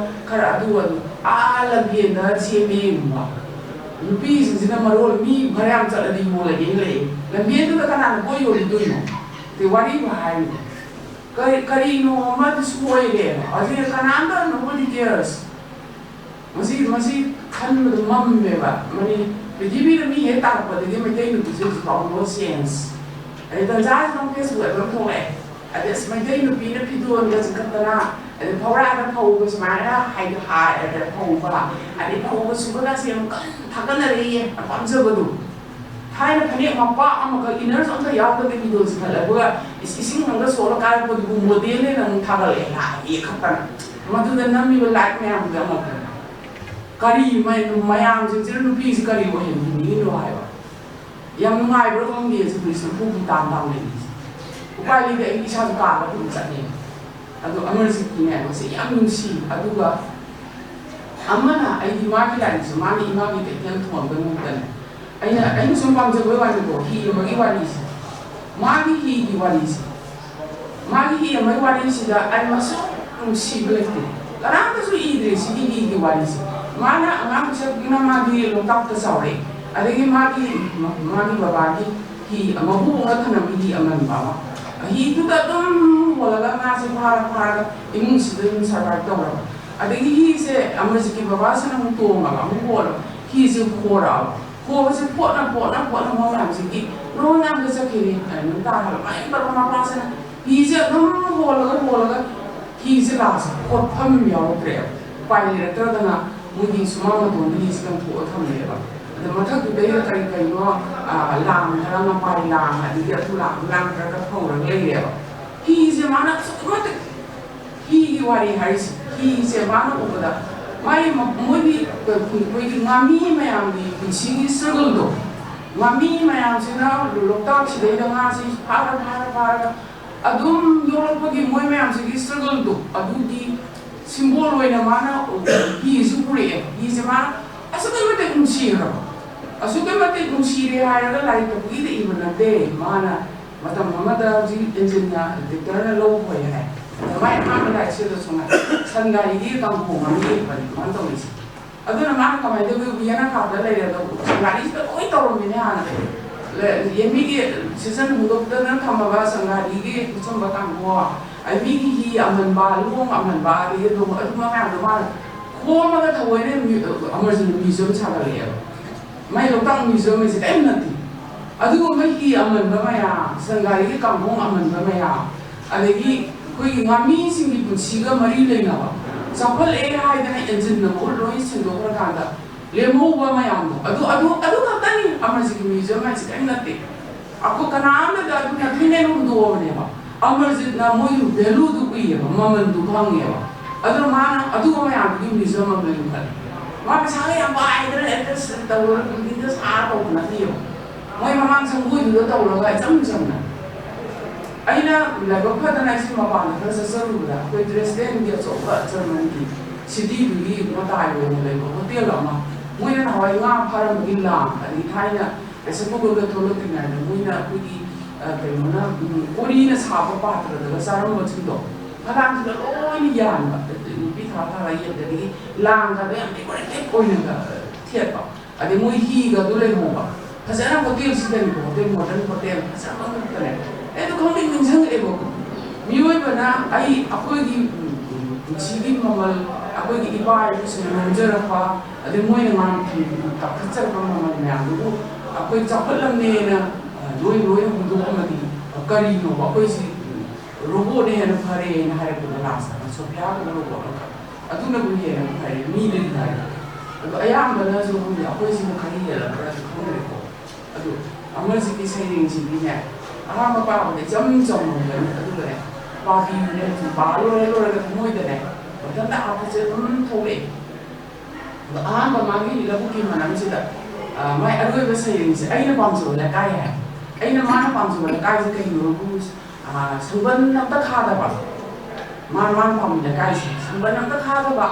Speaker 6: खरा अदु आ लबेन दा चेबी मा नुबी सिंगिना मरोल मी भराम चलदी मो लगे ले लबेन तो कना को यो दि दुनो ते वारी भाई करी नो मत सोय ले अजे कनांदा nobody cares मसी खन मम मेबा मनी पृथ्वी में ये ताप पदे में कई नुबी से नो सेंस अरे तंजा नो फेसबुक अदम थोए अदे स्मैदे नुबी ने पिदो ने जकतना अदे फौरा दा फौबो स्मारा हाइ हाइ अदे फौबा अदे फौबो सुबदा से थाकन रे ये पामजबदु थाइन फने मपा अमक इनर्स अंत याव द पिदो से खलबो इसिंग नंग सोलो कार को दु मॉडल ने नंग थागल ए ला ये खतन मधु द नमी ब लाइक में am द मक करी मयाम जिन नुपी से करी वो हिंदी नो हाय यम नुमाय ब्रो खंगे से पुलिस फु ताम ताम ले उपाय ले इसा का का पुलिस चने अदो अमरजित की ने से यम नुसी अदुगा अमना आई दिमा की लाइन से मानी इमा की तेन थोन द मुतन आई सुम पाम जे वाली को ही मगी वाली से मागी ही की वाली से मागी ही मगी वाली से दा आई मसो नुसी ब्लेते कराम तो इद्रे सी की वाली से माना अंगाम सबना मागी लोटाप त सावरे अदगी मागी बाबागी ही मबु ngथन बिदि अमन बाबा ही तु त दम होलगा ना से फारा इमुंग सिदन सरवाइव तौर अदगी ही से अमरजित की बाबा से न तोंगा अमु होल ही से खोरा खो से पोना mo lam से की नो नाम के सकेरी न ता हल माय पर मा पास न ही से दम होलगा ही से लास पोट फम याव त्रे पाइले रतदना मुदी सुमामा दोंदी सिकम थो थमलेबा द मथक दे कई नो लाम थरम पाइ लाम अदि अथु लाम का फौर लेलेबा ही जे माना मत ही वारी हाइस ही जे माना उबदा माइ मुदी कोई मामी मयाम दी पिसिगी स्ट्रगल दो मामी मयाम सिना लोकताक सिदे दंगा सि फारा अदुम योलपगी मोय मयाम सिगी स्ट्रगल दो अदुदी सिंबल होइना माना ही जुपुरे ही जे माना असुके मते नुसीरा असुके मते नुसीरे हायरा लाइक तबगी दे इबनते माना मतम ममदा जी इंजिनना डिक्टरना लो होय है माय माना लाइक से तो सुना संगाई दी काम को मामी बन मान तो मिस अदुना माना कमाय दे बियाना खादा लेरे दो संगाई से ओइ तोरम बिने हाना Yemigi season doctor na thamaga sangari gi kuchamba kangwa ai migi hi aman ba lung aman ba ri do aduma ma do ma ko ma ga thawai ne emergency museum chaga le mai lokang museum is empty adu ma hi aman ba ma ya sangari gi kangong aman ba ma ya adegi koi ngami sing gi puchiga mari le na ba chapal e hai da engine na mo loi sin do ra ka da le mo ba ma ya adu ka tani emergency museum ma chi kan na te aku kanam da adu na tine rum do ne ba emergency na mo yu value du ku ba maman du khang ye ba adu ma adu ma ya gi museum ma le ka ma ba sa ya ba ai da address ta wo ni da sa to na ti yo moi mamang sang bu du da wo ga cham cham na aina la ba kha da na si ma ba na ka sa sa ru da ko dress den ge so ba German ki city du gi ma ta yo le ko hotel la ma moi na hawai nga pharam gi la ani thaina ese ko ga to lo ti na moi na ku gi ke mo na ko ri na sa ba pa tra da sa ram mo chi do pharam ji lo ni yan ba pi tha tha la ye de gi lang ga de ani ko ke ko ni ga thiet ba ani moi hi ga du le mo ba phasana hotel si den ko hotel modern hotel sa ba mo ta le e to khong ning jang e bo mioi ba na ai akoi gi chigi mamal akoi gi ibai ku se manager pa ade moi na man ki ta khachar ba mamal me andu akoi chapal lam ne na loi hu do ma di kari no akoi si robot ne na phare na hare ku la sa so pya ko robot adu na bu ye na phare mi le na adu ayam ba na so hu ya akoi si mo kari ya la pra ko ne ko adu amal si ki sai ring ji ni ne ama pa ko de jam jam mo le adu le pa bi ne ba lo le mo de ne dan da apa je thole ama ma gi la bu ki ma na mi da mai adu ba sai ring ji ai na pam so la kai ha ai na ma na pam so la kai ji kai yo bu sangban na ta kha da ba ma pam da kai sangban na ta kha da ba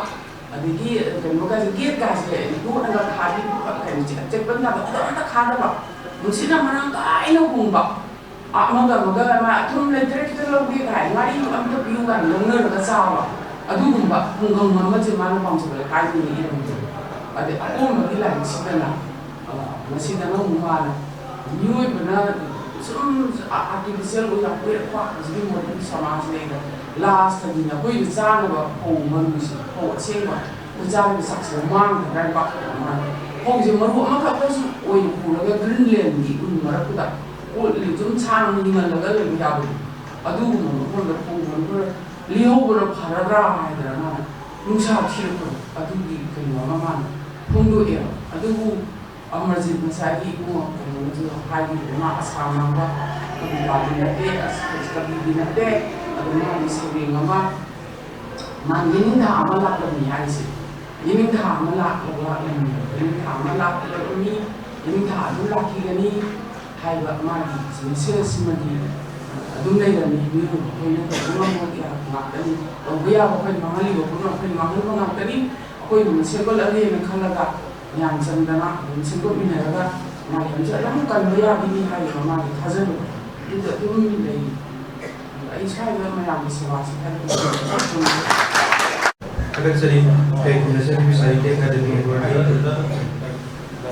Speaker 6: adigi ke mo ka gi ka se du na ka kha di ka ji che ban na ta kha da ba mu si na ma na kai no hung ba maga ma thum le director lo gi kai ngari am to biu gan lo ne ka sa ba adu hung ba hung gang ma je ma na pam so la kai ni ni ade ko ma gi la si da na ma si da no ma na nioi ba na sum artificial ko ya ko pa ji mo ni samaj ne ga last ni na ko yu za na ba ko ma ni si ko che ba ko za ni sak se ma ga ba ma ko ji ma ru ma ka ko su o yu ku la ga greenland ni un ma ra ku da ko li zum chang ni ma la ga le ya bu adu mo ko ga ko mo li ho bo ra pha ra ra ha da na lu sa thi ko adu gi ke ma ma phung do ya adu emergency masai ko ko jo hai ma asama ba ko ba ni te as ka bi na te adu ma ni se ri ma ma ni na amala ko ni ai se ni tha amala ko la ni tha amala ko ni tha du la ki ga ni hai ba ma ni se se ma ni adu nei ga ni ni ko ni ko ma mo ya ma ta ni o ya ko ni ma li ko ko ni ma ko na ta ni ko ni se ko la ni na khala ga yang cendana singkut mineraga mari bisa yang kan dia ini hari mari hasil itu ini ai sai ga ma yang sewa sai
Speaker 1: agar sering kayak Indonesia bisa ide akademi Edward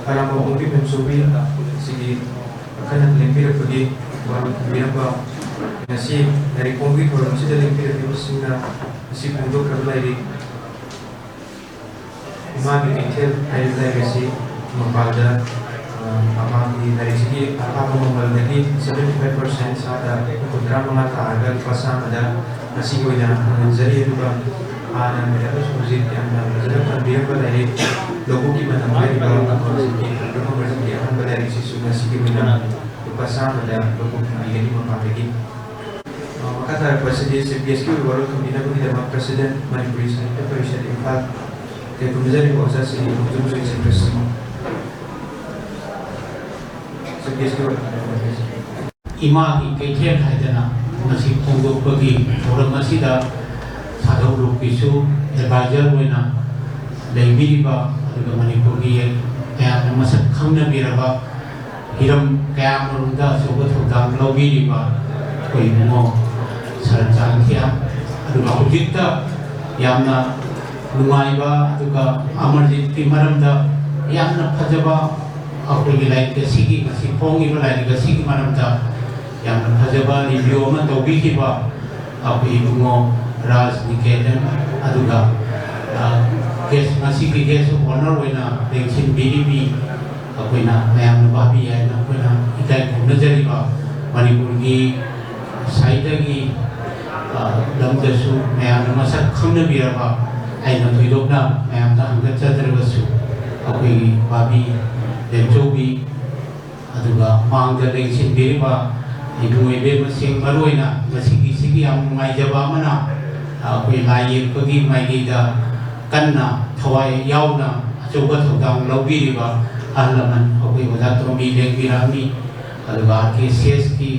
Speaker 1: para pemimpin mensubi segi akan lempir pergi berapa nasi dari konflik orang sih dari lempir itu sehingga nasi untuk kerja Imam detail dari legacy mempada amang dari segi apa mengalami 75% ada kebenaran mengatakan agar pasang ada nasi goyang menjadi juga ada mereka sulit yang menjadi dia dari logo kita namanya di bawah atau segi logo bersegi akan dari sisi nasi goyang pasang ada logo ini memperbaiki maka dari presiden CPSQ baru kemudian tidak presiden Manipuri Sanita Perisian Infal que comienzan a usarse y nosotros en siempre
Speaker 3: ima ki kaithian haidana nasi phongdo pagi forum asida sadau lokisu advisor wena leibiri ba aduga manipur gi ya masak khangna biraba hiram kaya marunda soba thodang lobiri ba koi mo sarjang khia aduga hujikta yamna nungai ba aduga emergency maramda yamna phajaba ꯑꯩꯈꯣꯏꯒꯤ ꯂꯥꯏꯔꯤꯛ ꯑꯁꯤꯒꯤ ꯉꯁꯤ ꯐꯣꯡꯉꯤꯕ ꯂꯥꯏꯔꯤꯛ ꯑꯁꯤꯒꯤ ꯃꯔꯝꯗ ꯌꯥꯝꯅ ꯐꯖꯕ review ꯑꯃ ꯇꯧꯕꯤꯈꯤꯕ ꯑꯩꯈꯣꯏ ꯏꯕꯨꯡꯉꯣ ꯔꯥꯖ ꯅꯤꯀꯦꯇꯟ ꯑꯗꯨꯒ ꯉꯁꯤꯒꯤ ꯒꯦꯁ ꯑꯣꯐ ꯑꯣꯅꯔ ꯑꯣꯏꯅ ꯂꯦꯡꯁꯤꯟꯕꯤꯔꯤꯕꯤ ꯑꯩꯈꯣꯏꯅ ꯃꯌꯥꯝꯅ ꯚꯥꯕꯤ ꯍꯥꯏꯅ ꯑꯩꯈꯣꯏꯅ ꯏꯀꯥꯏ ꯈꯨꯝꯅꯖꯔꯤꯕ ꯃꯅꯤꯄꯨꯔꯒꯤ ꯁꯥꯍꯤꯇ꯭ꯌꯒꯤ ꯂꯝꯗꯁꯨ ꯃꯌꯥꯝꯅ ꯃꯁꯛ ꯈꯪꯅꯕꯤꯔꯕ ꯑꯩꯅ ꯊꯣꯏꯗꯣꯛꯅ ꯃꯌꯥꯝꯗ ꯍꯪꯒꯠꯆꯗ꯭ꯔꯒꯁꯨ ꯑꯩꯈꯣꯏꯒꯤ ꯚꯥꯕꯤ ꯂꯦꯝꯆꯧꯕꯤ ꯑꯗꯨꯒ ꯃꯥꯡꯗ ꯂꯦꯡꯁꯤꯟꯕꯤꯔꯤꯕ ꯏꯕꯨꯡꯉꯣ ꯏꯕꯦꯝꯃꯁꯤꯡ ꯃꯔꯨꯑꯣꯏꯅ ꯉꯁꯤꯒꯤ ꯌꯥꯝ ꯅꯨꯡꯉꯥꯏꯖꯕ ꯑꯃꯅ ꯑꯩꯈꯣꯏ ꯂꯥꯏ ꯌꯦꯛꯄꯒꯤ ꯃꯥꯏꯀꯩꯗ ꯀꯟꯅ ꯊꯋꯥꯏ ꯌꯥꯎꯅ ꯑꯆꯧꯕ ꯊꯧꯗꯥꯡ ꯂꯧꯕꯤꯔꯤꯕ ꯑꯍꯜ ꯂꯃꯟ ꯑꯩꯈꯣꯏ ꯑꯣꯖꯥ ꯇꯣꯝꯕꯤ ꯂꯦꯡꯕꯤꯔꯥꯃꯤ ꯑꯗꯨꯒ RKCSꯀꯤ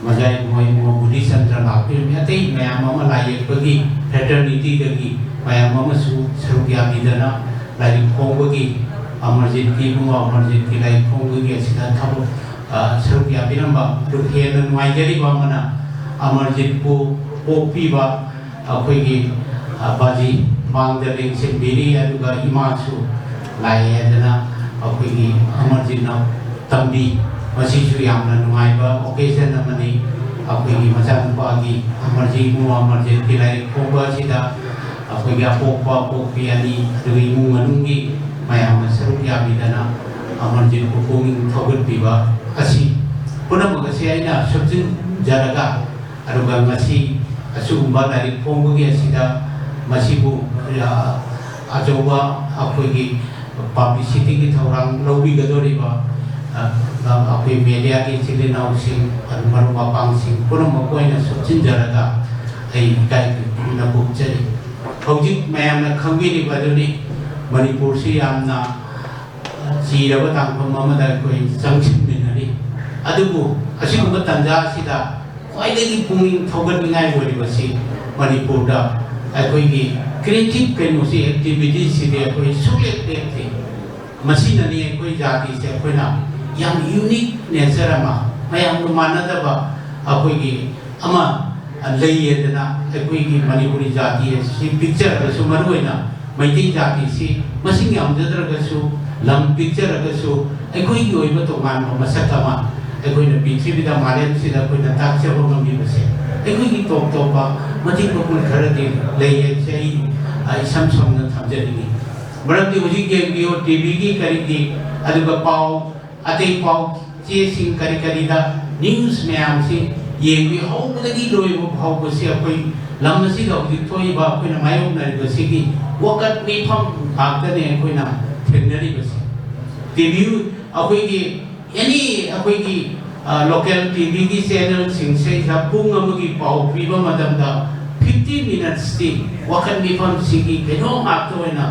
Speaker 3: ꯃꯖꯥꯏ ꯏꯕꯨꯡꯉꯣ ꯕꯨꯙꯤꯆꯟꯗ꯭ꯔ ꯂꯥꯛꯄꯤꯔꯝꯃꯤ ꯑꯇꯩ ꯃꯌꯥꯝ ꯑꯃ ꯂꯥꯏ ꯌꯦꯛꯄꯒꯤ ꯐ꯭ꯔꯦꯇꯔꯅꯤꯇꯤꯗꯒꯤ ꯃꯌꯥꯝ ꯑꯃꯁꯨ ꯁꯔꯨꯛ ꯌꯥꯕꯤꯗꯅ ꯂꯥꯏꯔꯤꯛ ꯐꯣꯡꯕꯒꯤ ꯑꯃꯔꯖꯤꯠꯀꯤ ꯏꯕꯨꯡꯉꯣ ꯑꯃꯔꯖꯤꯠꯀꯤ ꯂꯥꯏꯔꯤꯛ ꯐꯣꯡꯕꯒꯤ ꯑꯁꯤꯗ ꯊꯕꯛ ꯁꯔꯨꯛ ꯌꯥꯕꯤꯔꯝꯕ ꯑꯗꯨ ꯍꯦꯟꯅ ꯅꯨꯡꯉꯥꯏꯖꯔꯤꯕ ꯑꯃꯅ ꯑꯃꯔꯖꯤꯠꯄꯨ ꯄꯣꯛꯄꯤꯕ ꯑꯩꯈꯣꯏꯒꯤ ꯕꯥꯖꯤ ꯃꯥꯡꯗ ꯂꯦꯡꯁꯤꯟꯕꯤꯔꯤ ꯑꯗꯨꯒ ꯏꯃꯥꯁꯨ ꯂꯥꯏ ꯍꯥꯏꯗꯅ ꯑꯩꯈꯣꯏꯒꯤ ꯑꯃꯔꯖꯤꯠꯅ ꯇꯝꯕꯤ ꯃꯁꯤꯁꯨ ꯌꯥꯝꯅ ꯅꯨꯡꯉꯥꯏꯕ ꯑꯣꯀꯦꯖꯟ ꯑꯃꯅꯤ ꯑꯩꯈꯣꯏꯒꯤ ꯃꯆꯥꯅꯨꯄꯥꯒꯤ ꯑꯃꯔꯖꯤꯠ ꯏꯕꯨꯡꯉꯣ ꯑꯃꯔꯖꯤꯠꯀꯤ ꯂꯥꯏꯔꯤꯛ ꯐꯣꯡꯕ ꯑꯁꯤꯗ ꯑꯩꯈꯣꯏꯒꯤ ꯑꯄꯣꯛꯄ ꯑꯄꯣꯛꯄꯤ ꯑꯅꯤ ꯑꯗꯨꯒ ꯏꯃꯨꯡ ꯃꯅꯨꯡꯒꯤ ꯃꯌꯥꯝꯅ ꯁꯔꯨꯛ ꯌꯥꯕꯤꯗꯅ ꯑꯃꯔꯖꯤꯠꯄꯨ ꯄꯨꯛꯅꯤꯡ ꯊꯧꯒꯠꯄꯤꯕ ꯑꯁꯤ ꯄꯨꯝꯅꯃꯛ ꯑꯁꯤ ꯑꯩꯅ ꯁꯨꯞꯆꯤꯟꯖꯔꯒ ꯑꯗꯨꯒ ꯉꯁꯤ ꯑꯁꯤꯒꯨꯝꯕ ꯂꯥꯏꯔꯤꯛ ꯐꯣꯡꯕꯒꯤ ꯑꯁꯤꯗ ꯃꯁꯤꯕꯨ ꯑꯆꯧꯕ ꯑꯩꯈꯣꯏꯒꯤ ꯄꯕ꯭ꯂꯤꯁꯤꯇꯤꯒꯤ ꯊꯧꯔꯥꯡ ꯂꯧꯕꯤꯒꯗꯧꯔꯤꯕ ꯑꯩꯈꯣई मीडिया की इचिल इनाउसिंग मरु मपांगसिंग पुनमक ओइना सुचिनजरगा आई इकाई न बुकचरी हौजिक मयामना खंगिरि बदुनि मणिपुर से यामना चीरब तांगफम अमदा कोई जंगसिनमिनरि अदुबु असिगुम तंजा सिदा ख्वाइदगी पुंगिंग थौगतनिङाइ ओइरिबसि मणिपुरदा अखोइगी क्रिएटिव कइनोसि एक्टिविटी सिदे अखोइ सुलेक लेक्ति मसिननि अखोइ जाति से अखोइना याम यूनिक नेचर अमा मयाम मानदबा अखोइगी अमा लैयेदना अखोइगी मणिपुरी जाति सि पिक्चर गसु मरुइना मैति जाति सि मसिंग यामजद्रगसु लम पिक्चर गसु अखोइगी ओइबा तोमान मसकमा अखोइना पृथ्वीदा मालेम सिदा अखोइना ताक्चबो ngambibase अखोइगी टॉप टॉपा मति पपुल खरदे लैये sei isam samna thamjani मरमदि हुजिक गेंगियो टीवी की करिगी अदुगा पाव अते पाव चे सिंग करि करिदा न्यूज़ मैम से येंगी हौबदगी लोइबो भावबसे अखोइ लमसी दा हुजिक थोइबा अखोइना मायोम नरिबसे की वकत मिफम आक्तने अखोइना थेंगनरिबसे टीवी अखोइगी एनी अखोइगी लोकल टीवी की चैनल सिंग से पुंग अमगी पाव पिबा मदमदा 50 minutes ती वकत मिफम सिगी केनो आक्तोइना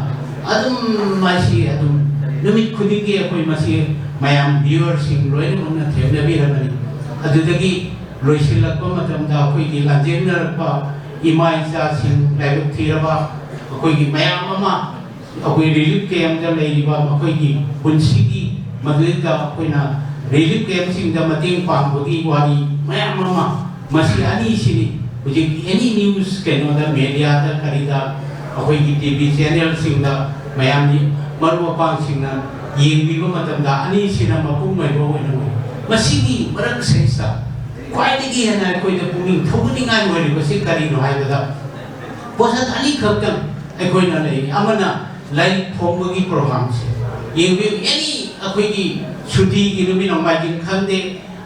Speaker 3: अदुम मासी अदुम नुमित खुदिगी अखोइ मासी मयाम व्यूअर सिंग लोइन मना थेबनबी रमनी अदुदगी लोइसिलकपा मतमदा अखोइगी लाजेनरपा इमा इचा सिंग लाइक थीरबा अखोइगी मयाम अमा अखोइ रिलीफ कैम्प दा लेरिबा अखोइगी पुंसिगी मदुदा अखोइना रिलीफ कैम्प सिंग दा मतेंग पांगबगी वारी मयाम अमा मासी अनि सिनी हुजिक एनी न्यूज़ केनो दा मीडिया दा करिदा अखोइगी टीवी चैनल सिंग दा मयामनी मरुपांग सिंगना येंबिबा मतमदा अनि सिना मपुंग मैबो ओइना मसिगी मरक सेसा क्वाइदगी हना कोइदा पुंगिंग थौगनिङाइ ओइरिबसि करिनो हाइबदा पोसा अनि खक्तम अखोइना लेइ अमना लाइक फोंबगी प्रोग्राम से येंबि एनी अखोइगी छुटी की नुमि नमाजिन खंदे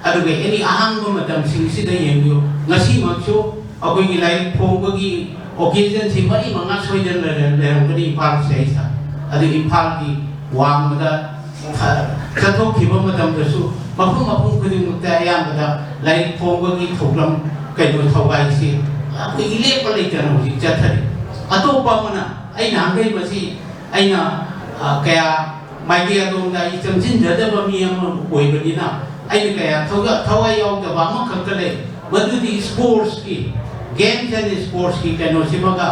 Speaker 3: अदुगे एनी अहांगबा मतम सिंगसिदा येंबियो ngasi makso अखोइगी लाइक फोंबगी ओकेजन से मरी मंगा सोइदन लेरंगनी पार सेसा अदु इम्फाल की वांगदा चथोखिबा मतमदसु मफुं मफुं खुदिमुक्ता अयामदा लाइक फोंबगी थोक्लम कइनो थौगाइसि अखोइगी लेपा लेतन हुजिक चथरि अतोपा मना अइना हांगै मसि अइना कया माइगे अदोमदा इचंजिन जदबा मियम ओइबनिना अइना कया थौगाइ यावदबा अमा खक्तले मदुदि स्पोर्ट्स की गेम्स एंड स्पोर्ट्स की कइनो सिमगा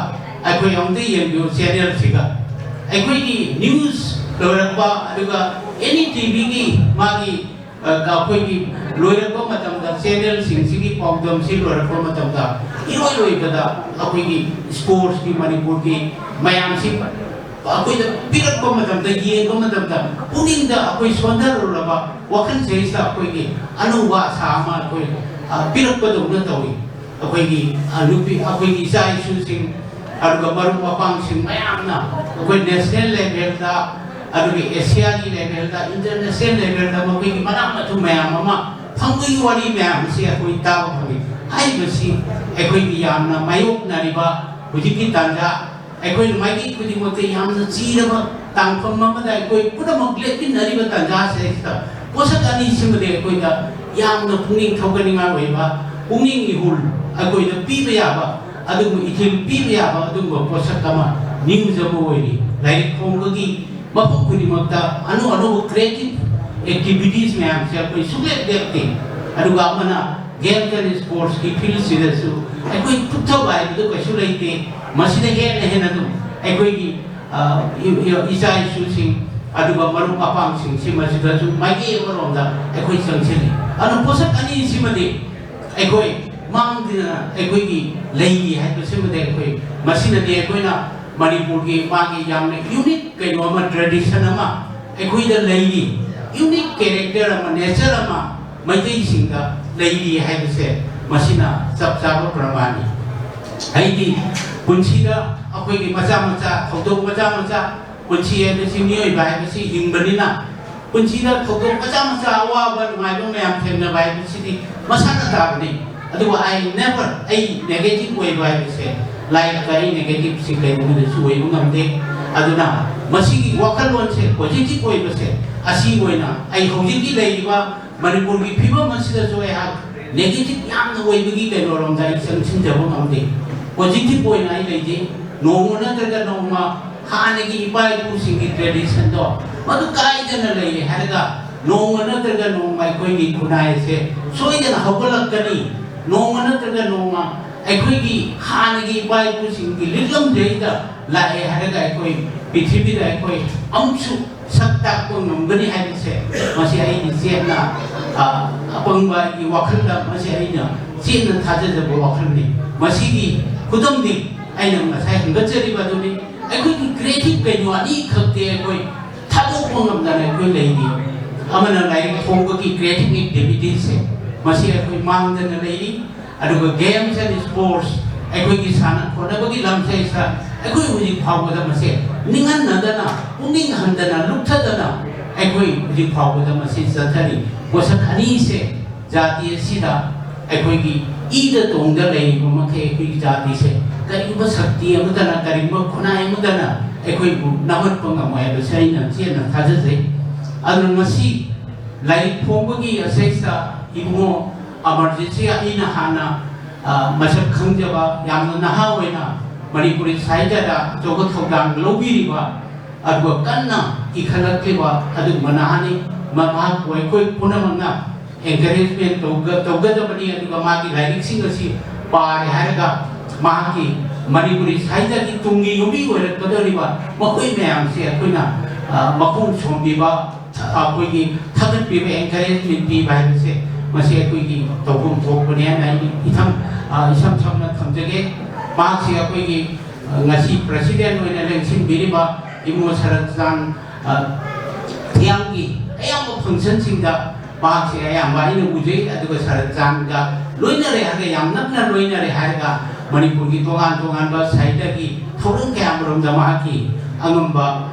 Speaker 3: अखोइ अमदे येंबियो चैनल सिगा अखोइगी न्यूज़ लोरकबा अदुगा एनी टीवी की मागी अखोइगी लोरकबा मतमदा चैनल सिंगसिगी पाउदम सि लोरकबा मतमदा इरोइ लोइबदा अखोइगी स्पोर्ट्स की मणिपुर की मयाम सि ꯑꯩꯈꯣꯏꯗ ꯄꯤꯔꯛꯄ ꯃꯇꯝꯗ ꯌꯦꯡꯕ ꯃꯇꯝꯗ ꯄꯨꯛꯅꯤꯡꯗ ꯑꯩꯈꯣꯏ ꯁꯣꯟꯊꯔꯨꯔꯕ ꯋꯥꯈꯜꯁꯤꯗ ꯑꯩꯈꯣꯏꯒꯤ ꯑꯅꯧꯕ ꯑꯁꯥ ꯑꯃ ꯑꯩꯈꯣꯏ ꯄꯤꯔꯛꯄꯗꯧꯅ ꯇꯧꯏ ꯑꯩꯈꯣꯏꯒꯤ ꯑꯩꯈꯣꯏꯒꯤ ꯏꯆꯥ ꯏꯁꯨꯁꯤꯡ ꯑꯗꯨꯒ ꯃꯔꯨꯞ ꯃꯄꯥꯡꯁꯤꯡ ꯃꯌꯥꯝꯅ ꯑꯩꯈꯣꯏ ꯅꯦꯁꯅꯦꯜ ꯂꯦꯚꯦꯜꯗ ꯑꯗꯨꯒ ꯑꯦꯁꯤꯌꯥꯒꯤ ꯂꯦꯚꯦꯜꯗ ꯏꯟꯇꯔꯅꯦꯁꯅꯦꯜ ꯂꯦꯚꯦꯜꯗ ꯃꯈꯣꯏꯒꯤ ꯃꯅꯥꯛ ꯃꯊꯨꯝ ꯃꯌꯥꯝ ꯑꯃ ꯐꯪꯕꯒꯤ ꯋꯥꯔꯤ ꯃꯌꯥꯝꯁꯤ ꯑꯩꯈꯣꯏ ꯇꯥꯕ ꯐꯪꯏ ꯍꯥꯏꯔꯤꯕꯁꯤ ꯑꯩꯈꯣꯏꯒꯤ ꯌꯥꯝꯅ ꯃꯥꯌꯣꯛꯅꯔꯤꯕ ꯍꯧꯖꯤꯛꯀꯤ ꯇꯥꯟꯖꯥ ꯑꯩꯈꯣꯏꯅ ꯃꯥꯏꯀꯩ ꯈꯨꯗꯤꯡꯃꯛꯇ ꯌꯥꯝꯅ ꯆꯤꯔꯕ ꯇꯥꯡꯐꯝ ꯑꯃꯗ ꯑꯩꯈꯣꯏ ꯄꯨꯝꯅꯃꯛ ꯂꯦꯞꯃꯤꯟꯅꯔꯤꯕ ꯇꯥꯟꯖꯥꯁꯤꯗ ꯄꯣꯠꯁꯛ ꯑꯅꯤꯁꯤꯃꯗꯤ ꯑꯩꯈꯣꯏꯗ ꯌꯥꯝꯅ ꯄꯨꯛꯅꯤꯡ ꯊꯧꯒꯠꯅꯤꯡꯉꯥꯏ ꯑꯣꯏꯕ ꯄꯨꯛꯅꯤꯡ ꯏꯍꯨꯜ ꯑꯩꯈꯣꯏꯗ ꯄꯤꯕ ꯌꯥꯕ ꯑꯗꯨꯒꯨꯝꯕ ꯏꯊꯤꯜ ꯄꯤꯕ ꯌꯥꯕ ꯑꯗꯨꯒꯨꯝꯕ ꯄꯣꯠꯁꯛ ꯑꯃ ꯅꯤꯡꯖꯕ ꯑꯣꯏꯔꯤ ꯂꯥꯏꯔꯤꯛ ꯐꯣꯡꯕꯒꯤ ꯃꯐꯝ ꯈꯨꯗꯤꯡꯃꯛꯇ ꯑꯅꯧ ꯑꯅꯧꯕ ꯀ꯭ꯔꯤꯌꯦꯇꯤꯚ ꯑꯦꯛꯇꯤꯚꯤꯇꯤꯁ ꯃꯌꯥꯝꯁꯦ ꯑꯩꯈꯣꯏ ꯁꯨꯡꯂꯦꯞ ꯂꯦꯞꯇꯦ ꯑꯗꯨꯒ ꯑꯃꯅ ꯒꯦꯝꯁ ꯑꯦꯟ ꯁ꯭ꯄꯣꯔꯠꯁꯀꯤ ꯐꯤꯜꯁꯤꯗꯁꯨ ꯑꯩꯈꯣꯏ ꯇꯨꯊꯕ ꯍꯥꯏꯕꯗꯨ ꯀꯩꯁꯨ ꯂꯩꯇꯦ ꯃꯁꯤꯗ ꯍꯦꯟꯅ ꯑꯗꯨꯝ ꯑꯩꯈꯣꯏꯒꯤ ꯏꯆꯥ ꯏꯁꯨꯁꯤꯡ ꯑꯗꯨꯒ ꯃꯔꯨꯞ ꯃꯄꯥꯡꯁꯤꯡꯁꯤ ꯃꯁꯤꯗꯁꯨ ꯃꯥꯏꯀꯩ ꯑꯃꯔꯣꯝꯗ ꯑꯩꯈꯣꯏ ꯆꯪꯁꯤꯜꯂꯤ ꯑꯗꯨꯅ ꯄꯣꯠꯁꯛ ꯑꯅꯤꯁꯤꯃꯗꯤ ꯑꯩꯈꯣꯏ ꯃꯥꯡꯗꯅ ꯑꯩꯈꯣꯏꯒꯤ ꯂꯩꯔꯤ ꯍꯥꯏꯕꯁꯤꯃꯗꯤ ꯑꯩꯈꯣꯏ ꯃꯁꯤꯅꯗꯤ ꯑꯩꯈꯣꯏꯅ ꯃꯅꯤꯄꯨꯔꯒꯤ ꯃꯥꯒꯤ ꯌꯥꯝꯅ ꯌꯨꯅꯤꯛ ꯀꯩꯅꯣ ꯑꯃ ꯇ꯭ꯔꯦꯗꯤꯁꯟ ꯑꯃ ꯑꯩꯈꯣꯏꯗ ꯂꯩꯔꯤ ꯌꯨꯅꯤꯛ ꯀꯦꯔꯦꯛꯇꯔ ꯑꯃ ꯅꯦꯆꯔ ꯑꯃ ꯃꯩꯇꯩꯁꯤꯡꯗ ꯂꯩꯔꯤ ꯍꯥꯏꯕꯁꯦ ꯃꯁꯤꯅ ꯆꯞ ꯆꯥꯕ ꯄ꯭ꯔꯃꯥꯟꯅꯤ ꯑꯩꯗꯤ ꯄꯨꯟꯁꯤꯗ ꯑꯩꯈꯣꯏꯒꯤ ꯃꯆꯥ ꯃꯆꯥ ꯊꯧꯗꯣꯛ ꯃꯆꯥ ꯄꯨꯟꯁꯤ ꯍꯥꯏꯕꯁꯤ ꯃꯤꯑꯣꯏꯕ ꯍꯥꯏꯕꯁꯤ ꯍꯤꯡꯕꯅꯤꯅ ꯄꯨꯟꯁꯤꯗ ꯊꯧꯗꯣꯛ ꯃꯆꯥ ꯑꯋꯥꯕ ꯅꯨꯡꯉꯥꯏꯕ ꯃꯌꯥꯝ ꯊꯦꯡꯅꯕ ꯍꯥꯏꯕꯁꯤꯗꯤ ꯃꯁꯥꯅ ꯇꯥꯕꯅꯤ ꯑꯗꯨꯒ ꯑꯩ ꯅꯦꯒꯦꯇꯤꯚ ꯑꯣꯏꯕ ꯍꯥꯏꯕꯁꯦ ꯂꯥꯏꯐꯇ ꯑꯩ ꯅꯦꯒꯦꯇꯤꯚꯁꯤ ꯀꯩꯒꯨꯝꯕꯗꯁꯨ ꯑꯣꯏꯕ ꯉꯝꯗꯦ ꯑꯗꯨꯅ ꯃꯁꯤꯒꯤ ꯋꯥꯈꯜꯂꯣꯟꯁꯦ ꯄꯣꯖꯤꯇꯤꯚ ꯑꯣꯏꯕꯁꯦ ꯑꯁꯤ ꯑꯣꯏꯅ ꯑꯩ ꯍꯧꯖꯤꯛꯀꯤ ꯂꯩꯔꯤꯕ ꯃꯅꯤꯄꯨꯔꯒꯤ ꯐꯤꯕꯝ ꯑꯁꯤꯗꯁꯨ ꯑꯩꯍꯥꯛ नेगेटिव याम ओइबगी कइनो रंजाई संसिनजबो नंदे पॉजिटिव ओइना आई लेजे नोंगो नत्रगा नोंमा हानेगी इपाई पुसिंगी ट्रेडिशन दो मदु काइदन लेले हारगा नोंगो नत्रगा नोंमा कोइगी खुनाय से सोइदन हबलकनी नोंगो नत्रगा नोंमा अखोइगी हानेगी इपाई पुसिंगी लिलम देदा लाए हारगा कोइ पृथ्वी दा कोइ अमसु सत्ता को नंगनी हाइसे मसे आई जेना अपंगबा की वखलदा मसे आइना जेना थाजजबो वखलनि मसिगी खुदमनि आइना मसाय हंगचरी बादुनि अखोइगी क्रिएटिव कइनो अनि खक्ते कोइ थादोक ngमदाने कोइ लेनि अमना लाइक फोंगकी क्रिएटिव एक्टिविटीज से मसे कोइ मांगदन लेनि अदुगो गेम्स एंड स्पोर्ट्स अखोइगी साना खोनबगी लमसे सा अखोइ हुजि फावबदा मसे निंगन नदना पुनिंग हंदना लुथदना अखोइ हुजि फावबदा मसे जथरी पोषक अनि से जाति सिदा अखोइगी ईद तोंग लेनि मखे अखोइगी जाति से करिब शक्ति अमदना करिब खुनाय अमदना अखोइ नमत पंगमय बसैना चेना थाजजे अदु मसी लाइक फोंबगी असेसा इमो अमरजिसी आइना हाना मसक खंजबा यामना नहा होइना मणिपुरी साहित्य जोगत थौदांग लौबिरिबा अदुगा कन्ना इखलक्लिबा अदु मनाहानि ममा कोइ पुनमना एंकरेजमेंट तौगदबनी अदुगा मागी लाइरिक्सिंग असि पारे हारगा मागी मणिपुरी साहित्य की तुंगी युबी ओरकदरिबा मखोइ मयाम से अखोइना मखों सोमबिबा अखोइगी थगतबिबा एंकरेजमेंट पिबा हाइसे मसे अखोइगी तौगुम थोकपने नाइ इथम समना थमजगे मासी अखोइगी ngasi president oina election biriba imu saratsan thianggi ayam function singda maasi ayam ba inu ujei aduga saratsan ga loinare haga yam nakna loinare haga manipur gi tongan ba saida gi thorung ke amrom da ma ki angamba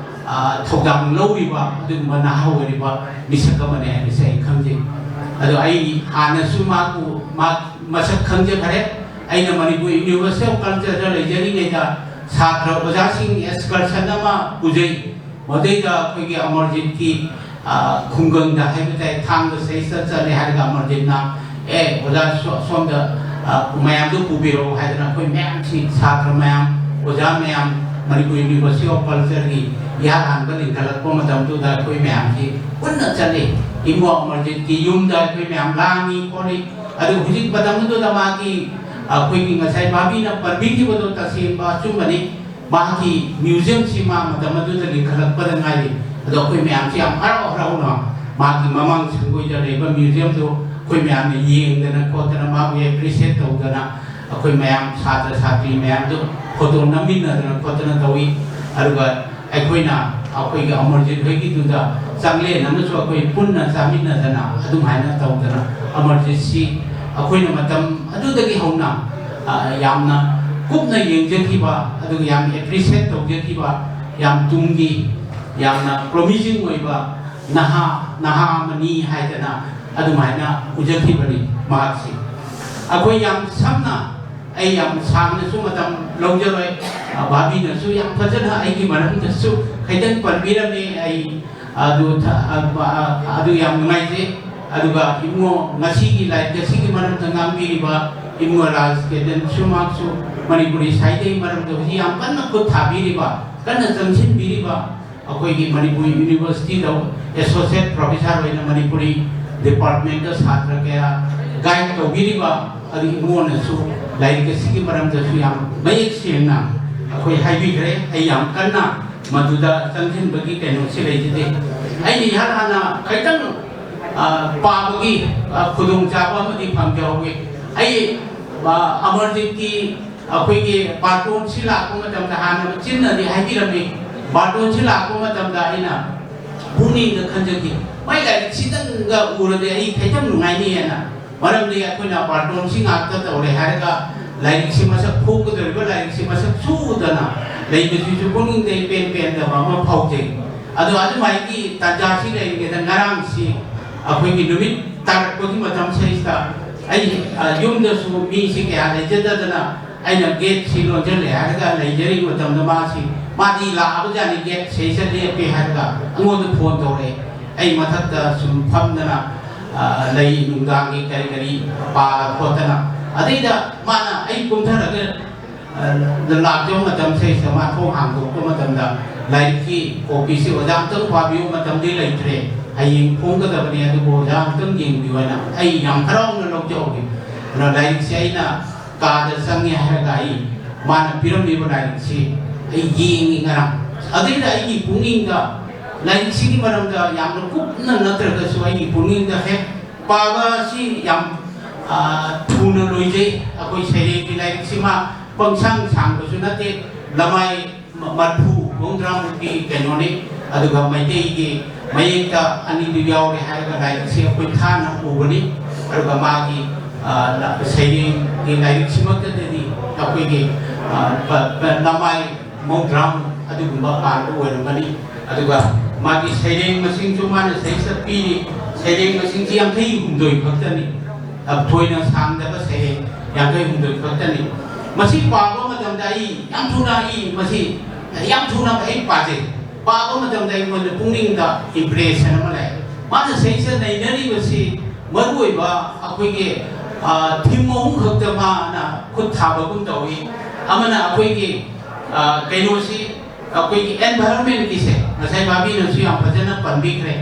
Speaker 3: thogam loriba adu mana hawriba misaka mane ai khangje adu ai hana suma ku masak khangje khare aina manipur university of culture da lejari ne da छात्र ओजासिंग excursion नमा पुजै मदैदा अखोइगी अमरजित की खुंगंग दा हाइबताय थांग सैसा चले हारगा अमरजित ना ए ओजा सोमद मयाम दु पुबिरो हाइदना कोइ मयाम छी छात्र मयाम ओजा मयाम मणिपुर यूनिवर्सिटी ऑफ कल्चर की या हानबल इनकलक मदम दु दा कोइ मयाम छी उन्न चले इमो अमरजित की युम दा कोइ मयाम लांगी कोरि अदु हुजिक बदम दु दा मागी अखोइगी ngасai babi na parbi bodo tasimba chumani bahi museum sima madamadu da likhalak padangai ado koi myam si am haro na magi mamang singoi da leba museum do koi myam ne yeng dana khotana ma we appreciate to dana koi myam satra satri myam do photo namin na dana khotana tawi aruga ꯑꯩꯈꯣꯏꯅ ꯑꯩꯈꯣꯏꯒꯤ ꯑꯃꯔꯖꯤꯠ ꯍꯣꯏꯒꯤꯗꯨꯗ ꯆꯪꯂꯦꯟ ꯑꯃꯁꯨ ꯑꯩꯈꯣꯏ ꯄꯨꯟꯅ ꯆꯥꯃꯤꯟꯅꯗꯅ ꯑꯗꯨꯃꯥꯏꯅ ꯇꯧꯗꯅ ꯑꯃꯔꯖꯤꯠꯁꯤ ꯑꯩꯈꯣꯏꯅ ꯃꯇꯝ ꯑꯗꯨꯗꯒꯤ ꯍꯧꯅ ꯌꯥꯝꯅ ꯀꯨꯞꯅ ꯌꯦꯡꯖꯈꯤꯕ ꯑꯗꯨꯒ ꯌꯥꯝ ꯑꯦꯄ꯭ꯔꯤꯁꯤꯌꯦꯠ ꯇꯧꯖꯈꯤꯕ ꯌꯥꯝ ꯇꯨꯡꯒꯤ ꯌꯥꯝꯅ ꯄ꯭ꯔꯣꯃꯤꯁꯤꯡ ꯑꯣꯏꯕ ꯅꯍꯥ ꯑꯃꯅꯤ ꯍꯥꯏꯗꯅ ꯑꯗꯨꯃꯥꯏꯅ ꯎꯖꯈꯤꯕꯅꯤ ꯃꯍꯥꯛꯁꯤ ꯑꯩꯈꯣꯏ ꯌꯥꯝ ꯁꯝꯅ ꯑꯩ ꯌꯥꯝ ꯁꯥꯡꯅꯁꯨ ꯃꯇꯝ ꯂꯧꯖꯔꯣꯏ ꯚꯥꯕꯤꯅꯁꯨ ꯌꯥꯝ ꯐꯖꯅ ꯑꯩꯒꯤ ꯃꯔꯝꯗꯁꯨ ꯈꯤꯇꯪ ꯄꯟꯕꯤꯔꯝꯃꯤ ꯑꯩ ꯑꯗꯨ ꯌꯥꯝ ꯅꯨꯡꯉꯥꯏꯖꯩ ꯑꯗꯨꯒ ꯏꯕꯨꯡꯉꯣ ꯉꯁꯤꯒꯤ ꯂꯥꯏꯔꯤꯛ ꯑꯁꯤꯒꯤ ꯃꯔꯝꯗ ꯉꯥꯡꯕꯤꯔꯤꯕ ꯏꯕꯨꯡꯉꯣ ꯔꯥꯖꯀꯦꯇꯟꯁꯨ ꯃꯍꯥꯛꯁꯨ ꯃꯅꯤꯄꯨꯔꯤ ꯁꯥꯍꯤꯇ꯭ꯌꯒꯤ ꯃꯔꯝꯗ ꯍꯧꯖꯤꯛ ꯌꯥꯝ ꯀꯟꯅ ꯈꯨꯠ ꯊꯥꯕꯤꯔꯤꯕ ꯀꯟꯅ ꯆꯪꯁꯤꯟꯕꯤꯔꯤꯕ ꯑꯩꯈꯣꯏꯒꯤ ꯃꯅꯤꯄꯨꯔꯤ ꯌꯨꯅꯤꯚꯔꯁꯤꯇꯤꯗ ꯑꯦꯁꯣꯁꯤꯌꯦꯠ ꯄ꯭ꯔꯣꯐꯦꯁꯔ ꯑꯣꯏꯅ ꯃꯅꯤꯄꯨꯔꯤ ꯗꯤꯄꯥꯔꯠꯃꯦꯟꯇ ꯁꯥꯇ꯭ꯔ ꯀꯌꯥ ꯒꯥꯏꯗ ꯇꯧꯕꯤꯔꯤꯕ ꯑꯗꯨ ꯏꯕꯨꯡꯉꯣꯅꯁꯨ ꯂꯥꯏꯔꯤꯛ ꯑꯁꯤꯒꯤ ꯃꯔꯝꯗꯁꯨ ꯌꯥꯝ ꯃꯌꯦꯛ ꯁꯦꯡꯅ ꯑꯩꯈꯣꯏ ꯍꯥꯏꯕꯤꯈ꯭रे ꯑꯩ ꯌꯥꯝ ꯀꯟꯅ ꯃꯗꯨꯗ ꯆꯪꯁꯤꯟꯕꯒꯤ ꯀꯩꯅꯣꯁꯤ ꯂꯩꯖꯗꯦ ꯑꯩꯅ ꯏꯍꯥꯟ ꯍꯥꯟꯅ ꯈꯤꯇꯪ ꯄꯥꯕꯒꯤ ꯈꯨꯗꯣꯡꯆꯥꯕ ꯑꯃꯗꯤ ꯐꯪꯖꯍꯧꯏ ꯑꯩ ꯑꯃꯔꯖꯤꯠꯀꯤ ꯑꯩꯈꯣꯏꯒꯤ ꯕꯥꯔꯇꯣꯟꯁꯤ ꯂꯥꯛꯄ ꯃꯇꯝꯗ ꯍꯥꯟꯅ ꯆꯤꯟꯅꯗꯤ ꯍꯥꯏꯕꯤꯔꯝꯃꯤ ꯕꯥꯔꯇꯣꯟꯁꯤ ꯂꯥꯛꯄ ꯃꯇꯝꯗ ꯑꯩꯅ ꯄꯨꯛꯅꯤꯡꯗ ꯈꯟꯖꯈꯤ ꯃꯥꯏ ꯂꯥꯏꯔꯤꯛꯁꯤꯗꯪꯒ ꯎꯔꯗꯤ ꯑꯩ ꯈꯤꯇꯪ ꯅꯨꯡꯉꯥꯏꯅꯤꯅ ꯃꯔꯝꯗꯤ ꯑꯩꯈꯣꯏꯅ ꯕꯥꯔꯇꯣꯟꯁꯤ ꯉꯥꯛꯇ ꯇꯧꯔꯦ ꯍꯥꯏꯔꯒ ꯂꯥꯏꯔꯤꯛꯁꯤ ꯃꯁꯛ ꯊꯣꯛꯀꯗꯧꯔꯤꯕ ꯂꯥꯏꯔꯤꯛꯁꯤ ꯃꯁꯛ ꯁꯨꯗꯅ ꯂꯩꯕꯁꯤꯁꯨ ꯄꯨꯛꯅꯤꯡꯗ ꯏꯄꯦꯟ ꯄꯦꯟꯗꯕ ꯑꯃ ꯐꯥꯎꯖꯩ ꯑꯗꯣ ꯑꯗꯨꯃꯥꯏꯒꯤ ꯇꯥꯟꯖꯥꯁꯤ ꯂꯩꯔꯤꯉꯩꯗ ꯉꯔꯥꯡꯁꯤ ꯑꯩꯈꯣꯏꯒꯤ ꯅꯨꯃꯤꯠ ꯇꯥꯔꯛꯄꯒꯤ ꯃꯇꯝꯁꯤꯗ ꯑꯩ ꯌꯨꯝꯗꯁꯨ ꯃꯤꯁꯤ ꯀꯌꯥ ꯂꯩꯖꯗꯗꯅ ꯑꯩꯅ ꯒꯦꯠꯁꯤ ꯂꯣꯟꯁꯤꯜꯂꯦ ꯍꯥꯏꯔꯒ ꯂꯩꯖꯔꯤꯕ ꯃꯇꯝꯗ मादी लाबजानी गेट सेसे लेपे हारगा अंगोद फोन तौरे आई मथक्ता सुम फमदना लई नुंगांगी करी करी पा खोतना अदैदा माना आई कुंथरगे लाजो मतम से समा थो हांगो को मतम दा लाइक की कॉपी से ओजाम तंग पाबियो मतम दे लैत्रे हयिंग फोंगदबनी अदु ओजाम तंग यिंग बिवना आई याम हराव न लोजोगे न लाइक से आइना काद संगे हारगा आई माना पिरमी बनाई से आई यिंग ngara अदैदा आई पुंगिंग दा लाइक सिगी मरम दा याम कुपना नत्रगा सो आई पुंगिंग दा हे पाबा सी याम थुना लोइजे अकोई सेरे की लाइक सिमा पंगसांग सांगबसु नते लमाई मरफु गोंद्रामुकी केनोने अदुगा मैतेगी मयेक्ता अनि दियावरे हायगा लाइक से अकोई थाना उबनी अदुगा मागी सेरे की लाइक सिमकतेदी अकोई लमाई मोद्राम अदुगुंबा पांडो ओरमनी अदुगा मागी सेरेंग मसिंग जुमाने सेसा पीरी सेरेंग मसिंग जी याम थई हुंदोई खक्तनी अब थोइना सांगदबा सेरेंग याम थई हुंदोई खक्तनी मसी पाबो मतमदाई याम थुनाई मसी याम थुना भाई पाजे पाबो मतमदाई मन पुंगिंग दा इंप्रेशन मले माने सेसा नैनरी बसी मरुइबा अखोइगे थिमों खक्तमा ना खुद थाबगुम तौई अमना अखोइगे कईनोसी अखोई एनवायरनमेंट की से नसाई बाबी नसी हम फजना पनबी करे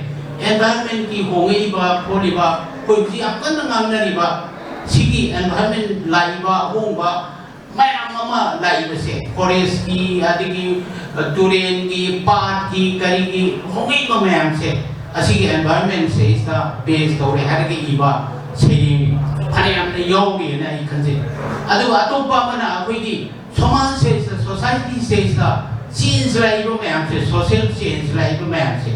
Speaker 3: एनवायरनमेंट की होंगईबा फोलिबा कोई जी अकन ngamnariba sigi environment laiba hongba mayam mama laiba se forest की adigi turen की पात की करी की होंगईबा mayam से asigi environment से इसका base तौरे हरगे इबा सेरी फरियाम ने योगी ना इखंजे अदु अतोपा मना अखोई की समाज से सोसाइटी से चेंज लाइब मैम से सोशल चेंज लाइब मैम से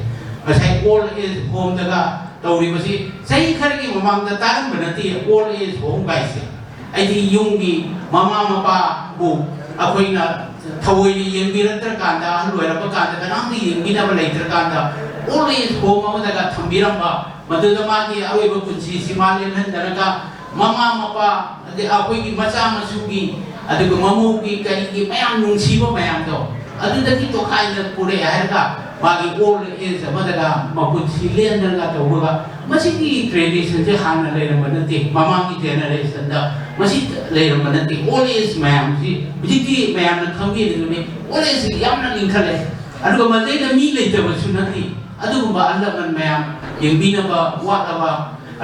Speaker 3: मसाई ओल्ड एज होम दगा तौरी बसी सही खरगी ममांग दा तारम बनती ओल्ड एज होम बाय से आइदी युंगी ममा मपा बु अखोइना थवोइनी यंगिरतर कांदा हलुइरब कांदा कनांगी यंगिना बलैतर कांदा ओल्ड एज होम अमदगा थंबिरंबा मदुदा मागी अरोइब पुंसी सिमालेन हंदनगा ममा मपा अखोइगी मचा मसुगी अदुग ममुगी करीगी मयाम नुंसीबो मयाम दो अदुदगी तो खाइना पुरे हारगा मागी ओल्ड एज अमदगा मपुंसी लेनदनगा तौबगा मसिगी ट्रेडिशन जे हाना लेरमनते ममागी जेनरेशन दा मसि लेरमनते ओल्ड एज मयाम जी बिति मयाम न खंगी ने ओल्ड एज यामना लिंखले अदुग मदेना मी लेतबा सुनती अदुगुबा अल्लमन मयाम यंबिनबा वातबा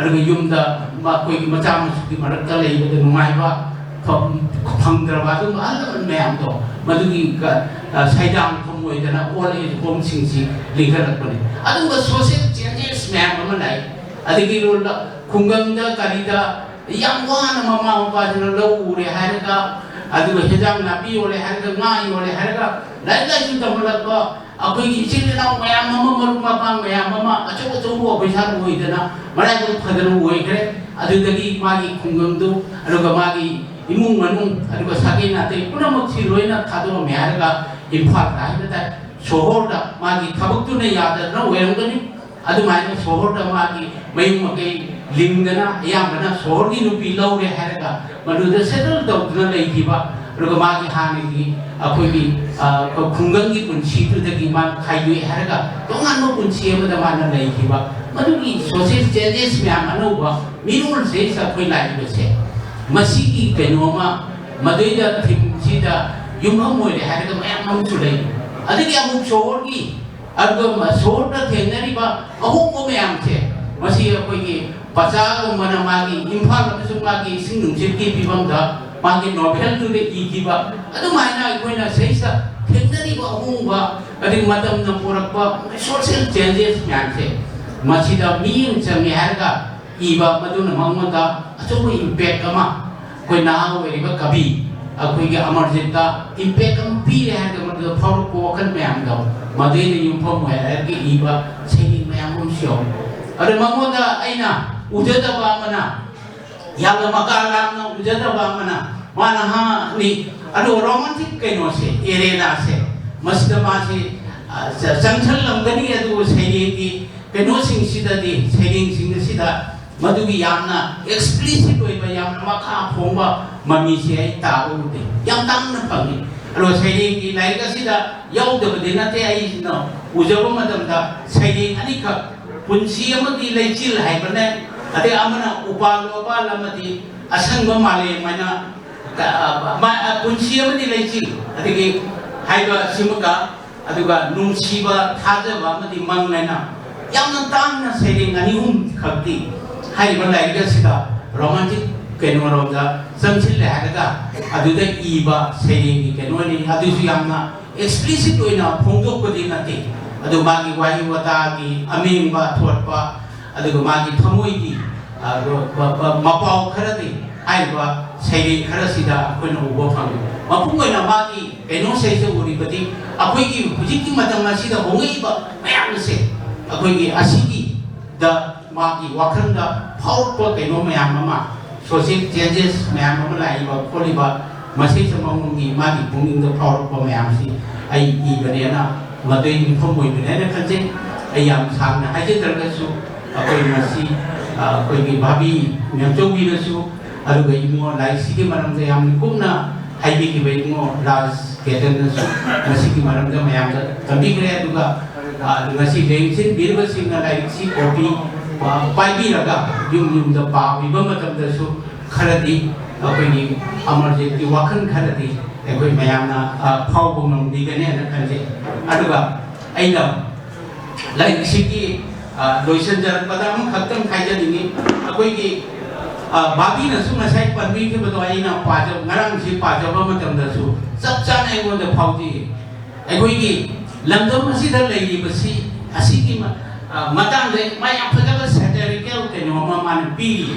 Speaker 3: अदुग युमदा माकोइगी मचा मसुगी मरक्ता लेबदा नुमाइबा फंगद्रबा तुम अल्लमन मयाम तो मदुगी साइडाम खमोइदना ओल्ड एज होम सिंसी लिंखलकपने अदुगा सोशल चेंजेस मयाम अमा लाई अदगी रोल खुंगंदा करिदा याम वाना ममा मपाजना लो उरे हारगा अदुगा हेजाम नापी ओले हारगा ngai ओले हारगा लाइला जुन तमलक ꯑꯩꯈꯣꯏꯒꯤ ꯏꯆꯤꯜ ꯏꯅꯥꯎ ꯃꯌꯥꯝ ꯑꯃ ꯃꯔꯨꯞ ꯃꯄꯥꯡ ꯃꯌꯥꯝ ꯑꯃ ꯑꯆꯧ ꯑꯆꯧꯕ ꯄꯩꯁꯥ ꯑꯣꯏꯗꯅ ꯃꯔꯥꯏꯕꯛ ꯐꯗꯅ ꯑꯣꯏꯈ꯭ꯔꯦ ꯑꯗꯨꯗꯒꯤ ꯃꯥꯒꯤ ꯈꯨꯡꯒꯪꯗꯨ ꯑꯗꯨꯒ ꯃꯥꯒꯤ ꯏꯃꯨꯡ ꯃꯅꯨꯡ ꯑꯗꯨꯒ ꯁꯥꯒꯩ ꯅꯥꯇꯩ ꯄꯨꯝꯅꯃꯛꯁꯤ ꯂꯣꯏꯅ ꯊꯥꯗꯣꯛꯑꯝꯃꯦ ꯍꯥꯏꯔꯒ ꯏꯝꯐꯥꯜꯗ ꯍꯥꯏꯕ ꯇꯥꯏ ꯁꯣꯍꯣꯔꯗ ꯃꯥꯒꯤ ꯊꯕꯛꯇꯨꯅ ꯌꯥꯗꯗꯅ ꯑꯣꯏꯔꯝꯒꯅꯤ ꯑꯗꯨꯃꯥꯏꯅ ꯁꯣꯍꯣꯔꯗ ꯃꯥꯒꯤ ꯃꯌꯨꯝ ꯃꯀꯩ ꯂꯤꯡꯗꯅ ꯑꯌꯥꯝꯕꯅ ꯁꯣꯍꯣꯔꯒꯤ ꯅꯨꯄꯤ ꯂꯧꯔꯦ ꯍꯥꯏꯔꯒ ꯃꯗꯨꯗ ꯁꯦꯇꯜ ꯇꯧꯗꯨꯅ ꯂꯩꯈꯤꯕ ꯑꯗꯨꯒ ꯃꯥꯒꯤ ꯍꯥꯟꯅꯒꯤ ꯑꯩꯈꯣꯏꯒꯤ ꯈꯨꯡꯒꯪꯒꯤ ꯄꯨꯟꯁꯤꯗꯨꯗꯒꯤ ꯃꯥꯅ ꯈꯥꯏꯗꯣꯛꯑꯦ ꯍꯥꯏꯔꯒ ꯇꯣꯉꯥꯟꯕ ꯄꯨꯟꯁꯤ ꯑꯃꯗ ꯃꯥꯅ ꯂꯩꯈꯤꯕ ꯃꯗꯨꯒꯤ ꯁꯣꯁꯤꯌꯦꯜ ꯆꯦꯟꯖꯦꯁ ꯃꯌꯥꯝ ꯑꯅꯧꯕ ꯃꯤꯔꯣꯜꯁꯦ ꯑꯩꯈꯣꯏ ꯂꯥꯛꯏꯕꯁꯦ ꯃꯁꯤꯒꯤ ꯀꯩꯅꯣꯃ ꯃꯗꯨꯏꯗ ꯊꯤꯝꯁꯤꯗ ꯌꯨꯝꯐꯝ ꯑꯣꯏꯔꯦ ꯍꯥꯏꯔꯒ ꯃꯌꯥꯝ ꯑꯃꯁꯨ ꯂꯩ ꯑꯗꯒꯤ ꯑꯃꯨꯛ ꯁꯣꯍꯣꯔꯒꯤ ꯑꯗꯨꯒ ꯁꯣꯍꯣꯔꯗ ꯊꯦꯡꯅꯔꯤꯕ ꯑꯍꯣꯡꯕ ꯃꯌꯥꯝꯁꯦ ꯃꯁꯤ ꯑꯩꯈꯣꯏꯒꯤ ꯄꯆꯥꯒꯨꯝꯕꯅ ꯃꯥꯒꯤ ꯏꯝꯐꯥꯜ ꯑꯃꯁꯨꯡ ꯃꯥꯒꯤ ꯏꯁꯤꯡ ꯅꯨꯡꯁꯤꯠꯀꯤ ꯐꯤꯕꯝꯗ ꯃꯥꯒꯤ ꯅꯣꯚꯦꯜꯗꯨꯗ ꯏꯈꯤꯕ ꯑꯗꯨꯃꯥꯏꯅ ꯑꯩꯈꯣꯏꯅ ꯁꯤꯗꯩꯁꯤꯗ ꯊꯦꯡꯅꯔꯤꯕ ꯑꯍꯣꯡꯕ ꯑꯗꯒꯤ ꯃꯇꯝꯅ ꯄꯨꯔꯛꯄ ꯁꯣꯁꯤꯌꯦꯜ ꯆꯦꯟꯖꯦꯁ ꯃꯌꯥꯝꯁꯦ ꯃꯁꯤꯗ ꯃꯤꯠꯌꯦꯡ ꯆꯪꯉꯦ ꯍꯥꯏꯔꯒ ꯏꯕ ꯃꯗꯨꯅ ꯃꯉꯣꯟꯗ ꯑꯆꯧꯕ ꯏꯝꯄꯦꯛ ꯑꯃ ꯑꯩꯈꯣꯏ ꯅꯍꯥ ꯑꯣꯏꯔꯤꯕ ꯀꯕꯤ ꯑꯩꯈꯣꯏꯒꯤ ꯑꯃꯔꯖꯤꯠꯇ ꯏꯝꯄꯦꯛ ꯑꯃ ꯄꯤꯔꯦ ꯍꯥꯏꯔꯒ ꯃꯗꯨꯗ ꯐꯥꯎꯔꯛꯄ ꯋꯥꯈꯜ ꯃꯌꯥꯝꯗꯣ ꯃꯗꯨꯗ ꯌꯨꯝꯐꯝ ꯑꯣꯏꯔꯒ ꯏꯕ ꯁꯩꯔꯦꯡ ꯃꯌꯥꯝ ꯑꯃꯁꯨ ꯌꯥꯎꯏ ꯑꯗꯨ ꯃꯉꯣꯟꯗ ꯑꯩꯅ ꯎꯖꯗꯕ ꯑꯃꯅ ꯌꯥꯝꯅ ꯃꯀꯥ ꯂꯥꯝꯅ ꯎꯖꯗꯕ ꯑꯃꯅ ꯃꯥꯅ ꯍꯥꯅꯤ ꯑꯗꯨ ꯔꯣꯃꯥꯟꯇꯤꯛ ꯀꯩꯅꯣꯁꯦ ꯑꯦꯔꯦꯅꯥꯁꯦ ꯃꯁꯤꯗ ꯃꯥꯁꯤ ꯆꯪꯁꯜꯂꯝꯒꯅꯤ ꯑꯗꯨꯕꯨ ꯁꯩꯔꯦꯡꯒꯤ ꯀꯩꯅꯣꯁꯤꯡꯁꯤꯗꯗꯤ ꯁꯩꯔꯦꯡꯁꯤꯡ ꯑꯁꯤꯗ ꯃꯗꯨꯒꯤ ꯌꯥꯝꯅ ꯑꯦꯛꯁꯄ꯭ꯂꯤꯁꯤꯠ ꯑꯣꯏꯕ ꯌꯥꯝꯅ ꯃꯈꯥ ꯐꯣꯡꯕ ꯃꯃꯤꯁꯦ ꯑꯩ ꯇꯥꯕ ꯎꯗꯦ ꯌꯥꯝ ꯇꯥꯡꯅ ꯐꯪꯉꯤ ꯑꯗꯨꯒ ꯁꯩꯔꯦꯡꯒꯤ ꯂꯥꯏꯔꯤꯛ ꯑꯁꯤꯗ ꯌꯥꯎꯗꯕꯗꯤ ꯅꯠꯇꯦ ꯑꯩꯁꯤꯅ ꯎꯖꯕ ꯃꯇꯝꯗ ꯁꯩꯔꯦꯡ ꯑꯅꯤꯈꯛ ꯄꯨꯟꯁꯤ ꯑꯃꯒꯤ ꯂꯩꯆꯤꯜ ꯍꯥꯏꯕꯅꯦ ꯑꯗꯩ ꯑꯃꯅ ꯎꯄꯥꯜ ꯋꯥꯄꯥꯜ ꯑꯃꯗꯤ ꯑꯁꯪꯕ ꯃꯥꯂꯦꯝ ꯍꯥꯏꯅ ꯄꯨꯟꯁꯤ ꯑꯃꯗꯤ ꯂꯩꯆꯤꯜ ꯑꯗꯒꯤ ꯍꯥꯏꯕ ꯁꯤꯃꯒ ꯑꯗꯨꯒ ꯅꯨꯡꯁꯤꯕ ꯊꯥꯖꯕ ꯑꯃꯗꯤ ꯃꯪ ꯍꯥꯏꯅ ꯌꯥꯝꯅ ꯇꯥꯡꯅ ꯁꯩꯔꯦꯡ ꯑꯅꯤ ꯑꯍꯨꯝ ꯈꯛꯇꯤ ꯍꯥꯏꯔꯤꯕ ꯂꯥꯏꯔꯤꯛ ꯑꯁꯤꯗ ꯔꯣꯃꯥꯟꯇꯤक ꯀꯩꯅꯣꯔꯣꯝꯗ ꯆꯪꯁꯤꯜꯂꯦ ꯍꯥꯏꯔꯒ ꯑꯗꯨꯗ ꯏꯕ ꯁꯩꯔꯦꯡꯒꯤ ꯀꯩꯅꯣꯅꯤ ꯑꯗꯨꯁꯨ ꯌꯥꯝꯅ ꯑꯦꯛꯁꯄ꯭ꯂꯤꯁꯤꯠ ꯑꯣꯏꯅ ꯐꯣꯡꯗꯣꯛꯄꯗꯤ ꯅꯠꯇꯦ ꯑꯗꯨ ꯃꯥꯒꯤ ꯋꯥꯍꯩ ꯋꯥꯇꯥꯒꯤ ꯑꯃꯦꯡꯕ ꯊꯣꯠꯄ ꯑꯗꯨꯒ ꯃꯥꯒꯤ ꯊꯃꯣꯏꯒꯤ ꯃꯄꯥꯎ ꯈꯔꯗꯤ ꯍꯥꯏꯔꯤꯕ ꯁꯩꯔꯦꯡ ꯈꯔꯁꯤꯗ ꯑꯩꯈꯣꯏꯅ ꯎꯕ ꯐꯪꯏ ꯃꯄꯨꯡ ꯑꯣꯏꯅ ꯃꯥꯒꯤ ꯀꯩꯅꯣꯁꯤꯗ ꯎꯔꯤꯕꯗꯤ ꯑꯩꯈꯣꯏꯒꯤ ꯍꯧꯖꯤꯛꯀꯤ ꯃꯇꯝ ꯑꯁꯤꯗ ꯍꯣꯡꯉꯛꯏꯕ ꯃꯌꯥꯝꯁꯦ ꯑꯩꯈꯣꯏꯒꯤ ꯑꯁꯤꯒꯤꯗ ꯃꯥꯒꯤ ꯋꯥꯈꯜꯗ ꯐꯥꯎꯔꯛꯄ ꯀꯩꯅꯣ ꯃꯌꯥꯝ ꯑꯃ ꯁꯣꯁꯤꯌꯦꯜ ꯆꯦꯟꯖꯦꯁ ꯃꯌꯥꯝ ꯑꯃ ꯂꯥꯛꯏꯕ ꯈꯣꯠꯂꯤꯕ ꯃꯁꯤꯁꯨ ꯃꯉꯣꯟꯒꯤ ꯃꯥꯒꯤ ꯄꯨꯛꯅꯤꯡꯗ ꯐꯥꯎꯔꯛꯄ ꯃꯌꯥꯝꯁꯤ ꯑꯩ ꯏꯕꯅꯦꯅ ꯃꯗꯨꯒꯤ ꯌꯨꯝꯐꯝ ꯑꯣꯏꯕꯅꯦꯅ ꯈꯟꯖꯩ ꯑꯩ ꯌꯥꯝ ꯁꯥꯡꯅ ꯍꯥꯏꯖꯗ꯭ꯔꯒꯁꯨ ꯑꯩꯈꯣꯏ ꯃꯁꯤ ꯑꯩꯈꯣꯏꯒꯤ ꯚꯥꯕꯤ ꯃꯦꯝꯆꯧꯕꯤꯅꯁꯨ ꯑꯗꯨꯒ ꯏꯕꯨꯡꯉꯣ ꯂꯥꯏꯔꯤꯛꯁꯤꯒꯤ ꯃꯔꯝꯗ ꯌꯥꯝꯅ ꯀꯨꯞꯅ ꯍꯥꯏꯕꯤꯈꯤꯕ ꯏꯕꯨꯡꯉꯣ ꯔꯥꯖ ꯀꯦꯇꯟꯅꯁꯨ ꯃꯁꯤꯒꯤ ꯃꯔꯝꯗ ꯃꯌꯥꯝꯗ ꯇꯝꯕꯤꯈ꯭ꯔꯦ ꯑꯗꯨꯒ ngasi lengsin birba singna laik si kopi pai bi raga yum da pa biba matam da su kharadi apni amarjit ki wakhan kharadi ekoi mayamna phau bom di gane na khanje aduga aina laik si ki loisan jar padam khatam khaija dingi akoi ki babi na su na sai panbi ki bado aina paja ngarang si paja ba matam da su sab chan ai go da phau ji ekoi ki lamdam asida leibasi asigi matang le mai apagaba satirical kenoma man pi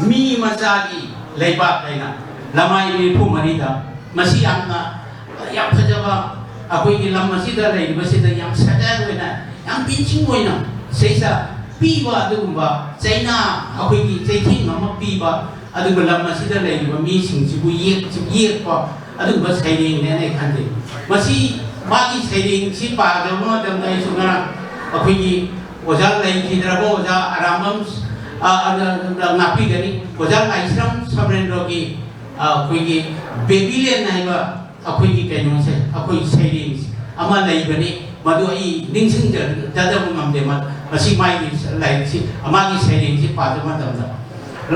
Speaker 3: mi masagi leibak kaina lamai ni phu marida masi amna ya phajaba akoi ki lam asida leibasi da yang sadar wena yang pinching wena seisa piba adugumba chaina akoi ki chaithi ngama piba aduga lam asida leiba mi singjibu yek pa aduga saireng ne ne khande masi magi sailing si pa da mo dam dai sungara akoi oja lai kidrabo oja aramam napi gani oja laisram samrendro ki akoi babylon naiba akoi kaino se akoi sailing ama lai bani madu ai ningsing da da ngam de ma masi mai lai si ama gi sailing si pa da ma dam da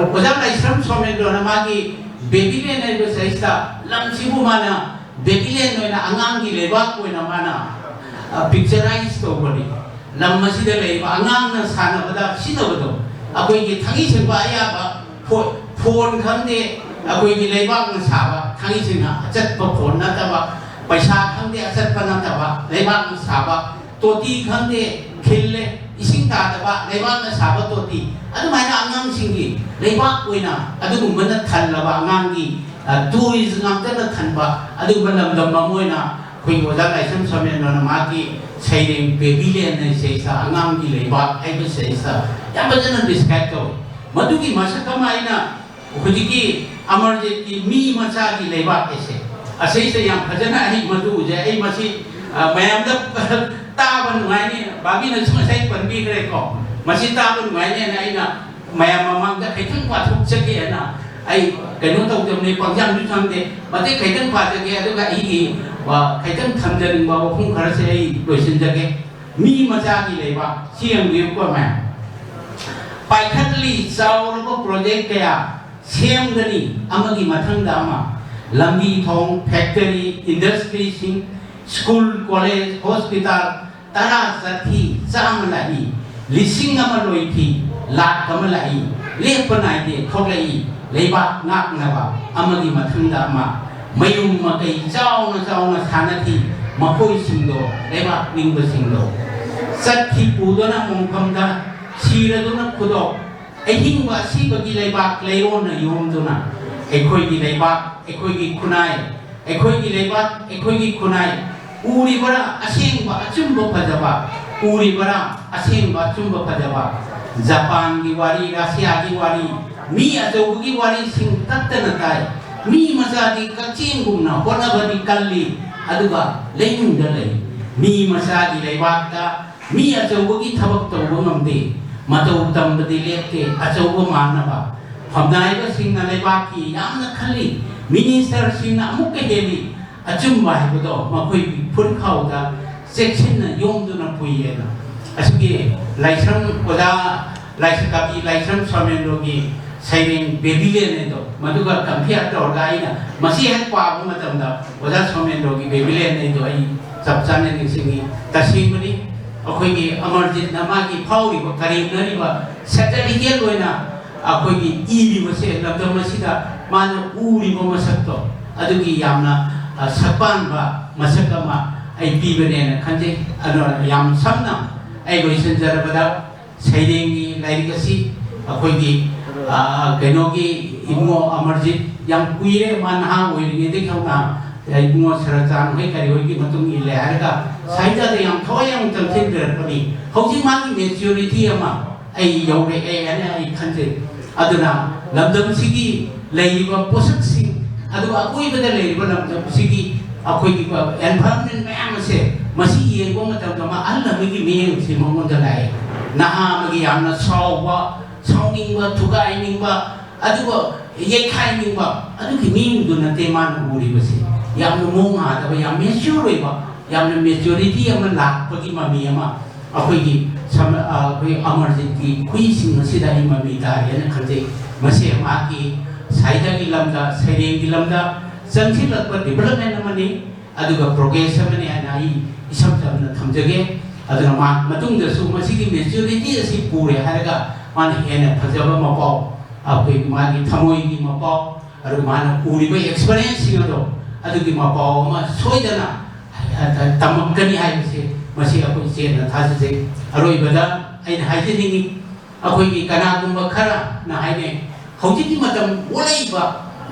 Speaker 3: oja laisram samrendro na magi babylon naiba saista lam sibu mana Babylon noina angang gi leba ko na mana picturize to body lam masida leba angang na sana bada sino bado akoi gi thangi sengba aya ba phone khande akoi gi leba ng saba thangi singna achat pa phone na ta ba paisa khande achat pa na ta ba leba ng saba toti khande khille ising ta ta ba leba ng saba toti adu mai na angang singi leba ko na adu gumna than la ba angang gi tourism ngam ta than ba adu balam lam mamoy na ꯑꯩꯈꯣꯏꯒꯤ ꯑꯣꯖꯥ ꯂꯥꯏꯁ꯭ꯔꯝ ꯁꯣꯃꯦꯟꯗ꯭ꯔꯅ ꯃꯥꯒꯤ ꯁꯩꯔꯦꯡ ꯕꯦꯕꯤꯂꯦꯟ ꯍꯥꯏꯁꯩꯁꯤꯗ ꯑꯉꯥꯡꯒꯤ ꯂꯩꯕꯥꯛ ꯍꯥꯏꯕꯁꯤꯗ ꯌꯥꯝ ꯐꯖꯅ describe ꯇꯧꯏ ꯃꯗꯨꯒꯤ ꯃꯁꯛ ꯑꯃ ꯑꯩꯅ ꯍꯧꯖꯤꯛꯀꯤ ꯑꯃꯔꯖꯤꯠꯀꯤ ꯃꯤ ꯃꯆꯥꯒꯤ ꯂꯩꯕꯥꯛ ꯑꯁꯦ ꯑꯁꯤꯁꯦ ꯌꯥꯝ ꯐꯖꯅ ꯑꯩ ꯃꯗꯨ ꯎꯖꯩ ꯑꯩ ꯃꯁꯤ ꯃꯌꯥꯝꯗ ꯇꯥꯕ ꯅꯨꯡꯉꯥꯏꯅꯤ ꯕꯥꯕꯤꯅꯁꯨ ꯉꯁꯥꯏ ꯄꯟꯕꯤꯈ꯭ꯔꯦꯀꯣ ꯃꯁꯤ ꯇꯥꯕ ꯅꯨꯡꯉꯥꯏꯅꯦꯅ ꯑꯩꯅ ꯃꯌꯥꯝ ꯃꯃꯥꯡꯗ ꯈꯤꯇꯪ ꯄꯥꯊꯣꯛꯆꯒꯦꯅ ꯑꯩ ꯀꯩꯅꯣ ꯇꯧꯗꯕꯅꯤ ꯄꯪꯖꯥꯝꯁꯨ ꯊꯝꯗꯦ ꯃꯇꯦꯛ ꯈꯤꯇꯪ ꯄꯥꯖꯒꯦ ꯑꯗꯨꯒ ꯑꯩꯒꯤ ꯈꯤꯇꯪ ꯊꯝꯖꯅꯤꯡꯕ ꯋꯥꯐꯝ ꯈꯔꯁꯦ ꯑꯩ ꯂꯣꯏꯁꯤꯟꯖꯒꯦ ꯃꯤ ꯃꯆꯥꯒꯤ ꯂꯩꯕꯥꯛ ꯁꯤ ꯌꯦꯡꯕꯤꯌꯨꯀꯣ ꯃꯌꯥꯝ ꯄꯥꯏꯈꯠꯂꯤ ꯆꯥꯎꯔꯕ ꯄ꯭ꯔꯣꯖꯦꯛ ꯀꯌꯥ ꯁꯦꯝꯒꯅꯤ ꯑꯃꯒꯤ ꯃꯊꯪꯗ ꯑꯃ ꯂꯝꯕꯤ ꯊꯣꯡ ꯐꯦꯛꯇꯔꯤ ꯏꯟꯗꯁꯇ꯭ꯔꯤꯁꯤꯡ ꯁ꯭ꯀꯨꯜ ꯀꯣꯂꯦꯖ ꯍꯣꯁꯄꯤꯇꯥꯜ ꯇꯔꯥ ꯆꯠꯊꯤ ꯆꯥꯝꯃ ꯂꯥꯛꯏ ꯂꯤꯁꯤꯡ ꯑꯃ ꯂꯣꯏꯈꯤ ꯂꯥꯛ ꯑꯃ ꯂꯥꯛꯏ ꯂꯦꯞꯄ ꯅꯥꯏꯗꯦ ꯊꯣꯛꯂꯛꯏ ꯂꯩꯕꯥꯛ ꯉꯥꯛꯅꯕ ꯑꯃꯒꯤ ꯃꯊꯪꯗ ꯑꯃ ꯃꯌꯨꯝ ꯃꯀꯩ ꯆꯥꯎꯅ ꯆꯥꯎꯅ ꯁꯥꯟꯅꯈꯤ ꯃꯈꯣꯏꯁꯤꯡꯗꯣ ꯂꯩꯕꯥꯛ ꯅꯤꯡꯕꯁꯤꯡꯗꯣ ꯆꯠꯈꯤ ꯄꯨꯗꯨꯅ ꯃꯣꯡꯐꯝꯗ ꯁꯤꯔꯗꯨꯅ ꯈꯨꯗꯣꯞ ꯑꯍꯤꯡꯕ ꯑꯁꯤꯕꯒꯤ ꯂꯩꯕꯥꯛ ꯂꯩꯔꯣꯟꯅ ꯌꯣꯝꯗꯨꯅ ꯑꯩꯈꯣꯏꯒꯤ ꯂꯩꯕꯥꯛ ꯑꯩꯈꯣꯏꯒꯤ ꯈꯨꯟꯅꯥꯏ ꯑꯩꯈꯣꯏꯒꯤ ꯂꯩꯕꯥꯛ ꯑꯩꯈꯣꯏꯒꯤ ꯈꯨꯟꯅꯥꯏ ꯎꯔꯤꯕꯔꯥ ꯑꯁꯦꯡꯕ ꯑꯆꯨꯝꯕ ꯐꯖꯕ ꯎꯔꯤꯕꯔꯥ ꯑꯁꯦꯡꯕ ꯑꯆꯨꯝꯕ ꯐꯖꯕ ꯖꯄꯥꯟꯒꯤ ꯋꯥꯔꯤ ꯔꯁꯤꯌꯥꯒꯤ ꯋꯥꯔꯤ ꯃꯤ ꯑꯆꯧꯕꯒꯤ ꯋꯥꯔꯤꯁꯤꯡ ꯇꯠꯇꯅ ꯇꯥꯏ ꯃꯤ ꯃꯆꯥꯗꯤ ꯀꯛꯆꯤꯡꯒꯨꯝꯅ ꯍꯣꯠꯅꯕꯗꯤ ꯀꯜꯂꯤ ꯑꯗꯨꯒ ꯂꯩꯅꯨꯡꯗ ꯂꯩ ꯃꯤ ꯃꯆꯥꯒꯤ ꯂꯩꯕꯥꯛꯇ ꯃꯤ ꯑꯆꯧꯕꯒꯤ ꯊꯕꯛ ꯇꯧꯕ ꯉꯝꯗꯦ ꯃꯇꯧ ꯇꯝꯕꯗꯤ ꯂꯦꯞꯇꯦ ꯑꯆꯧꯕ ꯃꯥꯟꯅꯕ ꯐꯝꯅꯥꯏꯕꯁꯤꯡꯅ ꯂꯩꯕꯥꯛꯀꯤ ꯌꯥꯝꯅ ꯈꯜꯂꯤ ꯃꯤꯅꯤꯁꯇꯔꯁꯤꯡꯅ ꯑꯃꯨꯛꯀ ꯍꯦꯜꯂꯤ ꯑꯆꯨꯝꯕ ꯍꯥꯏꯕꯗꯣ ꯃꯈꯣꯏꯒꯤ ꯐꯨꯔꯈꯥꯎꯗ ꯆꯦꯛꯁꯤꯟꯅ ꯌꯣꯝꯗꯨꯅ ꯄꯨꯏꯌꯦꯅ ꯑꯁꯤꯒꯤ ꯂꯥꯏꯁ꯭ꯔꯝ ꯑꯣꯖꯥ ꯀꯕꯤ ꯂꯥꯏꯁ꯭ꯔꯝ ꯁꯣꯃꯦꯟꯗ꯭ꯔꯣꯒꯤ ꯁꯩꯔꯦꯡ ꯕꯦꯕꯤꯂꯦꯟ ꯍꯥꯏꯗꯣ ꯃꯗꯨꯒ ꯀꯝꯄꯤꯌꯔ ꯇꯧꯔꯒ ꯑꯩꯅ ꯃꯁꯤ ꯍꯦꯛ ꯄꯥꯕ ꯃꯇꯝꯗ ꯑꯣꯖꯥ ꯁꯣꯃꯦꯟꯗ꯭ꯔꯣꯒꯤ ꯕꯦꯕꯤꯂꯦꯟ ꯍꯥꯏꯗꯣ ꯑꯩ ꯆꯞ ꯆꯥꯅ ꯅꯤꯡꯁꯤꯡꯉꯤ ꯇꯁꯦꯡꯕꯅꯤ ꯑꯩꯈꯣꯏꯒꯤ ꯑꯃꯔꯖꯤꯠꯅ ꯃꯥꯒꯤ ꯐꯥꯎꯔꯤꯕ ꯀꯔꯦꯝꯅꯔꯤꯕ ꯁꯦꯇꯔꯤꯀꯦꯜ ꯑꯣꯏꯅ ꯑꯩꯈꯣꯏꯒꯤ ꯏꯔꯤꯕꯁꯦ ꯂꯝꯗꯝ ꯑꯁꯤꯗ ꯃꯥꯅ ꯎꯔꯤꯕ ꯃꯁꯛꯇꯣ ꯑꯗꯨꯒꯤ ꯌꯥꯝꯅ ꯁꯛꯄꯥꯟꯕ ꯃꯁꯛ ꯑꯃ ꯑꯩ ꯄꯤꯕꯅꯦꯅ ꯈꯟꯖꯩ ꯑꯗꯨꯅ ꯌꯥꯝ ꯁꯝꯅ ꯑꯩ ꯂꯣꯏꯁꯤꯟꯖꯔꯕꯗ ꯁꯩꯔꯦꯡꯒꯤ ꯂꯥꯏꯔꯤꯛ ꯑꯁꯤ ꯑꯩꯈꯣꯏꯒꯤ ꯀꯩꯅꯣꯒꯤ ꯏꯕꯨꯡꯉꯣ ꯑꯃꯔꯖꯤꯠ ꯌꯥꯝ ꯀꯨꯏꯔꯦ ꯃꯥ ꯅꯍꯥ ꯑꯣꯏꯔꯤꯉꯩꯗꯒꯤ ꯍꯧꯅ ꯏꯕꯨꯡꯉꯣ ꯁꯔꯆꯥꯟ ꯍꯣꯏ ꯀꯔꯤ ꯍꯣꯏꯒꯤ ꯃꯇꯨꯡ ꯏꯜꯂꯦ ꯍꯥꯏꯔꯒ ꯁꯥꯍꯤꯇ꯭ꯌꯗ ꯌꯥꯝ ꯊꯋꯥꯏ ꯌꯥꯝ ꯆꯪꯁꯤꯟꯖꯔꯛꯄꯅꯤ ꯍꯧꯖꯤꯛ ꯃꯥꯒꯤ ꯃꯦꯆꯨꯔꯤꯇꯤ ꯑꯃ ꯑꯩ ꯌꯧꯔꯛꯑꯦ ꯍꯥꯏꯅ ꯑꯩ ꯈꯟꯖꯩ ꯑꯗꯨꯅ ꯂꯝꯗꯝꯁꯤꯒꯤ ꯂꯩꯔꯤꯕ ꯄꯣꯠꯁꯛꯁꯤꯡ ꯑꯗꯨꯒ ꯑꯀꯣꯏꯕꯗ ꯂꯩꯔꯤꯕ ꯂꯝꯗꯝꯁꯤꯒꯤ ꯑꯩꯈꯣꯏꯒꯤ ꯑꯦꯟꯚꯥꯏꯔꯟꯃꯦꯟ ꯃꯌꯥꯝ ꯑꯁꯦ ꯃꯁꯤ ꯌꯦꯡꯕ ꯃꯇꯝꯗ ꯑꯍꯜ ꯑꯃꯒꯤ ꯃꯤꯠꯌꯦꯡꯁꯤ ꯃꯉꯣꯟꯗ ꯂꯥꯛꯑꯦ ꯅꯍꯥ ꯑꯃꯒꯤ ꯌꯥꯝꯅ ꯁꯥꯎꯅꯤꯡꯕ ꯊꯨꯒꯥꯏꯅꯤꯡꯕ ꯑꯗꯨꯒ ꯌꯩꯈꯥꯏꯅꯤꯡꯕ ꯑꯗꯨꯒꯤ ꯃꯤꯡꯗꯨ ꯅꯠꯇꯦ ꯃꯥꯅ ꯎꯔꯤꯕꯁꯤ ꯌꯥꯝꯅ ꯃꯑꯣꯡ ꯃꯥꯟꯗꯕ ꯌꯥꯝ ꯃꯦꯆ꯭ꯌꯣꯔ ꯑꯣꯏꯕ ꯌꯥꯝꯅ ꯃꯦꯆ꯭ꯌꯣꯔꯤꯇꯤ ꯑꯃ ꯂꯥꯛꯄꯒꯤ ꯃꯃꯤ ꯑꯃ ꯑꯩꯈꯣꯏꯒꯤ ꯑꯃꯔꯖꯤꯠꯀꯤ ꯍꯨꯏꯁꯤꯡ ꯑꯁꯤꯗ ꯑꯩ ꯃꯃꯤ ꯇꯥꯔꯦꯅ ꯈꯟꯖꯩ ꯃꯁꯤ ꯃꯍꯥꯛꯀꯤ ꯁꯥꯍꯤꯇ꯭ꯌꯒꯤ ꯂꯝꯗ ꯁꯩꯔꯦꯡꯒꯤ ꯂꯝꯗ ꯆꯪꯁꯤꯜꯂꯛꯄ ꯗꯤꯕꯦꯂꯞꯃꯦꯟ ꯑꯃꯅꯤ ꯑꯗꯨꯒ ꯄ꯭ꯔꯣꯒ꯭ꯔꯦꯁ ꯑꯃꯅꯤ ꯍꯥꯏꯅ ꯑꯩ ꯏꯁꯝ ꯁꯝꯅ ꯊꯝꯖꯒꯦ ꯑꯗꯨꯅ ꯃꯇꯨꯡꯗꯁꯨ ꯃꯁꯤꯒꯤ ꯃꯦꯆ꯭ꯌꯨꯔꯤꯇꯤ ꯑꯁꯤ ꯄꯨꯔꯦ ꯍꯥꯏꯔꯒ ꯃꯥꯅ ꯍꯦꯟꯅ ꯐꯖꯕ ꯃꯄꯥꯎ ꯑꯩꯈꯣꯏ ꯃꯥꯒꯤ ꯊꯃꯣꯏꯒꯤ ꯃꯄꯥꯎ ꯑꯗꯨꯒ ꯃꯥꯅ ꯎꯔꯤꯕ ꯑꯦꯛꯁꯄꯤꯔꯤꯌꯦꯟꯁꯁꯤꯡ ꯑꯗꯣ ꯑꯗꯨꯒꯤ ꯃꯄꯥꯎ ꯑꯃ ꯁꯣꯏꯗꯅ ꯇꯝꯃꯛꯀꯅꯤ ꯍꯥꯏꯕꯁꯤ ꯃꯁꯤ ꯑꯩꯈꯣꯏ ꯆꯦꯠꯅ ꯊꯥꯖꯖꯩ ꯑꯔꯣꯏꯕꯗ ꯑꯩꯅ ꯍꯥꯏꯖꯅꯤꯡꯉꯤ ꯑꯩꯈꯣꯏꯒꯤ ꯀꯅꯥꯒꯨꯝꯕ ꯈꯔꯅ ꯍꯥꯏꯅꯩ ꯍꯧꯖꯤꯛꯀꯤ ꯃꯇꯝ ꯑꯣꯜꯂꯛꯏꯕ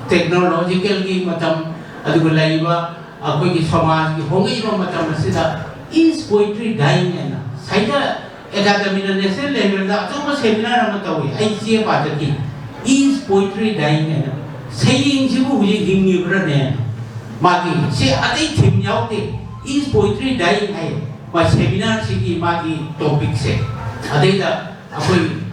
Speaker 3: ꯇꯦꯛꯅꯣꯂꯣꯖꯤꯀꯦꯜꯒꯤ ꯃꯇꯝ ꯑꯗꯨꯒ ꯂꯩꯔꯤꯕ ꯑꯩꯈꯣꯏꯒꯤ ꯁꯃꯥꯖꯒꯤ ꯍꯣꯡꯉꯛꯏꯕ ꯃꯇꯝ ꯑꯁꯤꯗ ꯏꯁ ꯄꯣꯏꯇ꯭ꯔꯤ ꯗꯥꯏꯡ ꯍꯥꯏꯅ ꯁꯥꯍꯤꯇ꯭ꯌ ꯑꯦꯀꯥꯗꯃꯤꯅ ꯅꯦꯁꯅꯦꯜ ꯂꯦꯚꯦꯜꯗ ꯑꯆꯧꯕ ꯁꯦꯃꯤꯅꯥꯔ ꯑꯃ ꯇꯧꯏ ꯑꯩ ꯆꯦ ꯄꯥꯖꯈꯤ ꯏꯁ ꯄꯣꯏꯇ꯭ꯔꯤ ꯗꯥꯏꯡ ꯍꯥꯏꯅ ꯁꯩꯔꯦꯡꯁꯤꯕꯨ ꯍꯧꯖꯤꯛ ꯍꯤꯡꯉꯤꯕ꯭ꯔꯅꯦ ꯃꯥꯒꯤ ꯁꯤ ꯑꯇꯩ ꯊꯤꯝ ꯌꯥꯎꯗꯦ ꯏꯁ ꯄꯣꯏꯇ꯭ꯔꯤ ꯗꯥꯏꯡ ꯍꯥꯏ ꯃꯥ ꯁꯦꯃꯤꯅꯥꯔꯁꯤꯒꯤ ꯃꯥꯒꯤ ꯇꯣꯄꯤꯛꯁꯦ ꯑꯗꯩꯗ ꯑꯩꯈꯣꯏ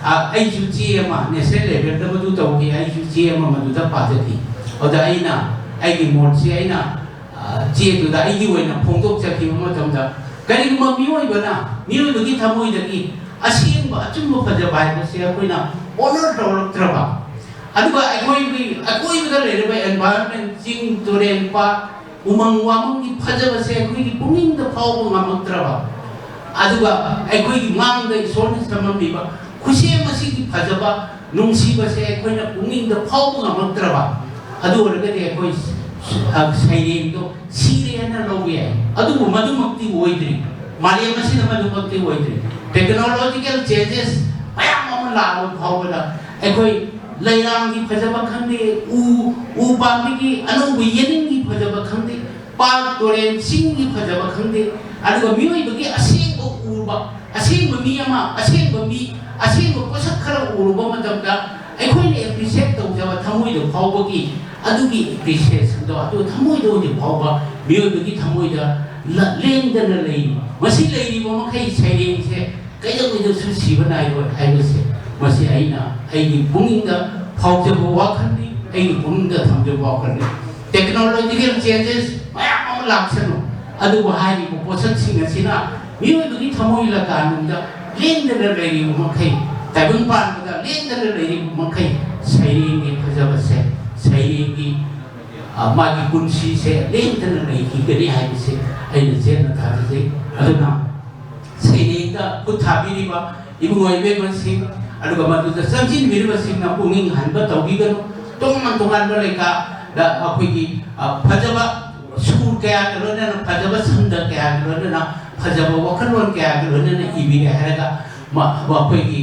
Speaker 3: ꯑꯩꯁꯨ ꯆꯦ ꯑꯃ ꯅꯦꯁꯅꯦल ꯂꯦꯚꯦꯜꯗ ꯃꯗꯨ ꯇꯧꯈꯤ ꯑꯩꯁꯨ ꯆꯦ ꯑꯃ ꯃꯗꯨꯗ ꯄꯥꯖꯈꯤ ꯑꯗꯨꯗ ꯑꯩꯅ ꯑꯩꯒꯤ ꯃꯣꯠꯁꯦ ꯑꯩꯅ ꯆꯦꯗꯨꯗ ꯑꯩꯒꯤ ꯑꯣꯏꯅ ꯐꯣꯡꯗꯣꯛꯆꯈꯤꯕ ꯃꯇꯝꯗ ꯀꯔꯤꯒꯨꯝꯕ ꯃꯤꯑꯣꯏꯕꯒꯤ ꯊꯃꯣꯏꯗꯒꯤ ꯑꯁꯦꯡꯕ ꯑꯆꯨꯝꯕ ꯐꯖꯕ ꯍꯥꯏꯕꯁꯦ ꯑꯩꯈꯣꯏꯅ ꯑꯣꯅꯔ ꯇꯧꯔꯛꯇ꯭ꯔꯕ ꯑꯗꯨꯒ ꯑꯩꯈꯣꯏꯒꯤ ꯑꯀꯣꯏꯕꯗ ꯂꯩꯔꯤꯕ ꯑꯦꯟꯚꯥꯏꯔꯟꯃꯦꯟ ꯆꯤꯡ ꯇꯨꯔꯦꯟ ꯄꯥꯠ ꯎꯃꯪ ꯋꯥꯃꯪꯒꯤ ꯐꯖꯕꯁꯦ ꯑꯩꯈꯣꯏꯒꯤ ꯄꯨꯛꯅꯤꯡꯗ ꯐꯥꯎꯕ ꯉꯝꯃꯛꯇ꯭ꯔꯕ ꯑꯗꯨꯒ ꯑꯩꯈꯣꯏꯒꯤ ꯃꯥꯡꯗ ꯏꯁꯣꯔꯅ ꯁꯦꯝꯃꯝꯃꯤꯕ ꯈꯨꯠꯁꯦꯝ ꯑꯁꯤꯒꯤ ꯐꯖꯕ ꯅꯨꯡꯁꯤꯕꯁꯦ ꯑꯩꯈꯣꯏꯅ ꯄꯨꯛꯅꯤꯡꯗ ꯐꯥꯎꯕ ꯉꯝꯃꯛꯇ꯭ꯔꯕ ꯑꯗꯨ ꯑꯣꯏꯔꯒꯗꯤ ꯑꯩꯈꯣꯏ ꯁꯩꯔꯦꯡꯗꯣ ꯁꯤꯔꯦ ꯍꯥꯏꯅ ꯂꯧꯕ ꯌꯥꯏ ꯑꯗꯨꯕꯨ ꯃꯗꯨꯃꯛꯇꯤ ꯑꯣꯏꯗ꯭ꯔꯤ ꯃꯥꯂꯦꯝ ꯑꯁꯤꯗ ꯃꯗꯨꯃꯛꯇꯤ ꯑꯣꯏꯗ꯭ꯔꯤ ꯇꯦꯛꯅꯣꯂꯣꯖꯤꯀꯦꯜ ꯆꯦꯟꯖꯦꯁ ꯃꯌꯥꯝ ꯑꯃ ꯂꯥꯛꯑꯕ ꯐꯥꯎꯕꯗ ꯑꯩꯈꯣꯏ ꯂꯩꯔꯥꯡꯒꯤ ꯐꯖꯕ ꯈꯪꯗꯦ ꯎ ꯄꯥꯝꯕꯤꯒꯤ ꯑꯅꯧꯕ ꯌꯦꯅꯤꯡꯒꯤ ꯐꯖꯕ ꯈꯪꯗꯦ ꯄꯥꯠ ꯇꯨꯔꯦꯟ ꯆꯤꯡꯒꯤ ꯐꯖꯕ ꯈꯪꯗꯦ ꯑꯗꯨꯒ ꯃꯤꯑꯣꯏꯕꯒꯤ ꯑꯁꯦꯡꯕ ꯎꯔꯨꯕ ꯑꯁꯦꯡꯕ ꯃꯤ ꯑꯃ ꯑꯁꯦꯡꯕ ꯄꯣꯠꯁꯛ ꯈꯔ ꯎꯔꯨꯕ ꯃꯇꯝꯗ ꯑꯩꯈꯣꯏꯅ ꯑꯦꯄ꯭ꯔꯤꯁꯤꯌꯦꯠ ꯇꯧꯖꯕ ꯊꯃꯣꯏꯗ ꯐꯥꯎꯕꯒꯤ ꯑꯗꯨꯒꯤ ꯑꯦꯄ꯭ꯔꯤꯁꯤꯌꯦꯁꯟꯗꯣ ꯑꯗꯨ ꯊꯃꯣꯏꯗ ꯍꯧꯖꯤꯛ ꯐꯥꯎꯕ ꯃꯤꯑꯣꯏꯕꯒꯤ ꯊꯃꯣꯏꯗ ꯂꯦꯡꯗꯅ ꯂꯩꯔꯤ ꯃꯁꯤ ꯂꯩꯔꯤꯕ ꯃꯈꯩ ꯁꯩꯔꯦꯡꯁꯦ ꯀꯩꯗꯧꯉꯩꯗꯁꯨ ꯁꯤꯕ ꯅꯥꯏꯔꯣꯏ ꯍꯥꯏꯕꯁꯦ ꯃꯁꯤ ꯑꯩꯒꯤ ꯄꯨꯛꯅꯤꯡꯗ ꯐꯥꯎꯖꯕ ꯋꯥꯈꯜꯅꯤ ꯑꯩꯒꯤ ꯄꯨꯛꯅꯤꯡꯗ ꯊꯝꯖꯕ ꯋꯥꯈꯜꯅꯤ ꯇꯦꯛꯅꯣꯂꯣꯖꯤꯀꯦꯜ ꯆꯦꯟꯖꯦꯁ ꯃꯌꯥꯝ ꯑꯃ ꯂꯥꯛꯁꯅꯨ ꯑꯗꯨꯕꯨ ꯍꯥꯏꯔꯤꯕ ꯄꯣꯠꯁꯛꯁꯤꯡ ꯑꯁꯤꯅ ꯃꯤꯑꯣꯏꯕꯒꯤ ꯊꯃꯣꯏ ꯂꯀꯥꯅꯨꯡꯗ ꯂꯦꯡꯗꯅ ꯂꯩꯔꯤꯕ ꯃꯈꯩ ꯇꯥꯏꯕꯪ ꯄꯥꯟꯕꯗ ꯂꯦꯡꯗꯅ ꯂꯩꯔꯤꯕ ꯃꯈꯩ ꯁꯩꯔꯦꯡꯒꯤ ꯐꯖꯕꯁꯦ ꯁꯩꯔꯦꯡꯒꯤ मागी पुंसी से लेंदन नहीं की गरी है इसे ऐन जेन था जे अदुना सैनिका कुथाबिरिबा इबुंगोइबे मसिंग अदुगा मदुदा संजिन बिरिबा सिंगना पुंगिंग हनबा तौबिगनो तोंगन बलेका दा अखोइगी फजबा सुर कया गलोना फजबा संद कया गलोना फजबा वखलोन कया गलोना इबिरे हरगा अखोइगी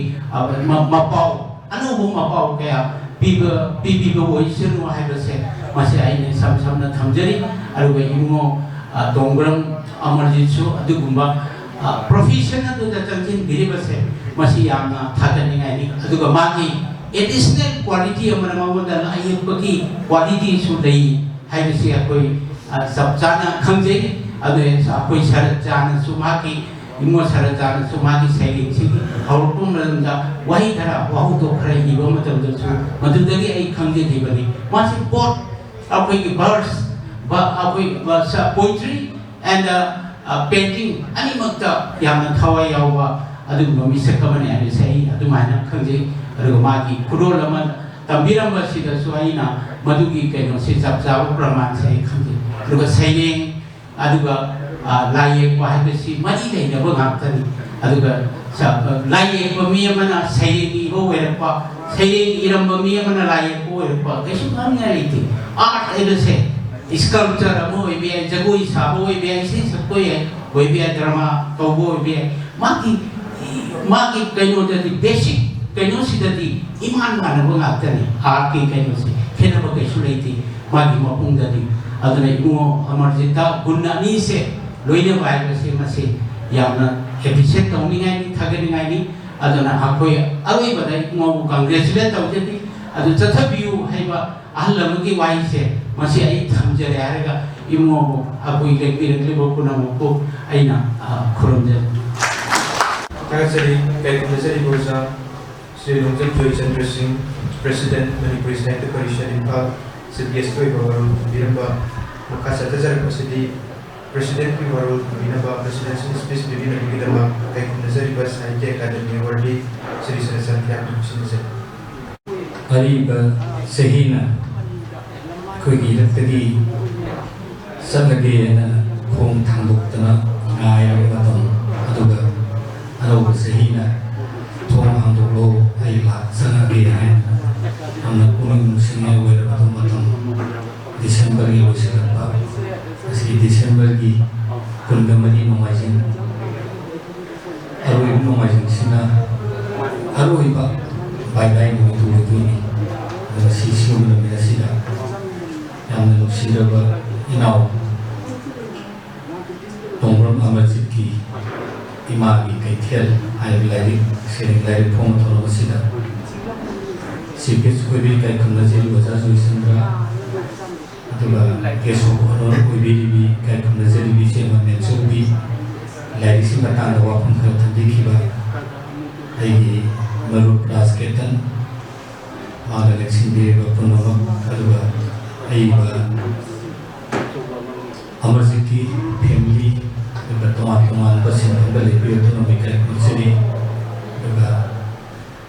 Speaker 3: मपाव अनुभव मपाव कया पीबीबो ओइसनु हाइबसे मासे आइने सामसामना थमजरी अरुगा इमुङो दोंग्रम अमरजितसु अदुगुम्बा प्रोफेशन अदुदा चंजिन बिरिबसे मासे यामना थागनिङाइनि अदुगा मागी एडिशनल क्वालिटी अमना मावदा लायपकी क्वालिटी सु लई हाइबसे अखोइ सबजाना खंजे अदु अखोइ सरजाना सुमाकी इमो सरजाना सुमाकी सैलिंगसि हौरपुमरंदा वही धरा वाहु तो खरै इबो मतमदसु मदुदगी आई खंजे दिबनी मासे पोट अखोइ वर्स अखोइ पोइट्री एंड पेंटिंग अनिमक्ता यामना थवाय यावबा अदुगुमा मिसकमने अनिसै अदुमाना खंजे अदुगा मागी खुदोल अमा तंबिरमबसिदसु आइना मदुगी कैनो से जबजाव प्रमाण से खंजे अदुगा सैलेंग अदुगा लायेक वाहबसी मनी लेनबो गाक्तनी अदुगा लायेक बमी अमना सैलेंग इबो वेरपा सैलेंग इरंबा मी अमना लायेक को वेरपा कैसु खानिया लेती आर्ट एदसे स्कल्पचर अमो इबे जगोई साबो इबे से सकोय इबे ड्रामा तोबो इबे मागी कैनो दति बेसिक कैनो सिदति इमान मानबो गाक्तनी आर्ट की कैनो से खेनबो कैसु लेती मागी मपुंगदि अदुना इमुङो अमरजिता गुन्नानी से लोइने बायबसे मसे यामना एप्रिशिएट तौनिङाइनि थागनिङाइनि अदुना हाखोय अरोइबदा इमुङो कांग्रेचुलेट तौजति अदु चथबियु हाइबा अहलमगी वाइसे मसे आई थमजरे हारगा इमुङो हाखोय लेबिरले बकुनामको आइना खुरमजे
Speaker 1: तागसरी कैकुलसरी बोजा श्री लोंजन जोयचंद्र सिंह प्रेसिडेंट मणिपुरी साहित्य परिषद इम्फाल CBS को इबावरो बिरंबा मकासा तजर पसिदी प्रेसिडेंट की वारो बिनबा प्रेसिडेंशियल स्पीच बिबिन बिगदमा कैकुलसरी बस साहित्य अकादमी अवार्डी श्री सरसन त्यागु सिनसे
Speaker 7: अरीबा सहीना कोई लक्तगी सलगे ना खोम थांदोक्तना गायब मतम अदुगा अरोबा सहीना थोम हांदोलो आइला सलगे है हमने पुनः मुस्लिम वेर मतम दिसंबर की लोसलपा असली दिसंबर की कुंडमनी नमाजिन अरोई नमाजिन सिना अरोई बा बाइबाइ मुतुनी सिसियो मेरा सिदा हमने लोसिरबा इनाव दोंग्रम अमरजित की इमागी कैथेल आइलाइरि सेरिंग लाइरि फोम थोनो सिदा CBS कोई भी कई कमजोरी वजह से इसमें अतुला केसों को और कोई भी कई कमजोरी भी से मन में जो भी लाइसी बता दो अपन को तंदी की बात है ये मरुप क्लास के तन आगे लेक्सिंग भी अपन लोग अतुला है ये अमरजित की family berteman-teman bersama kembali bertemu dengan konseri juga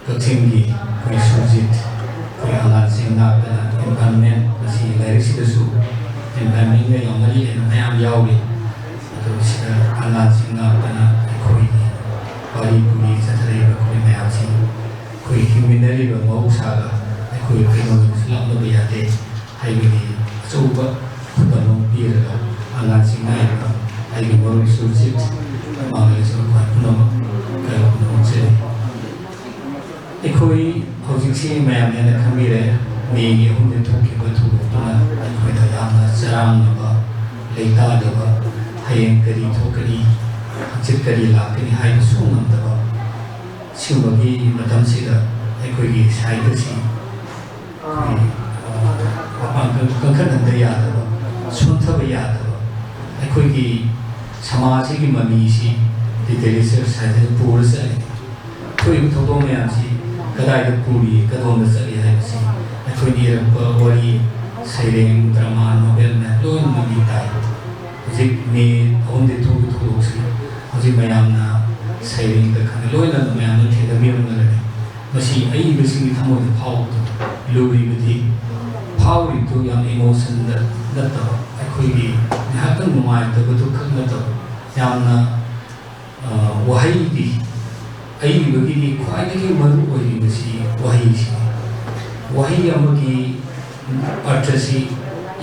Speaker 7: ketinggi Krisujit Kuyangan Singna dan environment masih dari situ su environmentnya yang mari yang jauh atau sih Kuyangan Singna dan koi bari bumi setelah itu koi macam sih koi humanity bermau saga koi kino Islam lebih hati hari ini coba penuh biar Kuyangan Singna itu hari baru Krisujit malah sesuatu penuh kalau penuh sih कोई हौजिक्सी ma'am ने खमीरे Maggi हुंदे थोकी बथु ना कोई तयाना सरांगबा leitadaba hayeng kari thokari hangchit kari lakani haibasu ngamdaba sibagi matamsida aikoigi saidasi kankananda yadaba sontaba yadaba aikoigi samajigi mamisi literature saidasi pura sali koi thokdong mayamsi kadai da puri kadom da sali haibasi aikoigi rakpa wari saireng drama novel na loin magi tai hojik me onde thogi thosi hojik mayamna saireng da khane loina mayamna theda mirna le masi ai bising thamo da phau luri bidi phau ri to yam emotion da ta aikoigi nihatan numai da butu khakna ta yamna wahai di ai bagi di khwai da ki maru oi basi wahai amagi arthasi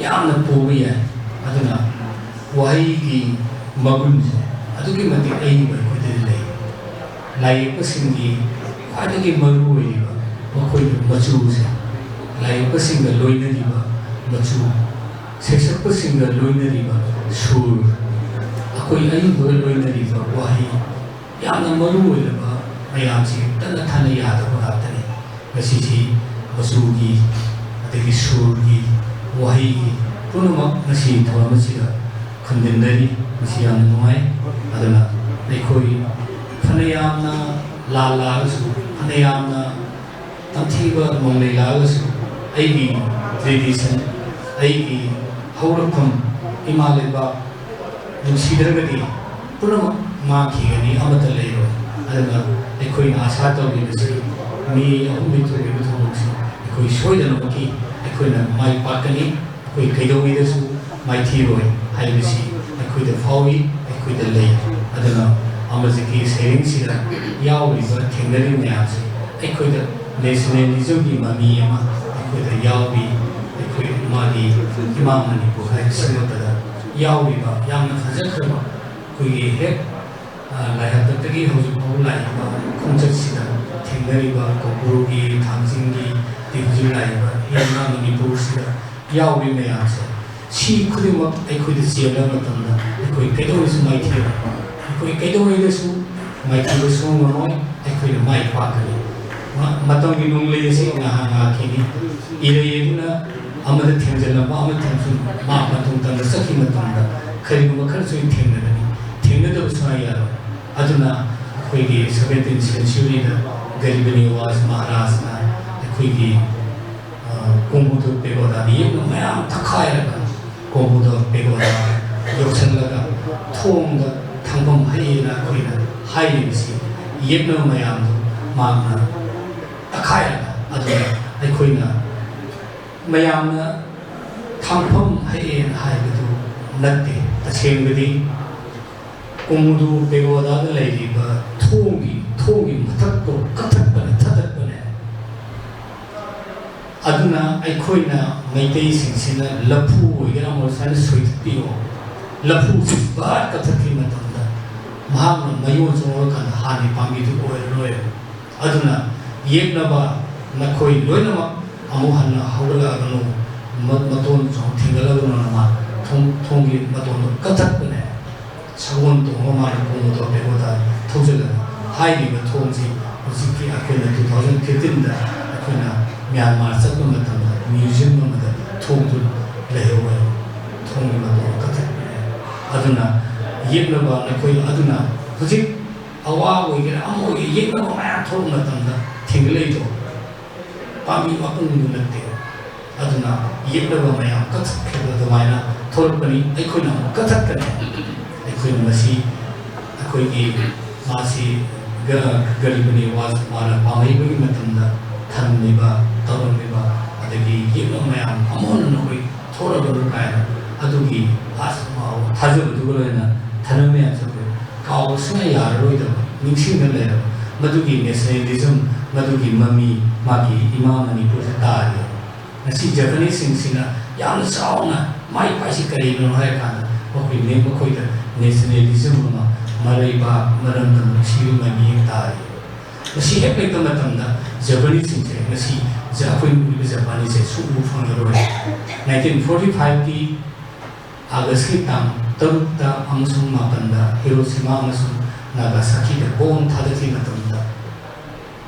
Speaker 7: yamna pobiya aduna wahai ki magun adugi mati ai bai ko de lai pasingi khwai da ki maru oi ba khoi machu se lai pasinga loina di ba machu seksak pasinga loina di ba sur akoi ai bo loina di ba wahai yamna maru oi ba ayam si tana thana yada ba tani basi si machu gi adagi sur gi wahai gi punama nasi thawama sida khundindari nasi yam nuai adana aikoi phana yamna la su phana yamna tamthiba monglei la su aigi tradition aigi haurakam imaleba nusidragadi punama ma khigani amata leiro adana aikoi asa tawbi basi mi ahumi thobi buthoksi aikoi soidana baki aikoi na mai pakani aikoi kaidowi dasu mai thiroi haibasi aikoi da fawi aikoi da lei adana amaziki saving sida yawi ba thengnari mayamse aikoi da nationalism ki mami ama aikoi da yawi aikoi mali imam manipur hai sinota da yawi ba yamna fajakhra koi he laihaptagi hojik ho lai ba khongjak sida thengnari ba kopuru gi thangjing gi tihjul lai ba yamna manipur sida yawi mayamse si khudima aikoi da siela matamda aikoi kaido isu mai thira aikoi kaido isu mai thira su ngamoi aikoi da mai pakani matang gi nungle si nga khini ire yeduna amada thengjana ba amada thangsu ma matung tan sakhi matamda khari ma khar sui thengna da usma yaro aduna koi gi 17th century da garibani was maharaj na koi gi kombudo pegoda ni no mayam thakhaya ga kombudo pegoda yoksan laga thong da thangpam hai na koi na hai si yebno mayam ma na takhaya ga aduna ai koi na mayam na thangpam hai na hai du natte taseng gadi kombudo pegoda da lai ba thongi mathak to kathak bane thatak bane aduna aikoi na maitei singsina laphu oigera morsan soitpio laphu bar kathaki matamda maham mayo jonga kan hani pambi du oiroi aduna yebna ba nakoi loina ma amu hanna hawla ganu maton jong thingala ganu ma thongi maton kathak bane sagon to ma ko to begoda thojela hairi ba thongji hojiki akena 2013 da akena Myanmar sakwa matamda museum mamada thongdu lehewa thongni mato katha aduna yebna ba nakoi aduna hojik awa oigera amo yebna ba ma thong matamda thinglei to pami apung nunatte aduna yebna ba ma katha kheba damaina thorpani aikhoina katha kane aikhoina masi akoi gi masi garibani was mara pamai bagi matamda thanniba tawniba adagi yebna mayam amon noi thora garu kaina adugi asma thajabu dugolena thaname asabe kausna yaroi da ningsing le madugi nationalism madugi mami magi imam manipur tari nasi japanese singsina yam sauna mai paisi kari no hai kana okoi ne mokoi da nationalism ma maraiba marandam siru mami tari nasi hepek matamda Japanese singse nasi Japanese Japanese su fang roi 1945 ki August ki tang tarukta amasung mapanda Hiroshima amasung Nagasaki da bom thadaki matamda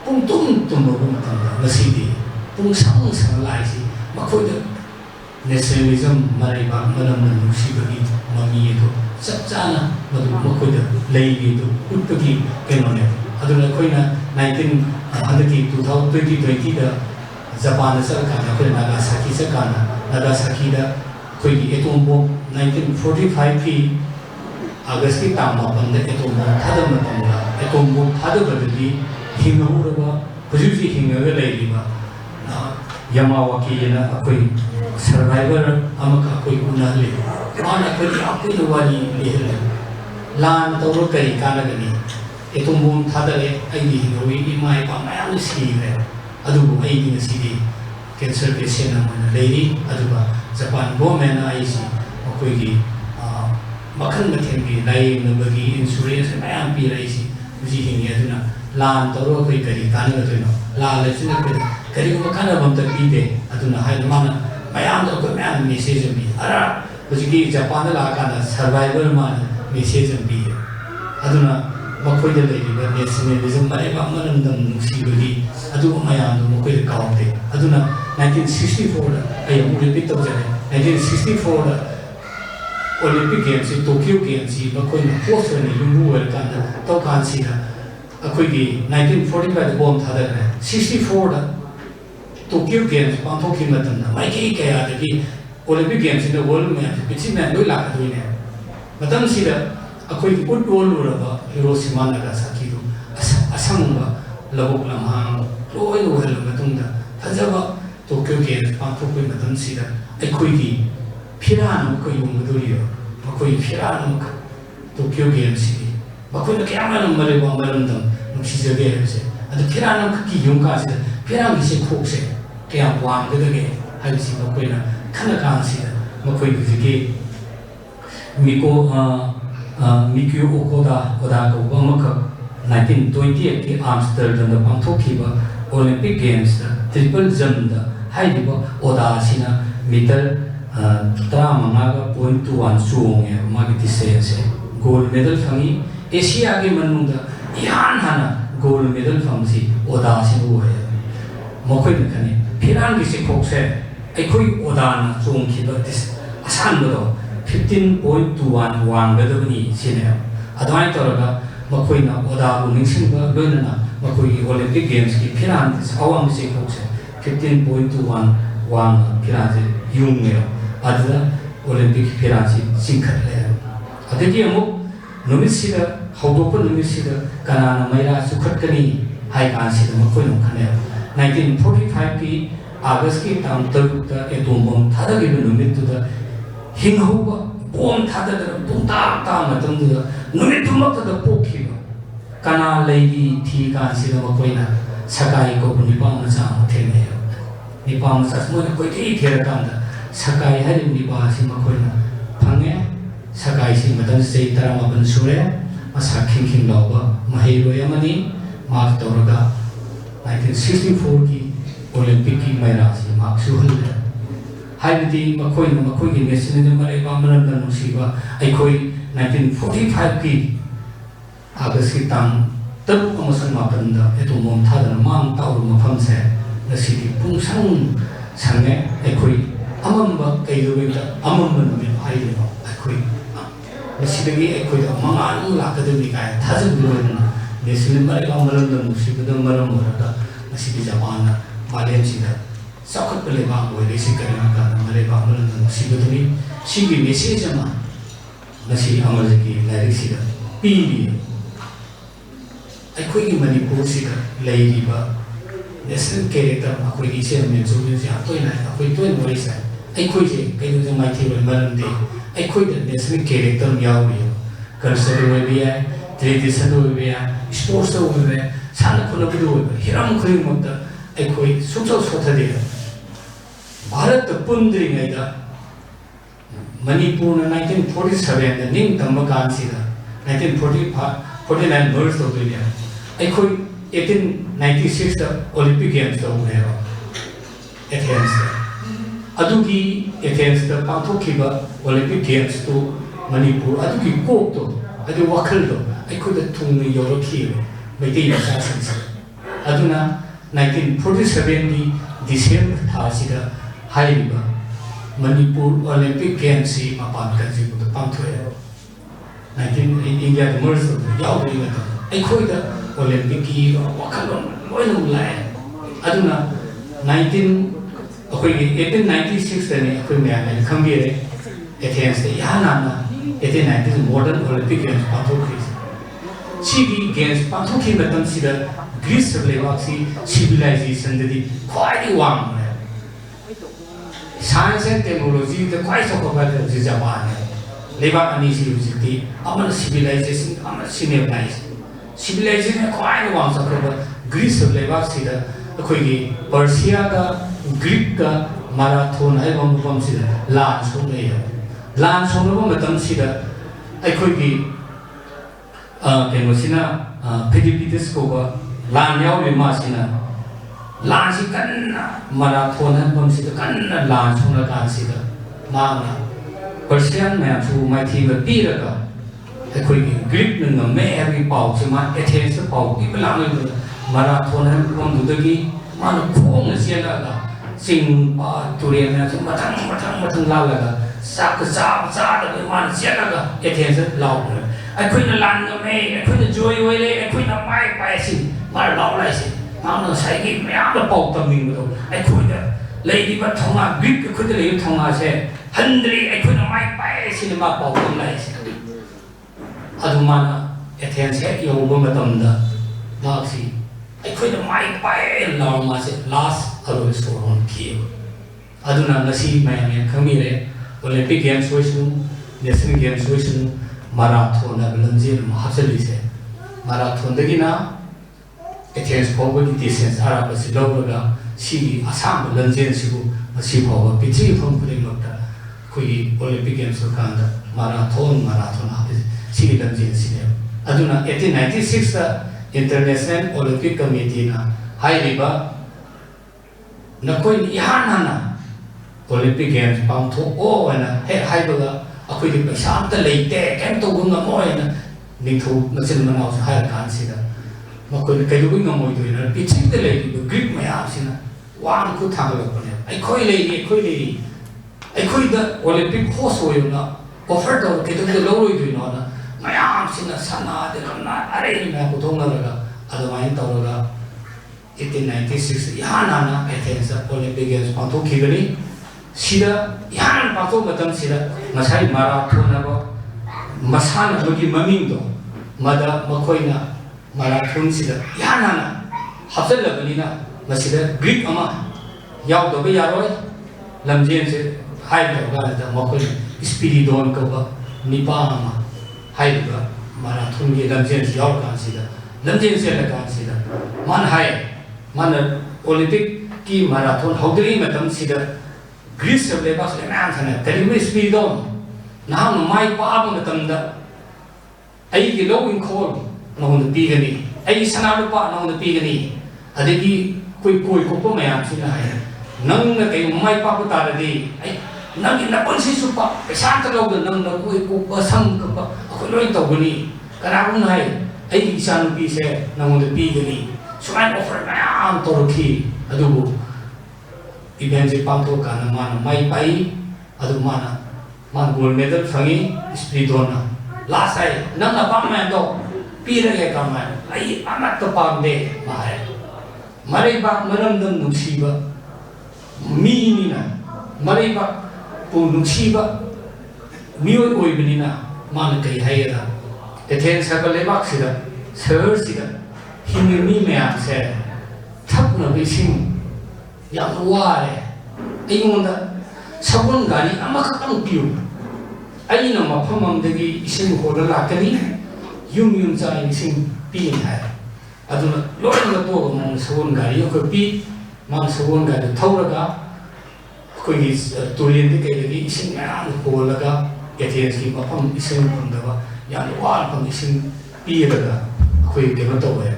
Speaker 7: pung tum matamda masidi pung sang laisi makhoi da nationalism mariba manam nusibagi mami edo chap chana madu makhoi da leibi do utpagi kenone aduna koina 2020 da Japan sarkana koi Nagasaki sarkana Nagasaki da koi atom bomb 1945 ki August ki tama panda atom bomb thada matamda atom bomb thada badali hingahuraba hujuji hingaga leiba Yamawaki na akoi survivor amaka akoi unale mana koi akoi wali lehele lan tawro kai kanagani atom bomb thada le aidi hingawi imai pa mayam siire adubu aidi ngasidi cancer patient amana leiri aduba Japan government aisi akoi gi makan mathengi lai nabagi insurance mayam pi raisi uji hingi aduna lan tawro kai kari kananga toino la le chuna kari ko kana bamta pide aduna hai mana mayam da ko mayam message bi ara uji Japan la kana survival man message bi aduna makoi da leiri ba nationalism mare ba manam dam nusibagi adu mayam do makoi kaunte aduna 1964 ay Olympic to jane 1964 da Olympic Games Tokyo Games bakoi na host ni yumbu wel kan to kan si da akoi gi 1945 da bomb thada na 64 da Tokyo Games panthoki matam na mai ki kaya da gi Olympic Games in the world me pichi na loi la ka doi ne matam si da akoi gi put ball ro ba Hiroshima Nagasaki do asang ba labok lam hang loi no hel matum da thajaba Tokyo Games panthoki matam si da akoi gi Pirano ko yung maduriyo, makoy pirano ka Tokyo Games ni, makoy na kaya man ang mariwa marandam ng sisagay kasi, at pirano ka kiyong kasi, pirano kasi kukse, kaya buwan ka dagi, hay si makoy na kanakaan siya, makoy kasi Mikio Okoda ko ba maka 1928 ki Amsterdam na pangtoki ba Olympic Games na triple jump na, hay di ba Oda sina meter Tramanga point to one suong ya magi distance gold medal fangi Asia ke manunda yan hana gold medal fangsi oda si ho ya mokoi na kani piran ki se khokse ai khoi oda na suong ki ba dis asan do 15.21 wang ga do ni sine adwai toraga mokoi na oda bu ningsing ba loina na mokoi Olympic Games ki piran awang se khokse 15.21 wang piran se yung ya adha Olympic Piransi singkat le adagi amuk numisida hawdopa numisida kanana maira sukhat kani hai kan sida makoi no khane 1945 ki August ki tam tarukta atom bomb thadagi numit da hinghuba bomb thadada bumta ta matam da numit tumak da pokhi kana leigi thi kan sida makoi na sakai ko nipa ma cha thene nipa ma sa mo ko ti thera kan da Sakai hari ni bahasi makoina pange sakai si matan sei tarama ban sure asa king loba mahiro yamani mark toraga 1964 ki Olympic ki maira si mark suhul hai di makoina makoi ki national mare ba manan dan musiba ai koi 1945 ki August ki tang taru amasan mapan da eto mom thadana mang tauru mafam se na sidi pung sang sange ai koi amamba kaidubita amamba numi aidino akoi nasidagi akoi amanga anu lakadumi kaya thajak duwena national mare amaran da musibada maram morada nasidi Japan Malaysia sida sakat pele ba boy resi karena ka mare ba amaran da musibadumi sigi message ama nasi amalaki lyric sida pi akoi ki Manipur sida leiri ba national character akoi ki se me join ja toina akoi toin morisa ai khoi je kai no mai thi maram de ai khoi da national character yaw bi culture we bi ai tradition we bi ai sports we bi sana khona bi do hiram khoi mo da ai khoi sukso sotha de bharat pundri ngai da Manipur 1947 da ning tamma kan si da 1949 birth of India ai khoi 1896 da Olympic Games da ho hai Athens adugi Athens da pangthokhiba Olympic Games to Manipur adugi kok to adu wakhal to aikho da thungni yorakhi meitei basa sansa aduna 1947 di December thasida haiba Manipur Olympic Games si mapan kanji bu pangthoe 19 India the merge yaudri ga aikho da Olympic ki wakhal loinum lai aduna 1896 tani akoi mya khambire Athens de yana 1890 modern Olympic Games pangthokhi Chigi Games pangthokhi matam sida Greece lewaksi civilization de quite wang science and technology the quite so about the Japan leba ani civilization amal civilization amal civilization quite wang so about Greece lewaksi da akoi Persia ga Greek ga marathon ai bom bom sida lan so le lan so no matam sida akoi gi kenosina Pedipides ko ba lan yaw le ma sina lan si kan marathon han bom sida kan lan so na kan sida ma na Persian ma fu mai thi ba pi ra ka akoi gi Greek na me every pau chima Athens pau ki bla marathon han bom du gi ma na khong sia la ga sing pa turian na matang la la ga sa ka sa da ma na sia la ga Athens lao akoi na lan na me akoi na joy wai le akoi na mai pa si ma lao lai si ma na sai gi mya da pau tam ming do akoi da lady ba thonga Greek akoi da le thonga se handri akoi na mai pa si ma pau tam lai si adu ma na Athens he yo bo ma tam da ma si akoi na mai pa lao ma se last aro so on ki adu na nasi mai ne khami re Olympic Games hoisu National Games hoisu marathon na lanjin mahasali se marathon dagi na Athens power di distance ara ba si loga si asam lanjin si bu si power pitri phom pure lokta koi Olympic Games ka da marathon ha si lanjin si ne aduna 1896 da International Olympic Committee na hai riba na koi ihan na Olympic Games pangtho o na he hai ba akoi di paisa ta leite kem to gun ngomoi na ningthu machin manau hai kan sida makoi kai du ngomoi du na piching te le di Greek maya sina wan ku thang lo ne ai khoi da Olympic host ho na offer to ke to lo roi du na maya sina sana de na are ni ma ku thong na la adamai ta la 1896 yana na Athens Olympic Games pangtho khigani sida yan pato matam sida masai marathon na ba masan logi maming do mada makoina marathon sida yana na hafsal labani na masida Greek ama yaw do be yaroi lamjen se hai do ga da makoina Spiridon ko ba nipa ama hai do marathon ge lamjen se yaw kan sida lamjen se la kan sida man hai man Olympic ki marathon hogri matam sida Greece of Lebas and Anthony, Telemi Speedon. Now, my Baba Matanda, I low in call on the Pigany, I Sanapa on the Pigany, a digi quick copo may answer. None that my Papa Taradi, none in the Ponsi Supa, a Santa Logan, none of quick or some Colorito Guni, Karavunai, I San Pise, none the Pigany. So I offer my arm to key, a dubu. Events pangto kana mana mai pai adu mana man gold medal fangi Spiridona last ai nang na pam man do pira ye kam man ai amat to pam de mai mari ba maram dam nusiba mi ni na mari ba pu nusiba mi oi bini na man kai hayra Athens ka le bak sida sir sida himi me am se thap na bi sim yang ware ayunda sabun gari amakang piu ayina maphamam dagi isim hoda lakani yum cha isim pi hai aduna loin na to man sabun gari ko pi man sabun gari thauraga koi gi tulin de kai dagi isim na holaga Athens ki mapham isim phundaba yang wal pham isim pi raga koi ke no to hai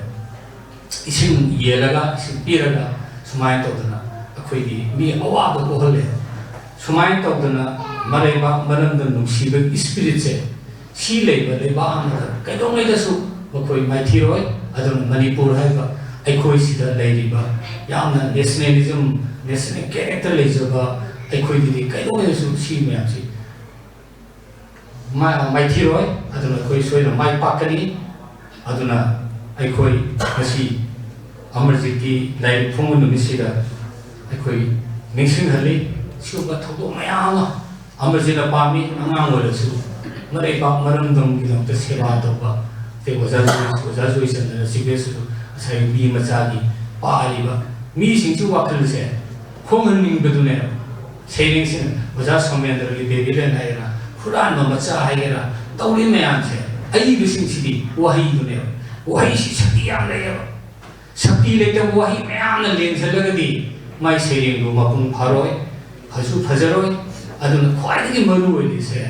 Speaker 7: isim yelaga isim pi raga sumai to dana koi di mi awa ba ko hole सुमाइन तौदना मरेबा मरमदम नुसीब spirit से सी लेबा लेबा अमदा कैदोंगैदसु मखोय माइथिरोय अदुन मणिपुर हाइबा अखोय सिदा लेरिबा यामना नेशनलिज्म नेशनल कैरेक्टर लेजबा अखोय दिदि कैदोंगैदसु सी म्यामसि माइथिरोय अदुन अखोय सोयना माइ पाकनी अदुना अखोय मसी अमरजीत की लाइफ फुंगु नुमिसिदा अखोय निंसिंहली सिउबा थोदो मयाम अमरजीत पामी अंगांग ओरसु मरेबा मरमदम गिदमत सेवा तौबा ते ओजा जोइसन सिबेसु साइ बी मचागी पारिबा मी सिंचु वाखल से खोंगनिंग बदुने सेरिंग सिन ओजा सोमेंद्र लि बेबिले नायरा खुरान मचा हायरा तौरी मयाम से अई बिसिंग सिदी वही दुने वही सि शक्ति याम लेयो शक्ति लेते वही मयाम न लेंसलगदी माइ सेरिंग दु मपुंग फारोय फसु फजरोय अदुन ख्वाइदगी मरु ओइदिसे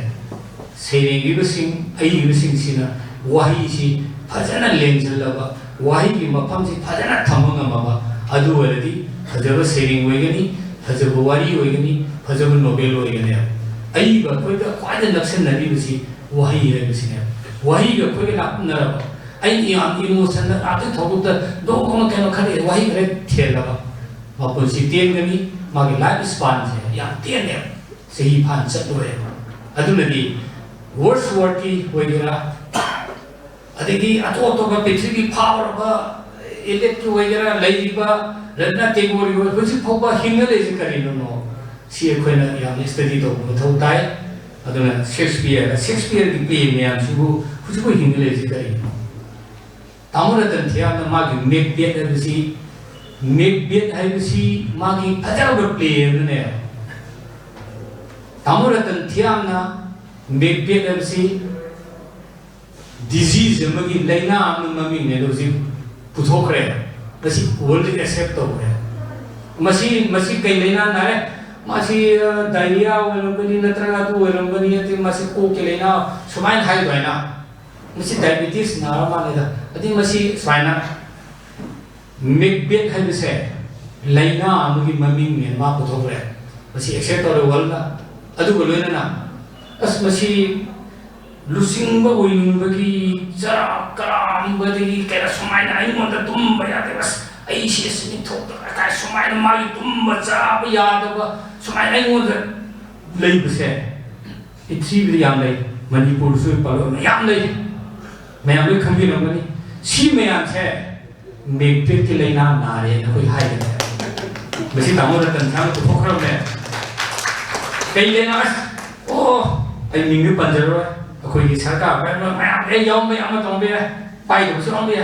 Speaker 7: सेरिंग बिसिंग अई बिसिंग सिना वही सी फजना लेंसलबा वही की मफम से फजना थमंगमबा अदु वरदी फजब सेरिंग ओइगनी फजब वारी ओइगनी फजब नोबेल ओइगनी अई ब कोइदा ख्वाइदा नक्सन नबी बिसि वही रे बिसिने वही ग कोइदा नापनरबा अई याम इमोशन आते थोबुत दो कोन केनो खरे वही रे थेलबा मपुसी तेंगनी मागे लाइफ स्पान से या तेने सही फान चतोय अदुनदी वर्स वर्टी वगैरह अदगी अतो तो पृथ्वी पावर बा इलेक्ट्रो वगैरह लैबा रत्ना टेगोर यो हुजि फोबा हिंगले जे करिनो नो सी एखोइना याम स्टडी तो मथौ ताय अदुना शेक्सपियर की प्ले म्याम सुबु हुजिबो हिंगले जे करिनो तामुरतन थियान मागी मेकबेट हबसी मेकबेट हबसी मागी फजाब प्ले ने तामुरतन थियाना मेकबेट हबसी disease amagi laina amna mami ne loji puthokre masi world accept to hai masi kai laina na re masi diarrhea welambani natraga tu welambani ati masi ko ke laina sumain hai doina masi diabetes na ma ne da ati masi swaina macbeth hai se laina amagi mami ne ma puthokre masi accept to world na adu ko loina na as masi लुसिंग बगी जरा कराम बदी केरा समाइन आई मोद तुम बया दे बस आई शेसनी थोक का समाइन माई तुम बचा बया दे समाइन आई मोद लई बसे इथि भी याम लई मणिपुर सु पालो याम लई मैं अब खंगी न मनी सी में याम छे मेकपेट के लेना नारे न कोई हाय दे बसी तामो रतन थाम तो फोखरो में कई लेना ओ आई मिंग पंजरो कोई सरकार मैं यौम में अमत होंगे पाई तो सोंगे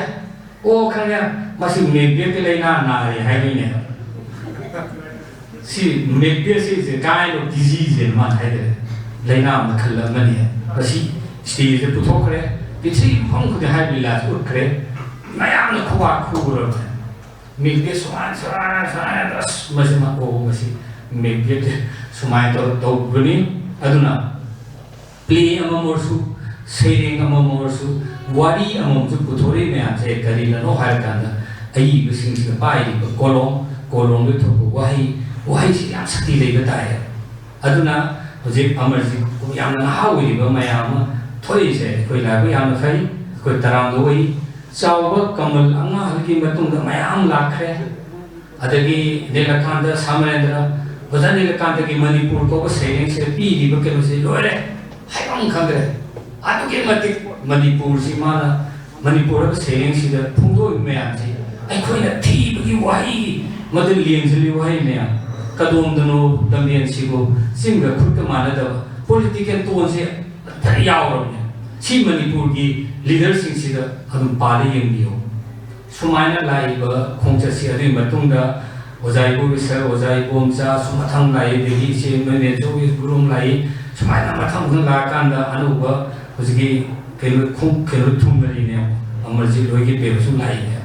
Speaker 7: ओ खंगे मसी मेबे के लेना नारे है नहीं ने सी मेबे से kind of disease in man है दे लेना मखल मनी है बसी स्टेज पे पुथो करे पिछली हम खुद है बिलास उठ करे मैं आने खुआ खुरो मेबे सुमाय दस मसी मा ओ मसी मेबे सुमाय तो बनी अदुना प्ले अममोरसु सेरिंग अममोरसु वारी अममसु पुथोरे म्याम से करिना नो हाय काना अई बिसिंग से पाई कोलों दे थोको वाही से याम शक्ति लेबा ताय अदुना होजे अमरजी याम ना हावि बा मयाम थोई से कोई लाबो याम फै कोई तराम दोई चावब कमल अंगा हल्की मतुंग मयाम लाखरे अदगी नेलकांद सामरेंद्र वजन नेलकांद की मणिपुर को सेरिंग से पी दिबो के से लोरे हाइम खंगरे आदु के मतिक मणिपुर सीमाना मणिपुर का सेरिंग सिदा फुंदो म्याम से अखोइना थी बगी वाही मदल लियंजली वाही म्याम कदोम दनो दमियन सिगो सिंगा खुद का माना दबा पॉलिटिकल टोन से यावरने सी मणिपुर की लीडर सिंग सिदा हम पाले यंगियो सुमाइना लाइबा खोंगचसी अदि मतुंगा ओजाइबो बिसर ओजाइबो मचा सुमथंग लाई देगी से मने जो गुरुम लाई सुमाइना मथंग ला कांदा अनुबा हुजगी केलो थुमरी ने अमरजी लोगी पेबसु लाई है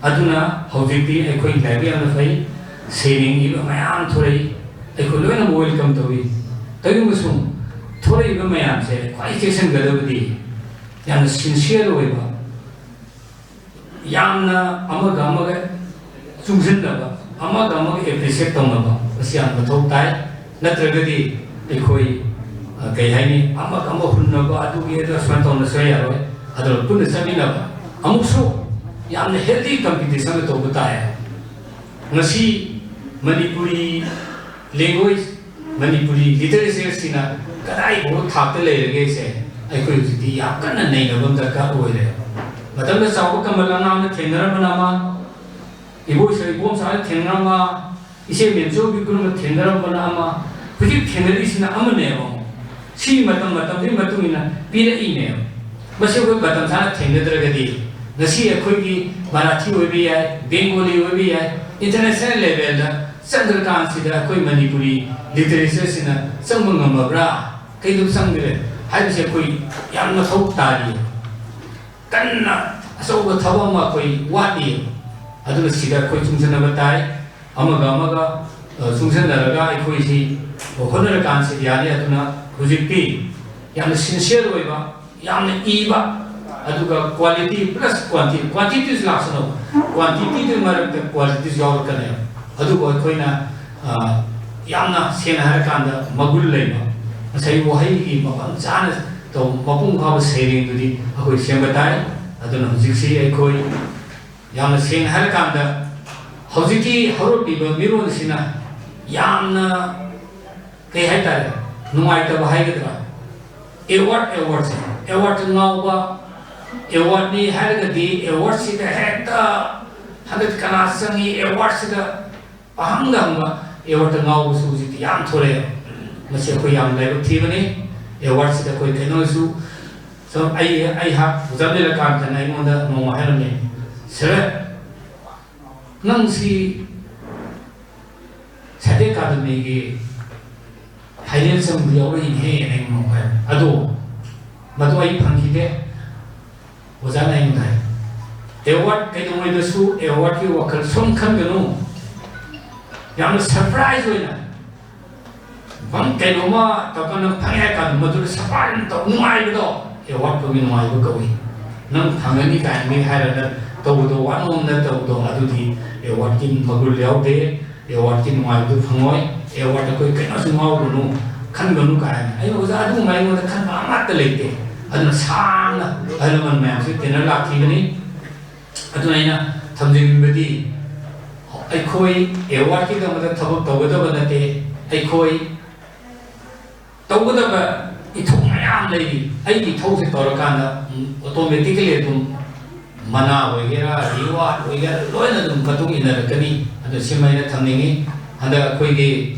Speaker 7: अदुना हौजिती एखोइ लाइबे अन फै सेरिंग इबा मयाम थोरै एखो लोइना वेलकम तोबी तगिमसु थोरै इबा मयाम से क्वालिफिकेशन गदबदी याम सिंसियर होइबा यामना अमगा चुंगजनदबा अमगा एप्रिशिएट तौनबा असियाम मथौ ताय नत्रगदी अखोई कई हाइनी अमक हुन्नबा अदुगी स्वान तौन सोयारो अदो पुन चमिनब अमुसु यामने हेल्दी कंपटीशन तो बताया ngasi Manipuri language Manipuri literature sina kadai bo thakte leirage se akhoi jiti yam kana nei nabam darkar oire matam da saw kamala na na thenara banama ibo se bom sa thenara ma ise menjo bi kun thenara banama puji thenari sina amne bo si matam di matumina pira ine base ko matam sa thenadra gadi ngasi akhoi ki Marathi obi ai Bengali obi ai international level da Sandrakan sida koi Manipuri literature sina sangmang amabra kai du sangre hai se koi yamna thau tari kanna aso ba thawa ma koi wadi adu sida koi chungsana batai amaga chungsana raga koi si honor kan se yani aduna hujikti yamna sincere oiba yamna iba aduga quality plus quantity is laksana quantity de marak quality is yaw kana aduga koina yamna sena har kanda magul leiba asai wahai gi mapam chana to mapung khaba sering dudi akoi sembatai aduna hujiksi ai koi yamna sena har kanda hojiki haropi ba miro sina yamna kai hai ta numai ta bahai ga award ngauba award ni haragadi award sida hekta hadat kana sangi award sida ahanga award ngau su ji yam thore mase ko yam lai thibani award sida koi keno su so ai ha zamela kan kana imonda no maharame sere nang si sade academy gi hailen sam yawi he ai mo ado madu ai phangide Wazana yang dai, award kaya orang itu su award ki wakal songkang gano, yang surprise wena, bang kaya orang takkan nak tanya kan, madur surprise tak nuai beto, award kami nuai beto kau, nang tangan ni kan ni hari ada tahu tu wan om na tahu tu adu di award ki magur liau de, award ki nuai beto pangoi, award aku kena semua gano, kan gano kan, ayo adu main orang kan amat terlete. Aduna sang alaman mayam se tenar lakhi gani aduna ina thamjin bedi ai khoi award ki da mata thabak tawada banate ai khoi tawada ba ithong mayam lei ai ki thau se torakana automatically tum mana hoigera reward hoigera loina dum patung ina rakani adu simaina thamningi anda khoi ge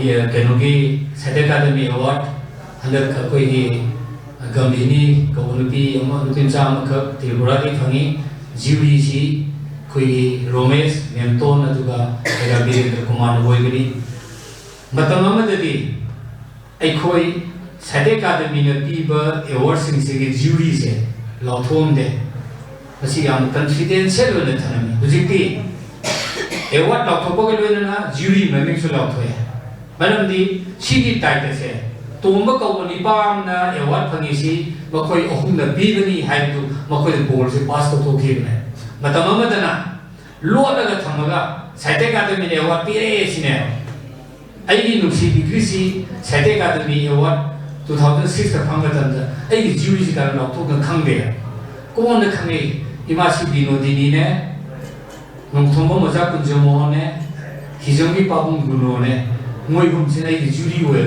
Speaker 7: ye kenogi State Academy Award anda khoi ge Gambini Kawanupi ama Nutin Sam ka Tripura ki phangi jury si koi Romesh Memton aduga ega Birendra Kumar Boygani matam amadadi ai khoi State Academy na piba award sing se jury se lauthom de asi yam confidential wala thanami hujikti award lauthopa ke lena jury meming su lauthoya manam di sigi title se Tumba kau ni pam na award pangisi makoi ohum na bibani hai tu makoi bol se pass to thokhi na matama madana lo daga thamaga State Academy award pire sine ai ni nusi degree State Academy award 2006 ta phanga tanda ai gi jury si kan lok thok khang de ko na khangi imasi binodini ne ngthomba maja kunjomo ne hijongi pabung guno ne moi hum sin ai gi jury we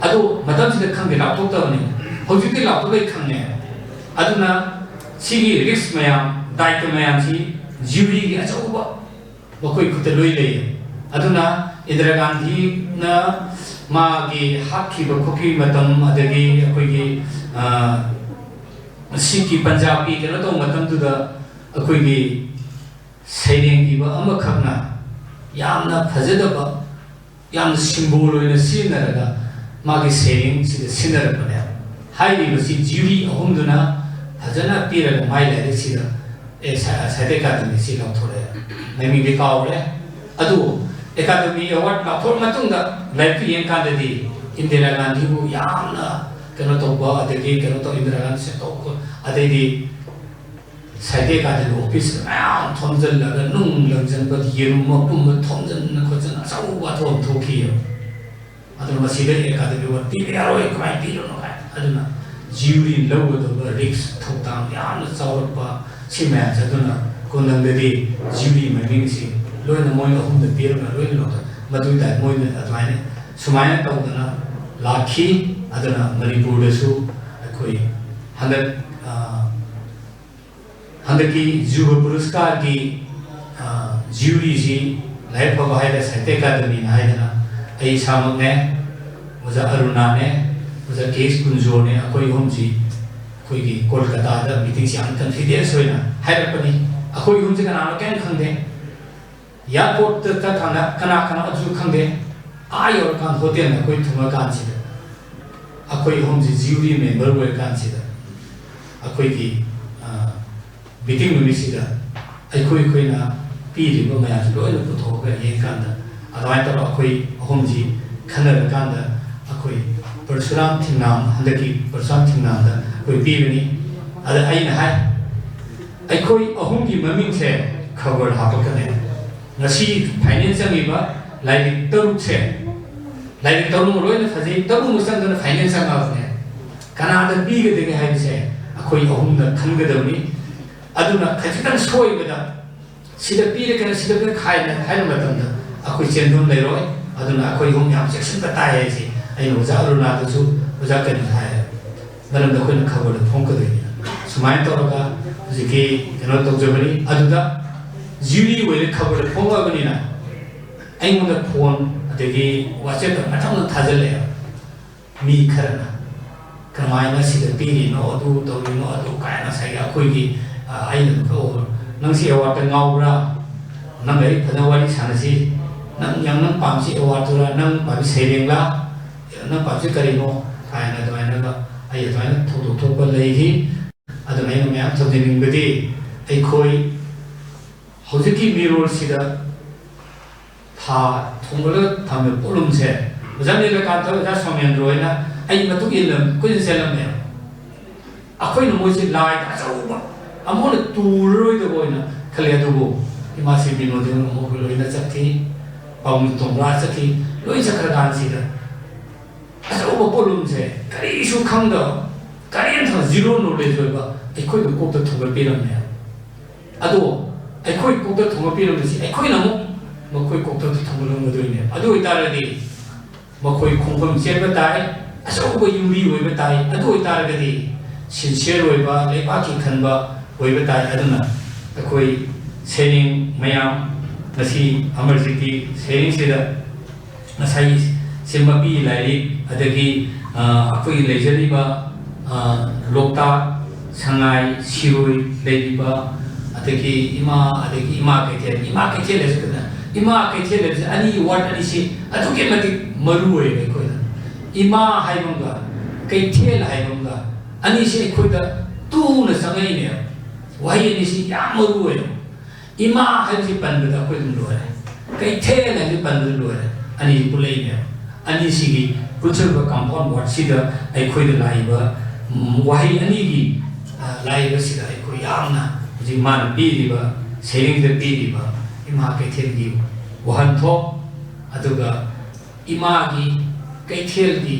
Speaker 7: ado matam sida khangde laptop ta bani hojiti laptop ai khangne aduna sigi risk mayam daita mayam si jury gi achauba bakoi khute loi le aduna Indira Gandhi na ma gi hakki ba khoki matam adagi akoi gi siki Punjabi ke to matam tu da akoi gi saireng gi ba ama khakna yamna phajada ba yam symbol oina sinaraga magi sering sida sinar bane hai ni si jury ahumduna hajana pira mai la sida e State Academy si la thore nami be kaure adu Academy award la thor matung da life yen kan di Indira Gandhi bu yamna kana to ba adegi kana to Indira Gandhi se to adegi साइडे का office मैं थोंजन लगा नुंग लंजन बद येरुम मपुम थोंजन खोजन सब बात हो थोकी है other मसीदे एक आदमी वो पी यारो एक माय पी लो ना अदना जीवरी लव दो रिक्स थोता यान सावरपा सिमे जदना कोनंगदे जीवरी ममिंग सी लोइन मोइन अहुम द पीर ना लोइन लो मदुई दा मोइन अदवाने सुमायन तौदना लाखी अदना मणिपुर दसु कोई हंदकी जुब पुरस्कार की ज्यूरी जी लाइफ of हाइड साहित्य अकादमी हाइदना आई सामक ने मुझा अरुणा ने मुझा केस कुंजो ने अकोई हम जी कोई की कोलकाता दा मीटिंग से अंकन फिदेस होइना हाइड पनी अकोई हम जी कना केन खंदे एयरपोर्ट तक खाना कना कना अजु खंदे आई और कान होटल में कोई थुमा कान से अकोई हम जी ज्यूरी मेंबर हुए कान से अकोई की मीटिंग में सिदा अकोई कोई ना पीरी को मैं आज लोग पुथोग ये कांदा अदवाई तो अकोई हम जी खनर कांदा अकोई परशुराम थिंगनाम हंदकी परशुराम थिंगनाम दा कोई पीबनी अद आई ना है अकोई अहुम की ममिंग से खबर हापकने नसी फाइनेंसियल इबा लाइक तरुक से लाइक तरुक रोइन फजे तरुक मुस्तंदन फाइनेंसियल आउने कनादा पीगे देगे है से अकोई अहुम दा खनगदवनी अदुना खचितन सोइबदा सिदा पीरे के सिदा पे खाइना खाइना मतंदा अकोई चेंदुन लेरोय अदुना अकोई हम याम सेक्शन बताए जी आई ओजा अरुणा दसु ओजा के थाय मरम द कोइन खबर फोंक दे सुमाय तोरका जिके कनो तोजबनी अदुदा ज्यूरी वेले खबर फोंगबनीना आई मुदा फोन अदगी व्हाट्सएप अथाउन थाजले मी खरना कमायना सिदा पीरी नो अदु तोरी नो अदु कायना साया अकोई की आई नो नंसी अवार्ड गाउरा नंग गई फनवारी सानसी नंग yang nang pamsi award tura nang pamsi serengla nang pamsi karino kaina doina ga ai doina thodo thokpa leihi adu mai me am thodining bedi ai khoi hojiki mirror sida tha thongla thamme polum se jani le ka tho ja somyen roina ai matu ilam kuin selam ne akoi no moji lai ta sauba amon turoi de boina khale dugo imasi bino de mo loina chakthi pam tomra chakthi loi chakra dan sida sauba polum se kari isu khangda kari tha zero knowledge ba akoi do ko ta thoba piram ne ado akoi ko ta thoba piram si akoi na mo koi ko ta thoba lo mo ne ado itara di mo koi khongpam chen ba dai sauba yumi oi ba dai ado itara ga di sincere oi ba le ba ki khan ba oi ba dai aduna akoi सेनिंग मयाम नसी अमरजिकी सेनिंग सिदा नसाई सिमबी लाइरी अदगी अकोई लेजरीबा लोकता संगाई सिरुई लेबीबा अदगी इमा Cathay लेजकना इमा Cathay लेज अनि word अनि सि अदुके मति मरु होय कोइ इमा हाइबंगा केथे हाइबंगा अनि सि खोइदा तु न संगाई ने वही अनि सि या मरु होय इमा हल्की पंद्रह कोई तुम लोग है कई थे लगे पंद्रह लोग है अनी पुलाई में अनी सीगी पुचल का कंपाउंड वर्ड सीधा आई कोई तो लाइव वही अनी की लाइव सीधा आई कोई याम ना जी मान पीरी बा सेलिंग द पीरी बा इमा के थे की वहन थो अदुगा इमा की कई थे की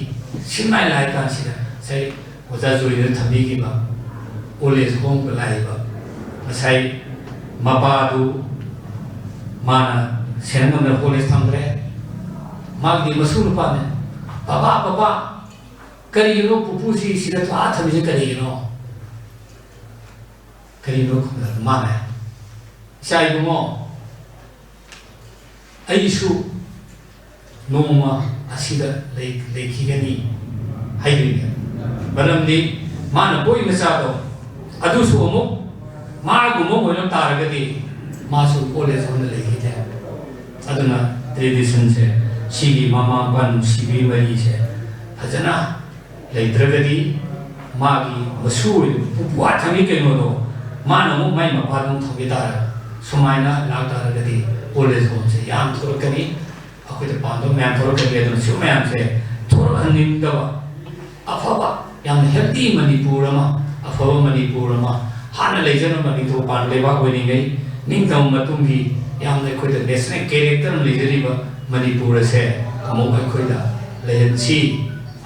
Speaker 7: सिमाई लाइव का सीधा सही वजा जो इधर थमी की बा ओलेज होम का लाइव बा सही Mabadu mana senang boleh tangre, mag di masuk lupa ne, bapa kerino pupusi sila tu atas macam kerino mana, saya ibu mo, aisu noma asida leki gani, hai ni, balam ni mana boy mesado, adu suamo. मागुमो बोलो तारगदी मासु college होने लगी थे अदुना tradition से सीगी मामा बन सीगी मरी से फजना लेद्रगदी मागी मसूल पुपुआ थमी के नो मानो माई मपादम थोगिदार सुमाइना लागदारगदी कॉलेज होने से याम थोड़ा करी अकोई तो पांडो मैं थोड़ा करी अदुना शो मैं हमसे थोड़ा हनिंग दवा अफवा याम हेल्दी मणिपुर मा अफवा मणिपुर मा ꯍꯥꯟꯅ ꯂꯩꯖꯔꯝꯕ ꯅꯤꯡꯊꯧꯄꯥꯟ ꯂꯩꯕꯥꯛ ꯑꯣꯏꯔꯤꯉꯩ ꯅꯤꯡꯇꯝ ꯃꯇꯨꯡꯒꯤ ꯌꯥꯝꯅ ꯑꯩꯈꯣꯏꯗ ꯅꯦꯁꯅꯦꯜ ꯀꯦꯔꯦꯛꯇꯔ ꯂꯩꯖꯔꯤꯕ ꯃꯅꯤꯄꯨꯔ ꯑꯁꯦ ꯑꯃꯨꯛ ꯑꯩꯈꯣꯏꯗ ꯂꯩꯍꯟꯁꯤ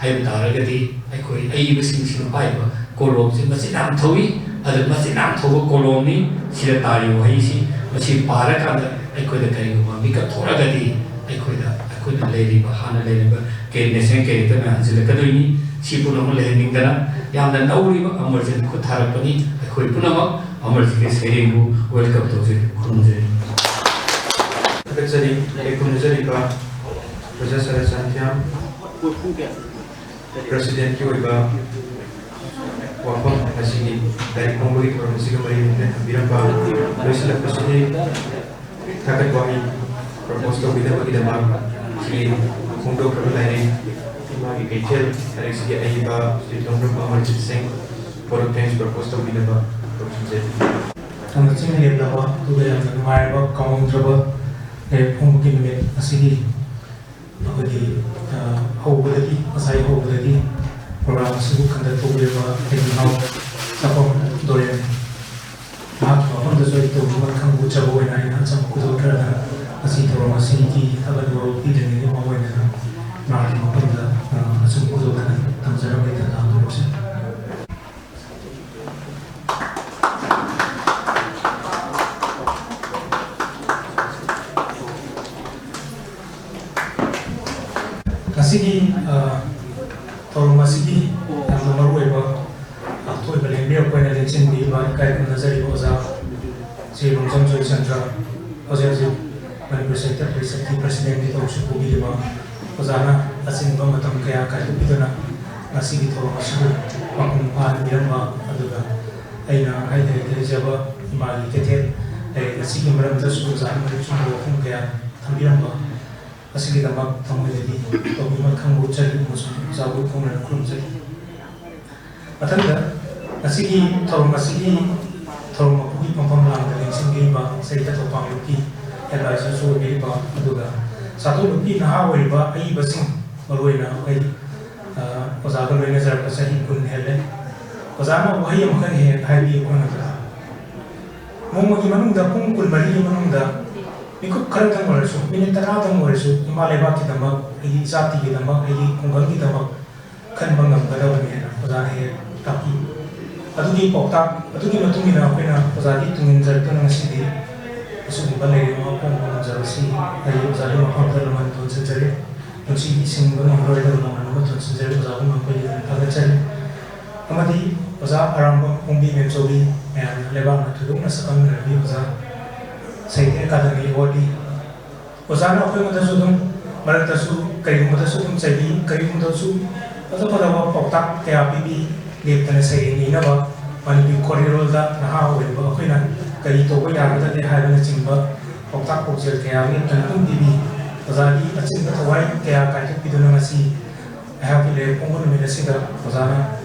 Speaker 7: ꯍꯥꯏꯕ ꯇꯥꯔꯒꯗꯤ ꯑꯩꯈꯣꯏ ꯑꯏꯕꯁꯤꯡꯁꯤꯅ ꯄꯥꯏꯕ ꯀꯣꯂꯣꯝꯁꯤ ꯃꯆꯤꯟ ꯌꯥꯝ ꯊꯧꯏ ꯑꯗꯨ ꯃꯆꯤꯟ ꯌꯥꯝ ꯊꯧꯕ ꯀꯣꯂꯣꯝꯅꯤ ꯁꯤꯗ ꯇꯥꯔꯤꯕ ꯋꯥꯍꯩꯁꯤ ꯃꯁꯤ ꯄꯥꯔꯀꯥꯟꯗ ꯑꯩꯈꯣꯏꯗ ꯀꯔꯤꯒꯨꯝꯕ ꯃꯤꯀꯞ ꯊꯣꯛꯂꯒꯗꯤ ꯑꯩꯈꯣꯏꯅ ꯂꯩꯔꯤꯕ ꯍꯥꯟꯅ ꯂꯩꯔꯤꯕ ꯅꯦꯁꯅꯦꯜ ꯀꯦꯔꯦꯛꯇꯔ ꯃꯌꯥꯝ ꯍꯟꯖꯤꯜꯂꯛꯀꯗꯣꯏꯅꯤ ꯁꯤ ꯄꯨꯝꯅꯃꯛ ꯂꯩꯍꯟꯅꯤꯡꯗꯅ ꯌꯥꯝꯅ ꯅꯧꯔꯤꯕ ꯑꯃꯔꯖꯤꯠ ꯈꯨꯠ ꯊꯥꯔꯛꯄꯅꯤ ꯑꯩꯈꯣꯏ ꯄꯨꯝꯅꯃꯛ ꯑꯃꯔꯖꯤꯠꯀꯤ ꯁꯩꯔꯦꯡꯕꯨ ꯋꯦꯜꯀꯝ ꯇꯧꯖꯔꯤ ꯈꯨꯔꯨꯝꯖꯔꯤ
Speaker 1: ꯊꯥꯒꯠꯆꯔꯤ ꯈꯨꯔꯨꯝꯖꯔꯤꯕ ꯄ꯭ꯔꯖꯥ ꯁꯔ ꯁꯥꯟꯊ꯭ꯌꯥꯝ ꯄ꯭ꯔꯁꯤꯗꯦꯟꯠꯀꯤ ꯑꯣꯏꯕ ꯋꯥꯐꯝ ꯑꯁꯤꯒꯤ ꯂꯥꯏꯔꯤꯛ ꯐꯣꯡꯕꯒꯤ ꯊꯧꯔꯝ ꯑꯁꯤꯒ ꯃꯔꯤ ꯂꯩꯅꯅ ꯊꯝꯕꯤꯔꯝꯕ ꯂꯣꯏꯁꯤꯜꯂꯛꯄꯁꯤꯗꯤ ꯊꯥꯒꯠ ꯋꯥꯍꯩ ꯄ꯭ꯔꯄꯣꯁ ꯇꯧꯕꯤꯅꯕꯒꯤꯗꯃꯛ ꯁꯤꯒꯤ ꯐꯣꯡꯗꯣꯛꯈ꯭ꯔꯕ ꯂꯥꯏꯔꯤꯛ ꯏꯃꯥꯒꯤ ꯀꯩꯊꯦꯜ ꯂꯥꯏꯔꯤꯛꯁꯤꯒꯤ ꯑꯏꯕ ꯁ꯭ꯔꯤ ꯇꯣꯡꯕ꯭ꯔꯝ ꯑꯃꯔꯖꯤꯠ ꯁꯤꯡ ꯐꯣꯔ ꯊꯦꯡꯛꯁ ꯄ꯭ꯔꯄꯣꯁ ꯇꯧꯕꯤꯅꯕ ꯇꯧꯁꯤꯟꯖꯔꯤ
Speaker 4: ꯌꯥꯝꯅ ꯆꯤꯡ ꯂꯦꯝꯂꯕ ꯑꯗꯨꯒ ꯌꯥꯝꯅ ꯅꯨꯡꯉꯥꯏꯔꯕ ꯀꯥꯎꯉꯝꯗ꯭ꯔꯕ ꯂꯥꯏꯔꯤꯛ ꯐꯣꯡꯕꯒꯤ ꯅꯨꯃꯤꯠ ꯑꯁꯤꯒꯤ ꯑꯩꯈꯣꯏꯒꯤ ꯍꯧꯕꯗꯒꯤ ꯉꯁꯥꯏ ꯍꯧꯕꯗꯒꯤ ꯄ꯭ꯔꯣꯒ꯭ꯔꯥꯝ ꯑꯁꯤꯕꯨ ꯀꯟꯗꯛ ꯇꯧꯕꯤꯔꯤꯕ ꯑꯩꯒꯤ ꯏꯅꯥꯎ ꯆꯥꯐꯝ ꯗꯣꯔꯦꯟ ꯃꯍꯥꯛꯀꯤ ꯃꯐꯝꯗꯁꯨ ꯑꯩ ꯇꯧꯕ ꯈꯪꯕꯨꯖꯕ ꯑꯣꯏꯅ ꯑꯩꯅ ꯑꯆꯝꯕ ꯈꯨꯗꯣꯜ ꯈꯔꯗ ꯉꯁꯤ ꯊꯧꯔꯝ ꯑꯁꯤꯒꯤ ꯊꯥꯒꯠ ꯋꯥꯔꯣꯜ ꯄꯤꯗ꯭ꯔꯤꯉꯩꯒꯤ ꯃꯔꯨ ꯑꯣꯏꯅ ꯃꯍꯥꯛꯀꯤ ꯃꯐꯝꯗ ꯑꯆꯝꯕ ꯈꯨꯗꯣꯜ ꯈꯔ ꯊꯝꯖꯔꯝꯃꯤ ꯇꯥꯟꯖꯥ ꯉꯁꯤꯒꯤ ꯊꯧꯔꯝ ꯑꯁꯤꯒꯤ ꯌꯥꯝꯅ ꯃꯔꯨꯑꯣꯏꯕ ꯑꯊꯣꯏꯕ ꯂꯦꯡꯕꯤꯔꯛꯄ ꯑꯣꯏꯅ ꯂꯦꯡꯁꯤꯟꯕꯤꯕ ꯏꯀꯥꯏ ꯈꯨꯝꯅꯖꯔꯤꯕ ꯑꯣꯖꯥ ꯁ꯭ꯔꯤ ꯔꯣꯡꯖꯝ ꯖꯣꯏꯆꯟꯗ꯭ꯔ ꯍꯧꯖꯤꯛ ꯍꯧꯖꯤꯛ ꯃꯅꯤꯄꯨꯔ ꯁꯥꯍꯤꯇ꯭ꯌ ꯄꯔꯤꯁꯠꯀꯤ ꯄ꯭ꯔꯁꯤꯗꯦꯟꯠꯀꯤ ꯊꯕꯛꯁꯨ ꯄꯨꯕꯤꯔꯤꯕ ꯑꯣꯖꯥꯅ ꯑꯆꯤꯟꯕ ꯃꯇꯝ ꯀꯌꯥ ꯀꯥꯏꯊꯣꯛꯄꯤꯗꯨꯅ ꯉꯁꯤꯒꯤ ꯊꯧꯔꯝ ꯑꯁꯤꯕꯨ ꯃꯄꯨꯡ ꯐꯥꯍꯟꯕꯤꯔꯝꯕ ꯑꯗꯨꯒ ꯑꯩꯅ ꯍꯥꯏꯖꯕ ꯏꯃꯥꯒꯤ ꯀꯩꯊꯦꯜ ꯂꯥꯏꯔꯤꯛ ꯑꯁꯤꯒꯤ ꯃꯔꯝꯗꯁꯨ ꯑꯣꯖꯥꯅ ꯃꯔꯤꯛ ꯆꯨꯝꯕ ꯋꯥꯐꯝ ꯀꯌꯥ ꯊꯝꯕꯤꯔꯝꯕ ꯑꯁꯤꯒꯤꯗꯃꯛ ꯊꯃꯣꯏꯗꯒꯤ ꯇꯧꯕꯤꯃꯜ ꯈꯪꯕ ꯎꯠꯆꯔꯤ ꯑꯃꯁꯨꯡ ꯑꯣꯖꯥꯕꯨ ꯐꯣꯡꯅꯅ ꯈꯨꯔꯨꯝꯖꯔꯤ ꯃꯊꯪꯗ ꯉꯁꯤꯒꯤ ꯊꯧꯔꯝ ꯑꯁꯤꯒꯤ ꯊꯧꯔꯝ ꯃꯄꯨꯒꯤ ꯃꯐꯝ ꯂꯥꯡꯗ ꯂꯦꯡꯁꯤꯟꯕꯤꯔꯤꯕ ꯁꯥꯍꯤꯇ꯭ꯌ ꯊꯧꯄꯥꯝꯂꯨꯞꯀꯤ ꯑꯦꯗꯚꯥꯏꯖꯔꯁꯨ ꯑꯣꯏꯕꯤꯔꯤꯕ ꯑꯗꯨꯒ ꯁꯥꯗꯣꯛꯂꯨꯞꯀꯤ ꯅꯍꯥ ꯑꯣꯏꯔꯤꯕ ꯑꯏꯕꯁꯤꯡ ꯃꯔꯨꯑꯣꯏꯅ ꯑꯩꯈꯣꯏ ꯑꯣꯖꯥꯒ ꯂꯣꯏꯅꯖꯔꯛꯄ ꯆꯍꯤ 10 ꯍꯦꯜꯂꯦ ꯑꯣꯖꯥꯅ ꯋꯥꯍꯩ ꯑꯃꯈꯛ ꯍꯦꯛ ꯍꯥꯏꯕꯤꯌꯨ ꯑꯩꯈꯣꯏꯅ ꯅꯣꯡꯃꯒꯤ ꯃꯅꯨꯡꯗ ꯄꯨꯡ 24ꯒꯤ ꯃꯅꯨꯡꯗ ꯃꯤꯀꯨꯞ ꯈꯔꯗꯪ ꯑꯣꯏꯔꯁꯨ ꯃꯤꯅꯤꯠ 10ꯗꯪ ꯑꯣꯏꯔꯁꯨ ꯏꯃꯥ ꯂꯩꯕꯥꯛꯀꯤꯗꯃꯛ ꯑꯩꯒꯤ ꯖꯥꯇꯤꯒꯤꯗꯃꯛ ꯑꯩꯒꯤ ꯈꯨꯡꯒꯪꯒꯤꯗꯃꯛ ꯈꯟꯕ ꯉꯝꯒꯗꯕꯅꯤ ꯍꯥꯏꯅ ꯑꯣꯖꯥꯅ ꯍꯦꯛ ꯇꯥꯛꯄꯤ ꯑꯗꯨꯒꯤ ꯄꯥꯎꯇꯥꯛ ꯑꯗꯨꯒꯤ ꯃꯇꯨꯡ ꯏꯟꯅ ꯑꯩꯈꯣꯏꯅ ꯑꯣꯖꯥꯒꯤ ꯇꯨꯡꯏꯟꯖꯔꯛꯇꯨꯅ ꯉꯁꯤꯗꯤ ꯑꯁꯤꯒꯨꯝꯕ ꯂꯥꯏꯔꯤꯛ ꯑꯃ ꯐꯣꯡꯕ ꯉꯝꯖꯕꯁꯤ ꯑꯩ ꯑꯣꯖꯥꯒꯤ ꯃꯐꯝꯗ ꯂꯃꯟ ꯊꯣꯟꯖꯔꯤ ꯄꯨꯟꯁꯤꯒꯤ ꯁꯤꯡꯕ ꯉꯝꯂꯣꯏꯗꯕ ꯂꯃꯟ ꯑꯃ ꯊꯣꯟꯖꯔꯤ ꯑꯣꯖꯥꯕꯨ ꯉꯝꯕꯒꯤ ꯊꯥꯒꯠꯆꯔꯤ ꯑꯃꯗꯤ ꯑꯣꯖꯥ ꯑꯔꯥꯝꯕꯝ ꯄꯨꯡꯕꯤ ꯃꯦꯝꯆꯧꯕꯤ ꯃꯌꯥꯝꯅ ꯂꯩꯕꯥꯛꯅ ꯊꯣꯏꯗꯣꯛꯅ ꯁꯛꯈꯪꯅꯔꯕꯤ ꯑꯣꯖꯥ ꯁꯥꯍꯤꯇ꯭ꯌ ꯑꯦꯀꯥꯗꯃꯤ ꯑꯦꯋꯥꯔꯗꯤ ꯑꯣꯖꯥꯅ ꯑꯩꯈꯣꯏꯉꯣꯟꯗꯁꯨ ꯑꯗꯨꯝ ꯃꯔꯛꯇꯁꯨ ꯀꯔꯤꯒꯨꯝꯕꯗꯁꯨ ꯑꯗꯨꯝ ꯆꯩꯕꯤ ꯀꯔꯤꯒꯨꯝꯕꯗꯁꯨ ꯐꯖ ꯐꯖꯕ ꯄꯥꯎꯇꯥꯛ ꯀꯌꯥ ꯄꯤꯕꯤ ꯂꯦꯞꯇꯅ ꯁꯩꯔꯦꯡ ꯏꯅꯕ ꯃꯅꯤꯄꯨꯔꯤ ꯈꯣꯔꯤꯔꯣꯜꯗ ꯅꯍꯥ ꯑꯣꯏꯔꯤꯕ ꯑꯩꯈꯣꯏꯅ ꯀꯔꯤ ꯇꯧꯕ ꯌꯥꯒꯗꯒꯦ ꯍꯥꯏꯕꯅꯆꯤꯡꯕ ꯄꯥꯎꯇꯥꯛ ꯄꯥꯎꯖꯦꯜ ꯀꯌꯥ ꯂꯦꯞꯇꯅ ꯑꯗꯨꯝ ꯄꯤꯕꯤ ꯑꯣꯖꯥꯒꯤ ꯑꯆꯤꯟꯕ ꯊꯋꯥꯏ ꯀꯌꯥ ꯀꯥꯏꯊꯣꯛꯄꯤꯗꯨꯅ ꯉꯁꯤ ꯑꯩꯍꯥꯛꯀꯤ ꯂꯥꯏꯔꯤꯛ ꯐꯣꯡꯕ ꯅꯨꯃꯤꯠ ꯑꯁꯤꯗ ꯑꯣꯖꯥꯅ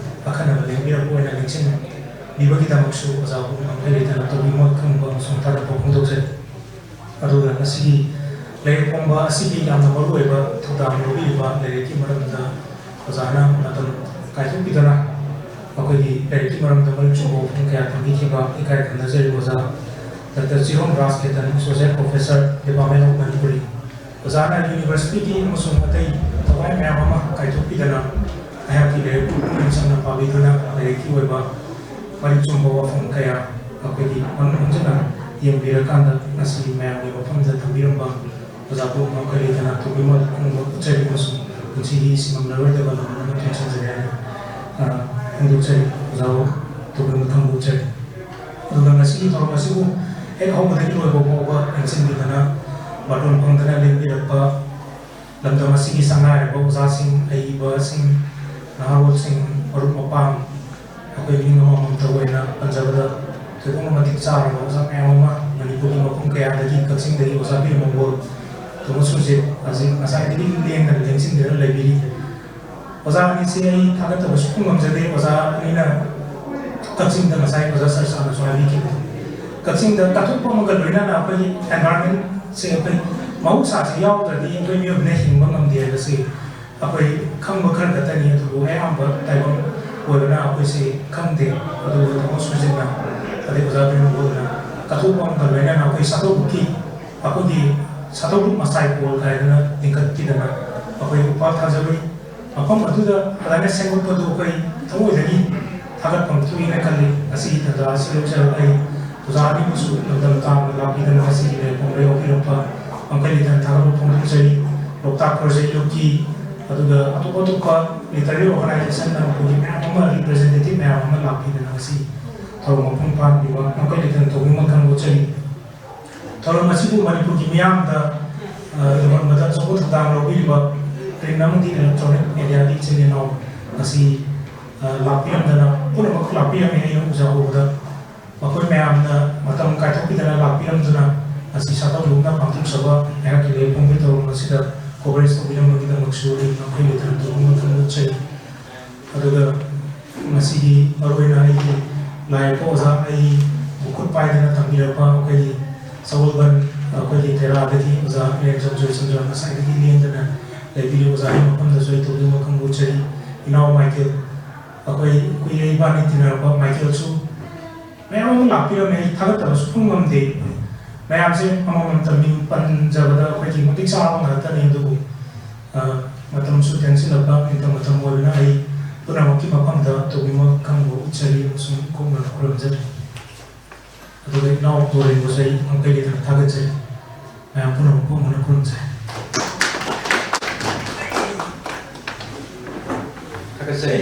Speaker 4: ꯑꯈꯟꯅꯕ ꯂꯦꯡꯕꯤꯔꯛꯄ ꯑꯣꯏꯅ ꯅꯤꯡꯁꯤꯡꯕꯤꯕꯒꯤꯗꯃꯛꯁꯨ ꯑꯣꯖꯥꯕꯨ ꯉꯝꯈꯩ ꯂꯩꯇꯅ ꯇꯧꯕꯤꯃꯜ ꯈꯪꯕ ꯑꯃꯁꯨꯡ ꯊꯥꯒꯠꯄ ꯐꯣꯡꯗꯣꯛꯆꯔꯤ ꯑꯗꯨꯒ ꯉꯁꯤꯒꯤ ꯂꯥꯏꯔꯤꯛ ꯐꯣꯡꯕ ꯑꯁꯤꯒꯤ ꯌꯥꯝꯅ ꯃꯔꯨꯑꯣꯏꯕ ꯊꯧꯗꯥꯡ ꯂꯧꯕꯤꯔꯤꯕ ꯂꯥꯏꯔꯤꯛꯀꯤ ꯃꯔꯝꯗ ꯑꯣꯖꯥꯅ ꯃꯇꯝ ꯀꯥꯏꯊꯣꯛꯄꯤꯗꯨꯅ ꯑꯩꯈꯣꯏꯒꯤ ꯂꯥꯏꯔꯤꯛꯀꯤ ꯃꯔꯝꯗ ꯃꯔꯤꯛ ꯆꯨꯝꯕ ꯋꯥꯐꯝ ꯀꯌꯥ ꯊꯝꯕꯤꯈꯤꯕ ꯏꯀꯥꯏ ꯈꯨꯝꯅꯖꯔꯤꯕ ꯑꯣꯖꯥ doctor Chirom Rajketan associate professor department of Manipuri ꯑꯣꯖꯥꯅ ꯌꯨꯅꯤꯚꯔꯁꯤꯇꯤꯒꯤ ꯑꯃꯁꯨꯡ ꯑꯇꯩ ꯊꯋꯥꯏ ꯃꯌꯥꯝ ꯑꯃ ꯀꯥꯏꯊꯣꯛꯄꯤꯗꯅ ꯑꯩꯍꯥꯛꯀꯤ ꯂꯥꯏꯔꯤꯛꯄꯨ ꯄꯨꯛꯅꯤꯡ ꯆꯪꯅ ꯄꯥꯕꯤꯗꯨꯅ ꯂꯥꯏꯔꯤꯛꯀꯤ ꯑꯣꯏꯕ ꯃꯔꯤꯛ ꯆꯨꯝꯕ ꯋꯥꯐꯝ ꯀꯌꯥ ꯑꯩꯈꯣꯏꯒꯤ ꯃꯅꯨꯡ ꯍꯟꯖꯤꯟꯅ ꯌꯦꯡꯕꯤꯔꯀꯥꯟꯗ ꯉꯁꯤ ꯃꯌꯥꯝꯒꯤ ꯃꯐꯝꯗ ꯊꯝꯕꯤꯔꯝꯕ ꯑꯣꯖꯥꯕꯨ ꯉꯝꯈꯩ ꯂꯩꯇꯅ ꯇꯧꯕꯤꯃꯜ ꯈꯪꯕ ꯎꯠꯆꯔꯤ ꯑꯃꯁꯨꯡ ꯄꯨꯟꯁꯤꯒꯤ ꯁꯤꯡꯉꯝꯂꯔꯣꯏꯗꯕ ꯂꯃꯟ ꯑꯃ ꯊꯣꯟꯖꯔꯤ ꯍꯥꯏꯅ ꯐꯣꯡꯗꯣꯛꯆꯔꯤ ꯑꯣꯖꯥꯕꯨ ꯇꯧꯕꯤꯃꯜ ꯈꯪꯕ ꯎꯠꯆꯔꯤ ꯑꯗꯨꯒ ꯉꯁꯤꯒꯤ ꯊꯧꯔꯝ ꯑꯁꯤꯕꯨ ꯍꯦꯛ ꯍꯧꯕꯗꯒꯤ ꯂꯣꯏꯕ ꯐꯥꯎꯕ ꯌꯦꯡꯁꯤꯟꯕꯤꯗꯅ ꯕꯥꯇꯣꯟ ꯐꯪꯗꯅ ꯂꯦꯡꯕꯤꯔꯛꯄ ꯂꯝꯗꯝ ꯑꯁꯤꯒꯤ ꯁꯪꯒꯥꯏꯔꯕ ꯑꯣꯖꯥꯁꯤꯡ ꯑꯏꯕꯁꯤꯡ ꯅꯍꯥꯔꯣꯜꯁꯤꯡ ꯃꯔꯨꯞ ꯃꯄꯥꯡ ꯑꯩꯈꯣꯏ ꯃꯤ ꯑꯃꯃꯝꯇ ꯑꯣꯏꯅ ꯄꯟꯖꯕꯗ ꯊꯣꯏꯗꯣꯛꯅ ꯃꯇꯤꯛ ꯆꯥꯔꯕ ꯑꯣꯖꯥ ꯃꯌꯥꯝ ꯑꯃ ꯃꯅꯤꯄꯨꯔꯒꯤ ꯃꯐꯝ ꯀꯌꯥꯗꯒꯤ ꯀꯛꯆꯤꯡꯗꯒꯤ ꯑꯣꯖꯥ ꯕꯤꯔ ꯃꯪꯒꯣꯜ ꯊꯣꯃꯁ ꯁꯨꯖꯤꯠ ꯍꯧꯖꯤꯛ ꯉꯁꯥꯏꯗꯒꯤ ꯂꯦꯡꯗꯅ ꯂꯦꯡꯁꯤꯟꯗꯨꯅ ꯂꯩꯕꯤꯔꯤ ꯑꯣꯖꯥ ꯑꯅꯤꯁꯤ ꯑꯩ ꯊꯥꯒꯠꯇꯕ ꯁꯨꯡꯉꯝ ꯉꯝꯖꯗꯦ ꯑꯣꯖꯥ ꯑꯅꯤꯅ ꯀꯛꯆꯤꯡꯗ ꯉꯁꯥꯏ ꯑꯣꯖꯥ ꯁꯔꯁꯥꯅꯁꯨ ꯍꯥꯏꯕꯤꯈꯤꯕꯗꯨ ꯀꯛꯆꯤꯡꯗ ꯀꯠꯊꯣꯛꯄ ꯑꯃꯒ ꯂꯣꯏꯅꯅ ꯑꯩꯈꯣꯏꯒꯤ ꯑꯦꯟꯚꯥꯏꯔꯟꯃꯦꯟꯁꯦ ꯑꯩꯈꯣꯏ ꯃꯍꯧꯁꯥꯁꯦ ꯌꯥꯎꯗ꯭ꯔꯗꯤ ꯑꯩꯈꯣꯏ ꯃꯤꯑꯣꯏꯕꯅ ꯍꯤꯡꯕ ꯉꯝꯗꯦ ꯍꯥꯏꯕꯁꯤ ꯑꯩꯈꯣꯏ ꯈꯪꯕ ꯈꯔ ꯈꯛꯇꯅꯤ ꯑꯗꯨꯕꯨ ꯑꯌꯥꯝꯕ ꯇꯥꯏꯕꯪ ꯑꯣꯏꯕꯅ ꯑꯩꯈꯣꯏꯁꯤ ꯈꯪꯗꯦ ꯑꯗꯨꯕꯨ ꯊꯕꯛ ꯁꯨꯖꯤꯟꯅ ꯑꯗꯩ ꯑꯣꯖꯥ ꯄꯦꯝꯕꯣꯏꯅ ꯀꯠꯊꯣꯛꯄ ꯂꯣꯏꯅꯅ ꯑꯩꯈꯣꯏ ꯁꯥꯊꯧꯕꯨꯛꯀꯤ ꯑꯩꯈꯣꯏꯒꯤ ꯁꯥꯊꯧꯕꯨꯛ ꯃꯁꯥꯏ ꯀꯣꯜ ꯍꯥꯏꯗꯅ ꯂꯤꯡꯈꯠꯄꯤꯗꯅ ꯑꯩꯈꯣꯏ ꯎꯄꯥꯜ ꯊꯥꯖꯕꯤ ꯃꯐꯝ ꯑꯗꯨꯗ ꯑꯗꯨꯃꯥꯏꯅ ꯁꯦꯝꯒꯠꯄꯗꯨ ꯑꯩꯈꯣꯏ ꯊꯃꯣꯏꯗꯒꯤ ꯊꯥꯒꯠꯐꯝ ꯊꯣꯛꯏꯅ ꯈꯜꯂꯤ ꯉꯁꯤꯒꯤ ꯇꯥꯟꯖꯥ ꯑꯁꯤ ꯂꯧꯖꯔꯒ ꯑꯩ ꯑꯣꯖꯥ ꯑꯅꯤꯕꯨꯁꯨ ꯂꯝꯗꯝ ꯇꯥꯡꯅ ꯂꯥꯛꯄꯤꯗꯅ ꯉꯁꯤꯒꯤ ꯂꯩꯐꯝ ꯌꯥꯎꯕꯤꯔꯛꯄ ꯑꯃꯨꯛꯀ ꯂꯩꯇꯅ ꯊꯥꯒꯠꯄ ꯐꯣꯡꯗꯣꯛꯆꯔꯤ ꯂꯣꯛꯇꯥꯛ ꯄ꯭ꯔꯣꯖꯦꯛꯀꯤ ꯑꯗꯨꯒ ꯑꯇꯣꯞ ꯑꯇꯣꯞꯄ ꯂꯤꯇꯔꯦꯔꯤ ꯑꯣꯔꯒꯅꯥꯏꯖꯦꯁꯟ ꯑꯩꯈꯣꯏꯒꯤ ꯃꯌꯥꯝ ꯑꯃ ꯔꯤꯄ꯭ꯔꯖꯦꯟꯇꯦꯇꯤꯚ ꯃꯌꯥꯝ ꯑꯃ ꯂꯥꯛꯄꯤꯗꯅ ꯉꯁꯤ ꯊꯧꯔꯝ ꯃꯄꯨꯡ ꯐꯥꯍꯟꯕꯤꯕ ꯑꯃꯨꯛꯀ ꯂꯩꯇꯅ ꯇꯧꯕꯤꯃꯛ ꯈꯪꯗꯣꯛꯆꯔꯤ ꯊꯧꯔꯝ ꯑꯁꯤꯕꯨ ꯃꯅꯤꯄꯨꯔꯒꯤ ꯃꯤꯌꯥꯝꯗ ꯌꯧꯍꯟꯕꯗ ꯑꯆꯧꯕ ꯊꯧꯗꯥꯡ ꯂꯧꯕꯤꯔꯤꯕ ꯄ꯭ꯔꯤꯟ ꯑꯃꯗꯤ ꯏꯂꯦꯛꯇ꯭ꯔꯣꯅꯤꯛ ꯃꯦꯗꯤꯌꯥꯒꯤ ꯏꯆꯤꯜ ꯏꯅꯥꯎ ꯉꯁꯤ ꯂꯥꯛꯄꯤꯔꯝꯗꯅ ꯄꯨꯝꯅꯃꯛ ꯂꯥꯛꯄꯤꯔꯝꯃꯤ ꯑꯩꯅ ꯎꯖꯍꯧꯕꯗ ꯃꯈꯣꯏ ꯃꯌꯥꯝꯅ ꯃꯇꯝ ꯀꯥꯏꯊꯣꯛꯄꯤꯗꯅ ꯂꯥꯛꯄꯤꯔꯝꯗꯨꯅ ꯉꯁꯤ ꯁꯥꯊꯧꯂꯨꯞꯅ ꯄꯥꯡꯊꯣꯛꯆꯕ ꯑꯩꯍꯥꯛꯀꯤ ꯂꯩꯐꯝꯒꯤ ꯊꯧꯔꯝ ꯑꯁꯤꯗ ꯀꯣꯚꯔꯦꯖ ꯇꯧꯕꯤꯔꯝꯕꯒꯤꯗꯃꯛꯁꯨ ꯑꯩ ꯃꯈꯣꯏ ꯂꯩꯇꯅ ꯇꯧꯕꯤꯃꯛ ꯈꯪꯗꯣꯛꯆꯔꯤ ꯑꯗꯨꯒ ꯉꯁꯤꯒꯤ ꯃꯔꯨꯑꯣꯏꯅ ꯑꯩꯒꯤ ꯂꯥꯏ ꯌꯦꯛꯄ ꯑꯣꯖꯥ ꯑꯩ ꯃꯈꯨꯠ ꯄꯥꯏꯗꯅ ꯊꯝꯕꯤꯔꯛꯄ ꯑꯩꯈꯣꯏꯒꯤ ꯁꯒꯣꯜꯕꯟ ꯑꯩꯈꯣꯏꯒꯤ ꯇꯦꯔꯥꯗꯒꯤ ꯑꯣꯖꯥ ꯏꯔꯦꯡꯖꯝ ꯖꯣꯏꯆꯟꯗ꯭ꯔ ꯉꯁꯥꯏꯗꯒꯤ ꯂꯦꯡꯗꯅ ꯂꯩꯕꯤꯔꯤꯕ ꯑꯣꯖꯥꯒꯤ ꯃꯐꯝꯗꯁꯨ ꯑꯩ ꯇꯧꯕꯤꯃꯛ ꯈꯪꯗꯣꯛꯆꯔꯤ ꯏꯅꯥꯎ ꯃꯥꯏꯀꯦꯜ ꯑꯩꯈꯣꯏ ꯀꯨꯏꯔꯦ ꯏꯕꯥꯅꯤ ꯇꯤꯟꯅꯔꯛꯄ ꯃꯥꯏꯀꯦꯜꯁꯨ ꯃꯌꯥꯝ ꯑꯃ ꯂꯥꯛꯄꯤꯔꯝꯃꯦ ꯑꯩ ꯊꯥꯒꯠꯇꯕ ꯁꯨꯡꯉꯝ ꯉꯝꯗꯦ ꯃꯌꯥꯝꯁꯦ ꯑꯃꯃꯝꯇ ꯃꯤꯡ ꯄꯟꯖꯕꯗ ꯑꯩꯈꯣꯏꯒꯤ ꯃꯇꯤꯛ ꯆꯥꯕ ꯉꯥꯛꯇꯅꯤ ꯑꯗꯨꯕꯨ ꯃꯇꯝꯁꯨ ꯇꯦꯟꯁꯤꯜꯂꯛꯄ ꯅꯤꯡꯊꯝ ꯃꯇꯝ ꯑꯣꯏꯕꯅ ꯑꯩ ꯄꯨꯝꯅꯃꯛꯀꯤ ꯃꯐꯝꯗ ꯇꯧꯕꯤꯃꯛ ꯈꯪꯕ ꯎꯠꯆꯔꯤ ꯑꯃꯁꯨꯡ ꯀꯣꯛꯅ ꯈꯨꯔꯨꯝꯖꯔꯤ ꯑꯗꯨꯒ ꯏꯅꯥꯎ ꯇꯣꯔꯦꯟꯕꯨꯁꯨ ꯑꯩ ꯑꯃꯨꯛꯀ ꯂꯩꯇꯅ ꯊꯥꯒꯠꯆꯔꯤ ꯃꯌꯥꯝ ꯄꯨꯝꯅꯃꯛ ꯀꯣꯛꯅ ꯈꯨꯔꯨꯝꯖꯔꯤ
Speaker 1: ꯊꯥꯒꯠꯆꯔꯤ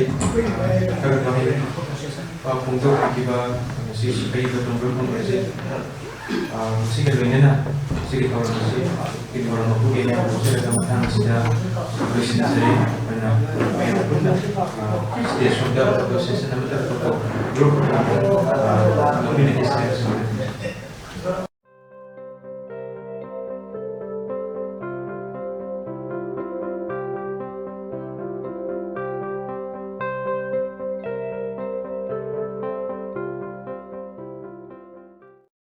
Speaker 1: ꯐꯣꯡꯗꯣꯛꯈꯤꯕ ꯉꯁꯤ ꯀꯔꯤꯕ ꯇꯣꯡꯕ꯭ꯔ ꯐꯣꯡꯗꯣꯛꯁꯤ ꯁꯤꯒ ꯂꯣꯏꯅꯅ ꯁꯤꯒꯤ ꯊꯧꯔꯝ ꯑꯁꯤ ꯊꯧꯔꯝ ꯃꯄꯨꯒꯤ ꯑꯌꯥꯕ ꯂꯧꯖꯔꯒ ꯃꯇꯥꯡ ꯑꯁꯤꯗ ꯂꯣꯏꯁꯤꯟꯖꯔꯤ ꯑꯩꯈꯣꯏꯅ ꯃꯌꯥꯝ ꯄꯨꯟꯅ ꯁ꯭ꯇꯦꯖ ꯁꯣꯝꯗ ꯐꯣꯇꯣ ꯁꯦꯁꯟ ꯑꯃꯗ ꯐꯣꯇꯣ ꯒ꯭ꯔꯨꯞ ꯀꯝꯃ꯭ꯌꯨꯅꯤꯇꯤ ꯁ꯭ꯇꯦꯖ